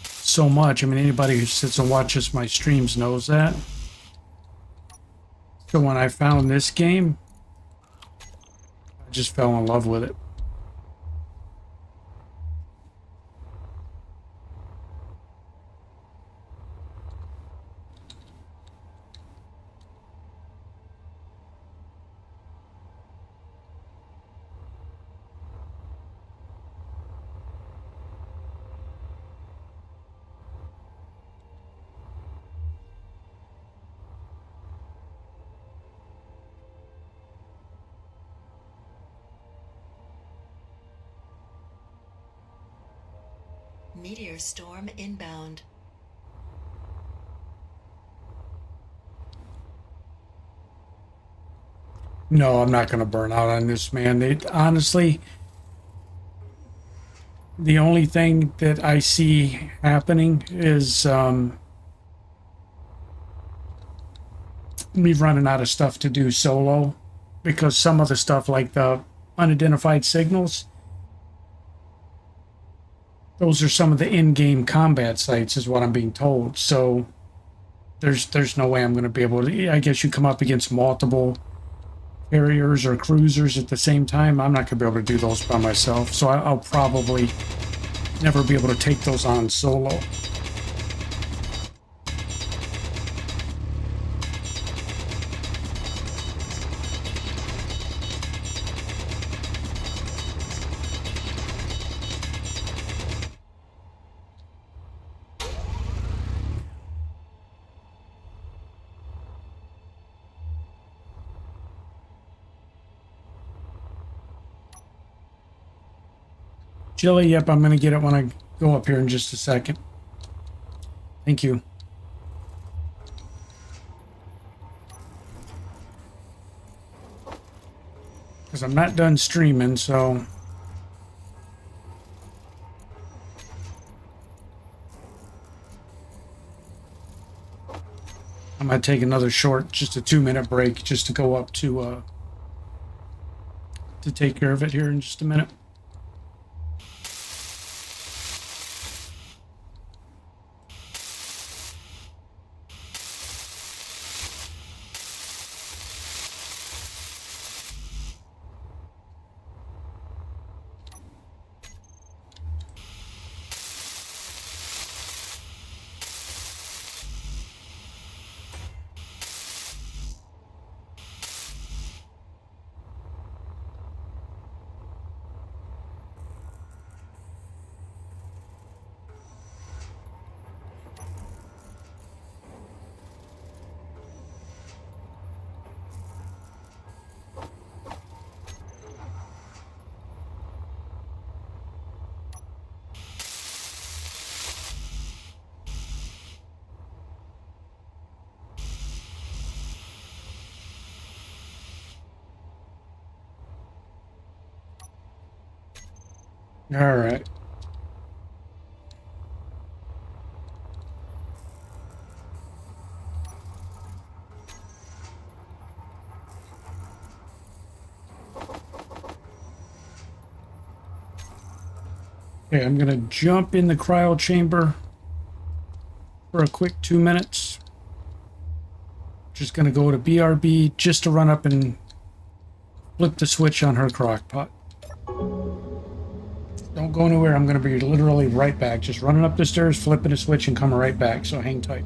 so much. I mean, anybody who sits and watches my streams knows that. So when I found this game, I just fell in love with it. Meteor storm inbound. No, I'm not going to burn out on this, man. Honestly, the only thing that I see happening is me running out of stuff to do solo, because some of the stuff like the unidentified signals, those are some of the in-game combat sites is what I'm being told. So there's no way I'm going to be able to... I guess you come up against multiple carriers or cruisers at the same time. I'm not going to be able to do those by myself. So I'll probably never be able to take those on solo. Chili, yep, I'm going to get it when I go up here in just a second. Thank you. Because I'm not done streaming, so... I'm going to take another short, just a 2-minute break, just to go up to take care of it here in just a minute. All right. Okay, I'm going to jump in the cryo chamber for a quick 2 minutes. Just going to go to BRB just to run up and flip the switch on her crock pot. Don't go anywhere. I'm going to be literally right back. Just running up the stairs, flipping a switch, and coming right back. So hang tight.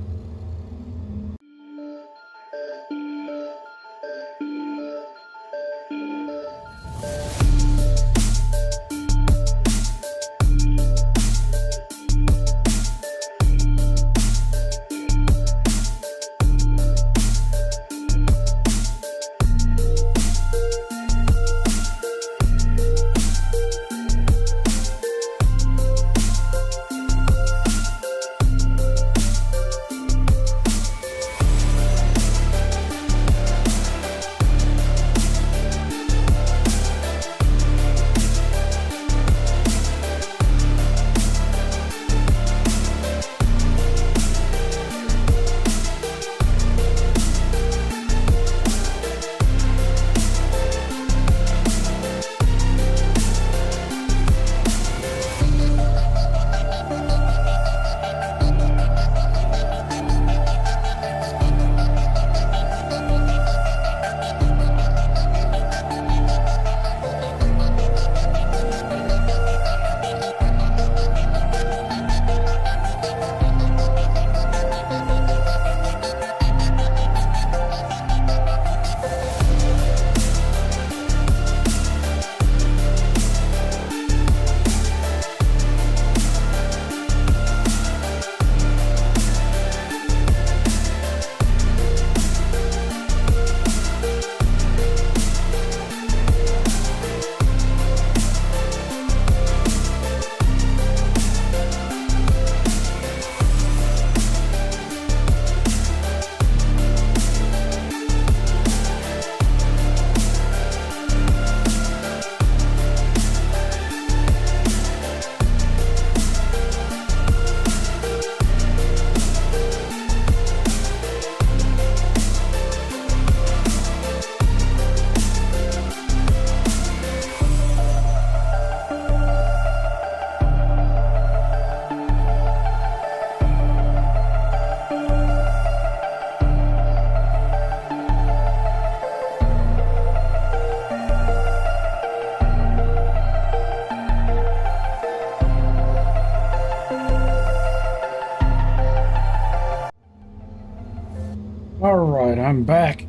All right, I'm back.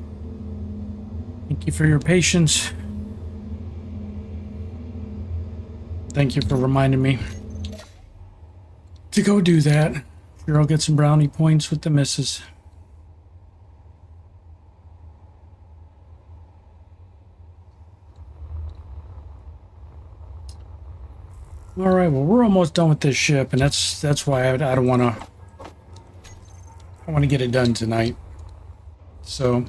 Thank you for your patience. Thank you for reminding me to go do that. Sure, I'll get some brownie points with the missus. All right, well, we're almost done with this ship, and that's why I don't want to. I want to get it done tonight. So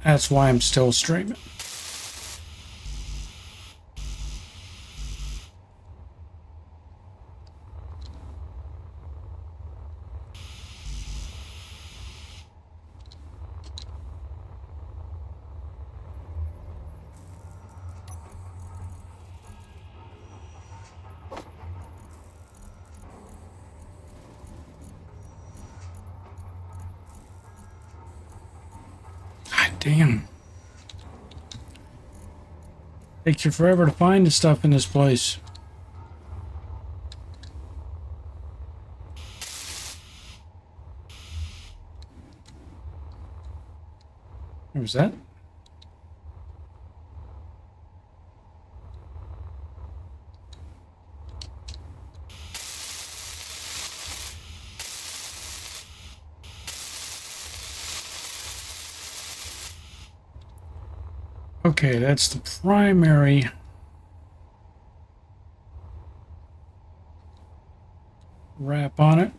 that's why I'm still streaming. God damn. Takes you forever to find the stuff in this place. What was that? Okay, that's the primary wrap on it.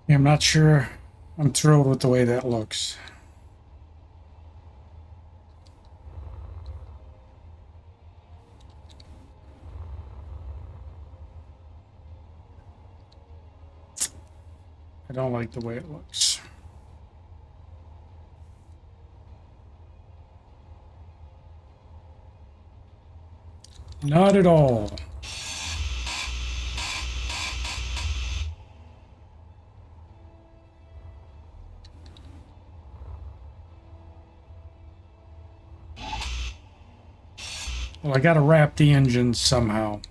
Yeah, I'm not sure I'm thrilled with the way that looks. I don't like the way it looks. Not at all. Well, I gotta wrap the engine somehow.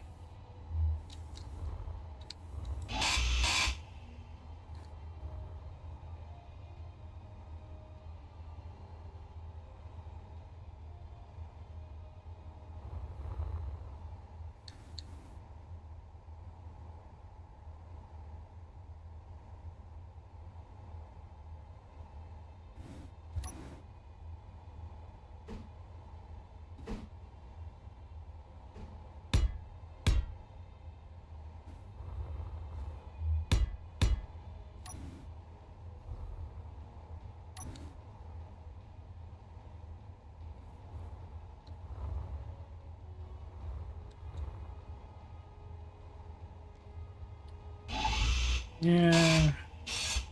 Yeah,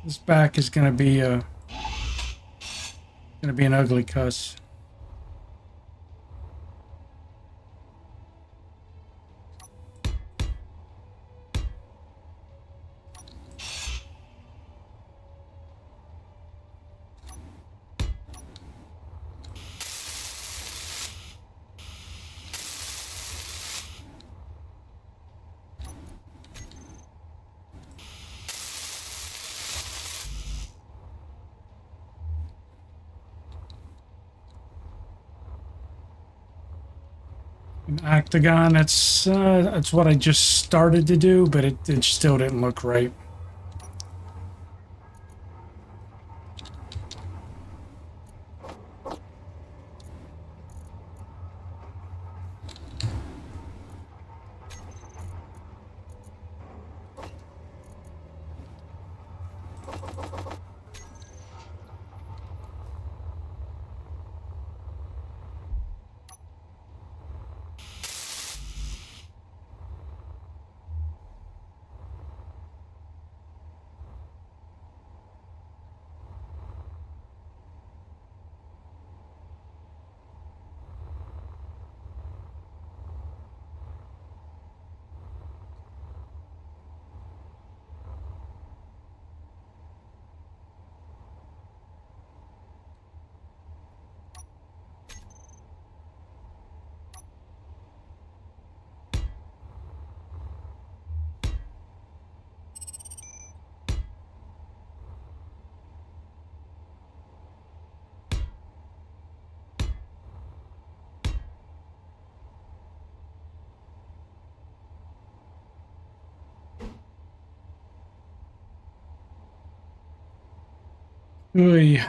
this back is gonna be an ugly cuss. An octagon, that's what I just started to do, but it still didn't look right. Oy.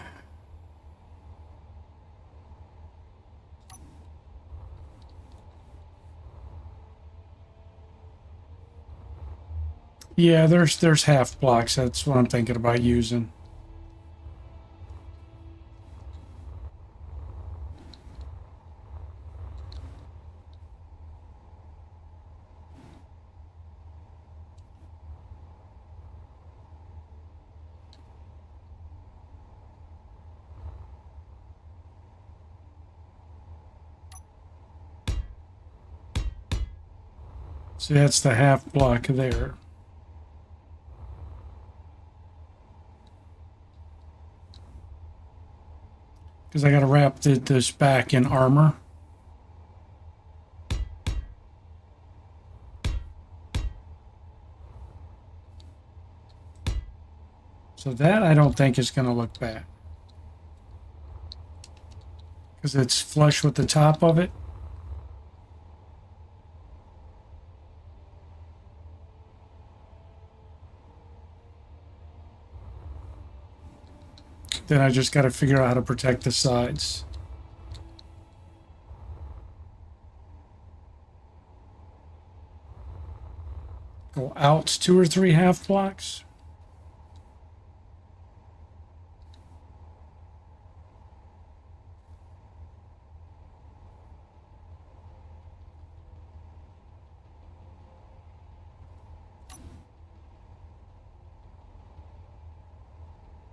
Yeah, there's half blocks. That's what I'm thinking about using. So that's the half block there. Because I got to wrap this back in armor. So that I don't think is going to look bad. Because it's flush with the top of it. Then I just got to figure out how to protect the sides. Go out 2 or 3 half blocks.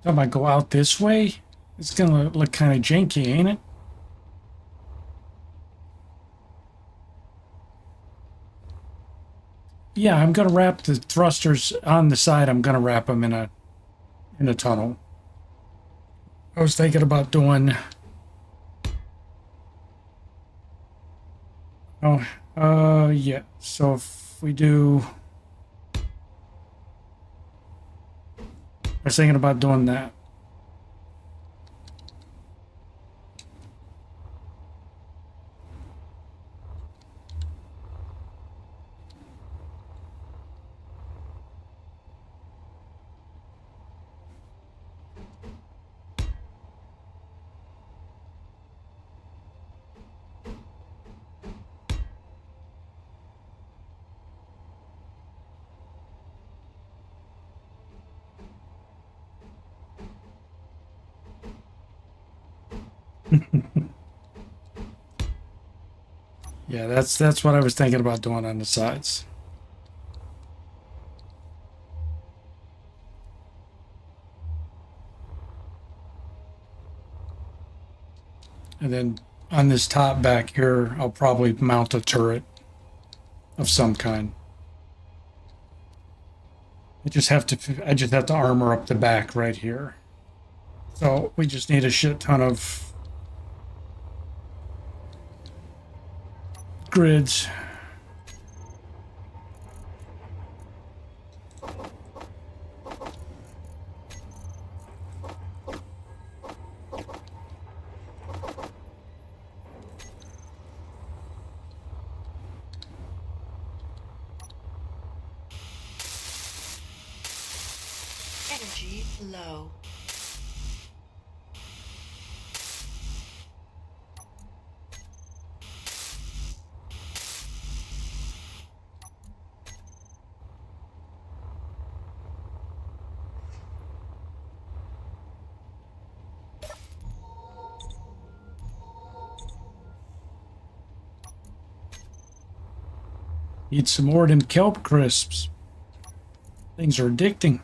I might go out this way. It's gonna look kind of janky, ain't it? Yeah, I'm gonna wrap the thrusters on the side. I'm gonna wrap them in a tunnel. I was thinking about doing. Oh, yeah. So if we do, I was thinking about doing that. Yeah, that's what I was thinking about doing on the sides. And then on this top back here, I'll probably mount a turret of some kind. I just have to armor up the back right here. So we just need a shit ton of grids. Energy low. Eat some more of them kelp crisps. Things are addicting.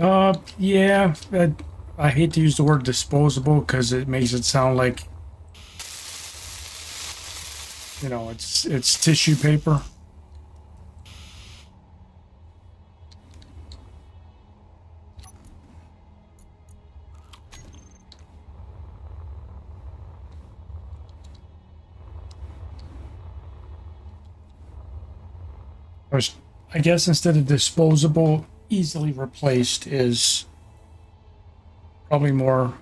Yeah, I hate to use the word disposable because it makes it sound like, you know, it's tissue paper. I guess instead of disposable, easily replaced is probably more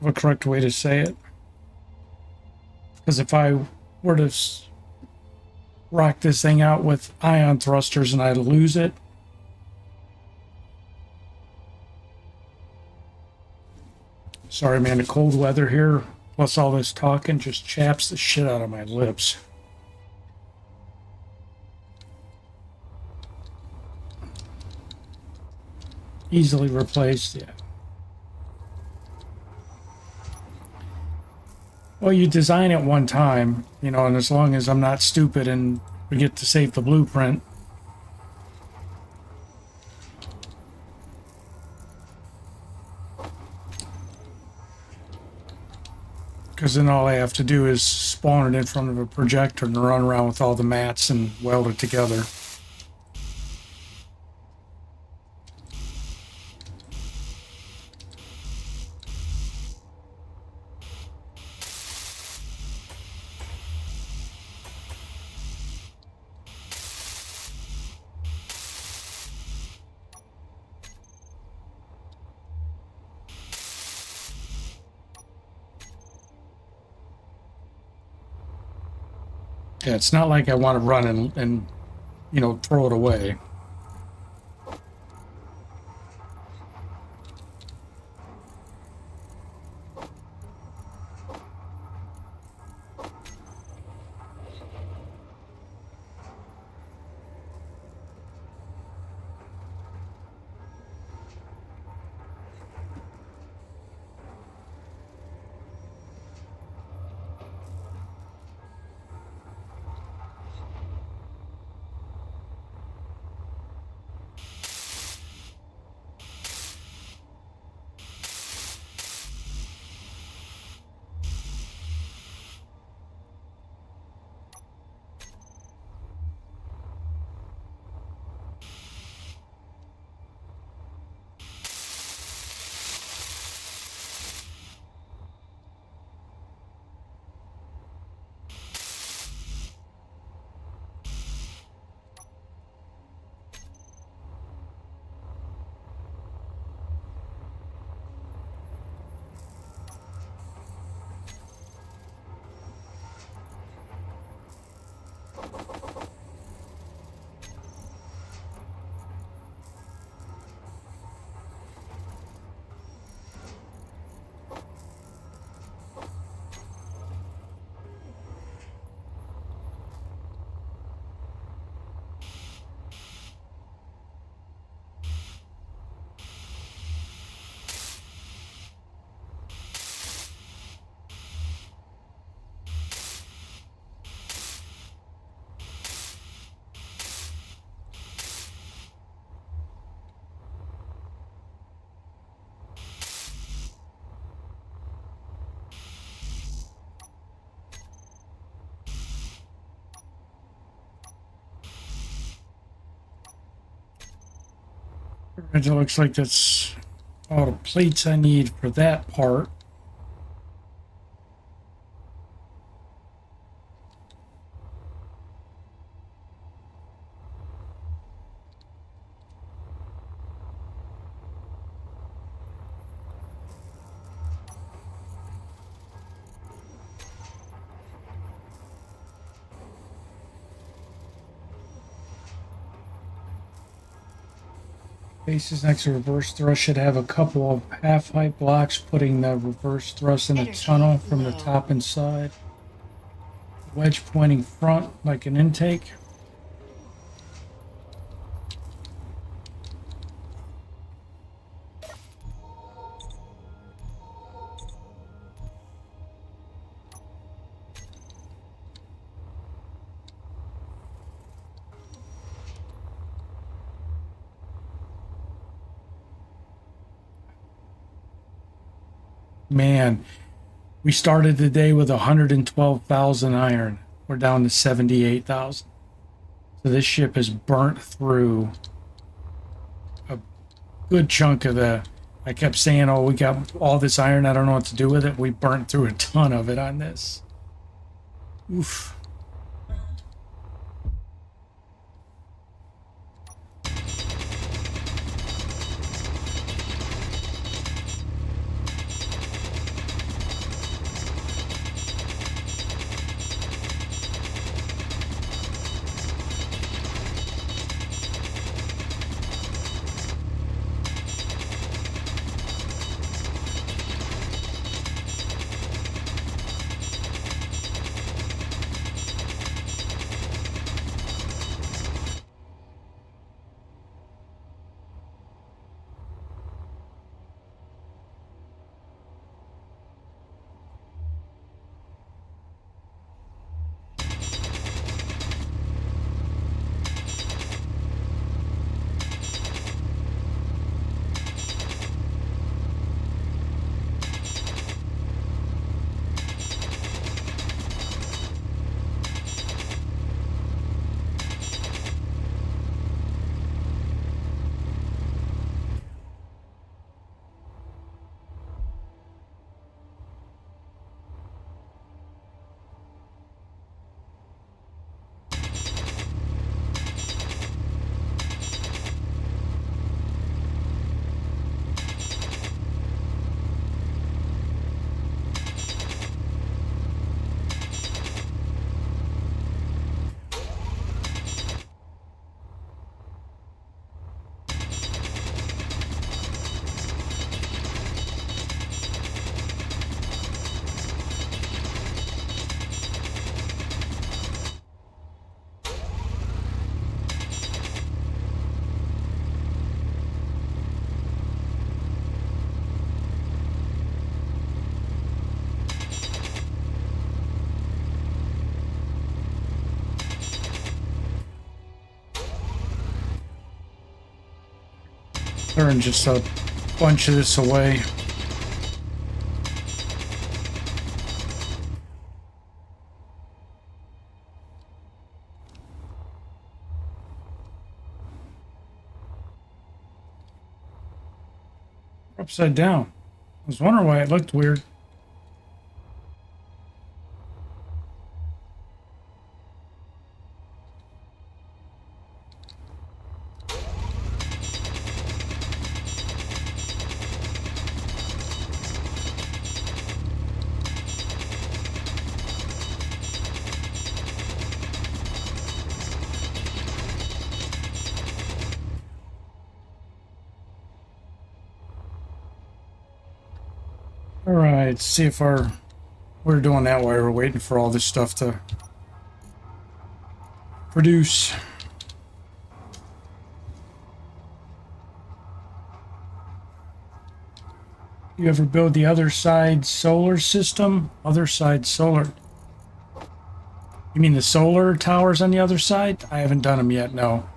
of a correct way to say it. Because if I were to rock this thing out with ion thrusters and I lose it, sorry man, the cold weather here plus all this talking just chaps the shit out of my lips. Easily replaced, yeah. Well, you design it one time, you know, and as long as I'm not stupid and forget to save the blueprint, because then all I have to do is spawn it in front of a projector and run around with all the mats and weld it together. Yeah, it's not like I want to run and you know, throw it away. It looks like that's all the plates I need for that part. Bases next to reverse thrust should have a couple of half-height blocks putting the reverse thrust in a Energy tunnel from the low. top and side. Wedge pointing front like an intake. Man, we started the day with 112,000 iron. We're down to 78,000. So this ship has burnt through a good chunk of the... I kept saying, oh, we got all this iron, I don't know what to do with it. We burnt through a ton of it on this. Oof. Turn just a bunch of this away. Upside down. I was wondering why it looked weird. All right, see if we're doing that while we're waiting for all this stuff to produce. You ever build the other side solar system? Other side solar. You mean the solar towers on the other side? I haven't done them yet, no.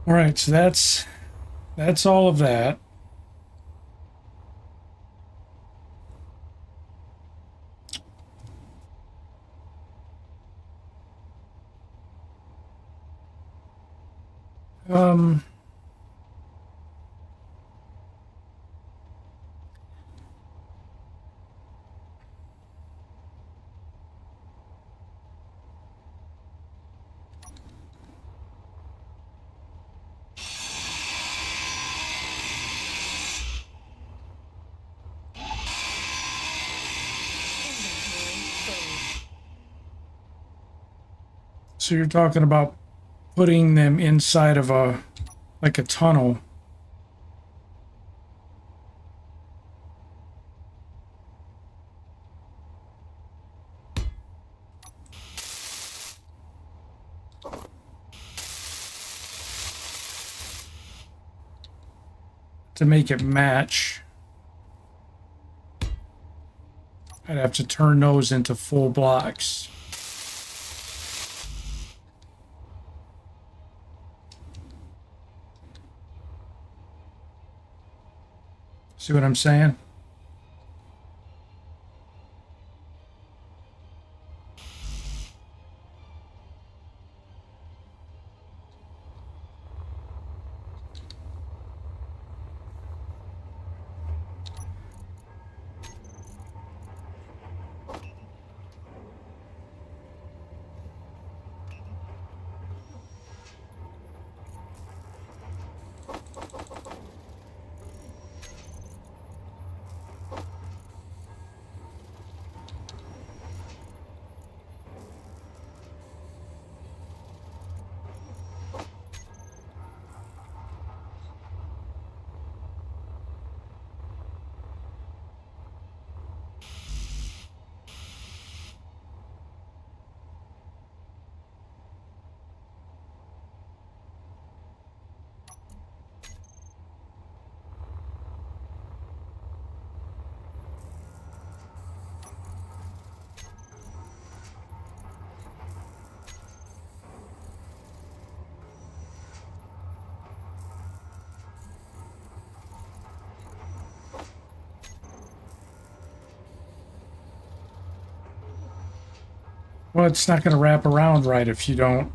All right, so that's all of that. Um, so you're talking about putting them inside of like a tunnel. to make it match, I'd have to turn those into full blocks. See what I'm saying? Well, it's not going to wrap around right if you don't.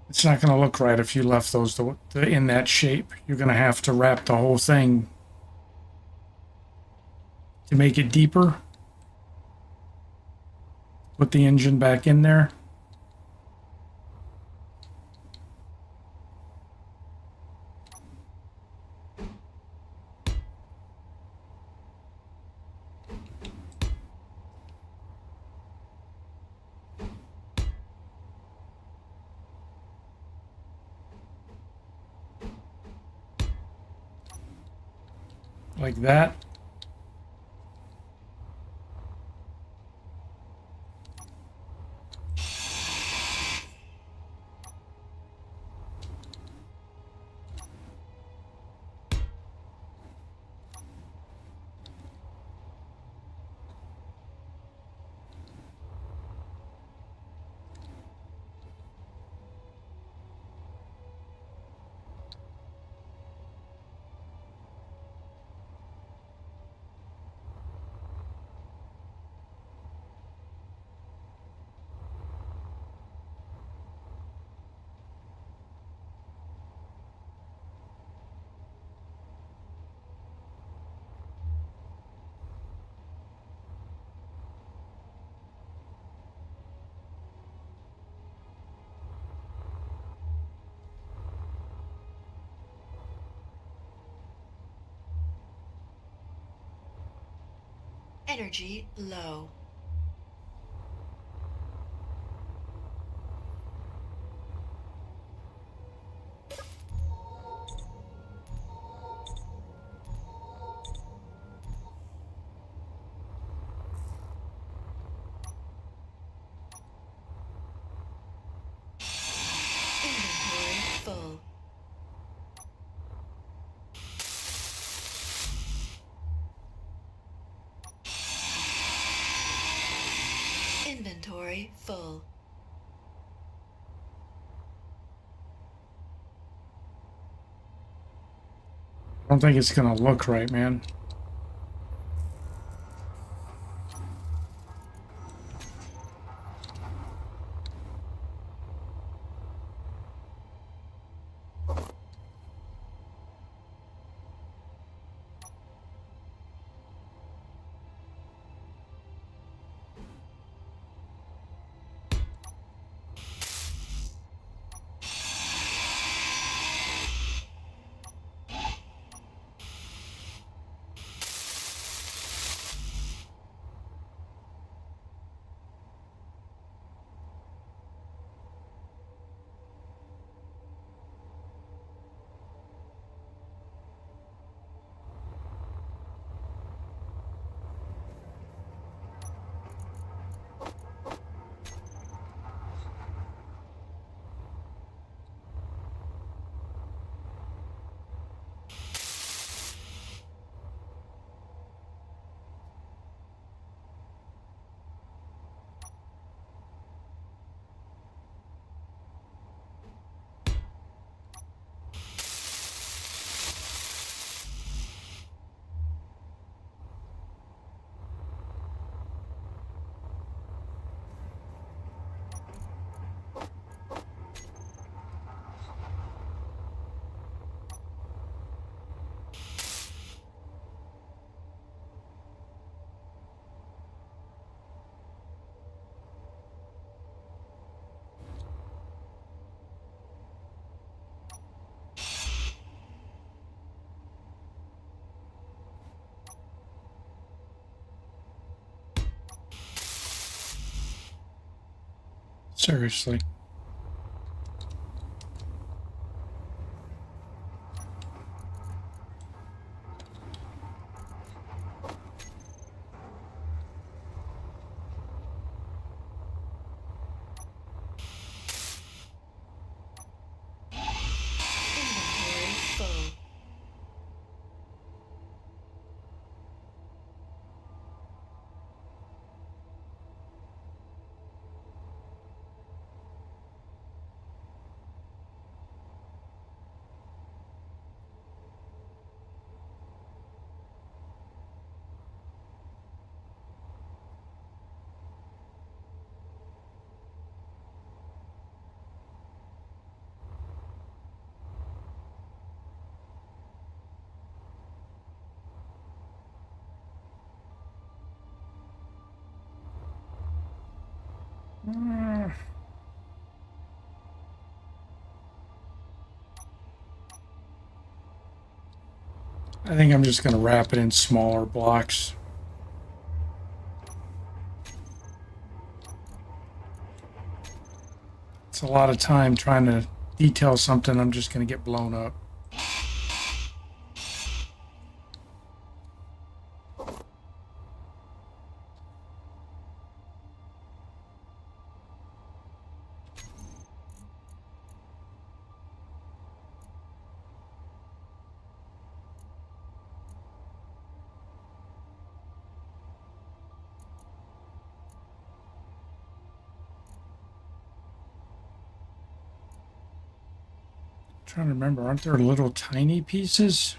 It's not going to look right if you left those in that shape. You're going to have to wrap the whole thing to make it deeper. Put the engine back in there. Like that. Energy low. Inventory full. Inventory full. I don't think it's going to look right, man. Seriously. Inventory full. I think I'm just going to wrap it in smaller blocks. It's a lot of time trying to detail something. I'm just going to get blown up. Trying to remember, aren't there little tiny pieces?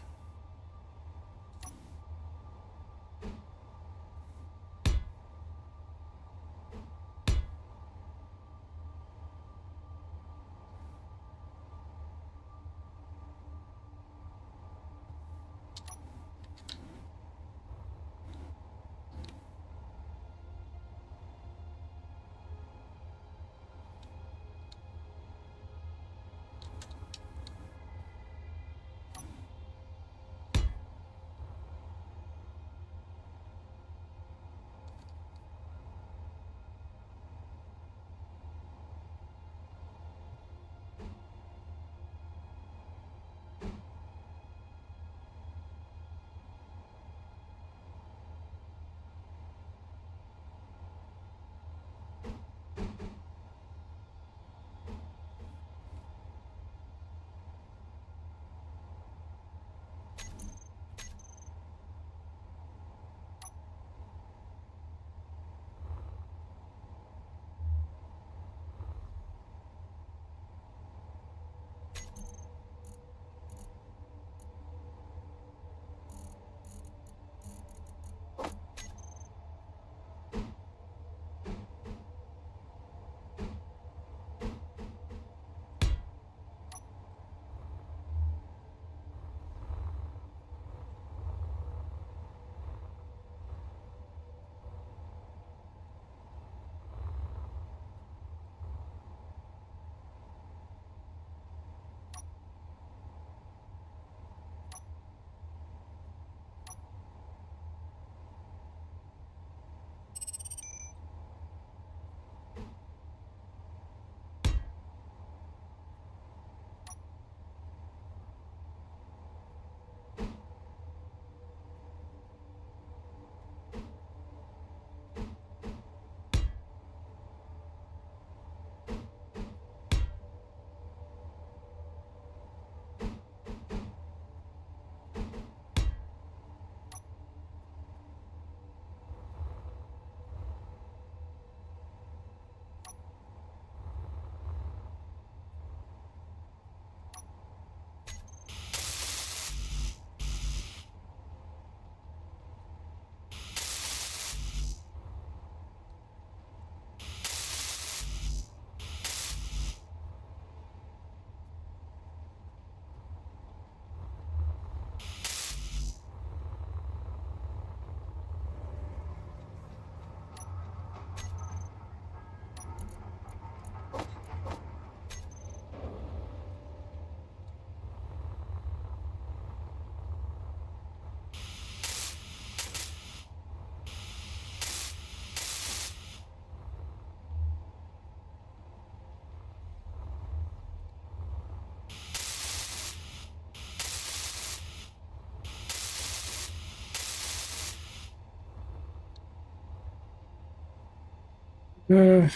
Uh,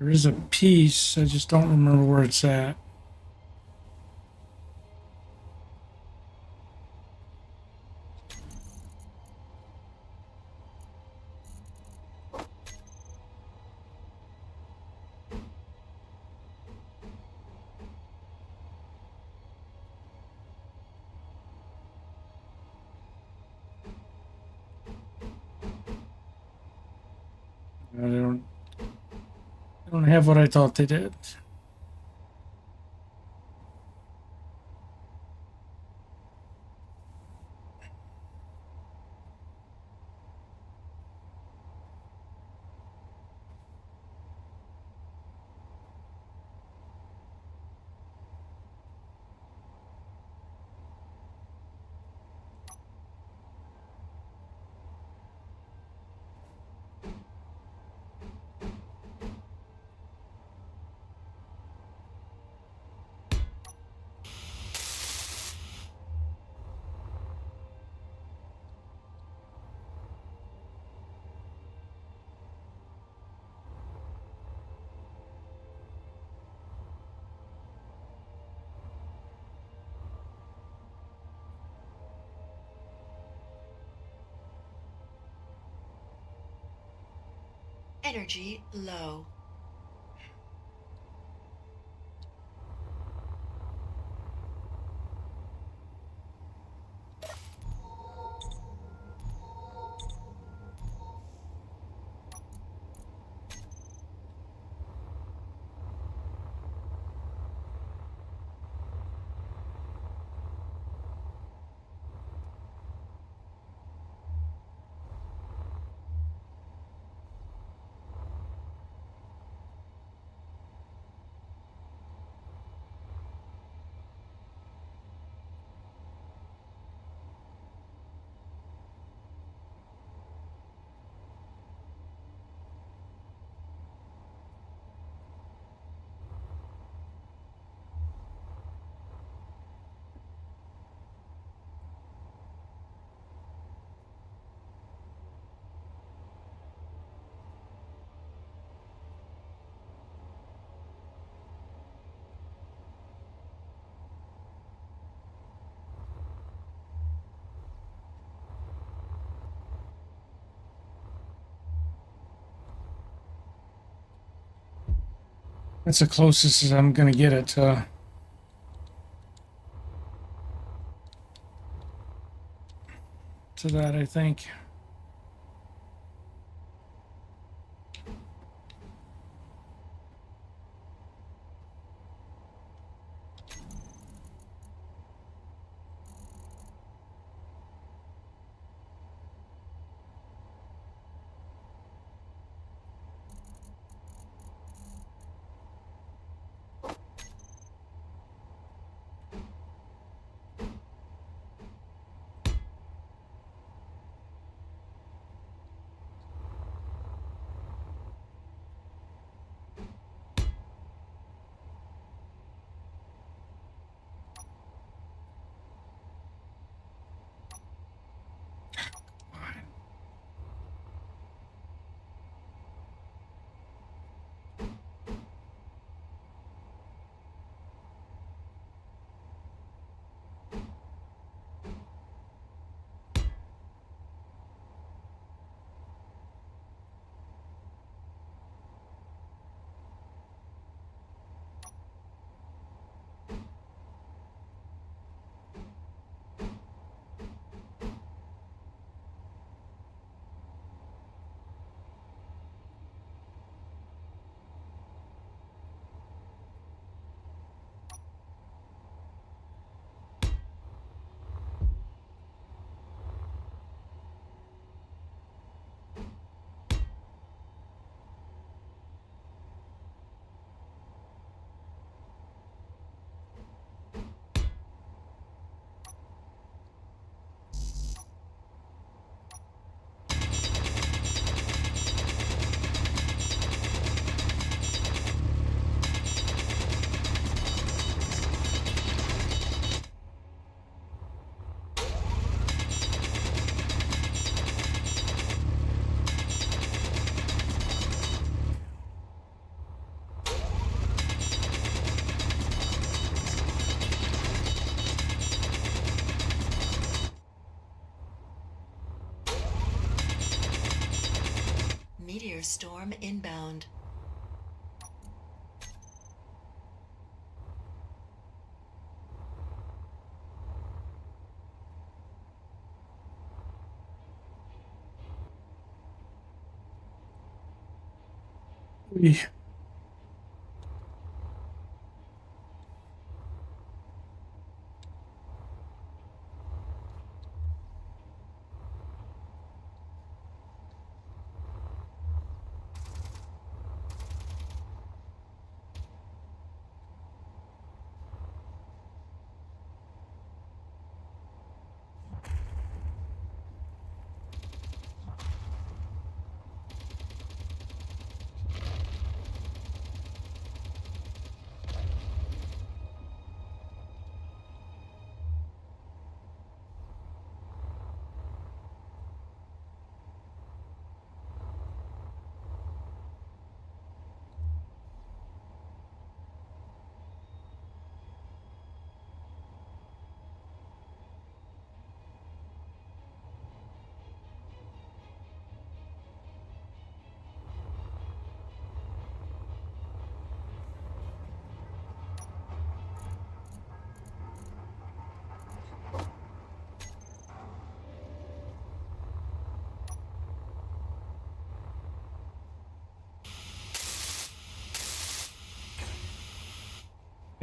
there is a piece. I just don't remember where it's at. They don't have what I thought they did. Energy low. That's the closest as I'm gonna get it to that, I think. Thunderstorm inbound. We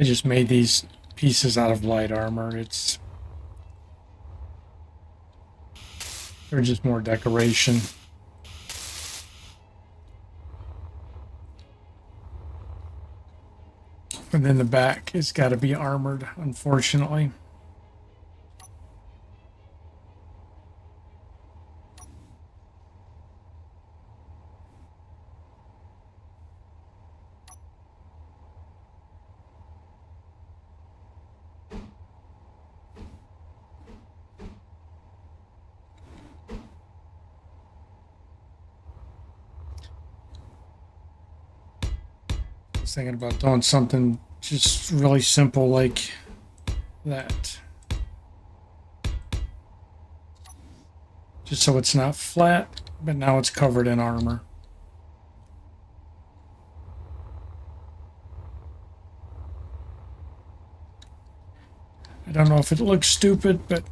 I just made these pieces out of light armor. They're just more decoration. And then the back has got to be armored, unfortunately. I was thinking about doing something just really simple like that. Just so it's not flat, but now it's covered in armor. I don't know if it looks stupid, but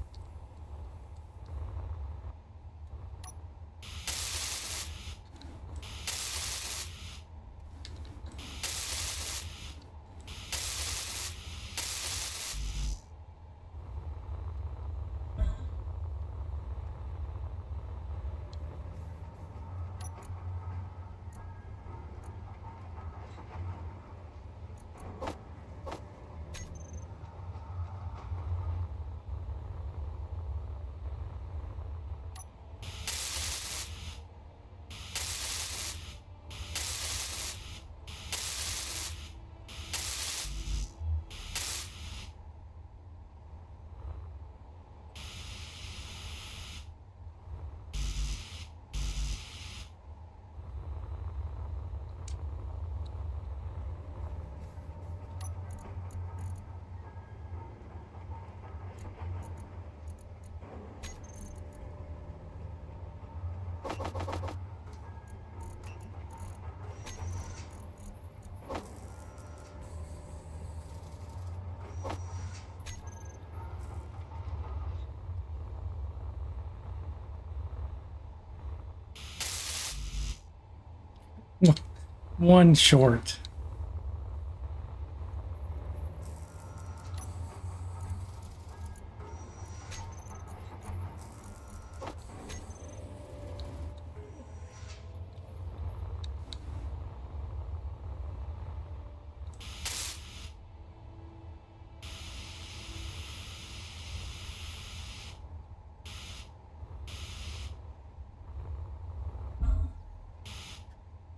one short.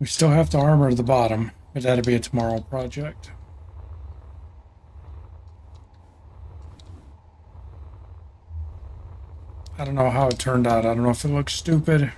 We still have to armor the bottom, but that'll be a tomorrow project. I don't know how it turned out. I don't know if it looks stupid.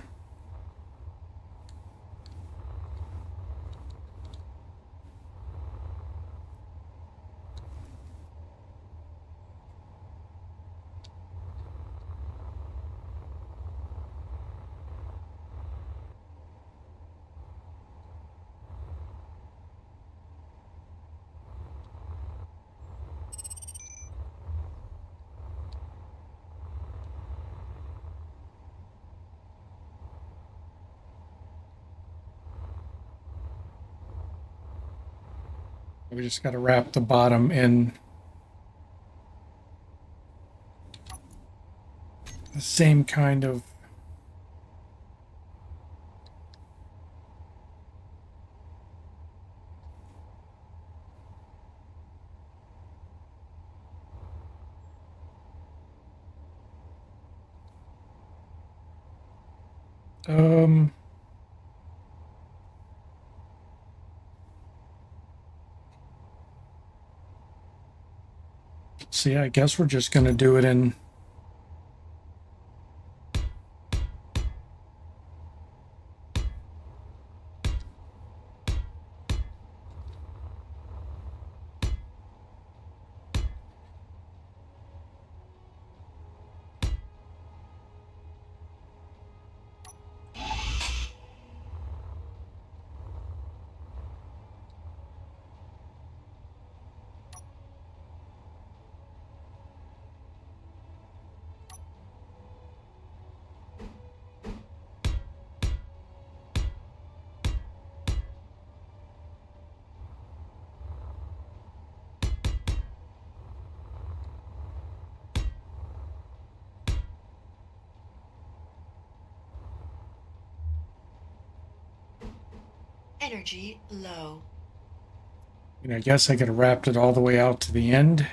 We just got to wrap the bottom in the same kind of see, I guess we're just going to do it in Energy low. I guess I could have wrapped it all the way out to the end.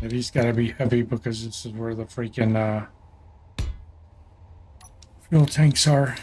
And he's got to be heavy because this is where the freaking fuel tanks are.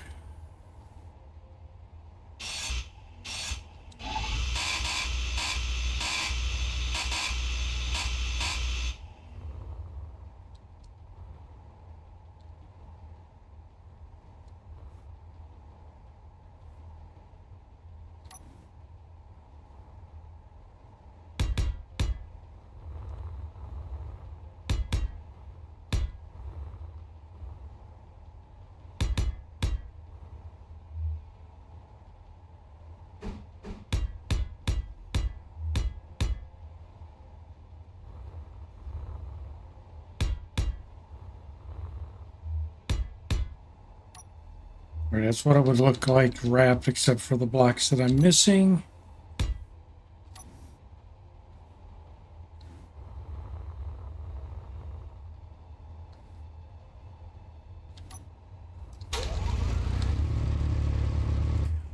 All right, that's what it would look like wrapped, except for the blocks that I'm missing.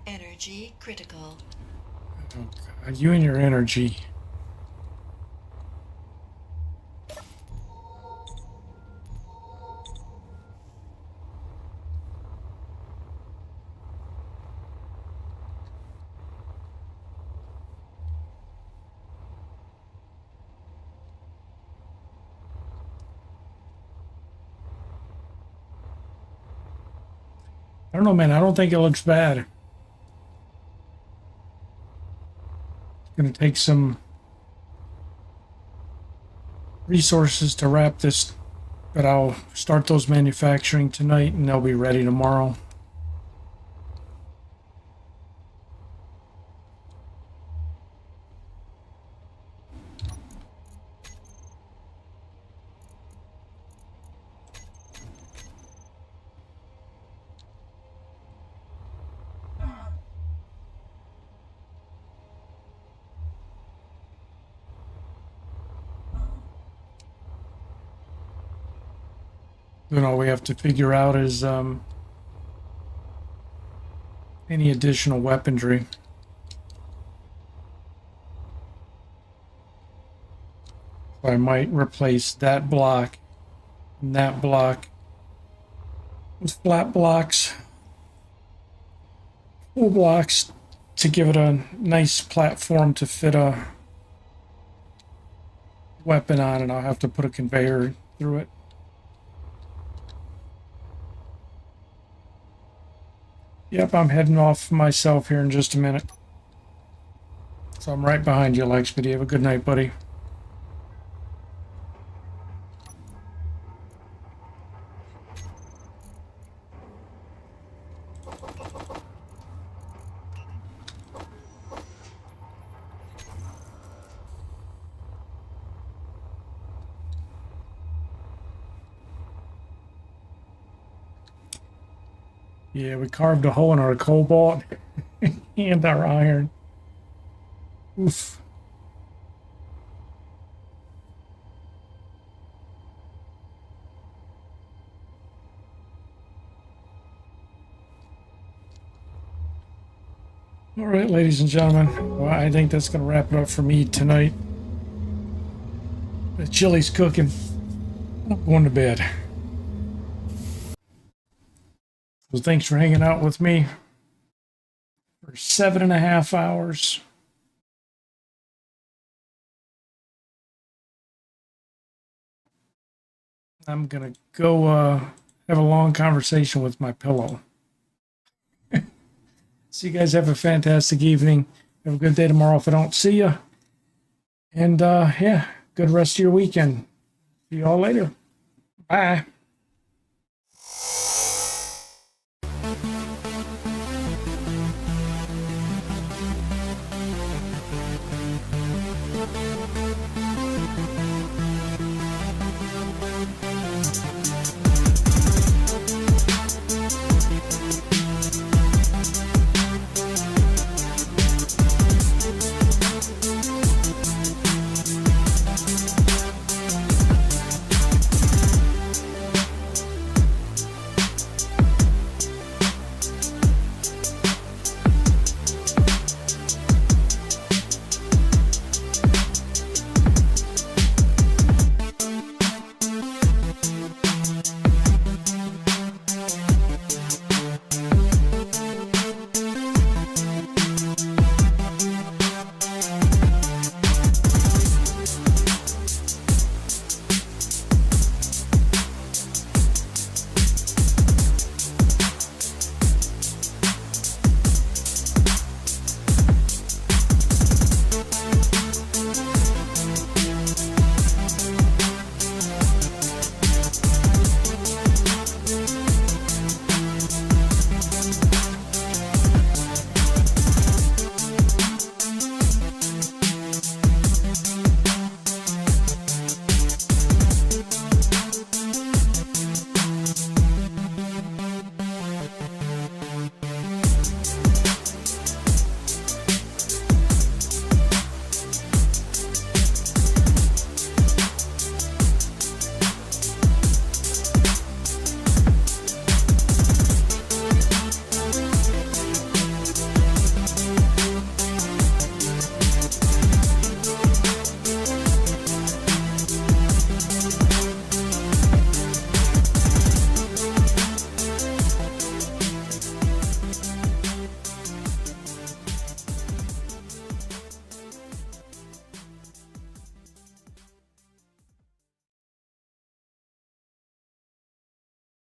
Energy critical. Oh God, you and your energy. I don't know, man. I don't think it looks bad. It's going to take some resources to wrap this, but I'll start those manufacturing tonight and they'll be ready tomorrow. Then all we have to figure out is any additional weaponry. So I might replace that block and that block with flat blocks, full blocks, to give it a nice platform to fit a weapon on, and I'll have to put a conveyor through it. Yep, I'm heading off myself here in just a minute. So I'm right behind you, Lex. But you have a good night, buddy. Yeah, we carved a hole in our cobalt and our iron. Oof. All right, ladies and gentlemen. Well, I think that's going to wrap it up for me tonight. The chili's cooking. I'm going to bed. So thanks for hanging out with me for 7.5 hours. I'm going to go have a long conversation with my pillow. So you guys have a fantastic evening. Have a good day tomorrow if I don't see you. And yeah, good rest of your weekend. See you all later. Bye.